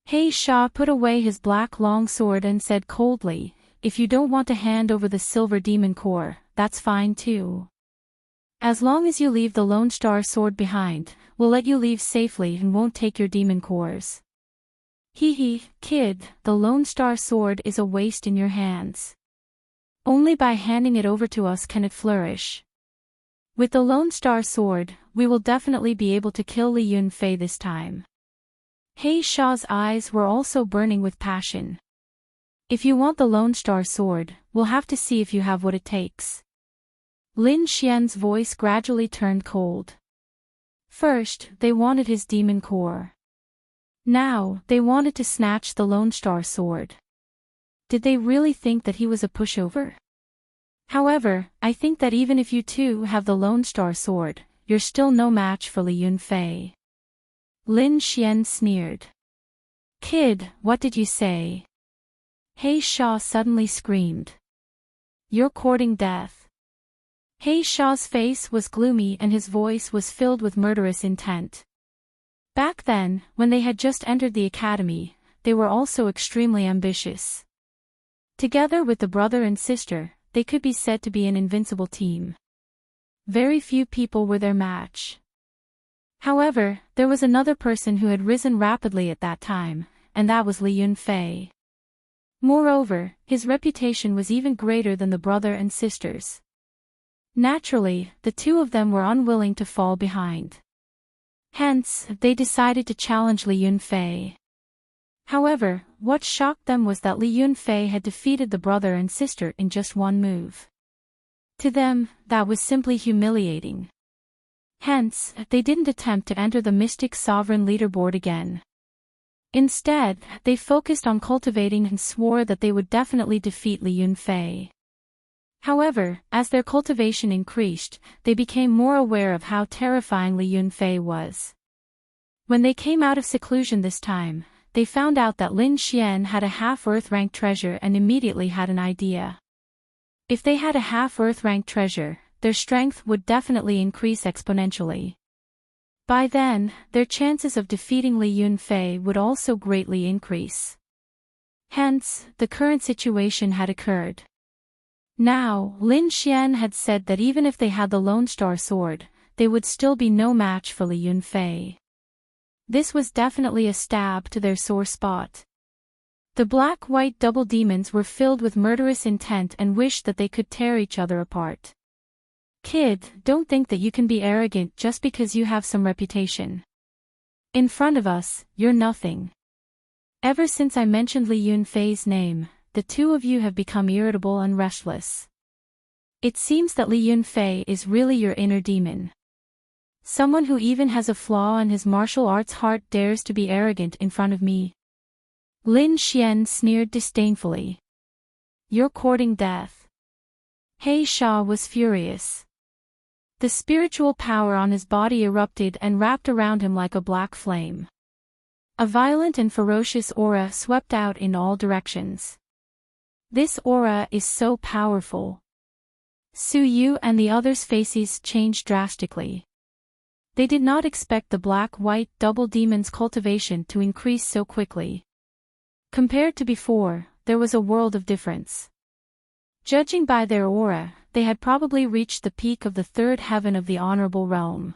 He Sha put away his black long sword and said coldly, "If you don't want to hand over the silver demon core, that's fine too. As long as you leave the Lone Star Sword behind, we'll let you leave safely and won't take your demon cores. Hee hee, kid, the Lone Star Sword is a waste in your hands. Only by handing it over to us can it flourish. With the Lone Star Sword, we will definitely be able to kill Li Yunfei this time. He Sha's eyes were also burning with passion. If you want the Lone Star Sword, we'll have to see if you have what it takes. Lin Xian's voice gradually turned cold. First, they wanted his demon core. Now, they wanted to snatch the Lone Star Sword. Did they really think that he was a pushover? However, I think that even if you two have the Lone Star Sword, you're still no match for Li Yunfei. Lin Xian sneered. Kid, what did you say? He Sha suddenly screamed. You're courting death. He Sha's face was gloomy and his voice was filled with murderous intent. Back then, when they had just entered the academy, they were also extremely ambitious. Together with the brother and sister, they could be said to be an invincible team. Very few people were their match. However, there was another person who had risen rapidly at that time, and that was Li Yunfei. Moreover, his reputation was even greater than the brother and sisters. Naturally, the two of them were unwilling to fall behind. Hence, they decided to challenge Li Yunfei. However, what shocked them was that Li Yunfei had defeated the brother and sister in just one move. To them, that was simply humiliating. Hence, they didn't attempt to enter the Mystic Sovereign leaderboard again. Instead, they focused on cultivating and swore that they would definitely defeat Li Yunfei. However, as their cultivation increased, they became more aware of how terrifying Li Yunfei was. When they came out of seclusion this time, they found out that Lin Xian had a half-Earth rank treasure and immediately had an idea. If they had a half-Earth rank treasure, their strength would definitely increase exponentially. By then, their chances of defeating Li Yunfei would also greatly increase. Hence, the current situation had occurred. Now, Lin Xian had said that even if they had the Lone Star Sword, they would still be no match for Li Yunfei. This was definitely a stab to their sore spot. The black-white double demons were filled with murderous intent and wished that they could tear each other apart. Kid, don't think that you can be arrogant just because you have some reputation. In front of us, you're nothing. Ever since I mentioned Li Yunfei's name, the two of you have become irritable and restless. It seems that Li Yunfei is really your inner demon. Someone who even has a flaw in his martial arts heart dares to be arrogant in front of me. Lin Xian sneered disdainfully. You're courting death. He Sha was furious. The spiritual power on his body erupted and wrapped around him like a black flame. A violent and ferocious aura swept out in all directions. This aura is so powerful. Su Yu and the others' faces changed drastically. They did not expect the black-white double demon's cultivation to increase so quickly. Compared to before, there was a world of difference. Judging by their aura, they had probably reached the peak of the third heaven of the honorable realm.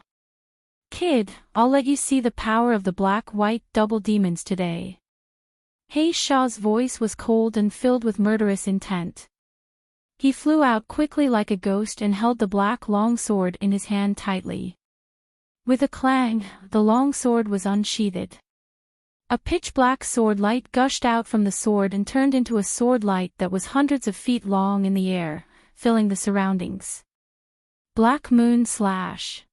Kid, I'll let you see the power of the black-white double demons today. He Sha's voice was cold and filled with murderous intent. He flew out quickly like a ghost and held the black long sword in his hand tightly. With a clang, the long sword was unsheathed. A pitch-black sword light gushed out from the sword and turned into a sword light that was hundreds of feet long in the air, filling the surroundings. Black Moon Slash.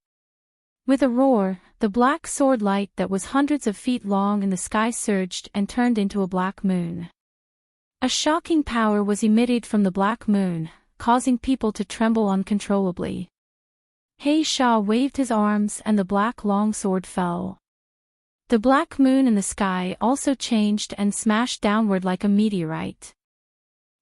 With a roar, the black sword light that was hundreds of feet long in the sky surged and turned into a black moon. A shocking power was emitted from the black moon, causing people to tremble uncontrollably. He Sha waved his arms and the black longsword fell. The black moon in the sky also changed and smashed downward like a meteorite.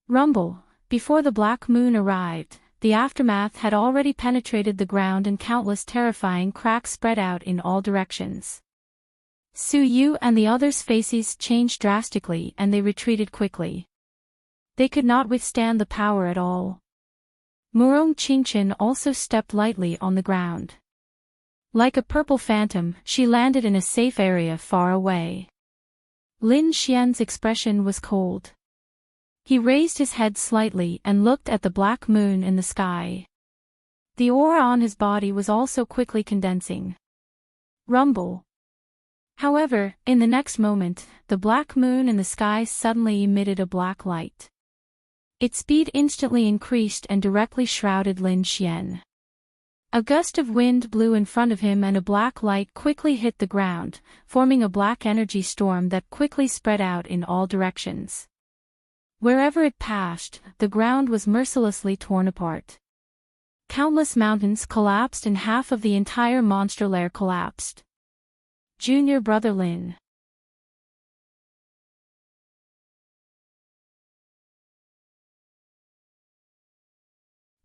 Rumble. Before the black moon arrived, the aftermath had already penetrated the ground and countless terrifying cracks spread out in all directions. Su Yu and the others' faces changed drastically and they retreated quickly. They could not withstand the power at all. Murong Qingchen also stepped lightly on the ground. Like a purple phantom, she landed in a safe area far away. Lin Xian's expression was cold. He raised his head slightly and looked at the black moon in the sky. The aura on his body was also quickly condensing. Rumble. However, in the next moment, the black moon in the sky suddenly emitted a black light. Its speed instantly increased and directly shrouded Lin Xian. A gust of wind blew in front of him and a black light quickly hit the ground, forming a black energy storm that quickly spread out in all directions. Wherever it passed, the ground was mercilessly torn apart. Countless mountains collapsed and half of the entire monster lair collapsed. Junior brother Lin.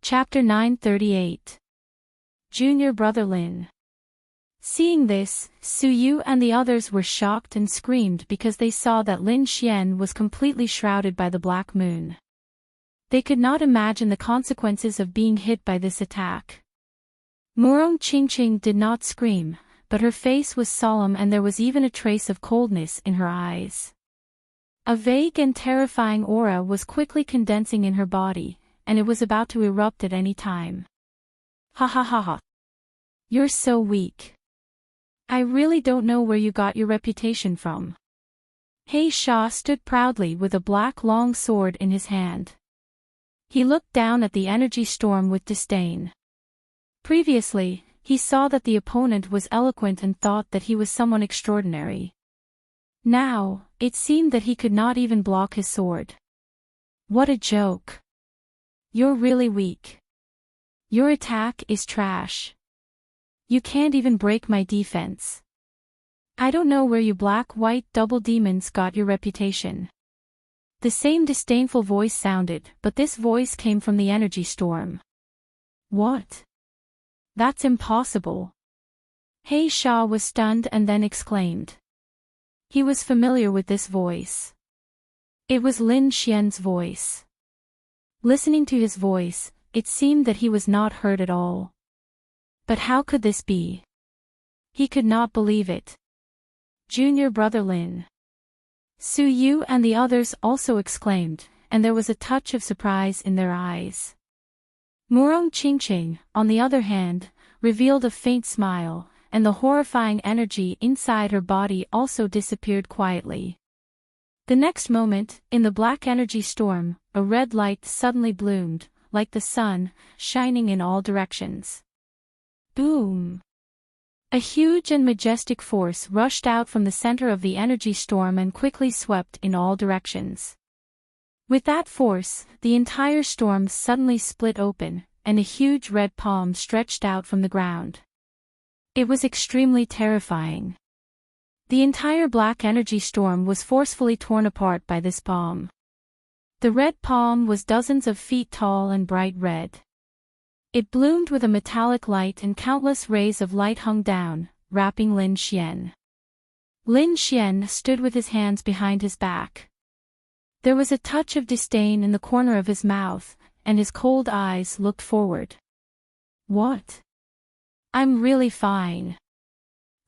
Chapter 938. Junior brother Lin. Seeing this, Su Yu and the others were shocked and screamed because they saw that Lin Xian was completely shrouded by the black moon. They could not imagine the consequences of being hit by this attack. Murong Qingqing did not scream, but her face was solemn and there was even a trace of coldness in her eyes. A vague and terrifying aura was quickly condensing in her body, and it was about to erupt at any time. Ha ha ha ha. You're so weak. I really don't know where you got your reputation from. He Sha stood proudly with a black long sword in his hand. He looked down at the energy storm with disdain. Previously, he saw that the opponent was eloquent and thought that he was someone extraordinary. Now, it seemed that he could not even block his sword. What a joke. You're really weak. Your attack is trash. You can't even break my defense. I don't know where you black-white double demons got your reputation. The same disdainful voice sounded, but this voice came from the energy storm. What? That's impossible. He Sha was stunned and then exclaimed. He was familiar with this voice. It was Lin Xian's voice. Listening to his voice, it seemed that he was not hurt at all. But how could this be? He could not believe it. Junior brother Lin. Su Yu and the others also exclaimed, and there was a touch of surprise in their eyes. Murong Qingqing, on the other hand, revealed a faint smile, and the horrifying energy inside her body also disappeared quietly. The next moment, in the black energy storm, a red light suddenly bloomed, like the sun, shining in all directions. Boom! A huge and majestic force rushed out from the center of the energy storm and quickly swept in all directions. With that force, the entire storm suddenly split open, and a huge red palm stretched out from the ground. It was extremely terrifying. The entire black energy storm was forcefully torn apart by this palm. The red palm was dozens of feet tall and bright red. It bloomed with a metallic light and countless rays of light hung down, wrapping Lin Xian. Lin Xian stood with his hands behind his back. There was a touch of disdain in the corner of his mouth, and his cold eyes looked forward. What? I'm really fine.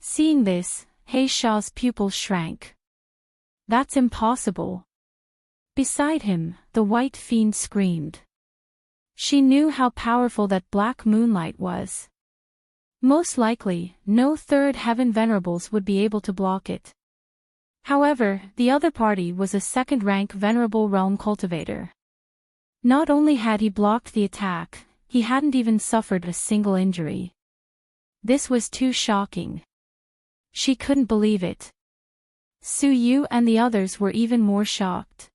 Seeing this, He Sha's pupils shrank. That's impossible. Beside him, the white fiend screamed. She knew how powerful that black moonlight was. Most likely, no third heaven venerables would be able to block it. However, the other party was a second-rank venerable realm cultivator. Not only had he blocked the attack, he hadn't even suffered a single injury. This was too shocking. She couldn't believe it. Su Yu and the others were even more shocked.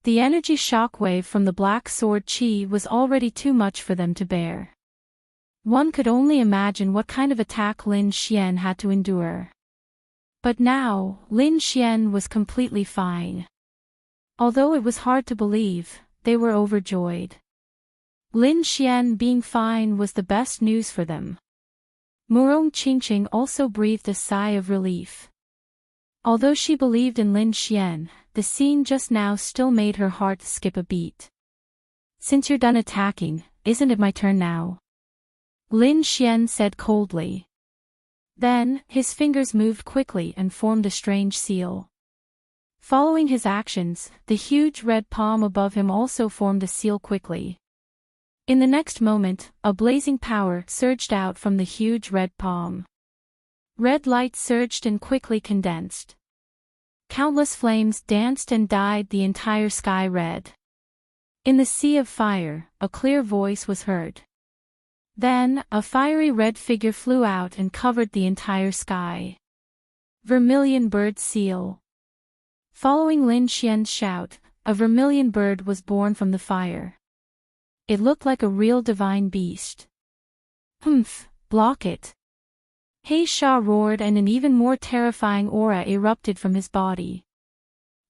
The energy shockwave from the black sword qi was already too much for them to bear. One could only imagine what kind of attack Lin Xian had to endure. But now, Lin Xian was completely fine. Although it was hard to believe, they were overjoyed. Lin Xian being fine was the best news for them. Murong Qingqing also breathed a sigh of relief. Although she believed in Lin Xian, the scene just now still made her heart skip a beat. Since you're done attacking, isn't it my turn now? Lin Xian said coldly. Then, his fingers moved quickly and formed a strange seal. Following his actions, the huge red palm above him also formed a seal quickly. In the next moment, a blazing power surged out from the huge red palm. Red light surged and quickly condensed. Countless flames danced and dyed the entire sky red. In the sea of fire, a clear voice was heard. Then, a fiery red figure flew out and covered the entire sky. Vermilion Bird Seal. Following Lin Xian's shout, a vermilion bird was born from the fire. It looked like a real divine beast. Humph, block it. He Sha roared and an even more terrifying aura erupted from his body.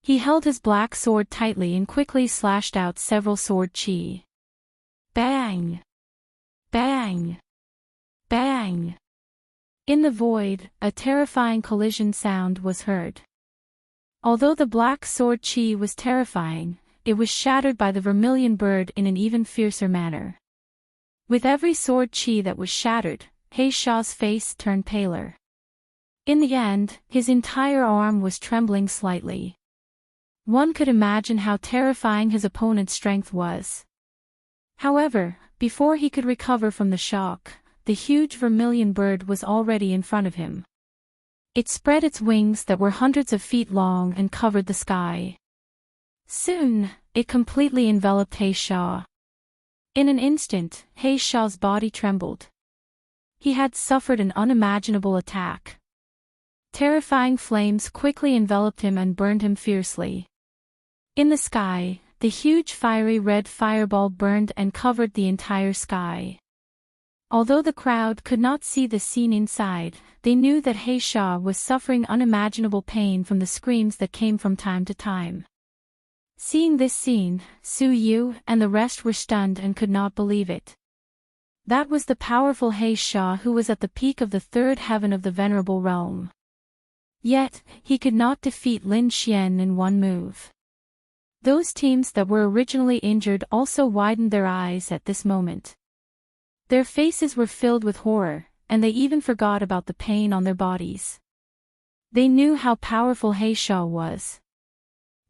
He held his black sword tightly and quickly slashed out several sword chi. Bang! Bang! Bang! In the void, a terrifying collision sound was heard. Although the black sword chi was terrifying, it was shattered by the vermilion bird in an even fiercer manner. With every sword chi that was shattered, He Sha's face turned paler. In the end, his entire arm was trembling slightly. One could imagine how terrifying his opponent's strength was. However, before he could recover from the shock, the huge vermilion bird was already in front of him. It spread its wings that were hundreds of feet long and covered the sky. Soon, it completely enveloped He Sha. In an instant, He Sha's body trembled. He had suffered an unimaginable attack. Terrifying flames quickly enveloped him and burned him fiercely. In the sky, the huge fiery red fireball burned and covered the entire sky. Although the crowd could not see the scene inside, they knew that He Sha was suffering unimaginable pain from the screams that came from time to time. Seeing this scene, Su Yu and the rest were stunned and could not believe it. That was the powerful He Sha who was at the peak of the third heaven of the Venerable Realm. Yet, he could not defeat Lin Xian in one move. Those teams that were originally injured also widened their eyes at this moment. Their faces were filled with horror, and they even forgot about the pain on their bodies. They knew how powerful He Sha was.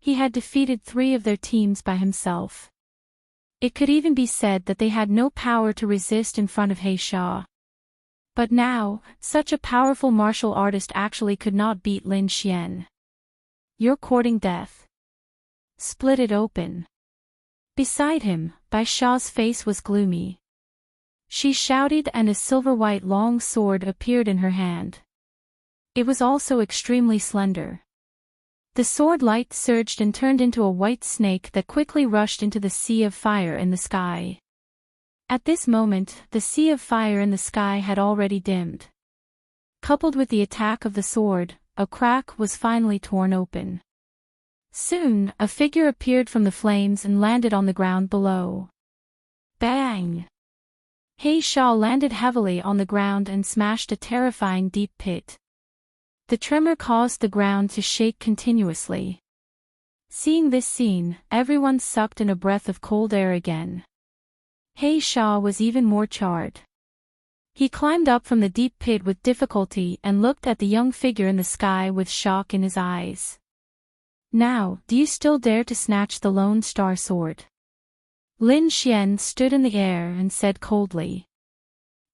He had defeated 3 of their teams by himself. It could even be said that they had no power to resist in front of He Sha. But now, such a powerful martial artist actually could not beat Lin Xian. You're courting death. Split it open. Beside him, Bai Sha's face was gloomy. She shouted and a silver-white long sword appeared in her hand. It was also extremely slender. The sword light surged and turned into a white snake that quickly rushed into the sea of fire in the sky. At this moment, the sea of fire in the sky had already dimmed. Coupled with the attack of the sword, a crack was finally torn open. Soon, a figure appeared from the flames and landed on the ground below. Bang! He Sha landed heavily on the ground and smashed a terrifying deep pit. The tremor caused the ground to shake continuously. Seeing this scene, everyone sucked in a breath of cold air again. He Sha was even more charred. He climbed up from the deep pit with difficulty and looked at the young figure in the sky with shock in his eyes. Now, do you still dare to snatch the Lone Star Sword? Lin Xian stood in the air and said coldly.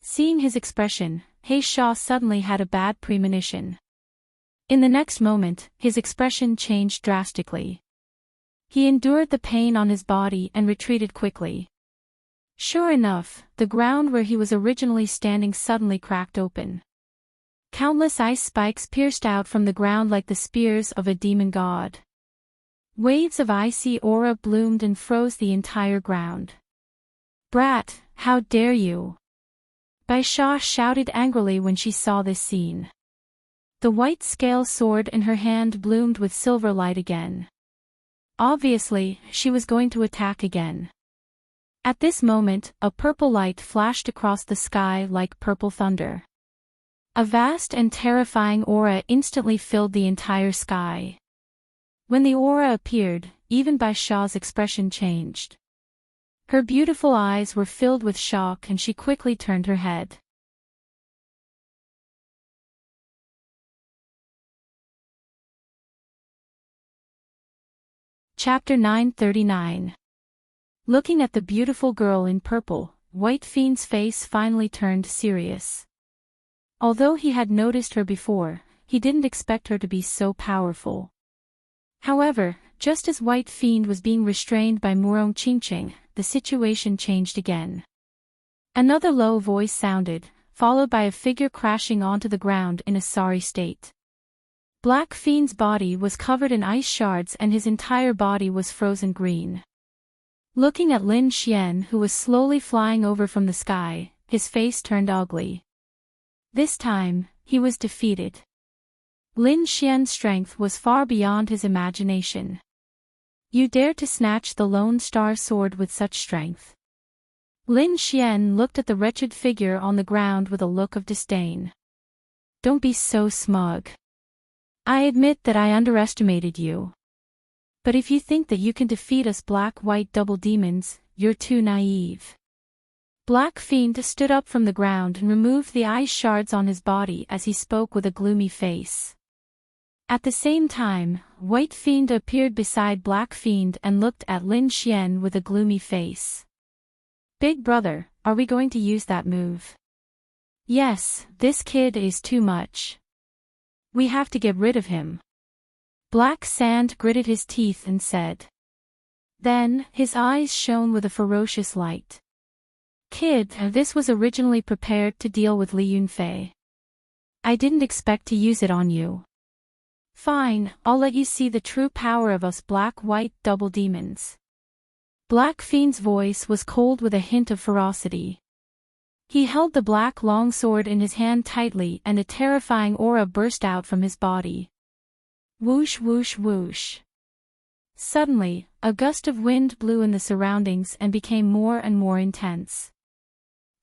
Seeing his expression, He Sha suddenly had a bad premonition. In the next moment, his expression changed drastically. He endured the pain on his body and retreated quickly. Sure enough, the ground where he was originally standing suddenly cracked open. Countless ice spikes pierced out from the ground like the spears of a demon god. Waves of icy aura bloomed and froze the entire ground. Brat, how dare you! Bai Sha shouted angrily when she saw this scene. The white scale sword in her hand bloomed with silver light again. Obviously, she was going to attack again. At this moment, a purple light flashed across the sky like purple thunder. A vast and terrifying aura instantly filled the entire sky. When the aura appeared, even Bai Sha's expression changed. Her beautiful eyes were filled with shock and she quickly turned her head. Chapter 939. Looking at the beautiful girl in purple, White Fiend's face finally turned serious. Although he had noticed her before, he didn't expect her to be so powerful. However, just as White Fiend was being restrained by Murong Qingqing, the situation changed again. Another low voice sounded, followed by a figure crashing onto the ground in a sorry state. Black Fiend's body was covered in ice shards and his entire body was frozen green. Looking at Lin Xian, who was slowly flying over from the sky, his face turned ugly. This time, he was defeated. Lin Xian's strength was far beyond his imagination. You dare to snatch the Lone Star Sword with such strength? Lin Xian looked at the wretched figure on the ground with a look of disdain. Don't be so smug. I admit that I underestimated you. But if you think that you can defeat us black-white double demons, you're too naive. Black Fiend stood up from the ground and removed the ice shards on his body as he spoke with a gloomy face. At the same time, White Fiend appeared beside Black Fiend and looked at Lin Xian with a gloomy face. Big brother, are we going to use that move? Yes, this kid is too much. We have to get rid of him. Black Sand gritted his teeth and said. Then, his eyes shone with a ferocious light. Kid, this was originally prepared to deal with Li Yunfei. I didn't expect to use it on you. Fine, I'll let you see the true power of us black-white double demons. Black Fiend's voice was cold with a hint of ferocity. He held the black longsword in his hand tightly and a terrifying aura burst out from his body. Whoosh whoosh whoosh. Suddenly, a gust of wind blew in the surroundings and became more and more intense.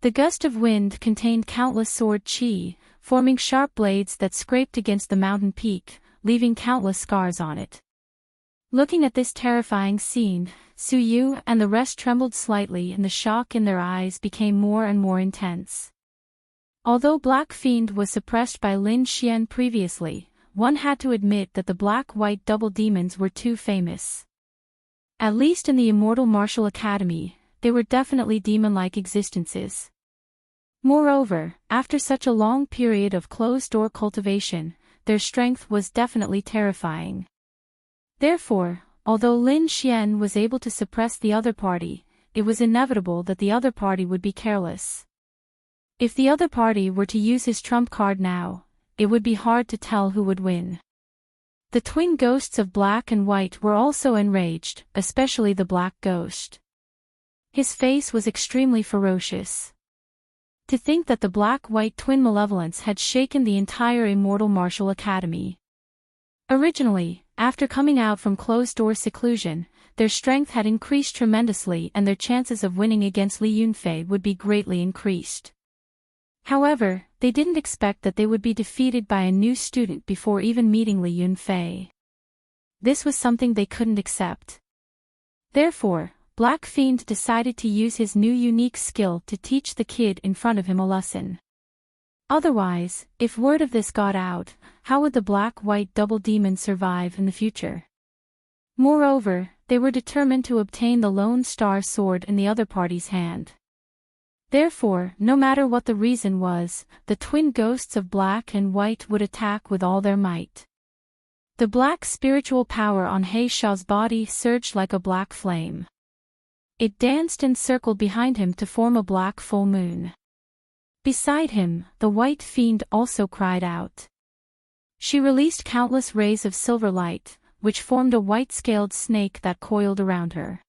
The gust of wind contained countless sword qi, forming sharp blades that scraped against the mountain peak, leaving countless scars on it. Looking at this terrifying scene, Su Yu and the rest trembled slightly and the shock in their eyes became more and more intense. Although Black Fiend was suppressed by Lin Xian previously, one had to admit that the black-white double demons were too famous. At least in the Immortal Martial Academy, they were definitely demon-like existences. Moreover, after such a long period of closed-door cultivation, their strength was definitely terrifying. Therefore, although Lin Xian was able to suppress the other party, it was inevitable that the other party would be careless. If the other party were to use his trump card now, it would be hard to tell who would win. The twin ghosts of Black and White were also enraged, especially the Black Ghost. His face was extremely ferocious. To think that the Black-White twin malevolence had shaken the entire Immortal Martial Academy. Originally, after coming out from closed-door seclusion, their strength had increased tremendously and their chances of winning against Li Yunfei would be greatly increased. However, they didn't expect that they would be defeated by a new student before even meeting Li Yunfei. This was something they couldn't accept. Therefore, Black Fiend decided to use his new unique skill to teach the kid in front of him a lesson. Otherwise, if word of this got out, how would the black-white double demon survive in the future? Moreover, they were determined to obtain the Lone Star Sword in the other party's hand. Therefore, no matter what the reason was, the twin ghosts of Black and White would attack with all their might. The black spiritual power on He Xiao's body surged like a black flame. It danced and circled behind him to form a black full moon. Beside him, the White Fiend also cried out. She released countless rays of silver light, which formed a white-scaled snake that coiled around her.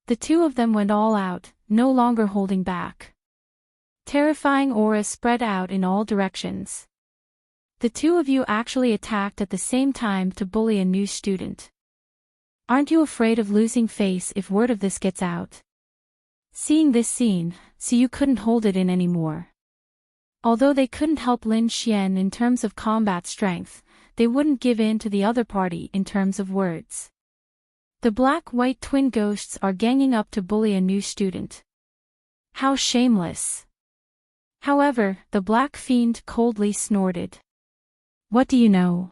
The two of them went all out, no longer holding back. Terrifying auras spread out in all directions. The two of you actually attacked at the same time to bully a new student. Aren't you afraid of losing face if word of this gets out? Seeing this scene, Siyu couldn't hold it in anymore. Although they couldn't help Lin Xian in terms of combat strength, they wouldn't give in to the other party in terms of words. The black-white twin ghosts are ganging up to bully a new student. How shameless. However, the black fiend coldly snorted. What do you know?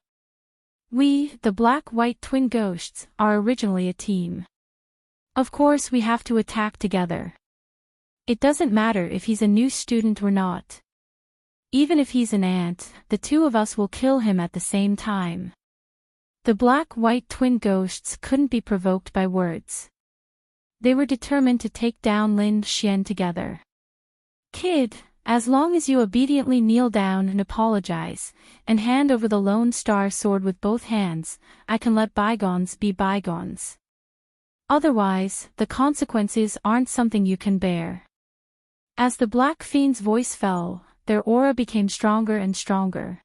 We, the black-white twin ghosts, are originally a team. Of course we have to attack together. It doesn't matter if he's a new student or not. Even if he's an ant, the two of us will kill him at the same time. The black-white twin ghosts couldn't be provoked by words. They were determined to take down Lin Xian together. Kid, as long as you obediently kneel down and apologize, and hand over the Lone Star sword with both hands, I can let bygones be bygones. Otherwise, the consequences aren't something you can bear. As the black fiend's voice fell, their aura became stronger and stronger.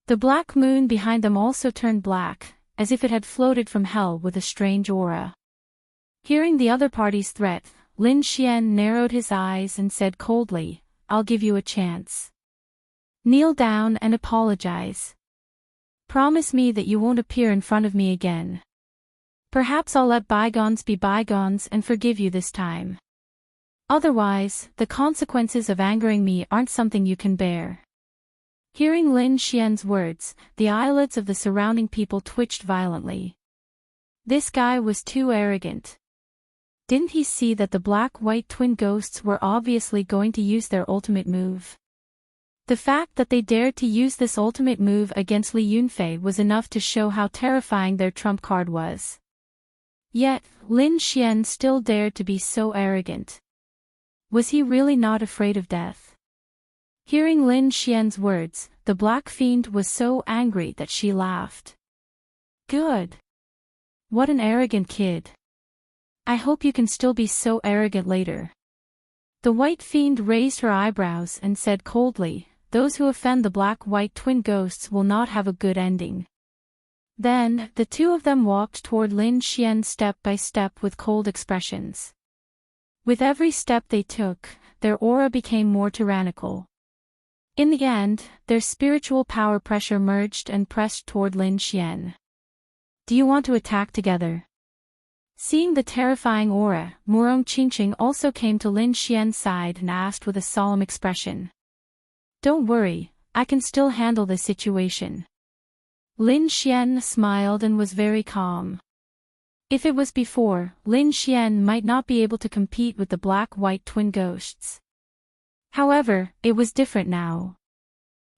The black moon behind them also turned black, as if it had floated from hell with a strange aura. Hearing the other party's threat, Lin Xian narrowed his eyes and said coldly, I'll give you a chance. Kneel down and apologize. Promise me that you won't appear in front of me again. Perhaps I'll let bygones be bygones and forgive you this time. Otherwise, the consequences of angering me aren't something you can bear. Hearing Lin Xian's words, the eyelids of the surrounding people twitched violently. This guy was too arrogant. Didn't he see that the black-white twin ghosts were obviously going to use their ultimate move? The fact that they dared to use this ultimate move against Li Yunfei was enough to show how terrifying their trump card was. Yet, Lin Xian still dared to be so arrogant. Was he really not afraid of death? Hearing Lin Xian's words, the black fiend was so angry that she laughed. Good. What an arrogant kid. I hope you can still be so arrogant later. The white fiend raised her eyebrows and said coldly, those who offend the black-white twin ghosts will not have a good ending. Then, the two of them walked toward Lin Xian step by step with cold expressions. With every step they took, their aura became more tyrannical. In the end, their spiritual power pressure merged and pressed toward Lin Xian. Do you want to attack together? Seeing the terrifying aura, Murong Qingqing also came to Lin Xian's side and asked with a solemn expression. Don't worry, I can still handle the situation. Lin Xian smiled and was very calm. If it was before, Lin Xian might not be able to compete with the black-white twin ghosts. However, it was different now.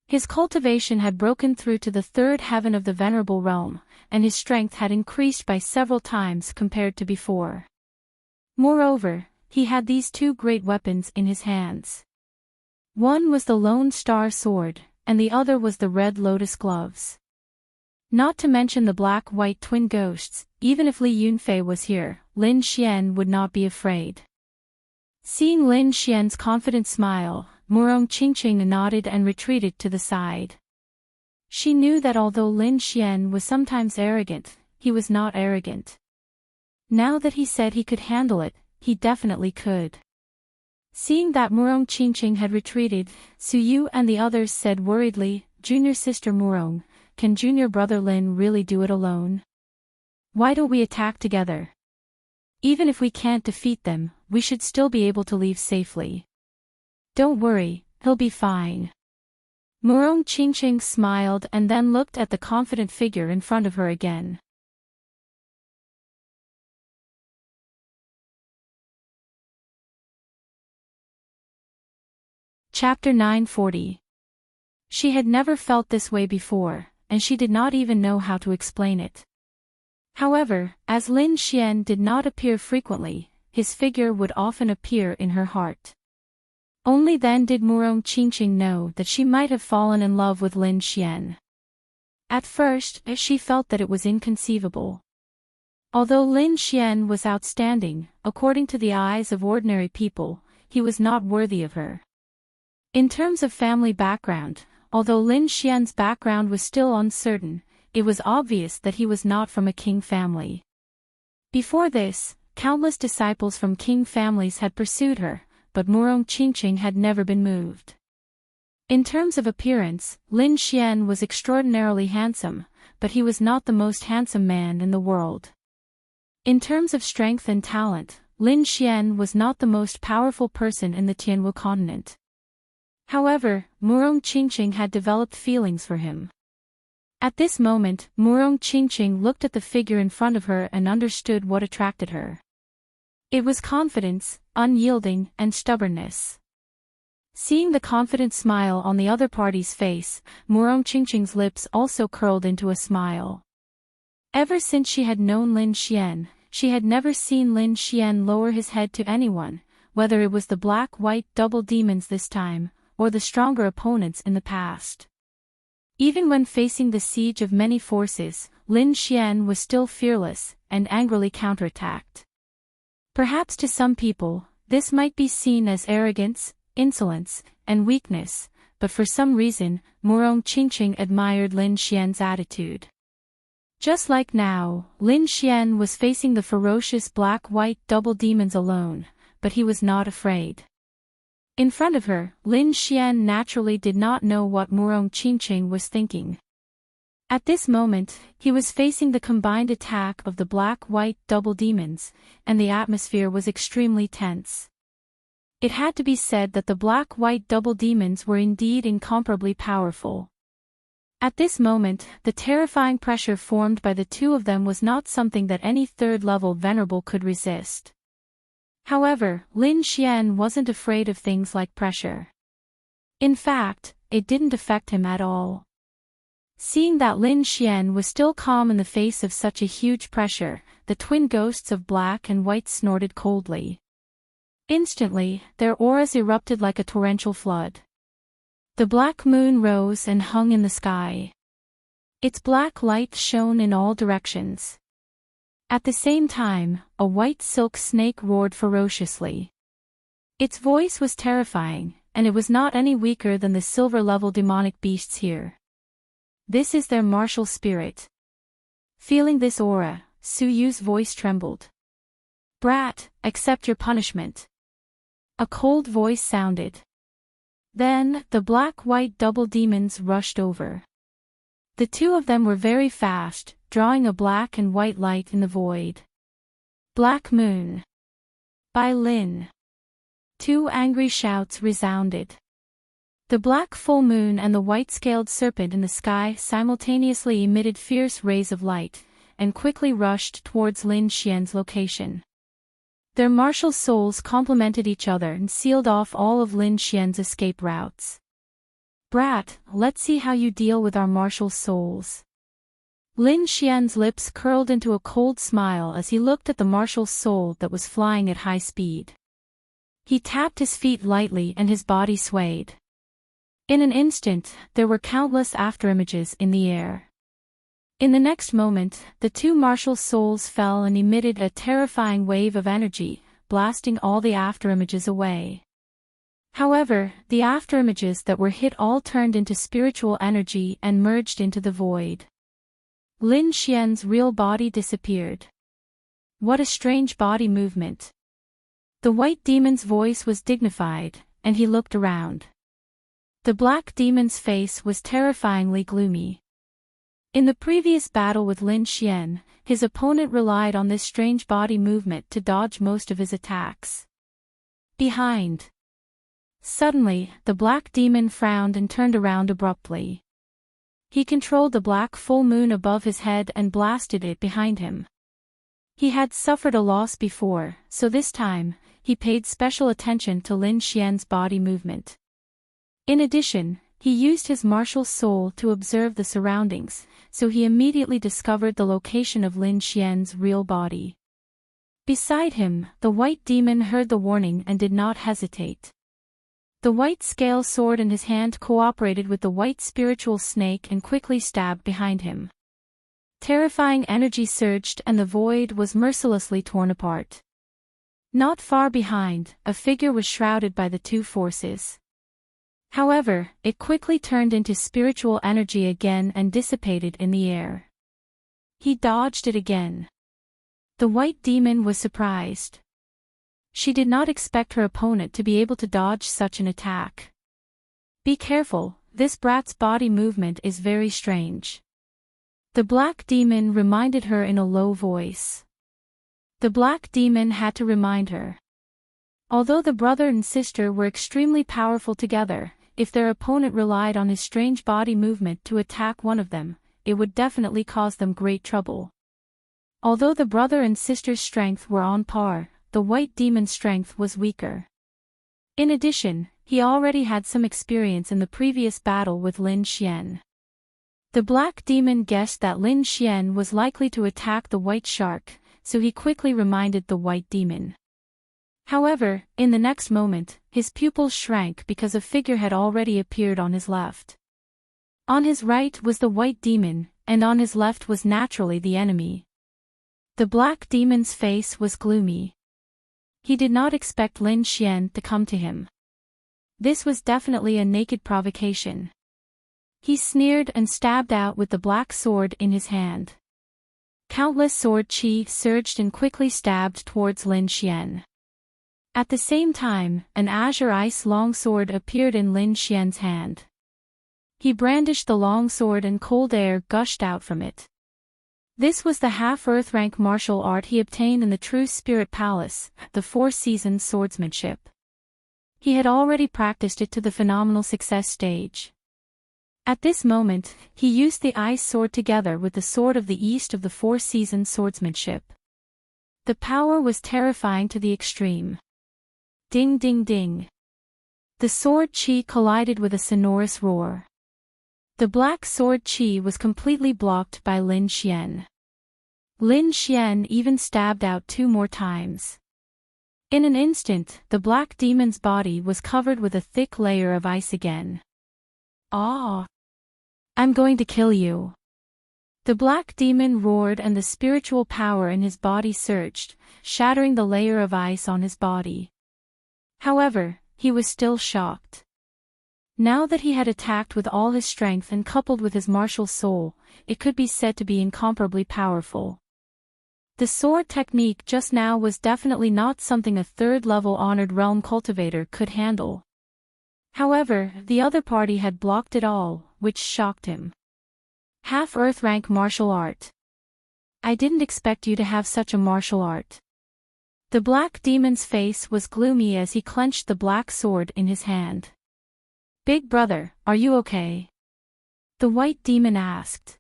His cultivation had broken through to the third heaven of the venerable realm, and his strength had increased by several times compared to before. Moreover, he had these two great weapons in his hands. One was the Lone Star sword, and the other was the Red Lotus gloves. Not to mention the black-white twin ghosts, even if Li Yunfei was here, Lin Xian would not be afraid. Seeing Lin Xian's confident smile, Murong Qingqing nodded and retreated to the side. She knew that although Lin Xian was sometimes arrogant, he was not arrogant. Now that he said he could handle it, he definitely could. Seeing that Murong Qingqing had retreated, Su Yu and the others said worriedly, Junior sister Murong, can junior brother Lin really do it alone? Why don't we attack together? Even if we can't defeat them, we should still be able to leave safely. Don't worry, he'll be fine. Murong Qingqing smiled and then looked at the confident figure in front of her again. Chapter 940. She had never felt this way before, and she did not even know how to explain it. However, as Lin Xian did not appear frequently, his figure would often appear in her heart. Only then did Murong Qingqing know that she might have fallen in love with Lin Xian. At first, she felt that it was inconceivable. Although Lin Xian was outstanding, according to the eyes of ordinary people, he was not worthy of her. In terms of family background, although Lin Xian's background was still uncertain, it was obvious that he was not from a king family. Before this, countless disciples from king families had pursued her, but Murong Qingqing had never been moved. In terms of appearance, Lin Xian was extraordinarily handsome, but he was not the most handsome man in the world. In terms of strength and talent, Lin Xian was not the most powerful person in the Tianwu continent. However, Murong Qingqing had developed feelings for him. At this moment, Murong Qingqing looked at the figure in front of her and understood what attracted her. It was confidence, unyielding, and stubbornness. Seeing the confident smile on the other party's face, Murong Qingqing's lips also curled into a smile. Ever since she had known Lin Xian, she had never seen Lin Xian lower his head to anyone, whether it was the black-white double demons this time, or the stronger opponents in the past. Even when facing the siege of many forces, Lin Xian was still fearless, and angrily counterattacked. Perhaps to some people, this might be seen as arrogance, insolence, and weakness, but for some reason, Murong Qingqing admired Lin Xian's attitude. Just like now, Lin Xian was facing the ferocious black-white double demons alone, but he was not afraid. In front of her, Lin Xian naturally did not know what Murong Qingqing was thinking. At this moment, he was facing the combined attack of the black-white double demons, and the atmosphere was extremely tense. It had to be said that the black-white double demons were indeed incomparably powerful. At this moment, the terrifying pressure formed by the two of them was not something that any third-level venerable could resist. However, Lin Xian wasn't afraid of things like pressure. In fact, it didn't affect him at all. Seeing that Lin Xian was still calm in the face of such a huge pressure, the twin ghosts of black and white snorted coldly. Instantly, their auras erupted like a torrential flood. The black moon rose and hung in the sky. Its black light shone in all directions. At the same time, a white silk snake roared ferociously. Its voice was terrifying, and it was not any weaker than the silver-level demonic beasts here. This is their martial spirit. Feeling this aura, Su Yu's voice trembled. "Brat, accept your punishment." A cold voice sounded. Then, the black-white double demons rushed over. The two of them were very fast, drawing a black and white light in the void. Black Moon. By Lin. Two angry shouts resounded. The black full moon and the white-scaled serpent in the sky simultaneously emitted fierce rays of light, and quickly rushed towards Lin Xian's location. Their martial souls complemented each other and sealed off all of Lin Xian's escape routes. "Brat, let's see how you deal with our martial souls." Lin Xian's lips curled into a cold smile as he looked at the martial soul that was flying at high speed. He tapped his feet lightly and his body swayed. In an instant, there were countless afterimages in the air. In the next moment, the two martial souls fell and emitted a terrifying wave of energy, blasting all the afterimages away. However, the afterimages that were hit all turned into spiritual energy and merged into the void. Lin Xian's real body disappeared. What a strange body movement. The white demon's voice was dignified, and he looked around. The black demon's face was terrifyingly gloomy. In the previous battle with Lin Xian, his opponent relied on this strange body movement to dodge most of his attacks. Behind. Suddenly, the black demon frowned and turned around abruptly. He controlled the black full moon above his head and blasted it behind him. He had suffered a loss before, so this time, he paid special attention to Lin Xian's body movement. In addition, he used his martial soul to observe the surroundings, so he immediately discovered the location of Lin Xian's real body. Beside him, the white demon heard the warning and did not hesitate. The white scale sword in his hand cooperated with the white spiritual snake and quickly stabbed behind him. Terrifying energy surged and the void was mercilessly torn apart. Not far behind, a figure was shrouded by the two forces. However, it quickly turned into spiritual energy again and dissipated in the air. He dodged it again. The white demon was surprised. She did not expect her opponent to be able to dodge such an attack. "Be careful, this brat's body movement is very strange." The black demon reminded her in a low voice. The black demon had to remind her. Although the brother and sister were extremely powerful together, if their opponent relied on his strange body movement to attack one of them, it would definitely cause them great trouble. Although the brother and sister's strength were on par, the white demon's strength was weaker. In addition, he already had some experience in the previous battle with Lin Xian. The black demon guessed that Lin Xian was likely to attack the white shark, so he quickly reminded the white demon. However, in the next moment, his pupils shrank because a figure had already appeared on his left. On his right was the white demon, and on his left was naturally the enemy. The black demon's face was gloomy. He did not expect Lin Xian to come to him. This was definitely a naked provocation. He sneered and stabbed out with the black sword in his hand. Countless sword qi surged and quickly stabbed towards Lin Xian. At the same time, an azure ice longsword appeared in Lin Xian's hand. He brandished the longsword and cold air gushed out from it. This was the half-earth rank martial art he obtained in the True Spirit Palace, the Four Seasons swordsmanship. He had already practiced it to the phenomenal success stage. At this moment, he used the ice sword together with the sword of the East of the Four Seasons swordsmanship. The power was terrifying to the extreme. Ding ding ding. The sword qi collided with a sonorous roar. The black sword qi was completely blocked by Lin Xian. Lin Xian even stabbed out 2 more times. In an instant, the black demon's body was covered with a thick layer of ice again. Ah! I'm going to kill you. The black demon roared and the spiritual power in his body surged, shattering the layer of ice on his body. However, he was still shocked. Now that he had attacked with all his strength and coupled with his martial soul, it could be said to be incomparably powerful. The sword technique just now was definitely not something a third-level honored realm cultivator could handle. However, the other party had blocked it all, which shocked him. Half-Earth rank martial art. I didn't expect you to have such a martial art. The black demon's face was gloomy as he clenched the black sword in his hand. Big brother, are you okay? The white demon asked.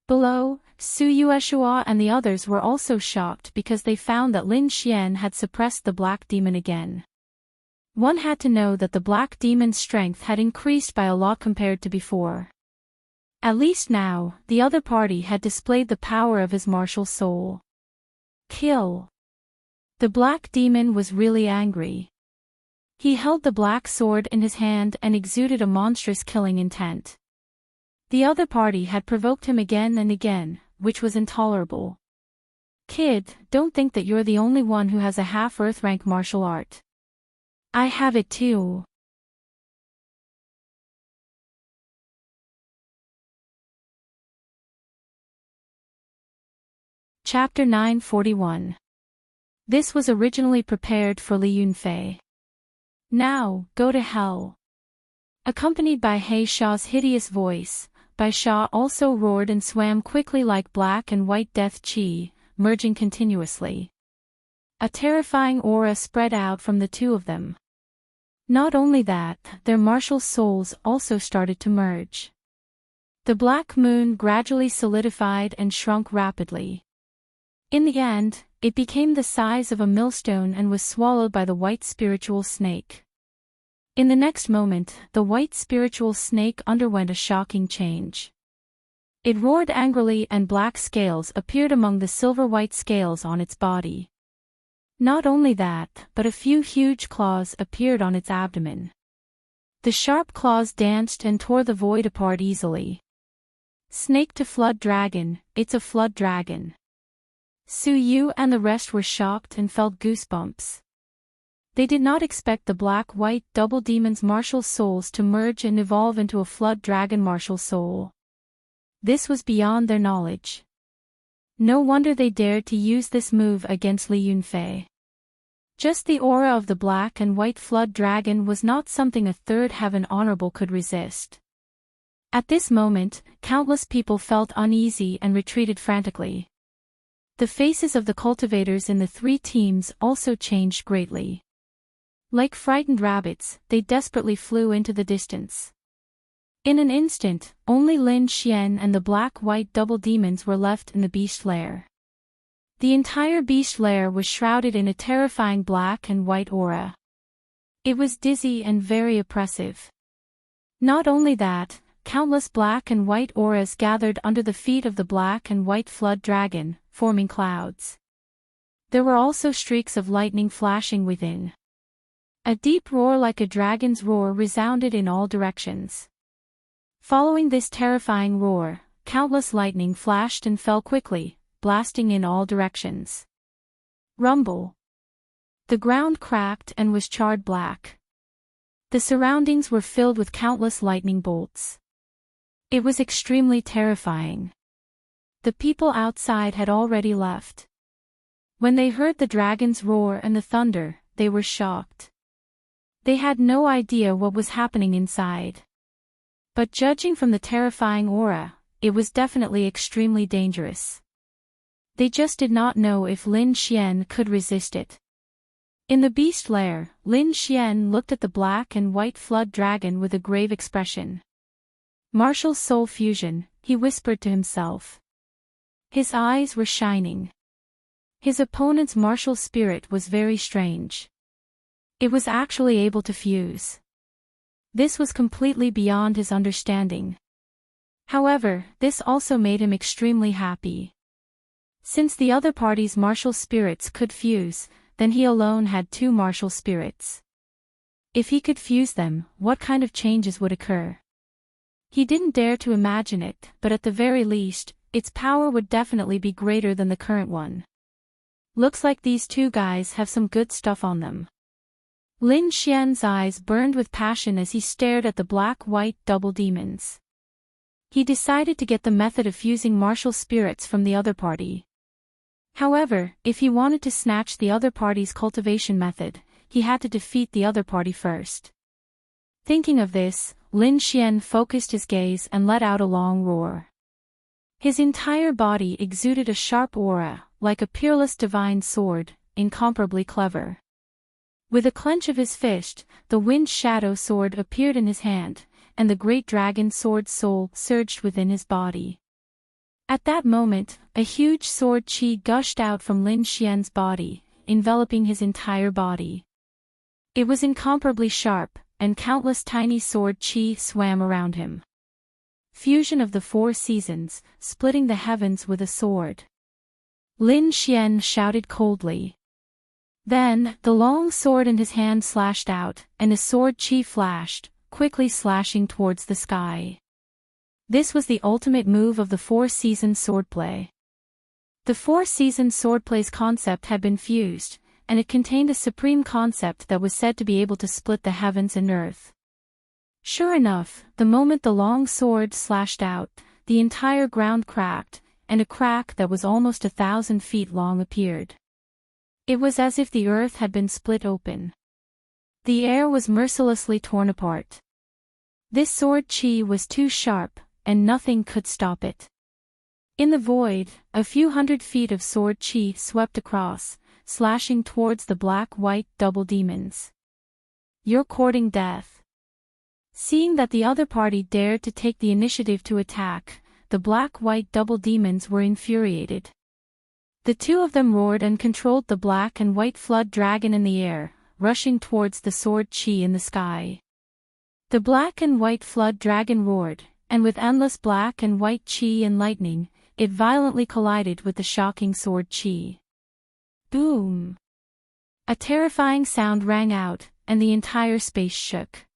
Below, Su Yueshua and the others were also shocked because they found that Lin Xian had suppressed the black demon again. One had to know that the black demon's strength had increased by a lot compared to before. At least now, the other party had displayed the power of his martial soul. Kill. The black demon was really angry. He held the black sword in his hand and exuded a monstrous killing intent. The other party had provoked him again and again, which was intolerable. Kid, don't think that you're the only one who has a half-Earth rank martial art. I have it too. Chapter 941. This was originally prepared for Li Yunfei. Now, go to hell. Accompanied by He Sha's hideous voice, Bai Sha also roared and swam quickly like black and white death qi, merging continuously. A terrifying aura spread out from the two of them. Not only that, their martial souls also started to merge. The black moon gradually solidified and shrunk rapidly. In the end, it became the size of a millstone and was swallowed by the white spiritual snake. In the next moment, the white spiritual snake underwent a shocking change. It roared angrily and black scales appeared among the silver-white scales on its body. Not only that, but a few huge claws appeared on its abdomen. The sharp claws danced and tore the void apart easily. Snake to flood dragon, it's a flood dragon. Su Yu and the rest were shocked and felt goosebumps. They did not expect the black-white double demon's martial souls to merge and evolve into a flood dragon martial soul. This was beyond their knowledge. No wonder they dared to use this move against Li Yunfei. Just the aura of the black and white flood dragon was not something a third heaven honorable could resist. At this moment, countless people felt uneasy and retreated frantically. The faces of the cultivators in the three teams also changed greatly. Like frightened rabbits, they desperately flew into the distance. In an instant, only Lin Xian and the black-white double demons were left in the beast lair. The entire beast lair was shrouded in a terrifying black and white aura. It was dizzy and very oppressive. Not only that, countless black and white auras gathered under the feet of the black and white flood dragon, forming clouds. There were also streaks of lightning flashing within. A deep roar like a dragon's roar resounded in all directions. Following this terrifying roar, countless lightning flashed and fell quickly, blasting in all directions. Rumble. The ground cracked and was charred black. The surroundings were filled with countless lightning bolts. It was extremely terrifying. The people outside had already left. When they heard the dragon's roar and the thunder, they were shocked. They had no idea what was happening inside. But judging from the terrifying aura, it was definitely extremely dangerous. They just did not know if Lin Xian could resist it. In the beast lair, Lin Xian looked at the black and white flood dragon with a grave expression. Martial soul fusion, he whispered to himself. His eyes were shining. His opponent's martial spirit was very strange. It was actually able to fuse. This was completely beyond his understanding. However, this also made him extremely happy. Since the other party's martial spirits could fuse, then he alone had two martial spirits. If he could fuse them, what kind of changes would occur? He didn't dare to imagine it, but at the very least, its power would definitely be greater than the current one. Looks like these two guys have some good stuff on them. Lin Xian's eyes burned with passion as he stared at the black-white double demons. He decided to get the method of fusing martial spirits from the other party. However, if he wanted to snatch the other party's cultivation method, he had to defeat the other party first. Thinking of this, Lin Xian focused his gaze and let out a long roar. His entire body exuded a sharp aura, like a peerless divine sword, incomparably clever. With a clench of his fist, the wind shadow sword appeared in his hand, and the great dragon sword soul surged within his body. At that moment, a huge sword chi gushed out from Lin Xian's body, enveloping his entire body. It was incomparably sharp, and countless tiny sword chi swam around him. Fusion of the four seasons, splitting the heavens with a sword. Lin Xian shouted coldly. Then, the long sword in his hand slashed out, and a sword chi flashed, quickly slashing towards the sky. This was the ultimate move of the four-season swordplay. The four-season swordplay's concept had been fused, and it contained a supreme concept that was said to be able to split the heavens and earth. Sure enough, the moment the long sword slashed out, the entire ground cracked, and a crack that was almost 1,000 feet long appeared. It was as if the earth had been split open. The air was mercilessly torn apart. This sword chi was too sharp, and nothing could stop it. In the void, a few hundred feet of sword chi swept across, slashing towards the black-white double demons. You're courting death. Seeing that the other party dared to take the initiative to attack, the black-white double demons were infuriated. The two of them roared and controlled the black and white flood dragon in the air, rushing towards the sword chi in the sky. The black and white flood dragon roared, and with endless black and white chi and lightning, it violently collided with the shocking sword chi. Boom! A terrifying sound rang out, and the entire space shook.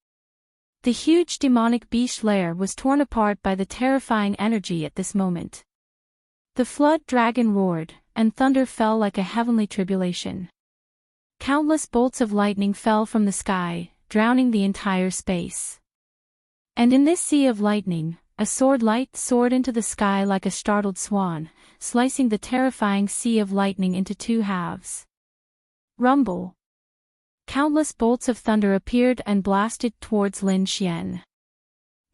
The huge demonic beast lair was torn apart by the terrifying energy at this moment. The flood dragon roared, and thunder fell like a heavenly tribulation. Countless bolts of lightning fell from the sky, drowning the entire space. And in this sea of lightning, a sword light soared into the sky like a startled swan, slicing the terrifying sea of lightning into two halves. Rumble! Countless bolts of thunder appeared and blasted towards Lin Xian.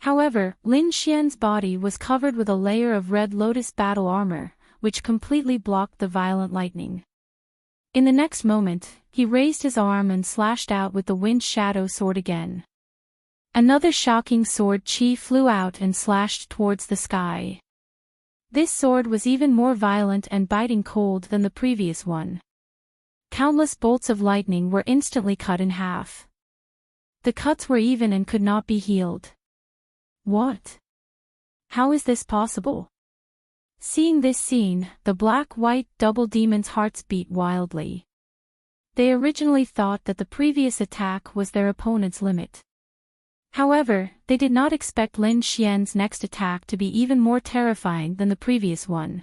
However, Lin Xian's body was covered with a layer of red lotus battle armor, which completely blocked the violent lightning. In the next moment, he raised his arm and slashed out with the wind shadow sword again. Another shocking sword chi flew out and slashed towards the sky. This sword was even more violent and biting cold than the previous one. Countless bolts of lightning were instantly cut in half. The cuts were even and could not be healed. What? How is this possible? Seeing this scene, the black-white double demons' hearts beat wildly. They originally thought that the previous attack was their opponent's limit. However, they did not expect Lin Xian's next attack to be even more terrifying than the previous one.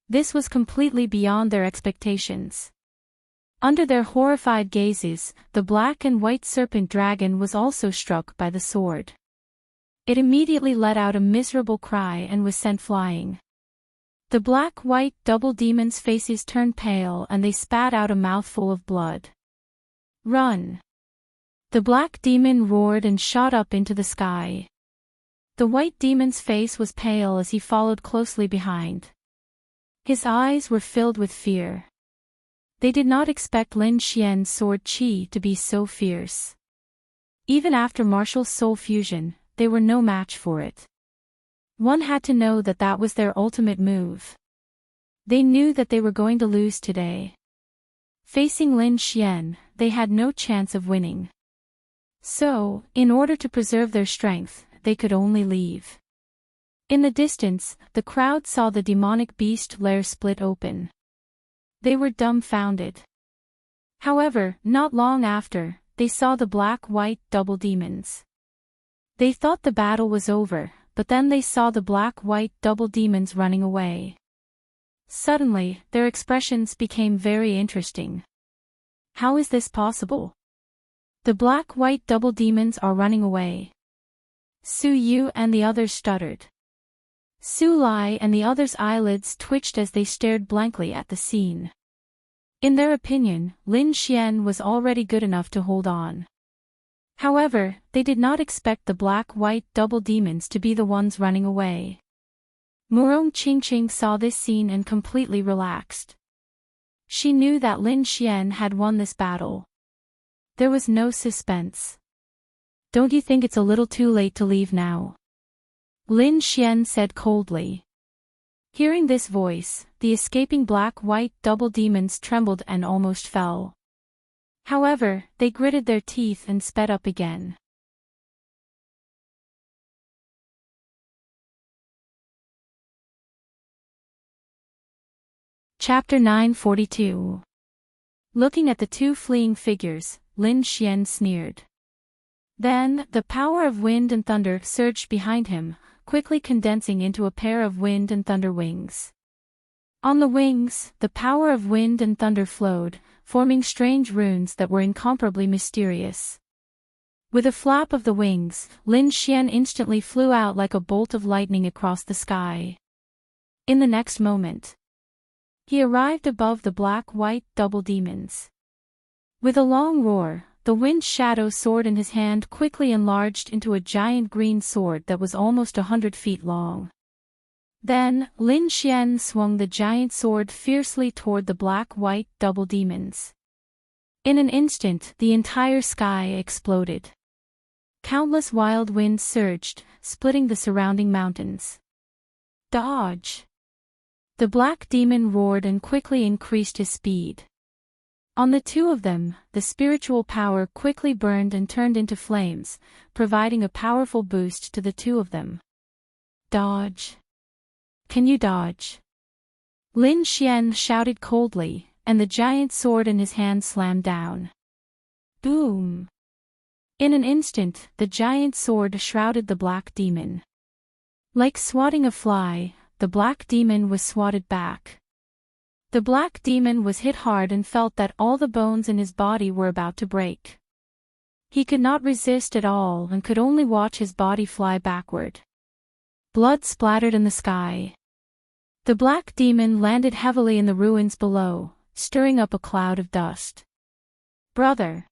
This was completely beyond their expectations. Under their horrified gazes, the black and white serpent dragon was also struck by the sword. It immediately let out a miserable cry and was sent flying. The black-white double demons' faces turned pale and they spat out a mouthful of blood. Run! The black demon roared and shot up into the sky. The white demon's face was pale as he followed closely behind. His eyes were filled with fear. They did not expect Lin Xian's sword chi to be so fierce. Even after martial soul fusion, they were no match for it. One had to know that that was their ultimate move. They knew that they were going to lose today. Facing Lin Xian, they had no chance of winning. So, in order to preserve their strength, they could only leave. In the distance, the crowd saw the demonic beast lair split open. They were dumbfounded. However, not long after, they saw the black-white double demons. They thought the battle was over, but then they saw the black-white double demons running away. Suddenly, their expressions became very interesting. How is this possible? The black-white double demons are running away. Su Yu and the others stuttered. Su Lai and the others' eyelids twitched as they stared blankly at the scene. In their opinion, Lin Xian was already good enough to hold on. However, they did not expect the black-white double demons to be the ones running away. Murong Qingqing saw this scene and completely relaxed. She knew that Lin Xian had won this battle. There was no suspense. Don't you think it's a little too late to leave now? Lin Xian said coldly. Hearing this voice, the escaping black-white double demons trembled and almost fell. However, they gritted their teeth and sped up again. Chapter 942. Looking at the two fleeing figures, Lin Xian sneered. Then, the power of wind and thunder surged behind him, quickly condensing into a pair of wind and thunder wings. On the wings, the power of wind and thunder flowed, forming strange runes that were incomparably mysterious. With a flap of the wings, Lin Xian instantly flew out like a bolt of lightning across the sky. In the next moment, he arrived above the black-white double demons. With a long roar, the wind shadow sword in his hand quickly enlarged into a giant green sword that was almost 100 feet long. Then, Lin Xian swung the giant sword fiercely toward the black-white double demons. In an instant, the entire sky exploded. Countless wild winds surged, splitting the surrounding mountains. Dodge! The black demon roared and quickly increased his speed. On the two of them, the spiritual power quickly burned and turned into flames, providing a powerful boost to the two of them. Dodge! Can you dodge? Lin Xian shouted coldly, and the giant sword in his hand slammed down. Boom! In an instant, the giant sword shrouded the black demon. Like swatting a fly, the black demon was swatted back. The black demon was hit hard and felt that all the bones in his body were about to break. He could not resist at all and could only watch his body fly backward. Blood splattered in the sky. The black demon landed heavily in the ruins below, stirring up a cloud of dust. Brother!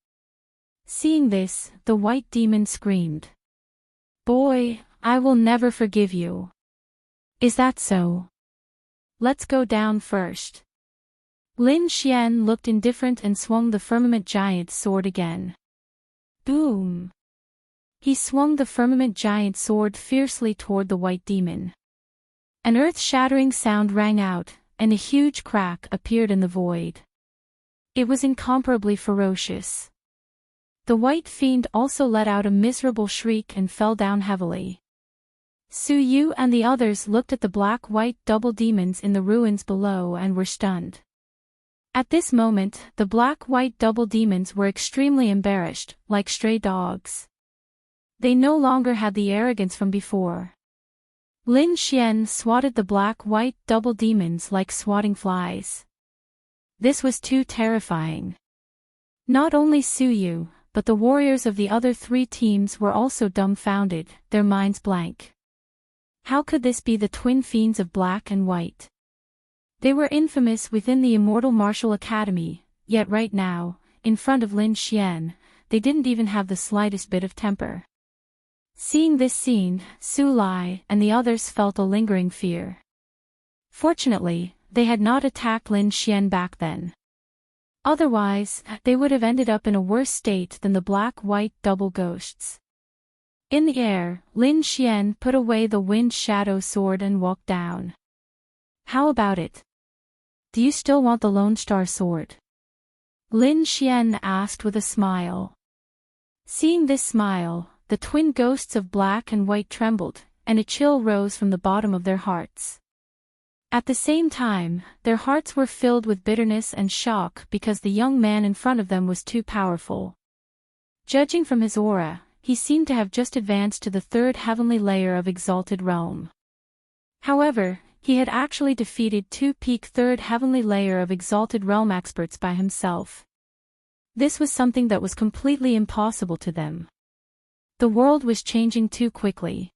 Seeing this, the white demon screamed. Boy, I will never forgive you. Is that so? Let's go down first. Lin Xian looked indifferent and swung the firmament giant's sword again. Boom! He swung the firmament giant sword fiercely toward the white demon. An earth-shattering sound rang out, and a huge crack appeared in the void. It was incomparably ferocious. The white fiend also let out a miserable shriek and fell down heavily. Su Yu and the others looked at the black-white double demons in the ruins below and were stunned. At this moment, the black-white double demons were extremely embarrassed, like stray dogs. They no longer had the arrogance from before. Lin Xian swatted the black-white double demons like swatting flies. This was too terrifying. Not only Su Yu, but the warriors of the other three teams were also dumbfounded, their minds blank. How could this be the twin fiends of black and white? They were infamous within the Immortal Martial Academy, yet right now, in front of Lin Xian, they didn't even have the slightest bit of temper. Seeing this scene, Su Lai and the others felt a lingering fear. Fortunately, they had not attacked Lin Xian back then. Otherwise, they would have ended up in a worse state than the black-white double ghosts. In the air, Lin Xian put away the wind shadow sword and walked down. How about it? Do you still want the Lone Star sword? Lin Xian asked with a smile. Seeing this smile, the twin ghosts of black and white trembled, and a chill rose from the bottom of their hearts. At the same time, their hearts were filled with bitterness and shock because the young man in front of them was too powerful. Judging from his aura, he seemed to have just advanced to the third heavenly layer of Exalted Realm. However, he had actually defeated two peak third heavenly layer of Exalted Realm experts by himself. This was something that was completely impossible to them. The world was changing too quickly.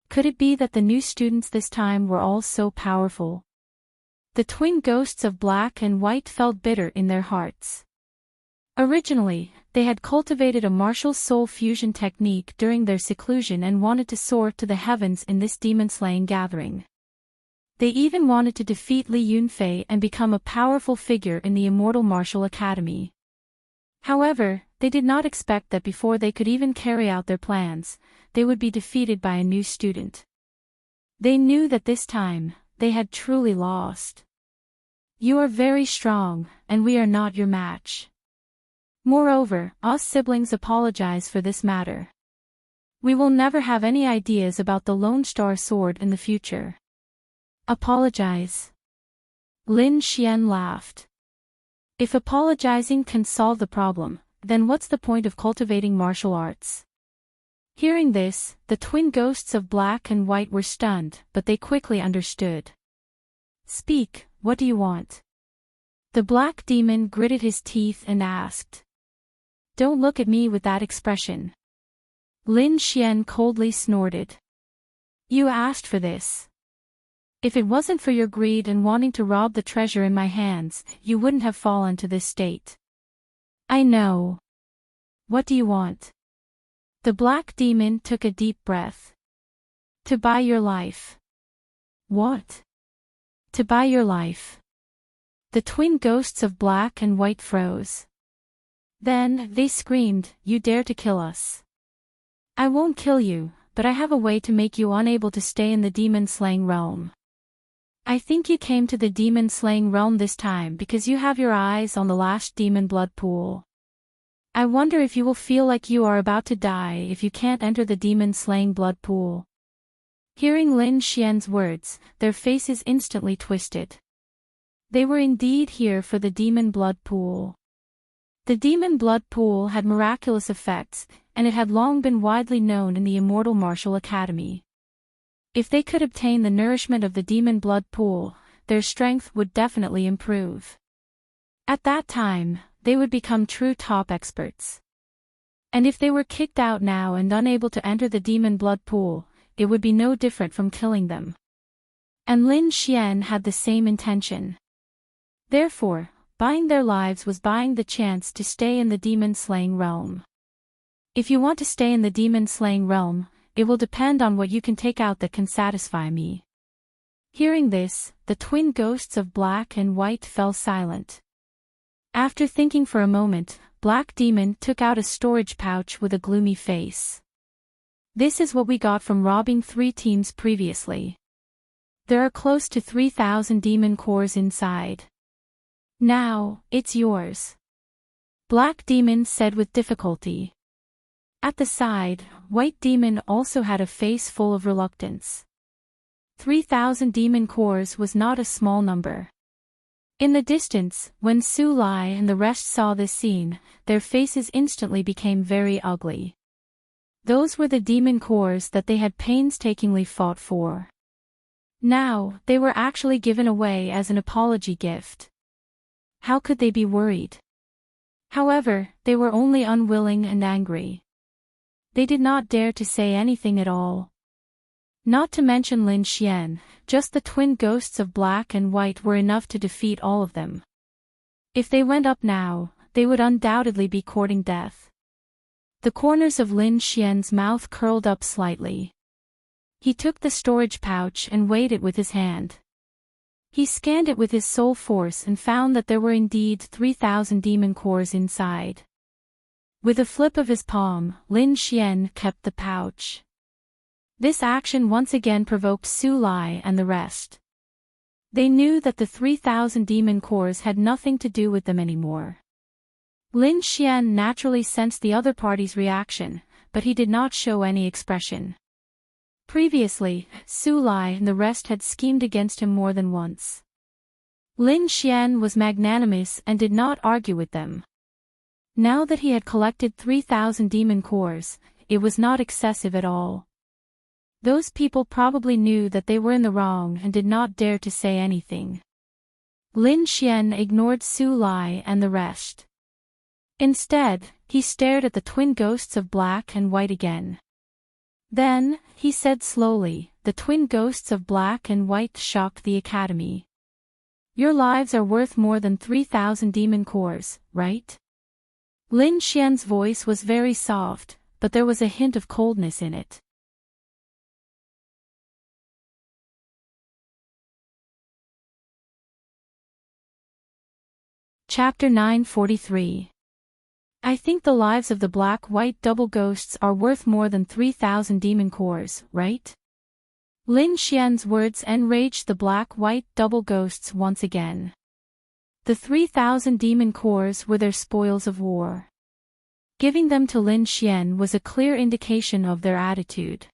Could it be that the new students this time were all so powerful? The twin ghosts of black and white felt bitter in their hearts. Originally, they had cultivated a martial soul fusion technique during their seclusion and wanted to soar to the heavens in this demon-slaying gathering. They even wanted to defeat Li Yunfei and become a powerful figure in the Immortal Martial Academy. However, they did not expect that before they could even carry out their plans, they would be defeated by a new student. They knew that this time, they had truly lost. You are very strong, and we are not your match. Moreover, us siblings apologize for this matter. We will never have any ideas about the Lone Star Sword in the future. Apologize. Lin Xian laughed. If apologizing can solve the problem, then what's the point of cultivating martial arts? Hearing this, the twin ghosts of black and white were stunned, but they quickly understood. Speak, what do you want? The black demon gritted his teeth and asked. Don't look at me with that expression. Lin Xian coldly snorted. You asked for this. If it wasn't for your greed and wanting to rob the treasure in my hands, you wouldn't have fallen to this state. I know. What do you want? The black demon took a deep breath. To buy your life. What? To buy your life. The twin ghosts of black and white froze. Then, they screamed, You dare to kill us. I won't kill you, but I have a way to make you unable to stay in the demon-slaying realm. I think you came to the demon-slaying realm this time because you have your eyes on the last demon blood pool. I wonder if you will feel like you are about to die if you can't enter the demon-slaying blood pool. Hearing Lin Xian's words, their faces instantly twisted. They were indeed here for the demon blood pool. The demon blood pool had miraculous effects, and it had long been widely known in the Immortal Martial Academy. If they could obtain the nourishment of the demon blood pool, their strength would definitely improve. At that time, they would become true top experts. And if they were kicked out now and unable to enter the demon blood pool, it would be no different from killing them. And Lin Xian had the same intention. Therefore, buying their lives was buying the chance to stay in the demon-slaying realm. If you want to stay in the demon-slaying realm, it will depend on what you can take out that can satisfy me. Hearing this, the twin ghosts of Black and White fell silent. After thinking for a moment, Black Demon took out a storage pouch with a gloomy face. This is what we got from robbing 3 teams previously. There are close to 3,000 demon cores inside. Now, it's yours. Black Demon said with difficulty. At the side, White Demon also had a face full of reluctance. 3,000 demon cores was not a small number. In the distance, when Su Lai and the rest saw this scene, their faces instantly became very ugly. Those were the demon cores that they had painstakingly fought for. Now, they were actually given away as an apology gift. How could they be worried? However, they were only unwilling and angry. They did not dare to say anything at all. Not to mention Lin Xian, just the twin ghosts of Black and White were enough to defeat all of them. If they went up now, they would undoubtedly be courting death. The corners of Lin Xian's mouth curled up slightly. He took the storage pouch and weighed it with his hand. He scanned it with his soul force and found that there were indeed 3,000 demon cores inside. With a flip of his palm, Lin Xian kept the pouch. This action once again provoked Su Lai and the rest. They knew that the 3,000 demon cores had nothing to do with them anymore. Lin Xian naturally sensed the other party's reaction, but he did not show any expression. Previously, Su Lai and the rest had schemed against him more than once. Lin Xian was magnanimous and did not argue with them. Now that he had collected 3,000 demon cores, it was not excessive at all. Those people probably knew that they were in the wrong and did not dare to say anything. Lin Xian ignored Su Lai and the rest. Instead, he stared at the twin ghosts of Black and White again. Then, he said slowly, the twin ghosts of Black and White shocked the academy. Your lives are worth more than 3,000 demon cores, right? Lin Xian's voice was very soft, but there was a hint of coldness in it. Chapter 943. I think the lives of the Black-White double ghosts are worth more than 3,000 demon cores, right? Lin Xian's words enraged the Black-White double ghosts once again. The 3,000 demon cores were their spoils of war. Giving them to Lin Xian was a clear indication of their attitude.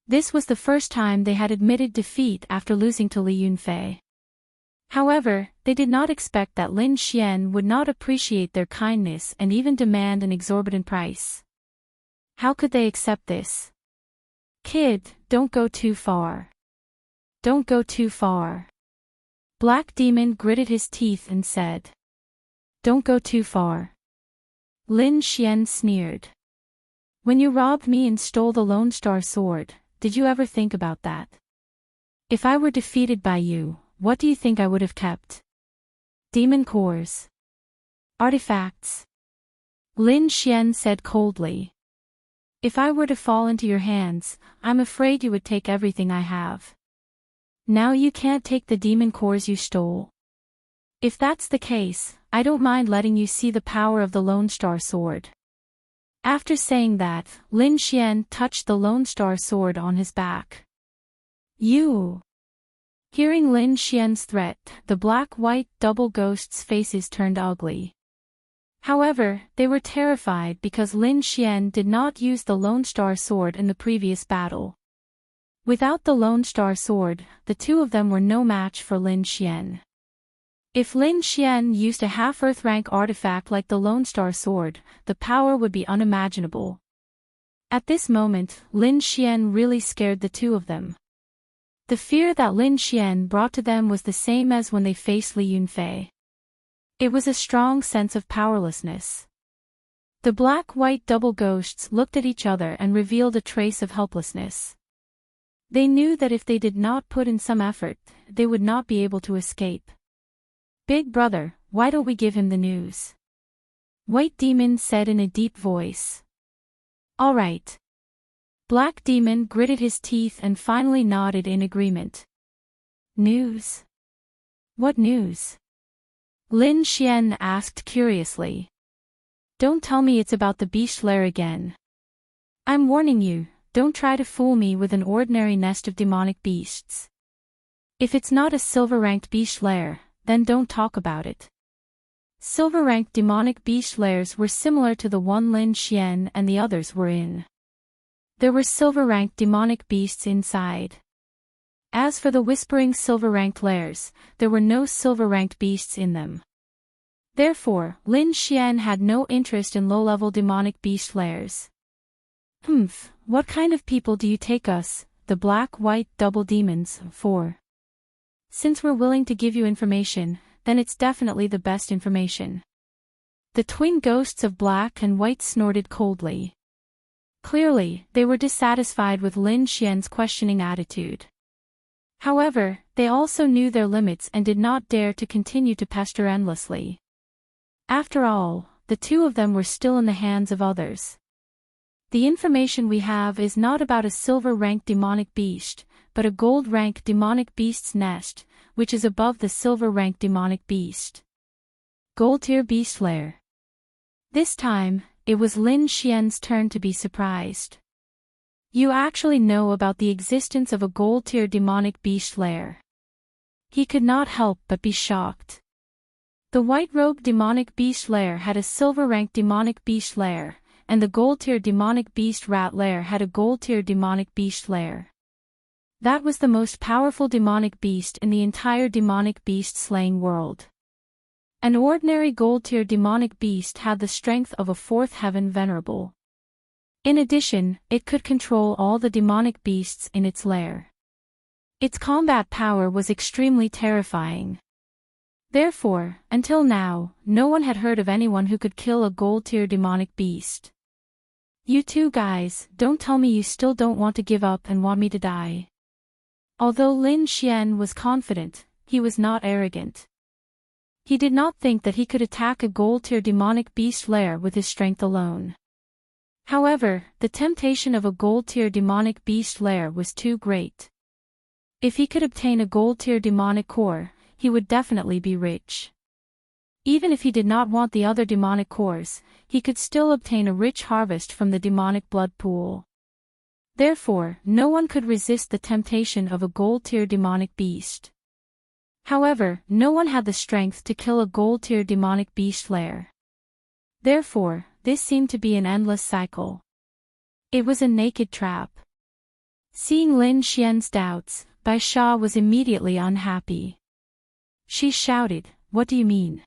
This was the first time they had admitted defeat after losing to Li Yunfei. However, they did not expect that Lin Xian would not appreciate their kindness and even demand an exorbitant price. How could they accept this? Kid, don't go too far. Don't go too far. Black Demon gritted his teeth and said. Don't go too far. Lin Xian sneered. When you robbed me and stole the Lone Star Sword, did you ever think about that? If I were defeated by you, what do you think I would have kept? Demon cores. Artifacts. Lin Xian said coldly. If I were to fall into your hands, I'm afraid you would take everything I have. Now you can't take the demon cores you stole. If that's the case, I don't mind letting you see the power of the Lone Star Sword. After saying that, Lin Xian touched the Lone Star Sword on his back. You! Hearing Lin Xian's threat, the Black-White double ghosts' faces turned ugly. However, they were terrified because Lin Xian did not use the Lone Star Sword in the previous battle. Without the Lone Star Sword, the two of them were no match for Lin Xian. If Lin Xian used a half-Earth rank artifact like the Lone Star Sword, the power would be unimaginable. At this moment, Lin Xian really scared the two of them. The fear that Lin Xian brought to them was the same as when they faced Li Yunfei. It was a strong sense of powerlessness. The Black-White double ghosts looked at each other and revealed a trace of helplessness. They knew that if they did not put in some effort, they would not be able to escape. Big brother, why don't we give him the news? White Demon said in a deep voice. All right. Black Demon gritted his teeth and finally nodded in agreement. News? What news? Lin Xian asked curiously. Don't tell me it's about the beast lair again. I'm warning you, don't try to fool me with an ordinary nest of demonic beasts. If it's not a silver-ranked beast lair, then don't talk about it. Silver-ranked demonic beast lairs were similar to the one Lin Xian and the others were in. There were silver-ranked demonic beasts inside. As for the whispering silver-ranked lairs, there were no silver-ranked beasts in them. Therefore, Lin Xian had no interest in low-level demonic beast lairs. What kind of people do you take us, the black-white double demons, for? Since we're willing to give you information, then it's definitely the best information. The twin ghosts of black and white snorted coldly. Clearly, they were dissatisfied with Lin Xian's questioning attitude. However, they also knew their limits and did not dare to continue to pester endlessly. After all, the two of them were still in the hands of others. The information we have is not about a silver-ranked demonic beast, but a gold-ranked demonic beast's nest, which is above the silver-ranked demonic beast. Gold-tier beast lair. This time, it was Lin Xian's turn to be surprised. You actually know about the existence of a gold-tier demonic beast lair. He could not help but be shocked. The white-robed demonic beast lair had a silver-ranked demonic beast lair, and the gold-tier demonic beast rat lair had a gold-tier demonic beast lair. That was the most powerful demonic beast in the entire demonic beast-slaying world. An ordinary gold-tier demonic beast had the strength of a fourth heaven venerable. In addition, it could control all the demonic beasts in its lair. Its combat power was extremely terrifying. Therefore, until now, no one had heard of anyone who could kill a gold-tier demonic beast. You two guys, don't tell me you still don't want to give up and want me to die. Although Lin Xian was confident, he was not arrogant. He did not think that he could attack a gold-tier demonic beast lair with his strength alone. However, the temptation of a gold-tier demonic beast lair was too great. If he could obtain a gold-tier demonic core, he would definitely be rich. Even if he did not want the other demonic cores, he could still obtain a rich harvest from the demonic blood pool. Therefore, no one could resist the temptation of a gold-tier demonic beast. However, no one had the strength to kill a gold-tier demonic beast lair. Therefore, this seemed to be an endless cycle. It was a naked trap. Seeing Lin Xian's doubts, Bai Sha was immediately unhappy. She shouted, "What do you mean?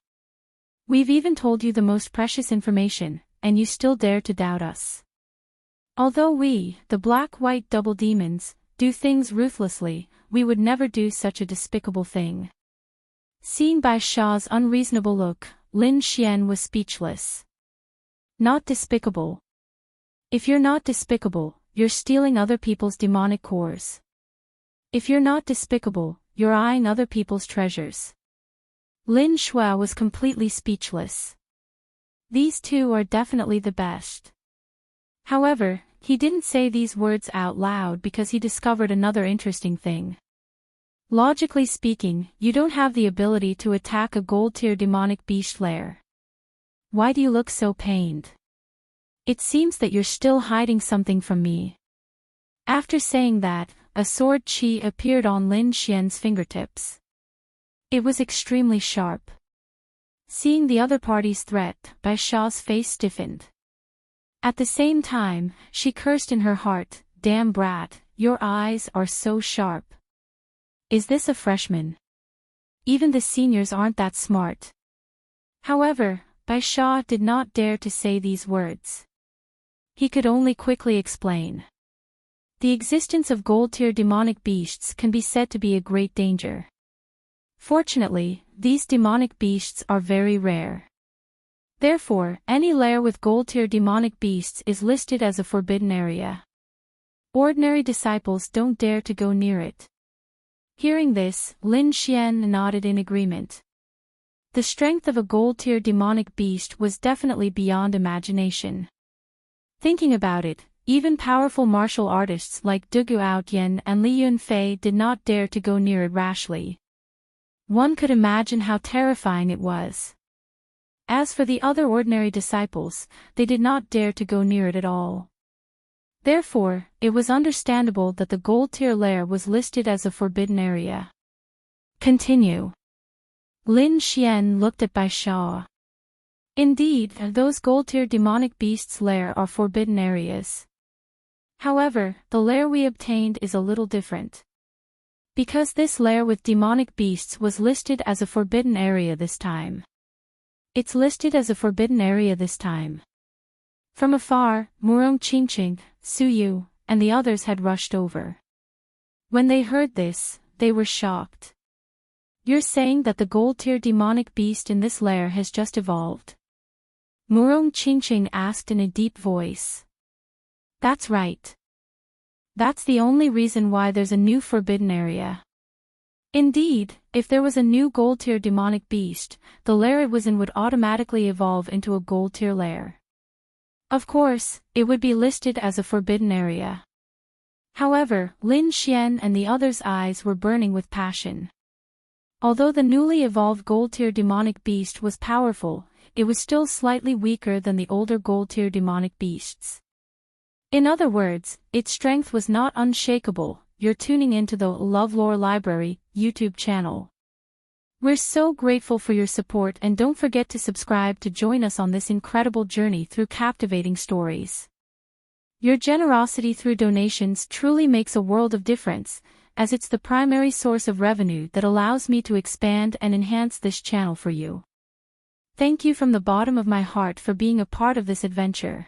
We've even told you the most precious information, and you still dare to doubt us. Although we, the black-white double demons, do things ruthlessly, we would never do such a despicable thing." Seeing Bai Sha's unreasonable look, Lin Xian was speechless. Not despicable. If you're not despicable, you're stealing other people's demonic cores. If you're not despicable, you're eyeing other people's treasures. Lin Shuai was completely speechless. These two are definitely the best. However, he didn't say these words out loud because he discovered another interesting thing. Logically speaking, you don't have the ability to attack a gold-tier demonic beast lair. Why do you look so pained? It seems that you're still hiding something from me. After saying that, a sword chi appeared on Lin Xian's fingertips. It was extremely sharp. Seeing the other party's threat, Bai Sha's face stiffened. At the same time, she cursed in her heart, "Damn brat, your eyes are so sharp. Is this a freshman? Even the seniors aren't that smart." However, Bai Sha did not dare to say these words. He could only quickly explain. The existence of gold-tier demonic beasts can be said to be a great danger. Fortunately, these demonic beasts are very rare. Therefore, any lair with gold-tier demonic beasts is listed as a forbidden area. Ordinary disciples don't dare to go near it. Hearing this, Lin Xian nodded in agreement. The strength of a gold-tier demonic beast was definitely beyond imagination. Thinking about it, Even powerful martial artists like Dugu Outyin and Li Yunfei did not dare to go near it rashly. One could imagine how terrifying it was. As for the other ordinary disciples, they did not dare to go near it at all. Therefore, it was understandable that the gold-tier lair was listed as a forbidden area. Continue. Lin Xian looked at Bai Sha. Indeed, those gold-tier demonic beasts' lair are forbidden areas. However, the lair we obtained is a little different. Because this lair with demonic beasts was listed as a forbidden area this time. It's listed as a forbidden area this time. From afar, Murong Qingqing, Su Yu, and the others had rushed over. When they heard this, they were shocked. You're saying that the gold-tier demonic beast in this lair has just evolved? Murong Qingqing asked in a deep voice. That's right. That's the only reason why there's a new forbidden area. Indeed, if there was a new gold-tier demonic beast, the lair it was in would automatically evolve into a gold-tier lair. Of course, it would be listed as a forbidden area. However, Lin Xian and the others' eyes were burning with passion. Although the newly evolved gold-tier demonic beast was powerful, it was still slightly weaker than the older gold-tier demonic beasts. In other words, its strength was not unshakable. You're tuning into the LoveLore Library YouTube channel. We're so grateful for your support, and don't forget to subscribe to join us on this incredible journey through captivating stories. Your generosity through donations truly makes a world of difference, as it's the primary source of revenue that allows me to expand and enhance this channel for you. Thank you from the bottom of my heart for being a part of this adventure.